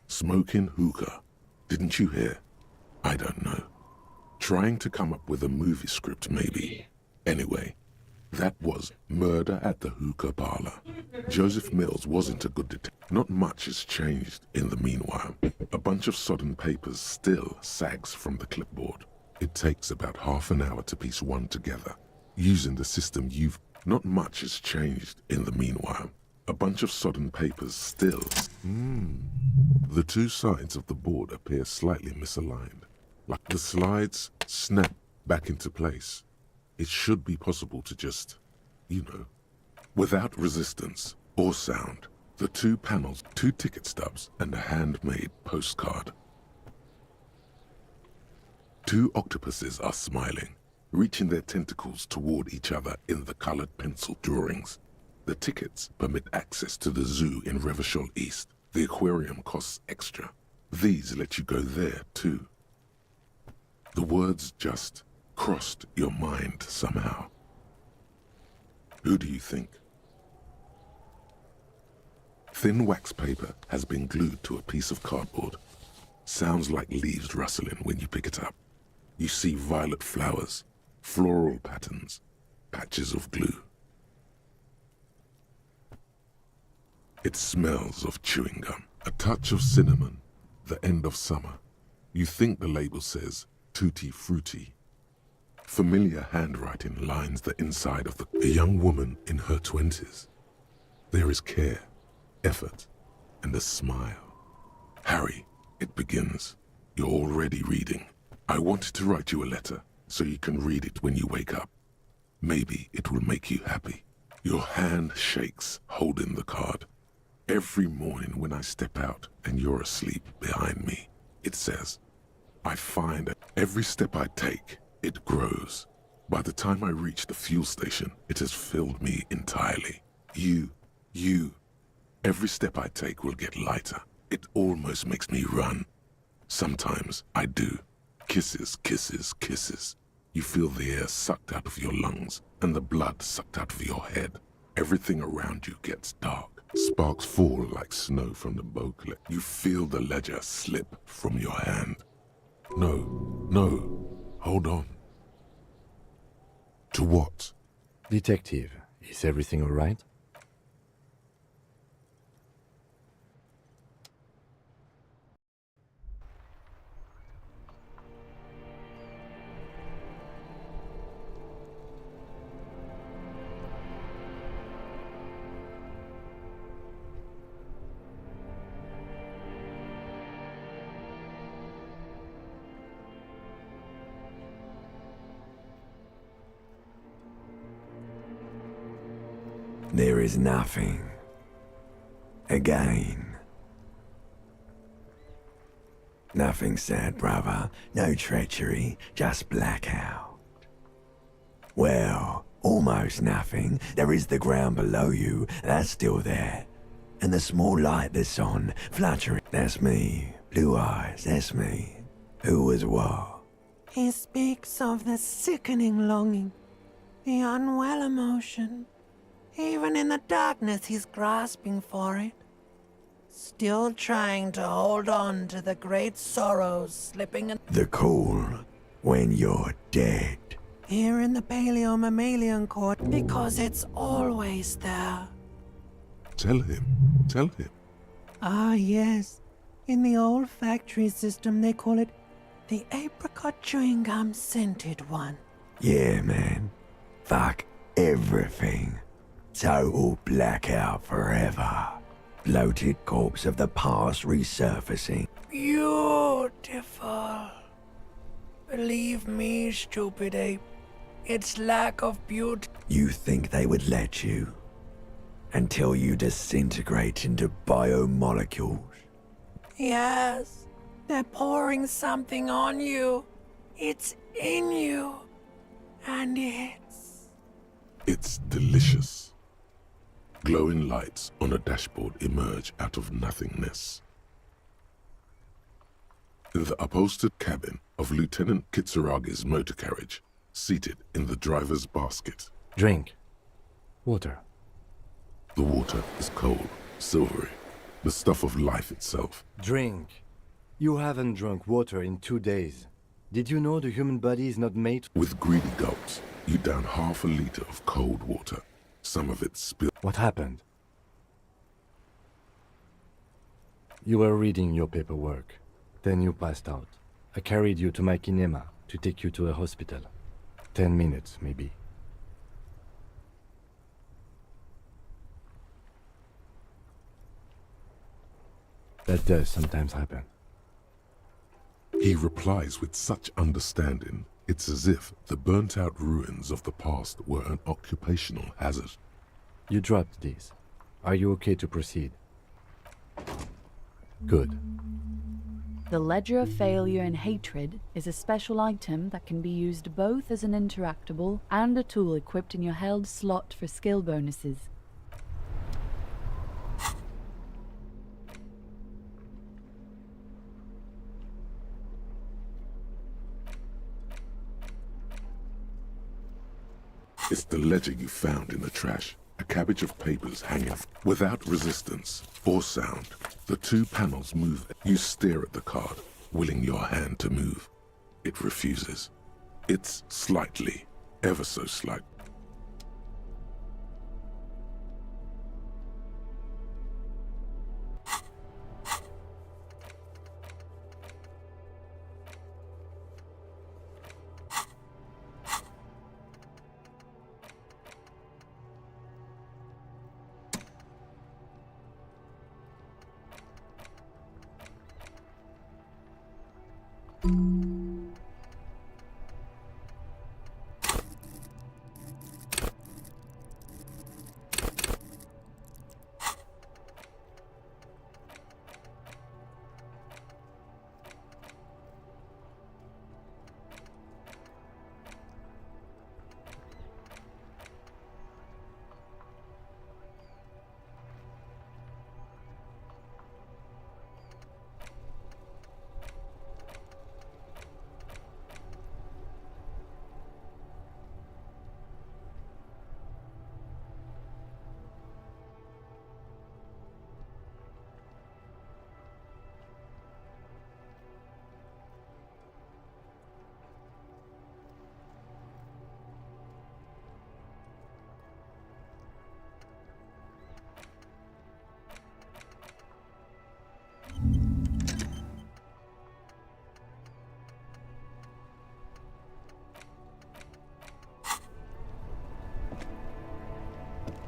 Smoking hookah. Didn't you hear? I don't know. Trying to come up with a movie script, maybe. Anyway, that was Murder at the Hookah Parlor. Joseph Mills wasn't a good detective. Not much has changed in the meanwhile. A bunch of sodden papers still sags from the clipboard. It takes about half an hour to piece one together. Using the system you've... Not much has changed in the meanwhile. A bunch of sodden papers still... The two sides of the board appear slightly misaligned. Like the slides snap back into place. It should be possible to just, you know, without resistance or sound. The two panels, 2 ticket stubs, and a handmade postcard. 2 octopuses are smiling, reaching their tentacles toward each other in the colored pencil drawings. The tickets permit access to the zoo in Revachol East. The aquarium costs extra. These let you go there, too. The words just crossed your mind somehow. Who do you think? Thin wax paper has been glued to a piece of cardboard. Sounds like leaves rustling when you pick it up. You see violet flowers, floral patterns, patches of glue. It smells of chewing gum, a touch of cinnamon, the end of summer. You think the label says Tutti Frutti. Familiar handwriting lines the inside of a young woman in her 20s. There is care, effort, and a smile. Harry, it begins. You're already reading. I wanted to write you a letter so you can read it when you wake up. Maybe it will make you happy. Your hand shakes holding the card. Every morning when I step out and you're asleep behind me, it says, I find that every step I take, it grows. By the time I reach the fuel station, it has filled me entirely. You. Every step I take will get lighter. It almost makes me run. Sometimes I do. Kisses, kisses, kisses. You feel the air sucked out of your lungs and the blood sucked out of your head. Everything around you gets dark. Sparks fall like snow from the bow clip. You feel the ledger slip from your hand. No, hold on. To what? Detective, is everything all right? There is nothing. Again. Nothing sad, brother. No treachery, just blackout. Well, almost nothing. There is the ground below you, that's still there. And the small light that's on, fluttering, that's me, Blue eyes, that's me. Who was what? He speaks of the sickening longing, the unwell emotion. Even in the darkness, he's grasping for it. Still trying to hold on to the great sorrows slipping in. The call when you're dead. Here in the Paleo-Mammalian Court, because it's always there. Tell him. Tell him. Ah, yes. In the old factory system, they call it the apricot chewing gum scented one. Yeah, man. Fuck everything. Total blackout forever. Bloated corpse of the past resurfacing. Beautiful. Believe me, stupid ape. Its lack of beauty. You think they would let you? Until you disintegrate into biomolecules. Yes, they're pouring something on you. It's in you. And It's delicious. Glowing lights on a dashboard emerge out of nothingness. The upholstered cabin of Lieutenant Kitsuragi's motor carriage, seated in the driver's basket. Drink. Water. The water is cold, silvery, the stuff of life itself. Drink. You haven't drunk water in 2 days. Did you know the human body is not made... With greedy gulps, you down half a liter of cold water. Some of it spilled. What happened? You were reading your paperwork. Then you passed out. I carried you to my kinema to take you to a hospital. 10 minutes, maybe. That does sometimes happen. He replies with such understanding, it's as if the burnt-out ruins of the past were an occupational hazard. You dropped these. Are you okay to proceed? Good. The Ledger of Failure and Hatred is a special item that can be used both as an interactable and a tool equipped in your held slot for skill bonuses. It's the ledger you found in the trash. A cabbage of papers hanging. Without resistance or sound, the two panels move. You stare at the card, willing your hand to move. It refuses. It's slightly, ever so slight.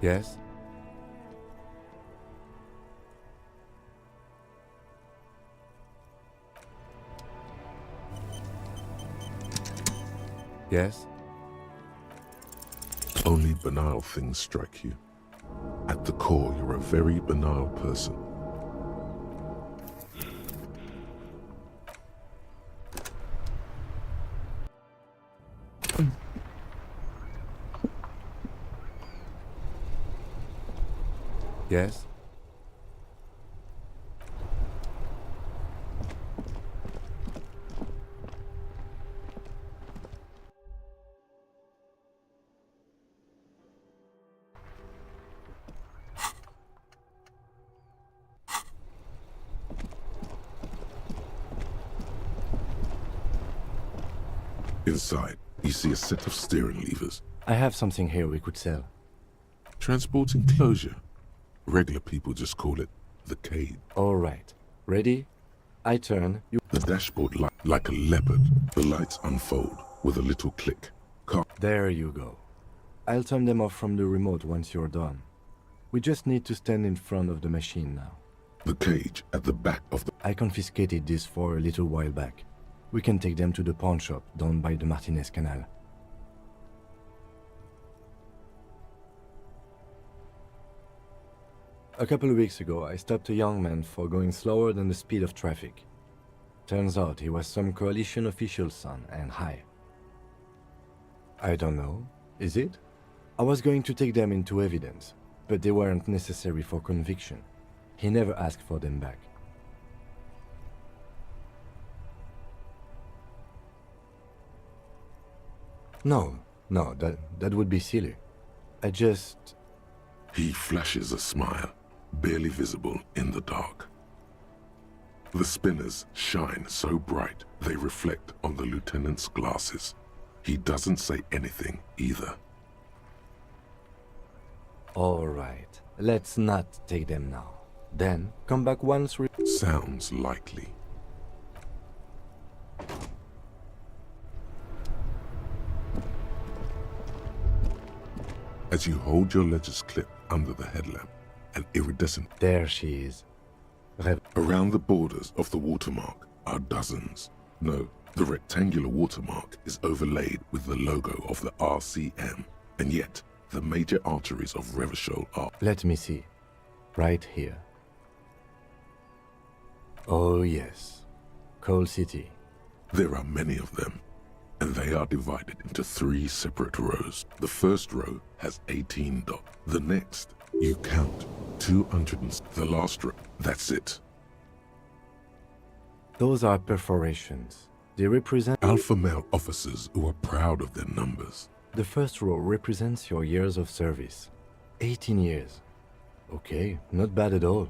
Yes? Yes? Only banal things strike you. At the core, you're a very banal person. Yes? Inside, you see a set of steering levers. I have something here we could sell. Transport enclosure. Regular people just call it the cage. All right. Ready? I turn. You. The dashboard like a leopard. The lights unfold with a little click. There you go. I'll turn them off from the remote once you're done. We just need to stand in front of the machine now. The cage at the back of the... I confiscated this for a little while back. We can take them to the pawn shop down by the Martinez Canal. A couple of weeks ago, I stopped a young man for going slower than the speed of traffic. Turns out he was some coalition official's son and high. I don't know. Is it? I was going to take them into evidence, but they weren't necessary for conviction. He never asked for them back. No, that would be silly. I just... He flashes a smile, barely visible in the dark. The spinners shine so bright they reflect on the lieutenant's glasses. He doesn't say anything either. All right, let's not take them now. Then, come back once we... Sounds likely. As you hold your ledger's clip under the headlamp, an iridescent... There she is. Around the borders of the watermark are dozens. No, the rectangular watermark is overlaid with the logo of the RCM, and yet the major arteries of Revachol are... Let me see. Right here. Oh yes. Coal City. There are many of them, and they are divided into 3 separate rows. The first row has 18 dots. The next, you count 200. The last row, that's it. Those are perforations. They represent alpha male officers who are proud of their numbers. The first row represents your years of service. 18 years. Okay, not bad at all.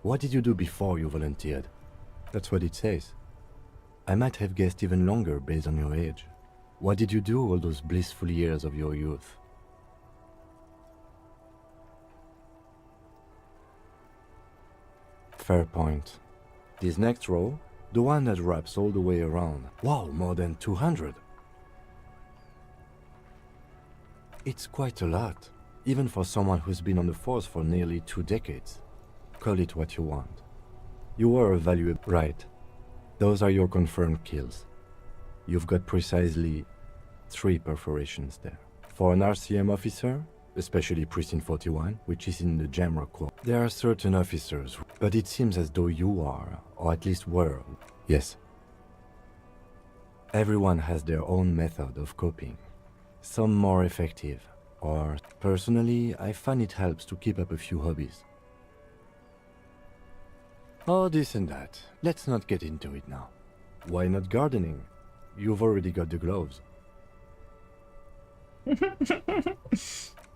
What did you do before you volunteered? That's what it says. I might have guessed even longer based on your age. What did you do all those blissful years of your youth? Fair point. This next row, the one that wraps all the way around. Wow, more than 200. It's quite a lot, even for someone who's been on the force for nearly 2 decades. Call it what you want. You were a valuable... Right. Those are your confirmed kills. You've got precisely 3 perforations there. For an RCM officer, especially Precinct 41, which is in the Jamrock Quarter, there are certain officers, but it seems as though you are, or at least were. Yes. Everyone has their own method of coping. Some more effective, or personally, I find it helps to keep up a few hobbies. Oh, this and that. Let's not get into it now. Why not gardening? You've already got the gloves. The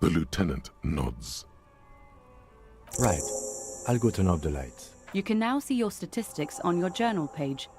lieutenant nods. Right. I'll go turn off the lights. You can now see your statistics on your journal page.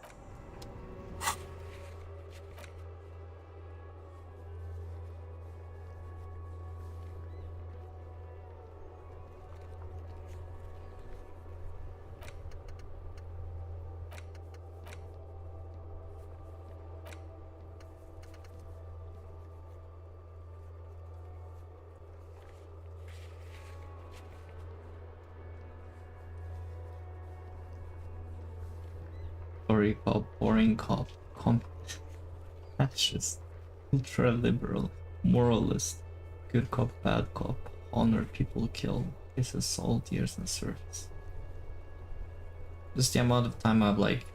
Sorry, cop, boring cop, fascist, ultra-liberal, moralist, good cop, bad cop, honor people killed, his assault, years in service. Just the amount of time I've like...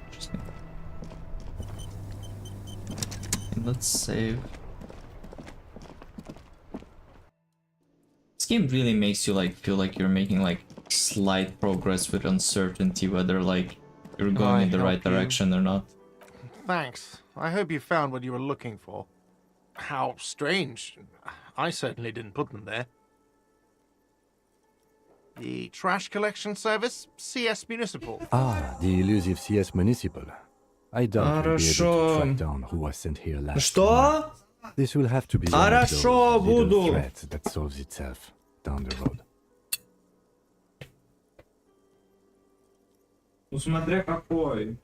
Interesting. And let's save. This game really makes you like feel like you're making like slight progress with uncertainty whether like you're going in the right direction or not. Thanks. I hope you found what you were looking for. How strange. I certainly didn't put them there. The trash collection service, CS Municipal. Ah, the elusive CS Municipal. I doubt we'll be able to Хорошо. track down who was sent here last. Что? This will have to be one of those Хорошо, little буду. threats that solves itself down the road. Ну смотря какой.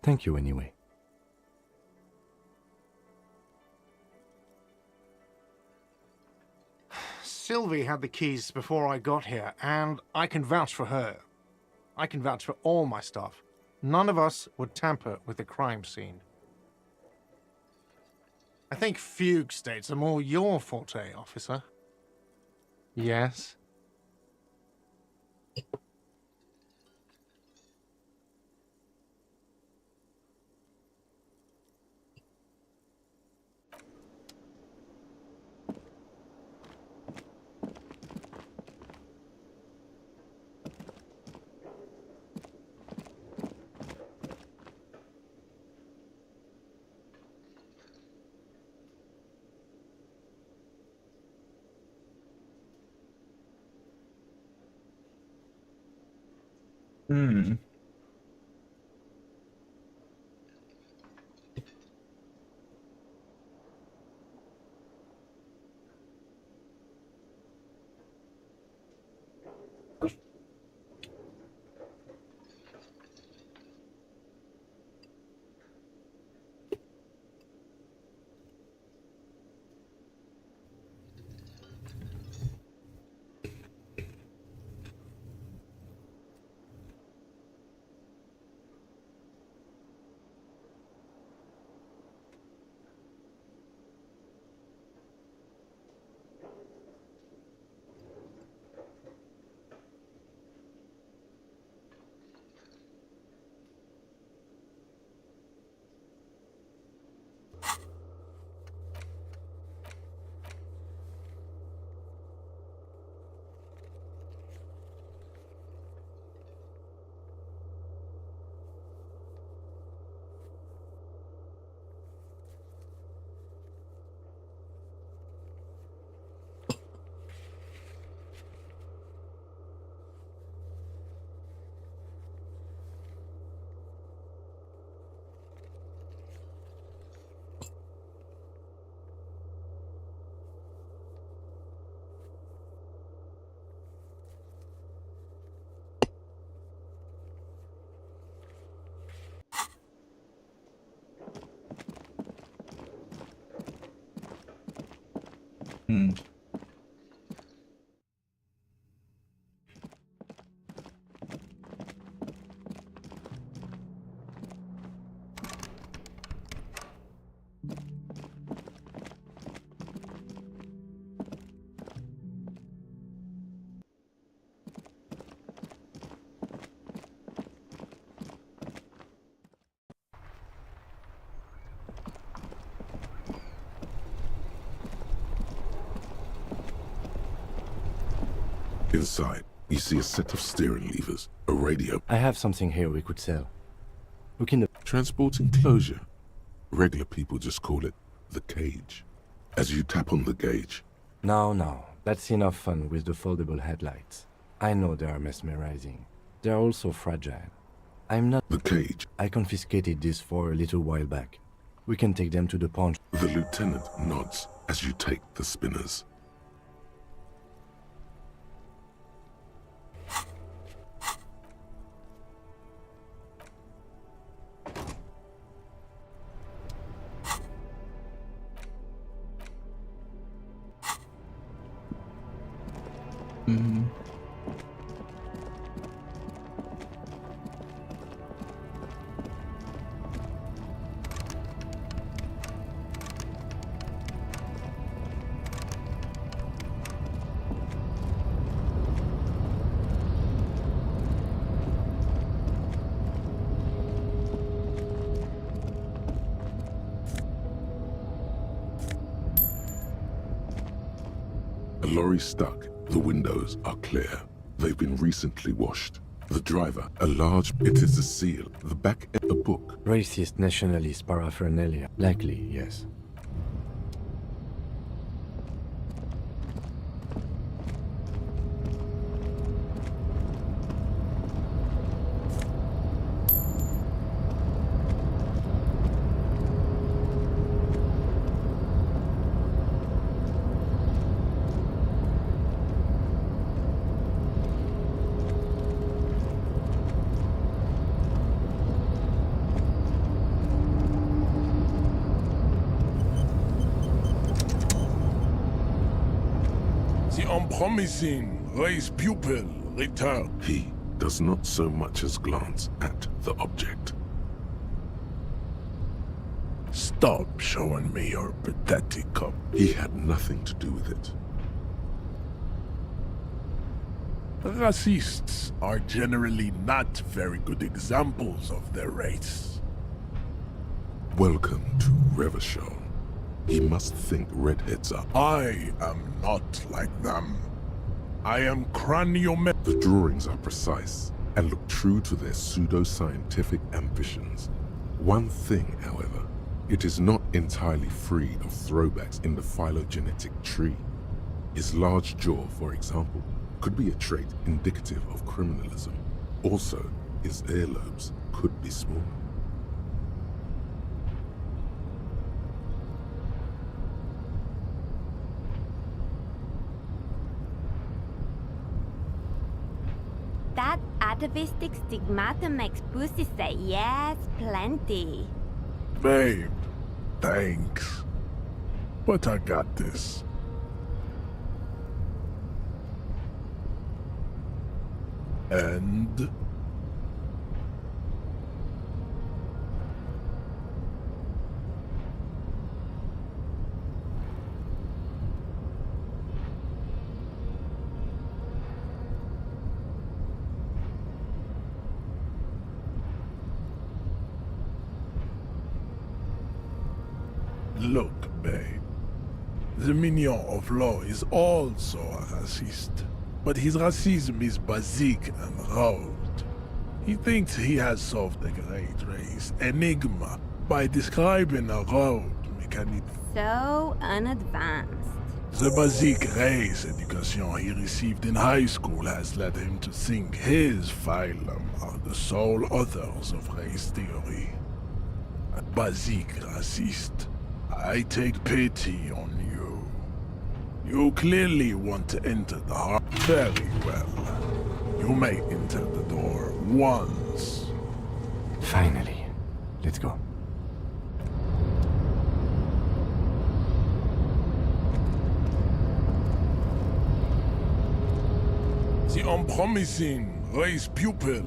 Thank you anyway. Sylvie had the keys before I got here, and I can vouch for her. I can vouch for all my staff. None of us would tamper with the crime scene. I think fugue states are more your forte, officer. Yes? Hmm. Hmm. Inside, you see a set of steering levers, a radio. I have something here we could sell. Look in the... Transport enclosure. Regular people just call it the cage. As you tap on the gauge. No, that's enough fun with the foldable headlights. I know they are mesmerizing. They are also fragile. I'm not... The cage. I confiscated this for a little while back. We can take them to the pawn... The lieutenant nods as you take the spinners. A lorry stuck. The windows are clear. They've been recently washed. The driver, a large... It is a seal. The back end, a book. Racist nationalist paraphernalia. Likely, yes. The unpromising race pupil return. He does not so much as glance at the object. Stop showing me your pathetic cup. He had nothing to do with it. Racists are generally not very good examples of their race. Welcome to Revachol. He must think redheads are... I am not like them. I am craniomet... The drawings are precise and look true to their pseudo-scientific ambitions. One thing, however, it is not entirely free of throwbacks in the phylogenetic tree. His large jaw, for example, could be a trait indicative of criminalism. Also, his earlobes could be small. That atavistic stigmata makes pussy say yes, plenty. Babe, thanks. But I got this. And... Look, babe. The mignon of law is also a racist. But his racism is basic and rote. He thinks he has solved the great race enigma by describing a road mechanism. So unadvanced. The basic race education he received in high school has led him to think his phylum are the sole authors of race theory. A basic racist. I take pity on you. You clearly want to enter the heart. Very well. You may enter the door once. Finally. Let's go. The unpromising race pupil.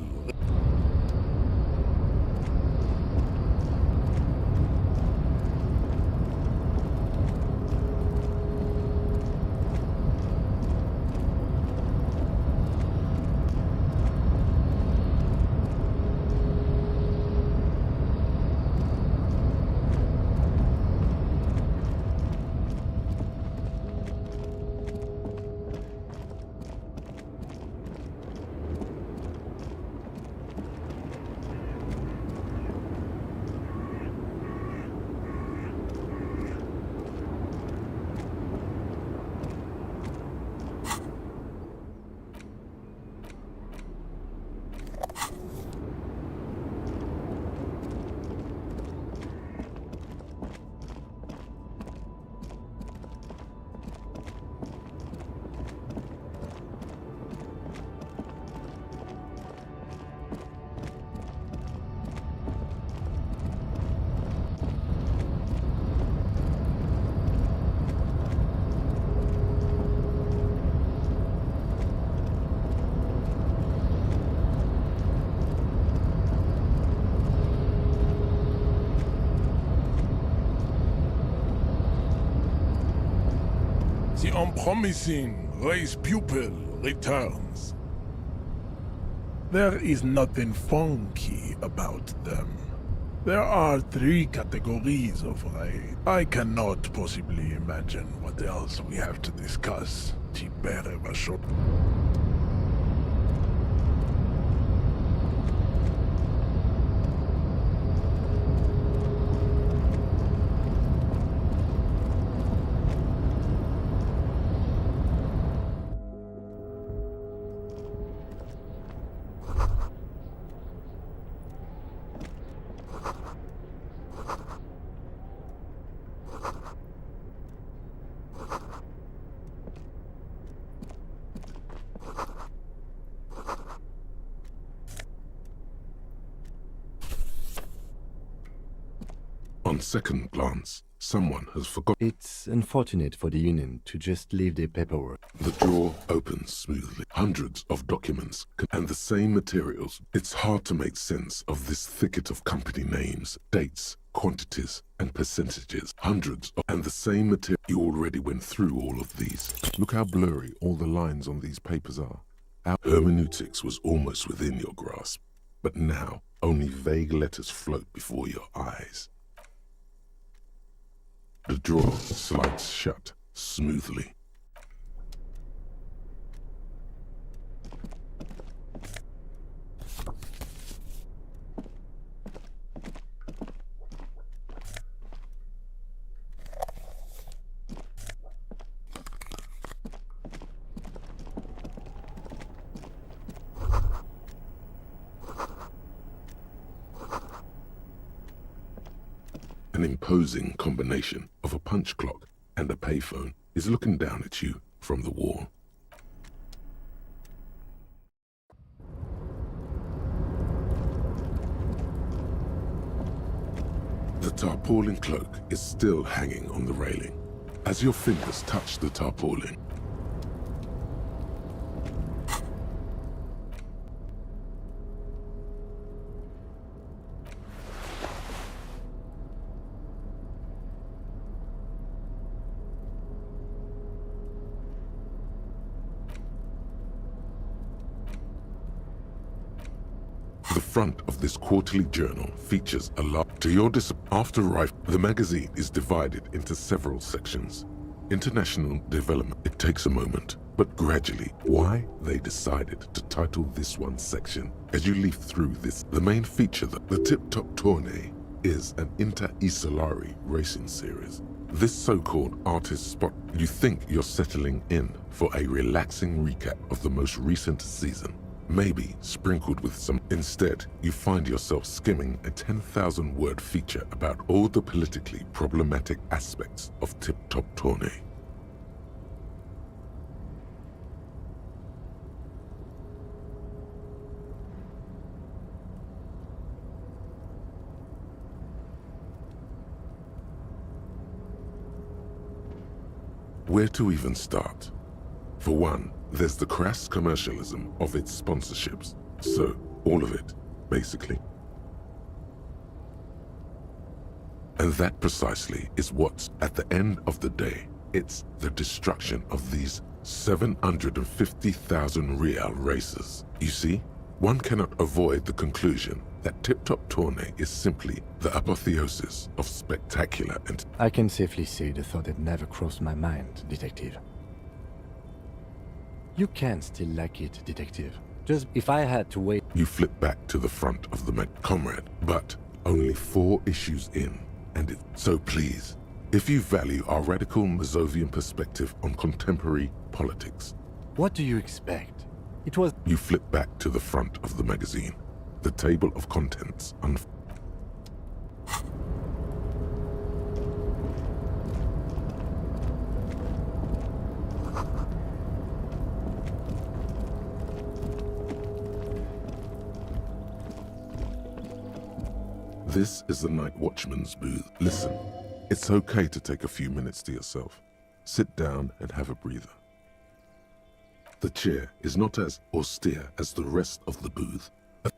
The unpromising race pupil returns. There is nothing funky about them. There are 3 categories of race. I cannot possibly imagine what else we have to discuss. Tibere Vashon. On second glance, someone has forgotten. It's unfortunate for the Union to just leave their paperwork. The drawer opens smoothly. Hundreds of documents and the same materials. It's hard to make sense of this thicket of company names, dates, quantities, and percentages. Hundreds of, and the same material. You already went through all of these. Look how blurry all the lines on these papers are. Our hermeneutics was almost within your grasp, but now only vague letters float before your eyes. The drawer slides shut smoothly. An imposing combination of a punch clock and a payphone is looking down at you from the wall. The tarpaulin cloak is still hanging on the railing. As your fingers touch the tarpaulin, the front of this quarterly journal features a lot. To your after arrival, the magazine is divided into several sections. International development. It takes a moment, but gradually, why they decided to title this one section. As you leaf through this, the main feature, the Tip Top Tourney, is an inter-Isolari racing series. This so-called artist spot, you think you're settling in for a relaxing recap of the most recent season. Maybe sprinkled with some. Instead, you find yourself skimming a 10,000-word feature about all the politically problematic aspects of Tip Top Tourney. Where to even start? For one, there's the crass commercialism of its sponsorships. So, all of it, basically. And that precisely is what's, at the end of the day, it's the destruction of these 750,000 real races. You see, one cannot avoid the conclusion that Tip Top Tourney is simply the apotheosis of spectacular and... I can safely say the thought had never crossed my mind, Detective. You can still like it, Detective. Just if I had to wait... You flip back to the front of the comrade, but only 4 issues in, and it... So please, if you value our radical Mazovian perspective on contemporary politics... What do you expect? It was... You flip back to the front of the magazine. The table of contents This is the night watchman's booth. Listen, it's okay to take a few minutes to yourself. Sit down and have a breather. The chair is not as austere as the rest of the booth.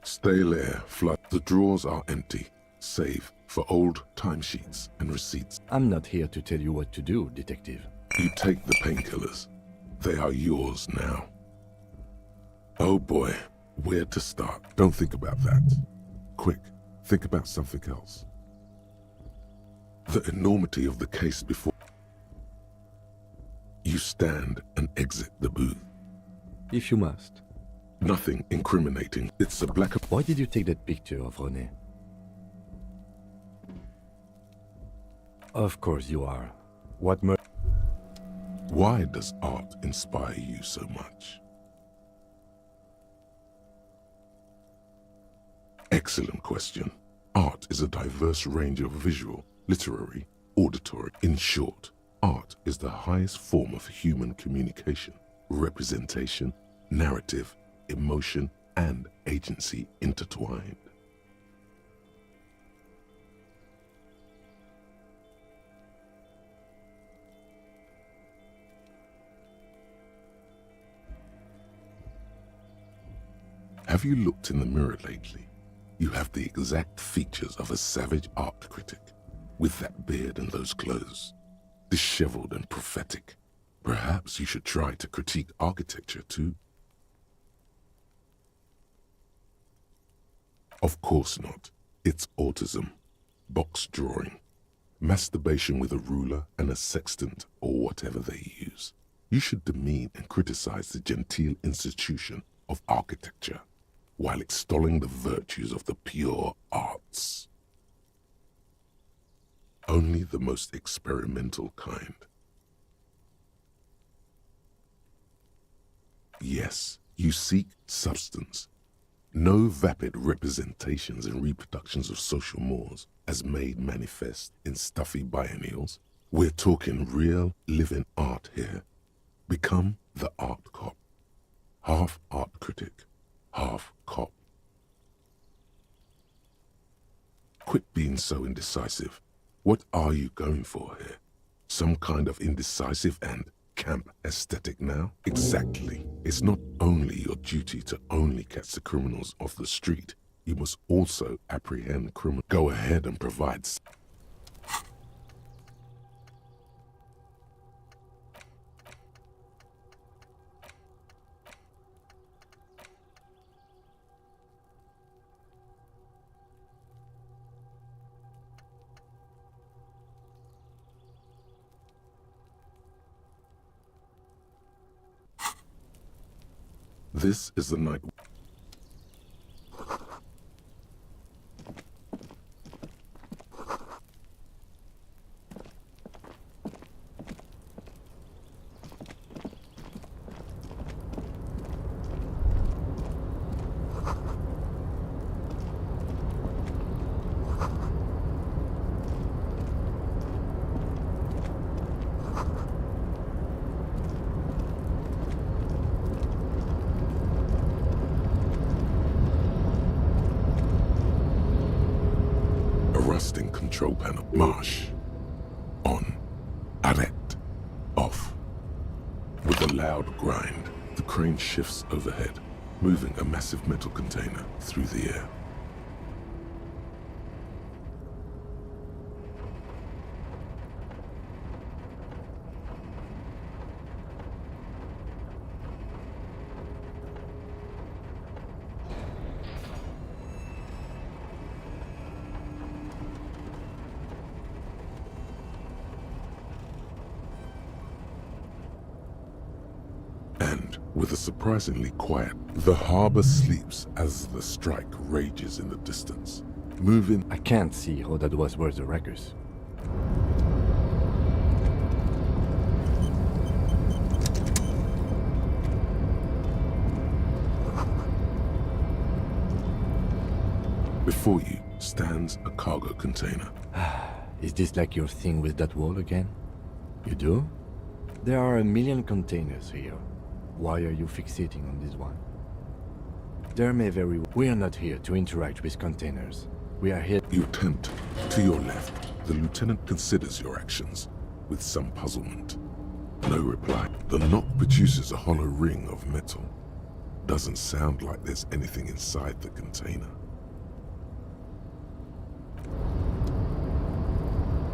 Stale air flood. The drawers are empty, save for old timesheets and receipts. I'm not here to tell you what to do, Detective. You take the painkillers. They are yours now. Oh boy, where to start? Don't think about that. Quick, think about something else. The enormity of the case before you stand and exit the booth. If you must. Nothing incriminating. It's a black... Why did you take that picture of René? Of course you are. What mur... Why does art inspire you so much? Excellent question. Art is a diverse range of visual, literary, auditory. In short, art is the highest form of human communication, representation, narrative, emotion, and agency intertwined. Have you looked in the mirror lately? You have the exact features of a savage art critic, with that beard and those clothes, disheveled and prophetic. Perhaps you should try to critique architecture too. Of course not. It's autism, box drawing, masturbation with a ruler and a sextant or whatever they use. You should demean and criticize the genteel institution of architecture, while extolling the virtues of the pure arts. Only the most experimental kind. Yes, you seek substance. No vapid representations and reproductions of social mores as made manifest in stuffy biennials. We're talking real, living art here. Become the art cop. Half art critic, half cop. Quit being so indecisive. What are you going for here? Some kind of indecisive and camp aesthetic now? Exactly. It's not only your duty to only catch the criminals off the street, you must also apprehend criminals. Go ahead and provide. This is the night. Rusting control panel. Marsh. On. Arrête. Off. With a loud grind, the crane shifts overhead, moving a massive metal container through the air. With a surprisingly quiet, the harbor sleeps as the strike rages in the distance, moving. I can't see how that was worth the wreckers. Before you stands a cargo container. Is this like your thing with that wall again? You do? There are 1 million containers here. Why are you fixating on this one? There may very well... We are not here to interact with containers. We are here... You attempt. To your left, the lieutenant considers your actions with some puzzlement. No reply. The knock produces a hollow ring of metal. Doesn't sound like there's anything inside the container.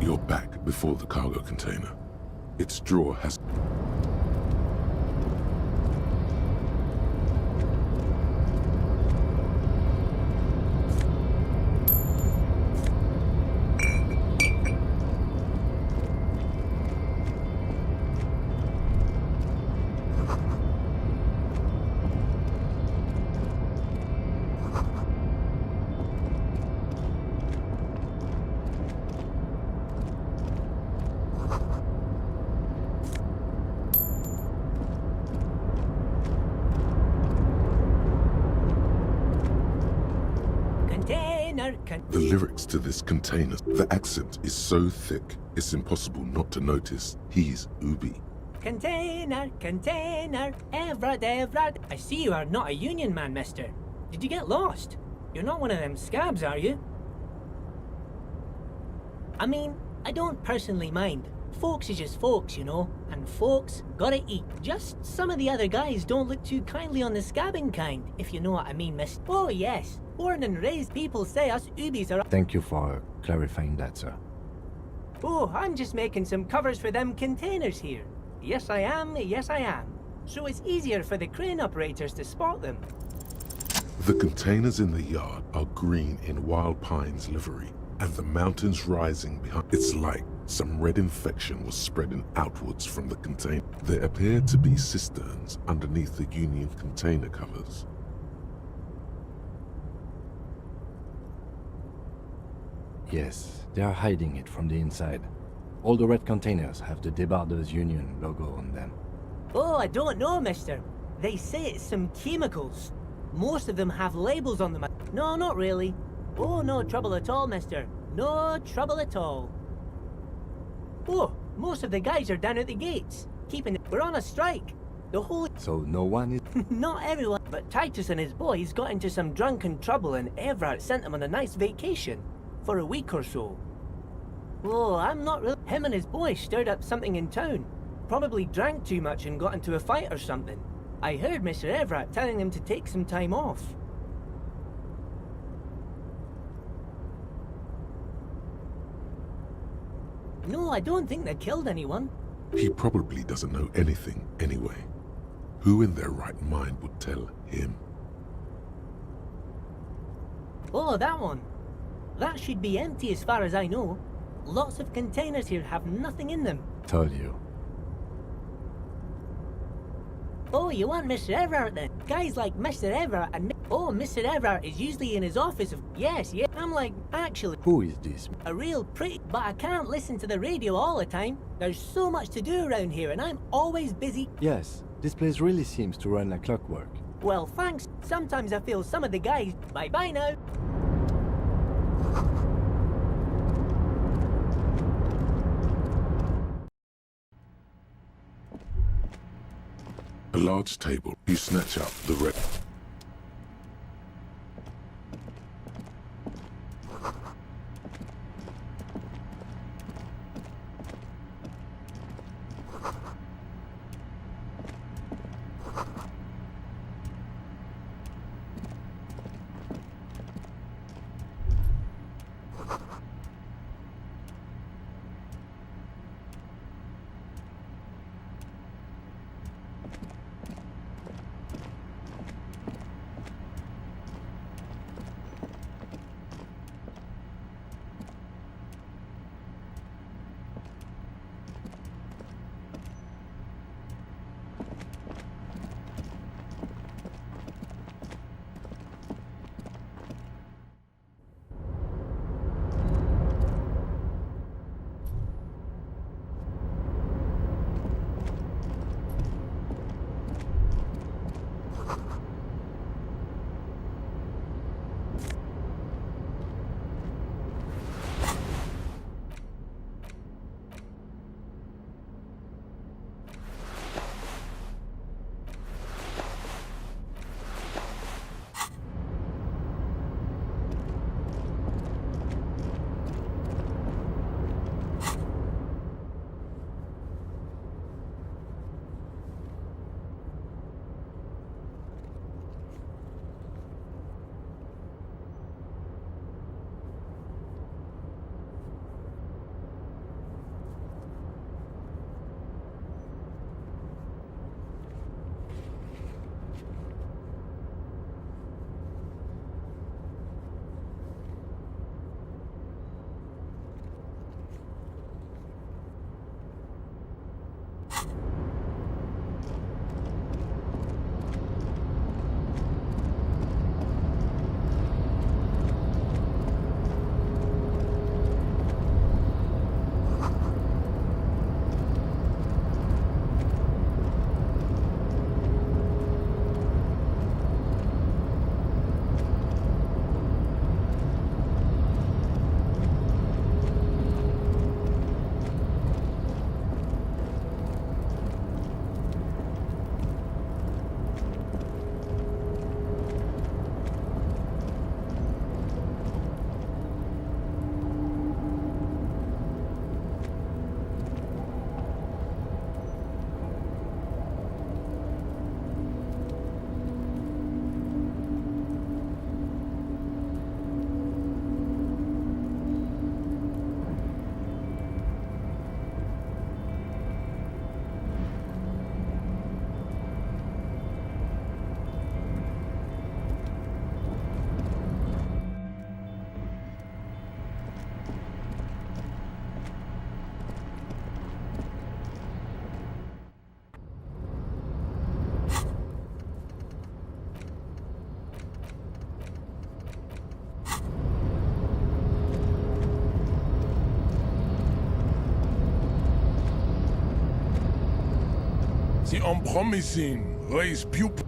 You're back before the cargo container. Its drawer has... The lyrics to this container, the accent is so thick, it's impossible not to notice he's Ubi. Container, Evrard. I see you are not a union man, mister. Did you get lost? You're not one of them scabs, are you? I mean, I don't personally mind. Folks is just folks, you know, and folks gotta eat. Just some of the other guys don't look too kindly on the scabbing kind, if you know what I mean, miss. Oh yes, born and raised people say us Ubis are... Thank you for clarifying that, sir. Oh, I'm just making some covers for them containers here. Yes I am. So it's easier for the crane operators to spot them. The containers in the yard are green in Wild Pine's livery, and the mountains rising behind. It's like some red infection was spreading outwards from the container. There appear to be cisterns underneath the Union container covers. Yes, they are hiding it from the inside. All the red containers have the Debarders Union logo on them. Oh, I don't know, mister. They say it's some chemicals. Most of them have labels on them. No, not really. Oh, no trouble at all, mister. No trouble at all. Oh, most of the guys are down at the gates. We're on a strike. The whole... So no one is... Not everyone, but Titus and his boys got into some drunken trouble and Evrard sent them on a nice vacation. For a week or so. Oh, I'm not really... Him and his boys stirred up something in town. Probably drank too much and got into a fight or something. I heard Mr. Evrard telling them to take some time off. No, I don't think they killed anyone. He probably doesn't know anything anyway. Who in their right mind would tell him? Oh, that one. That should be empty as far as I know. Lots of containers here have nothing in them. Told you. Oh, you want Mr. Everard then? Guys like Mr. Everard and... Oh, Mr. Everard is usually in his office. Yes. I'm like, actually... Who is this? A real pretty... But I can't listen to the radio all the time. There's so much to do around here and I'm always busy. Yes, this place really seems to run like clockwork. Well, thanks. Sometimes I feel some of the guys... Bye-bye now. A large table. You snatch up the red... The unpromising raise pupil.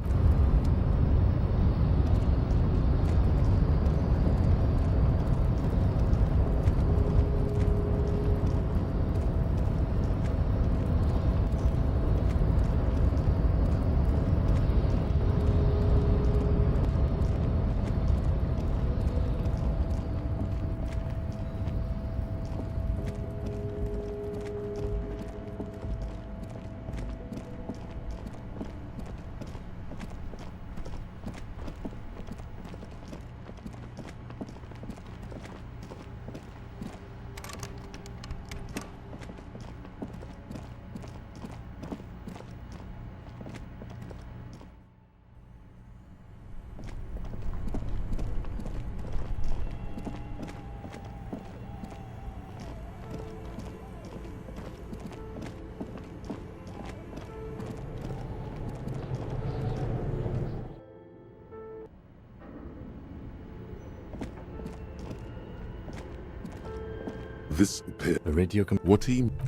This appear The radio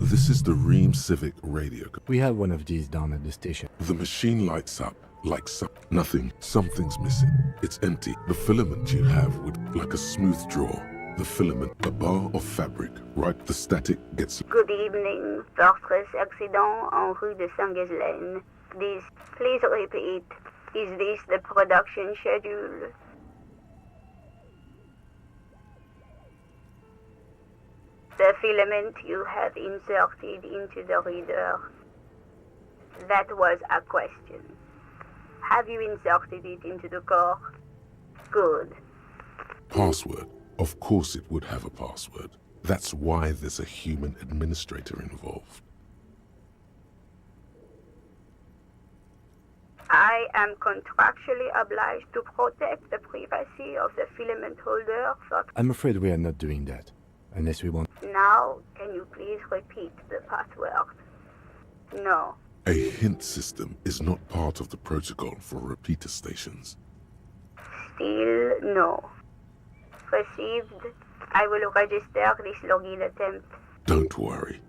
This is the Ream Civic radio. We have one of these down at the station. The machine lights up like nothing. Something's missing. It's empty. The filament you have would like a smooth draw. The filament, a bar of fabric, right? The static gets. Good evening. Fortress accident en rue de Saint-Ghislaine. Please repeat. Is this the production schedule? The filament you have inserted into the reader. That was a question. Have you inserted it into the core? Good. Password. Of course it would have a password. That's why there's a human administrator involved. I am contractually obliged to protect the privacy of the filament holder. I'm afraid we are not doing that. Unless we want. Now, can you please repeat the password? No. A hint system is not part of the protocol for repeater stations. Still no. Received. I will register this login attempt. Don't worry.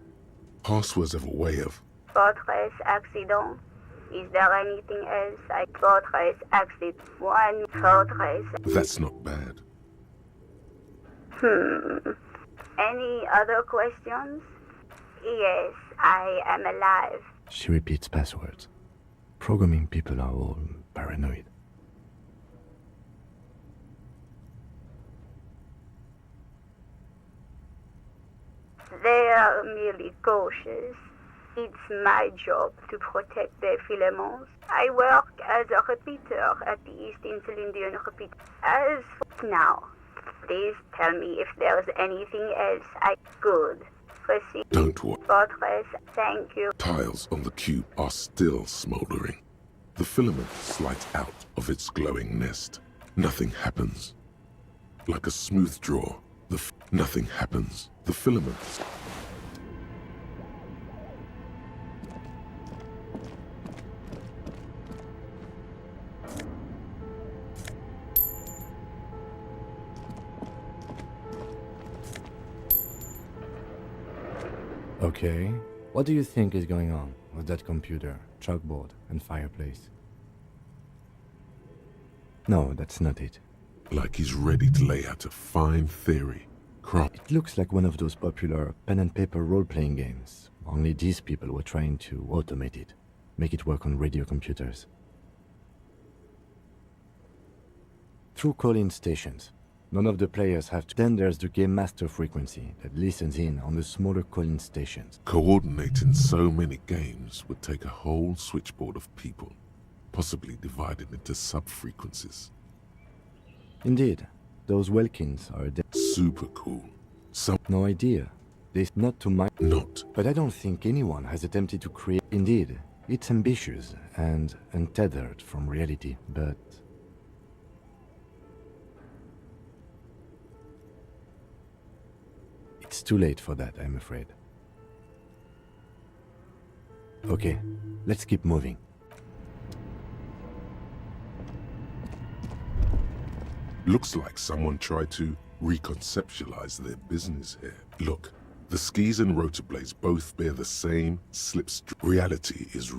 Passwords have a way of. Fortress accident. Is there anything else? Fortress accident. One fortress. That's not bad. Any other questions? Yes, I am alive. She repeats passwords. Programming people are all paranoid. They are merely cautious. It's my job to protect their filaments. I work as a repeater at the East Insulindian Repeater. As for now, please tell me if there's anything else Good. Proceed. Don't worry. Fortress, thank you. Tiles on the cube are still smoldering. The filament slides out of its glowing nest. Nothing happens. Like a smooth draw, nothing happens. The filament. Okay. What do you think is going on with that computer, chalkboard, and fireplace? No, that's not it. Like he's ready to lay out a fine theory. It looks like one of those popular pen and paper role-playing games. Only these people were trying to automate it, make it work on radio computers. Through call-in stations. None of the players have to. Then there's the game master frequency that listens in on the smaller call-in stations. Coordinating so many games would take a whole switchboard of people, possibly divided into sub-frequencies. Indeed, those Welkins are super cool. No idea. This not to my not. But I don't think anyone has attempted to create. Indeed, it's ambitious and untethered from reality, but it's too late for that, I'm afraid. Okay, let's keep moving. Looks like someone tried to reconceptualize their business here. Look, the skis and rotor blades both bear the same slipstream. Reality is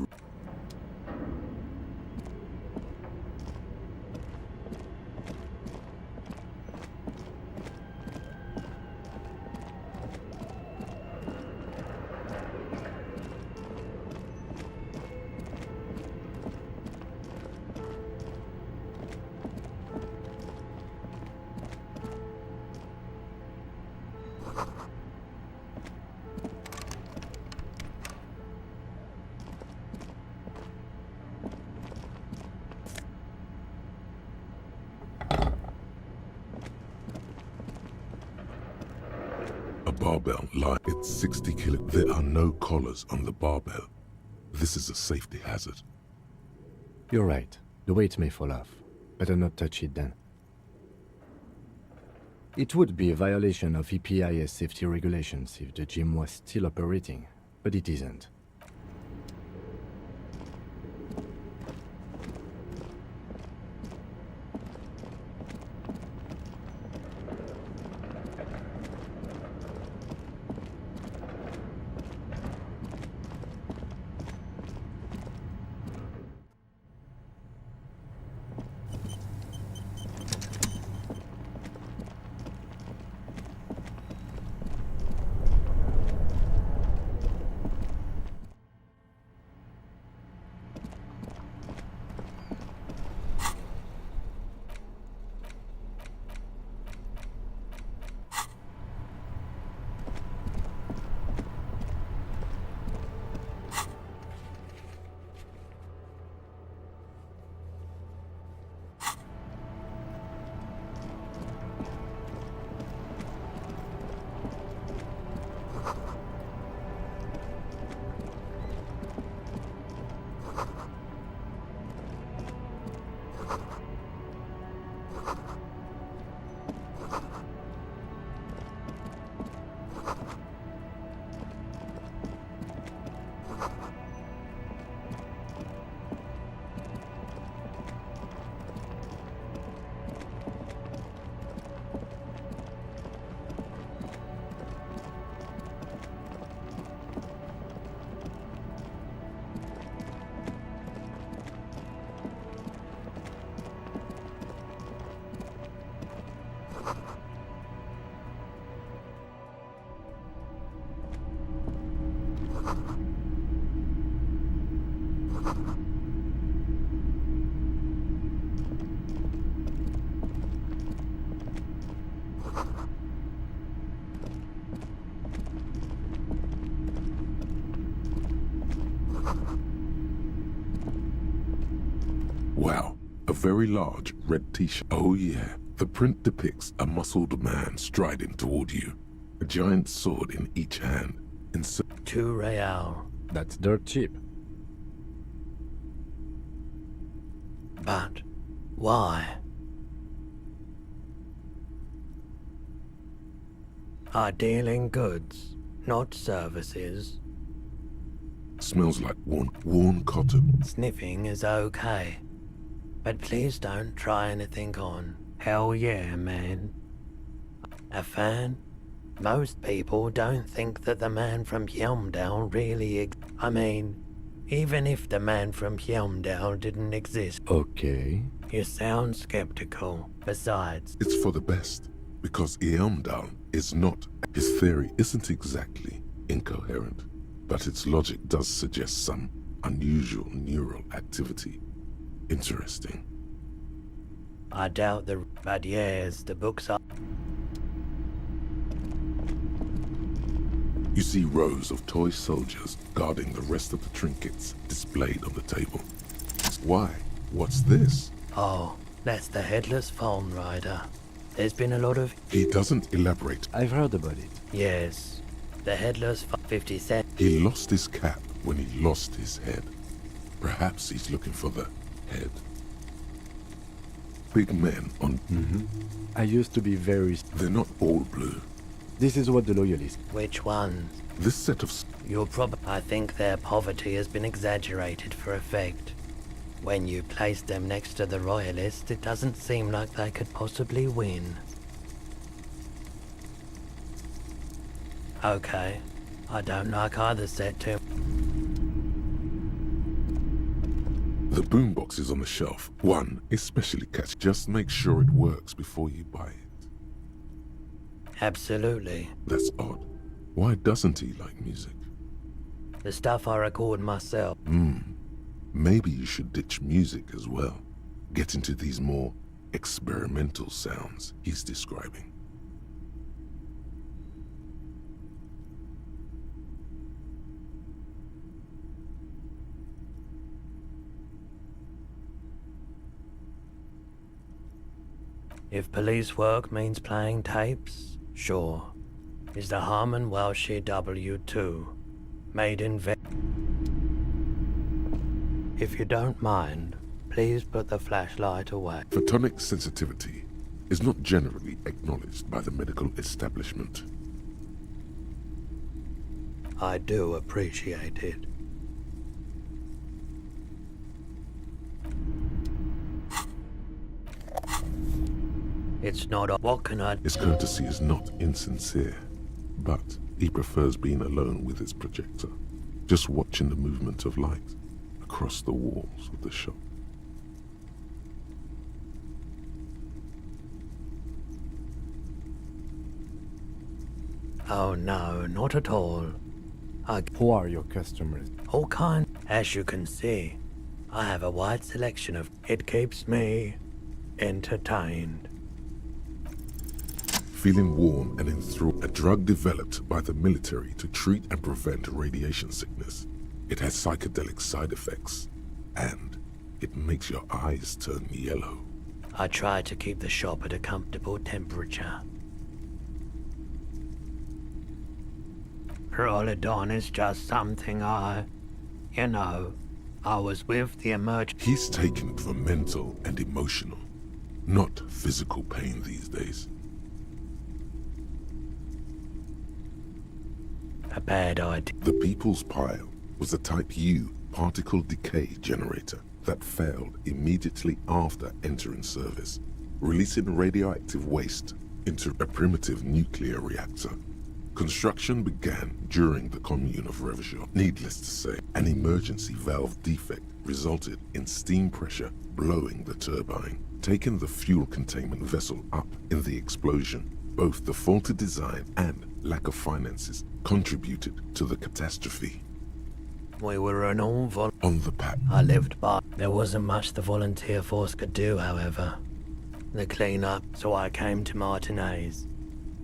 barbell lie. It's 60 kilo. There are no collars on the barbell. This is a safety hazard. You're right. The weight may fall off. Better not touch it then. It would be a violation of EPIS safety regulations if the gym was still operating, but it isn't. Wow, a very large red t-shirt. Oh yeah, the print depicts a muscled man striding toward you, a giant sword in each hand. $2 real. That's dirt cheap. But why? I deal in goods, not services. Smells like worn cotton. Sniffing is okay. But please don't try anything on. Hell yeah, man. A fan? Most people don't think that the man from Yelmdale really I mean, even if the man from Yelmdale didn't exist. Okay. You sound skeptical. Besides, It's for the best, because Eamdal is not. His theory isn't exactly incoherent, but its logic does suggest some unusual neural activity. Interesting. I doubt but yes, the books are. You see rows of toy soldiers guarding the rest of the trinkets displayed on the table. Why? What's this? Oh, that's the headless phone rider. There's been a lot of. He doesn't elaborate. I've heard about it. Yes, the headless 50 cent. He lost his cap when he lost his head. Perhaps he's looking for the head. Big men on. I used to be very. They're not all blue. This is what the loyalists. Which ones? This set of. I think their poverty has been exaggerated for effect. When you place them next to the royalists, it doesn't seem like they could possibly win. Okay, I don't like either set too. The boombox is on the shelf. One especially catch. Just make sure it works before you buy it. Absolutely. That's odd. Why doesn't he like music? The stuff I record myself. Maybe you should ditch music as well. Get into these more experimental sounds he's describing. If police work means playing tapes, sure. is the Harmon Welshie W2, made in If you don't mind, please put the flashlight away. Photonic sensitivity is not generally acknowledged by the medical establishment. I do appreciate it. It's not what can I... His courtesy is not insincere, but he prefers being alone with his projector, just watching the movement of light across the walls of the shop. Oh no, not at all. Who are your customers? All kind. As you can see, I have a wide selection of... It keeps me entertained. Feeling warm and enthralled, a drug developed by the military to treat and prevent radiation sickness. It has psychedelic side effects, and it makes your eyes turn yellow. I try to keep the shop at a comfortable temperature. Prolidon is just something I was with the He's taken it for mental and emotional, not physical pain these days. A bad idea. The People's Pile was a Type U particle decay generator that failed immediately after entering service, releasing radioactive waste into a primitive nuclear reactor. Construction began during the commune of Revachol. Needless to say, an emergency valve defect resulted in steam pressure blowing the turbine, taking the fuel containment vessel up in the explosion. Both the faulty design and lack of finances contributed to the catastrophe. We were an all on the pack. I lived by. There wasn't much the volunteer force could do, however. The clean-up, so I came to Martinez.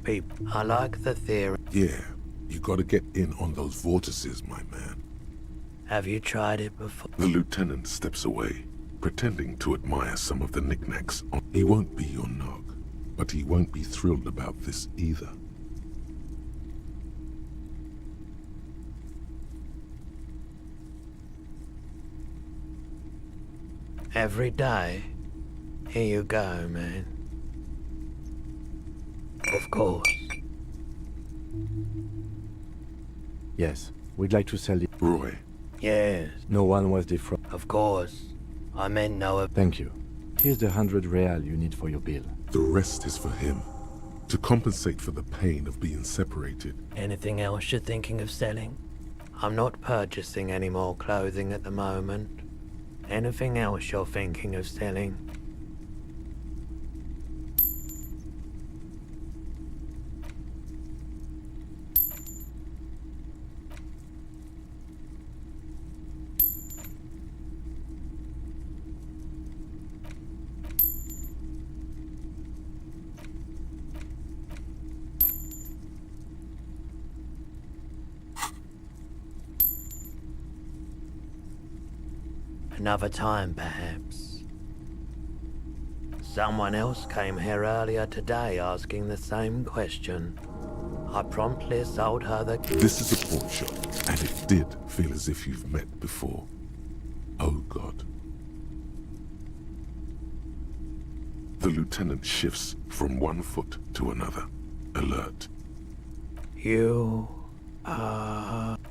People, I like the theory. Yeah, you gotta get in on those vortices, my man. Have you tried it before? The lieutenant steps away, pretending to admire some of the knickknacks. He won't be your nog, but he won't be thrilled about this either. Every day. Here you go, man. Of course. Yes, we'd like to sell it. Roy. Yes. No one was defrauded. Of course. I meant no... Thank you. Here's the 100 real you need for your bill. The rest is for him, to compensate for the pain of being separated. Anything else you're thinking of selling? I'm not purchasing any more clothing at the moment. Anything else you're thinking of selling? Another time, perhaps. Someone else came here earlier today asking the same question. I promptly sold her the... This is a pawn shop, and it did feel as if you've met before. Oh, God. The lieutenant shifts from one foot to another, alert. You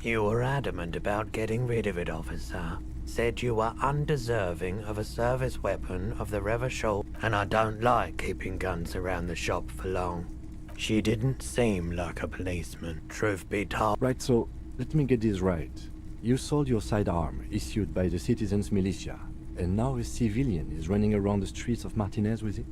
were adamant about getting rid of it, officer. Said you were undeserving of a service weapon of the Revachol, and I don't like keeping guns around the shop for long. She didn't seem like a policeman, truth be told. Right, so let me get this right. You sold your sidearm, issued by the citizens' militia, and now a civilian is running around the streets of Martinez with it?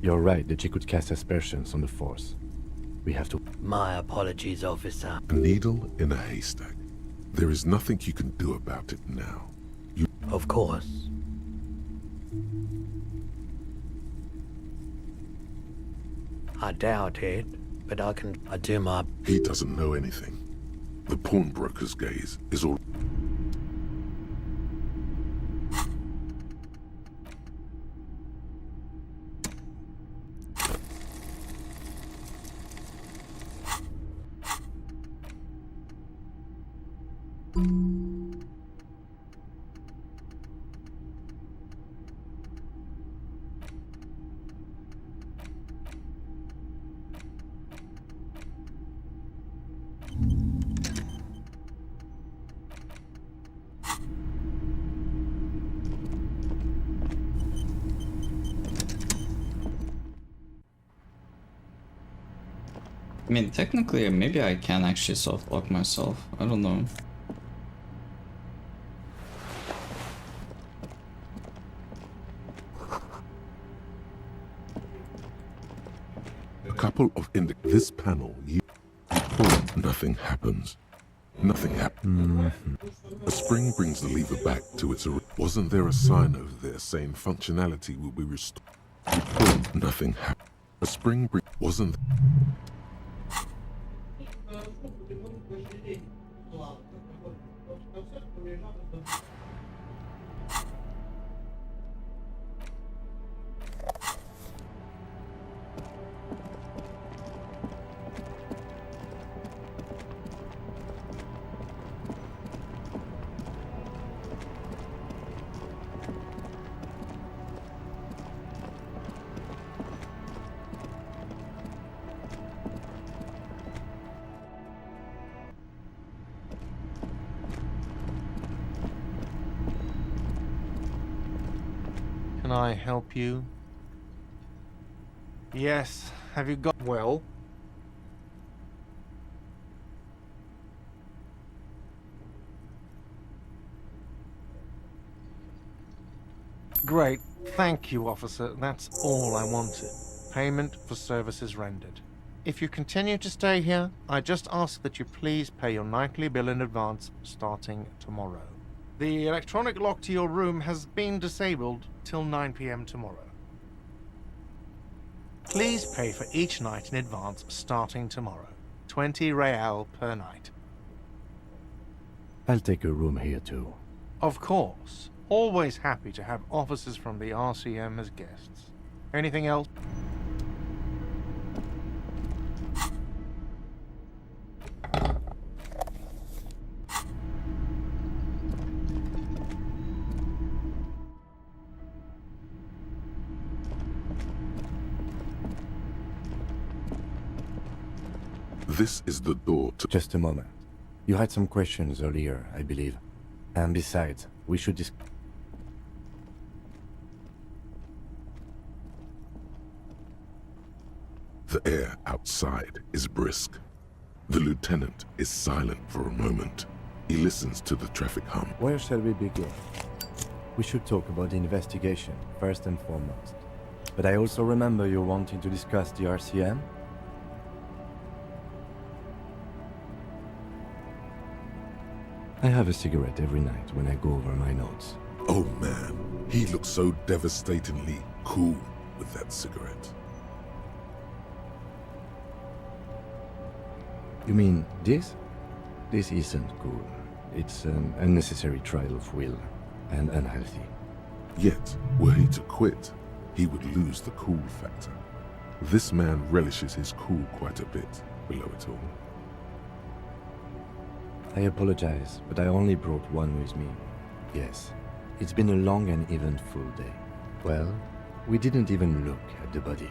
You're right that she could cast aspersions on the force. We have to... My apologies, officer. A needle in a haystack. There is nothing you can do about it now. Of course. I doubt it, but I do my... He doesn't know anything. The pawnbroker's gaze is all... I mean, technically, maybe I can actually soft-lock myself. I don't know. A couple of this panel, you pull, nothing happens. Nothing happens. A spring brings the lever back to its Wasn't there a sign over there saying functionality will be restored? You pull, nothing happens. A spring wasn't. Can I help you? Yes, have you got... Well? Great. Thank you, officer. That's all I wanted. Payment for services rendered. If you continue to stay here, I just ask that you please pay your nightly bill in advance starting tomorrow. The electronic lock to your room has been disabled till 9 p.m. tomorrow. Please pay for each night in advance starting tomorrow. 20 real per night. I'll take a room here too. Of course. Always happy to have officers from the RCM as guests. Anything else? This is the door to... Just a moment. You had some questions earlier, I believe. And besides, we should The air outside is brisk. The lieutenant is silent for a moment. He listens to the traffic hum. Where shall we begin? We should talk about the investigation, first and foremost. But I also remember you wanting to discuss the RCM? I have a cigarette every night when I go over my notes. Oh man, he looks so devastatingly cool with that cigarette. You mean this? This isn't cool. It's an unnecessary trial of will, and unhealthy. Yet, were he to quit, he would lose the cool factor. This man relishes his cool quite a bit below it all. I apologize, but I only brought one with me. Yes, it's been a long and eventful day. Well, we didn't even look at the body.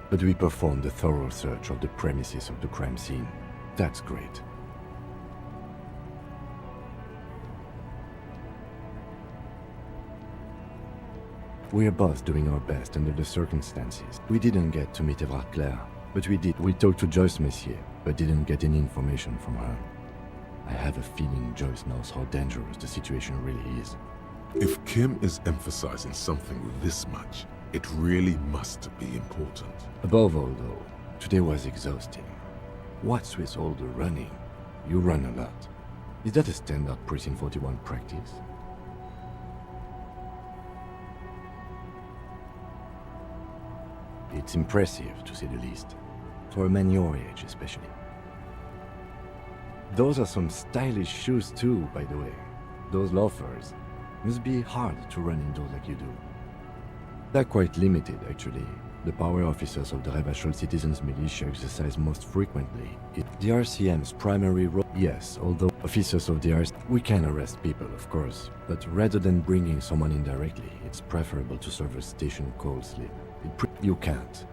But we performed a thorough search of the premises of the crime scene. That's great. We're both doing our best under the circumstances. We didn't get to meet Eva Claire, but we did. We talked to Joyce Messier, but didn't get any information from her. I have a feeling Joyce knows how dangerous the situation really is. If Kim is emphasizing something this much, it really must be important. Above all, though, today was exhausting. What's with all the running? You run a lot. Is that a standard Precinct 41 practice? It's impressive, to say the least. For a man your age, especially. Those are some stylish shoes too, by the way. Those loafers. Must be hard to run indoors like you do. They're quite limited, actually. The power officers of the Rebachol Citizens Militia exercise most frequently. The RCM's primary role... Yes, although officers of the RCM... We can arrest people, of course, but rather than bringing someone in directly, it's preferable to serve a station call slip. You can't.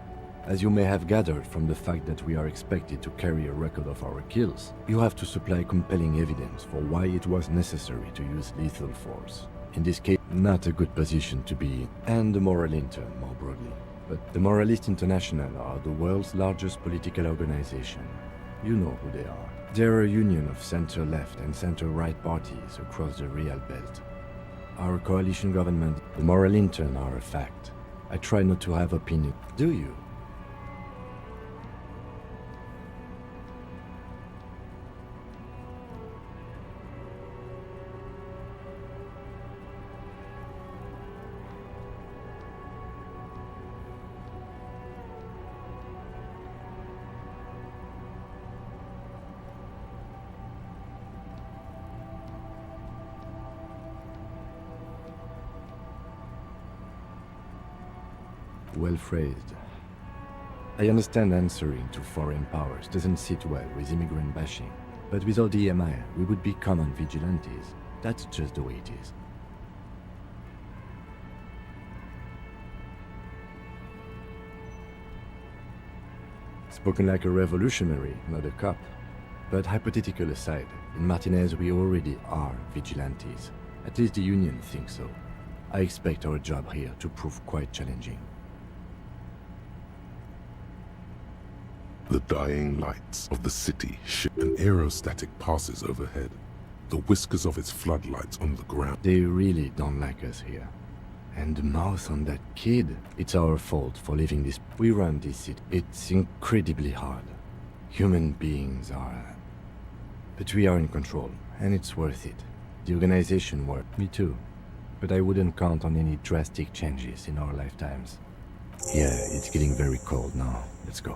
As you may have gathered from the fact that we are expected to carry a record of our kills, you have to supply compelling evidence for why it was necessary to use lethal force. In this case, not a good position to be in, and a moral intern more broadly. but the Moralist International are the world's largest political organization. You know who they are. They're a union of center-left and center-right parties across the Real Belt. Our coalition government, the Moral Intern, are a fact. I try not to have opinion. Do you? Well phrased. I understand answering to foreign powers doesn't sit well with immigrant bashing, but without the EMI, we would be common vigilantes. That's just the way it is. Spoken like a revolutionary, not a cop. But hypothetical aside, in Martinez we already are vigilantes. At least the Union thinks so. I expect our job here to prove quite challenging. The dying lights of the city ship. An aerostatic passes overhead, the whiskers of its floodlights on the ground. They really don't like us here. And the mouth on that kid, it's our fault for leaving this. We run this city. It's incredibly hard. Human beings are... But we are in control, and it's worth it. The organization worked. Me too. But I wouldn't count on any drastic changes in our lifetimes. Yeah, it's getting very cold now. Let's go.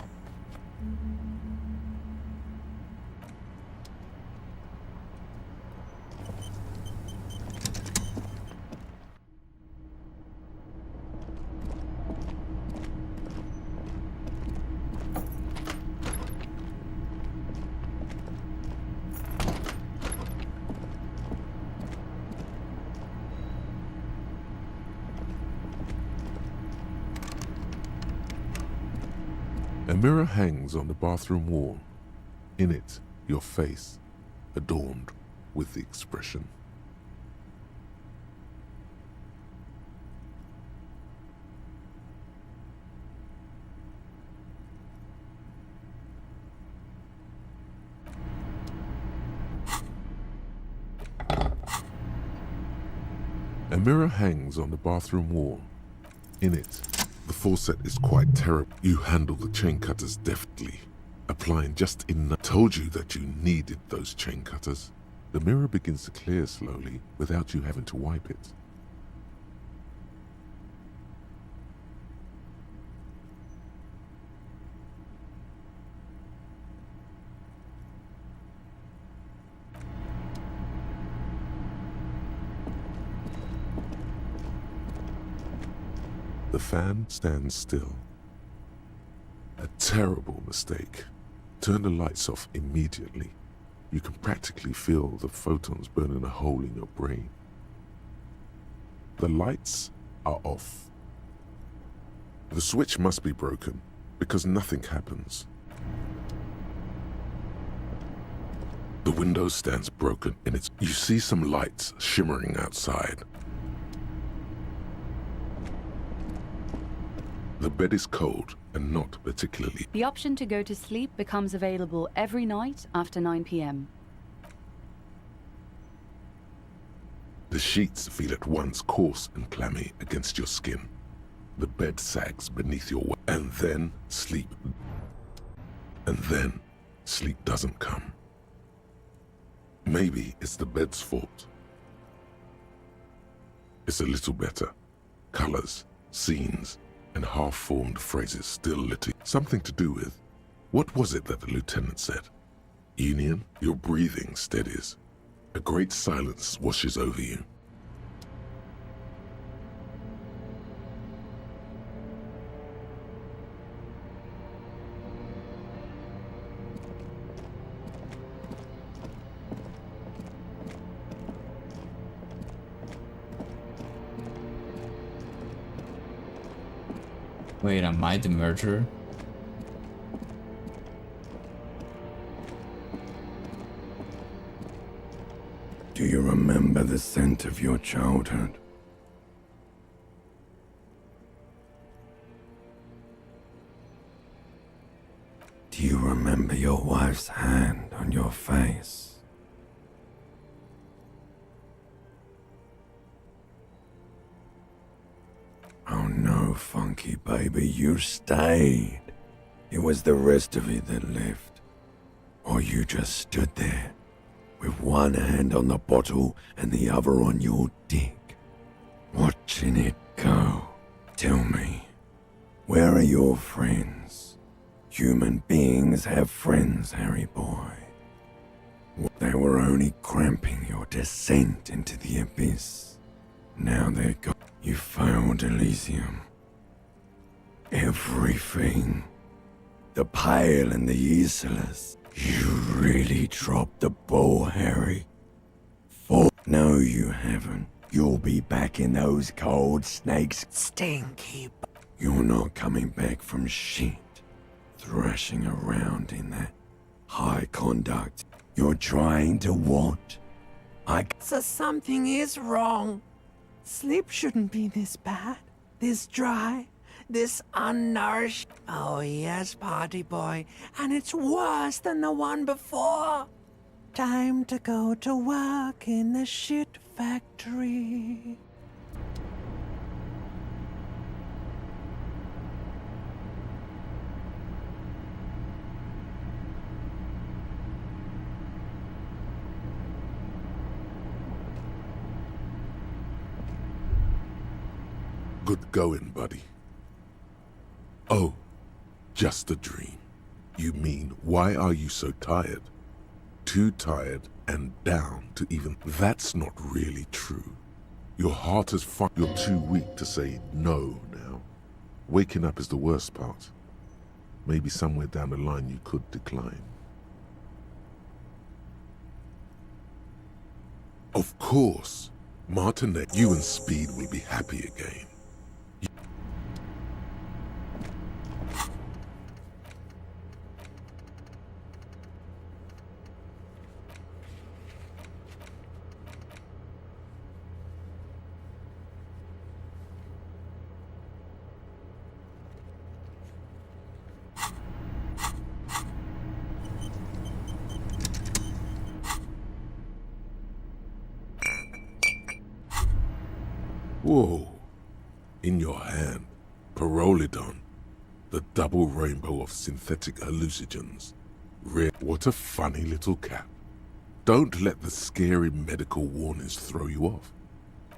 A mirror hangs on the bathroom wall. In it, your face, adorned with the expression. A mirror hangs on the bathroom wall. In it, the faucet is quite terrible. You handle the chain cutters deftly, applying just enough. Told you that you needed those chain cutters. The mirror begins to clear slowly without you having to wipe it. The fan stands still. A terrible mistake. Turn the lights off immediately. You can practically feel the photons burning a hole in your brain. The lights are off. The switch must be broken because nothing happens. The window stands broken and you see some lights shimmering outside. The bed is cold and not particularly. The option to go to sleep becomes available every night after 9 p.m. The sheets feel at once coarse and clammy against your skin. The bed sags beneath your weight. And then sleep. And then sleep doesn't come. Maybe it's the bed's fault. It's a little better. Colors, scenes, and half-formed phrases still lit. Something to do with, what was it that the lieutenant said? Union, your breathing steadies. A great silence washes over you. Wait, am I the murderer? Do you remember the scent of your childhood? Do you remember your wife's hand on your face? Oh no, Funky baby, you stayed. It was the rest of it that left. Or you just stood there, with one hand on the bottle and the other on your dick, watching it go. Tell me, where are your friends? Human beings have friends, Harry boy. They were only cramping your descent into the abyss. Now they're gone. You failed Elysium. Everything. The Pale and the Isolas. You really dropped the ball, Harry. No, you haven't. You'll be back in those cold snakes. Stinky. You're not coming back from shit. Thrashing around in that high conduct. You're trying to what? So something is wrong. Sleep shouldn't be this bad, this dry, this unnourished. Oh yes, party boy, and it's worse than the one before. Time to go to work in the shit factory. Good going, buddy. Oh, just a dream. You mean, why are you so tired? Too tired and down to even... That's not really true. Your heart is fine. You're too weak to say no now. Waking up is the worst part. Maybe somewhere down the line you could decline. Of course, Martinet, you and Speed will be happy again. Whoa. In your hand, Pyrrolidon, the double rainbow of synthetic hallucinogens. What a funny little cap. Don't let the scary medical warnings throw you off.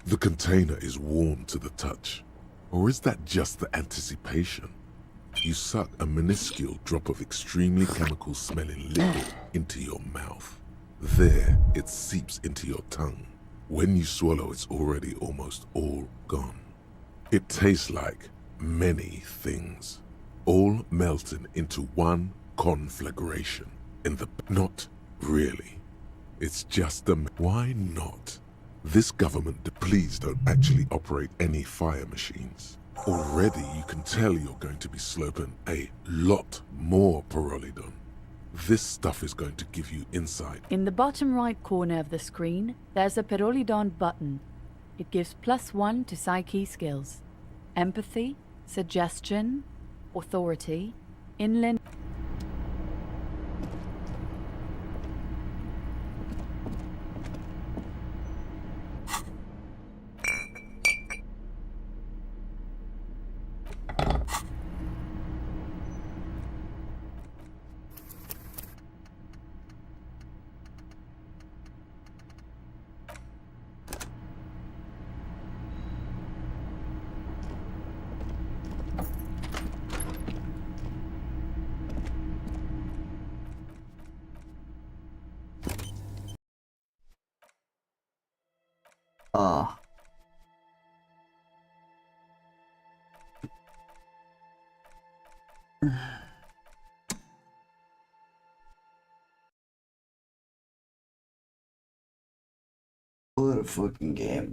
The container is warm to the touch. Or is that just the anticipation? You suck a minuscule drop of extremely chemical-smelling liquid into your mouth. There, it seeps into your tongue. When you swallow, it's already almost all gone. It tastes like many things, all melting into one conflagration in the... Not really. It's just the... Why not? This government, please don't actually operate any fire machines. Already you can tell you're going to be slurping a lot more Pyrrolidon. This stuff is going to give you insight. In the bottom right corner of the screen, there's a Pyrrolidon button. It gives +1 to Psyche skills. Empathy, Suggestion, Authority, Inland... What a fucking game.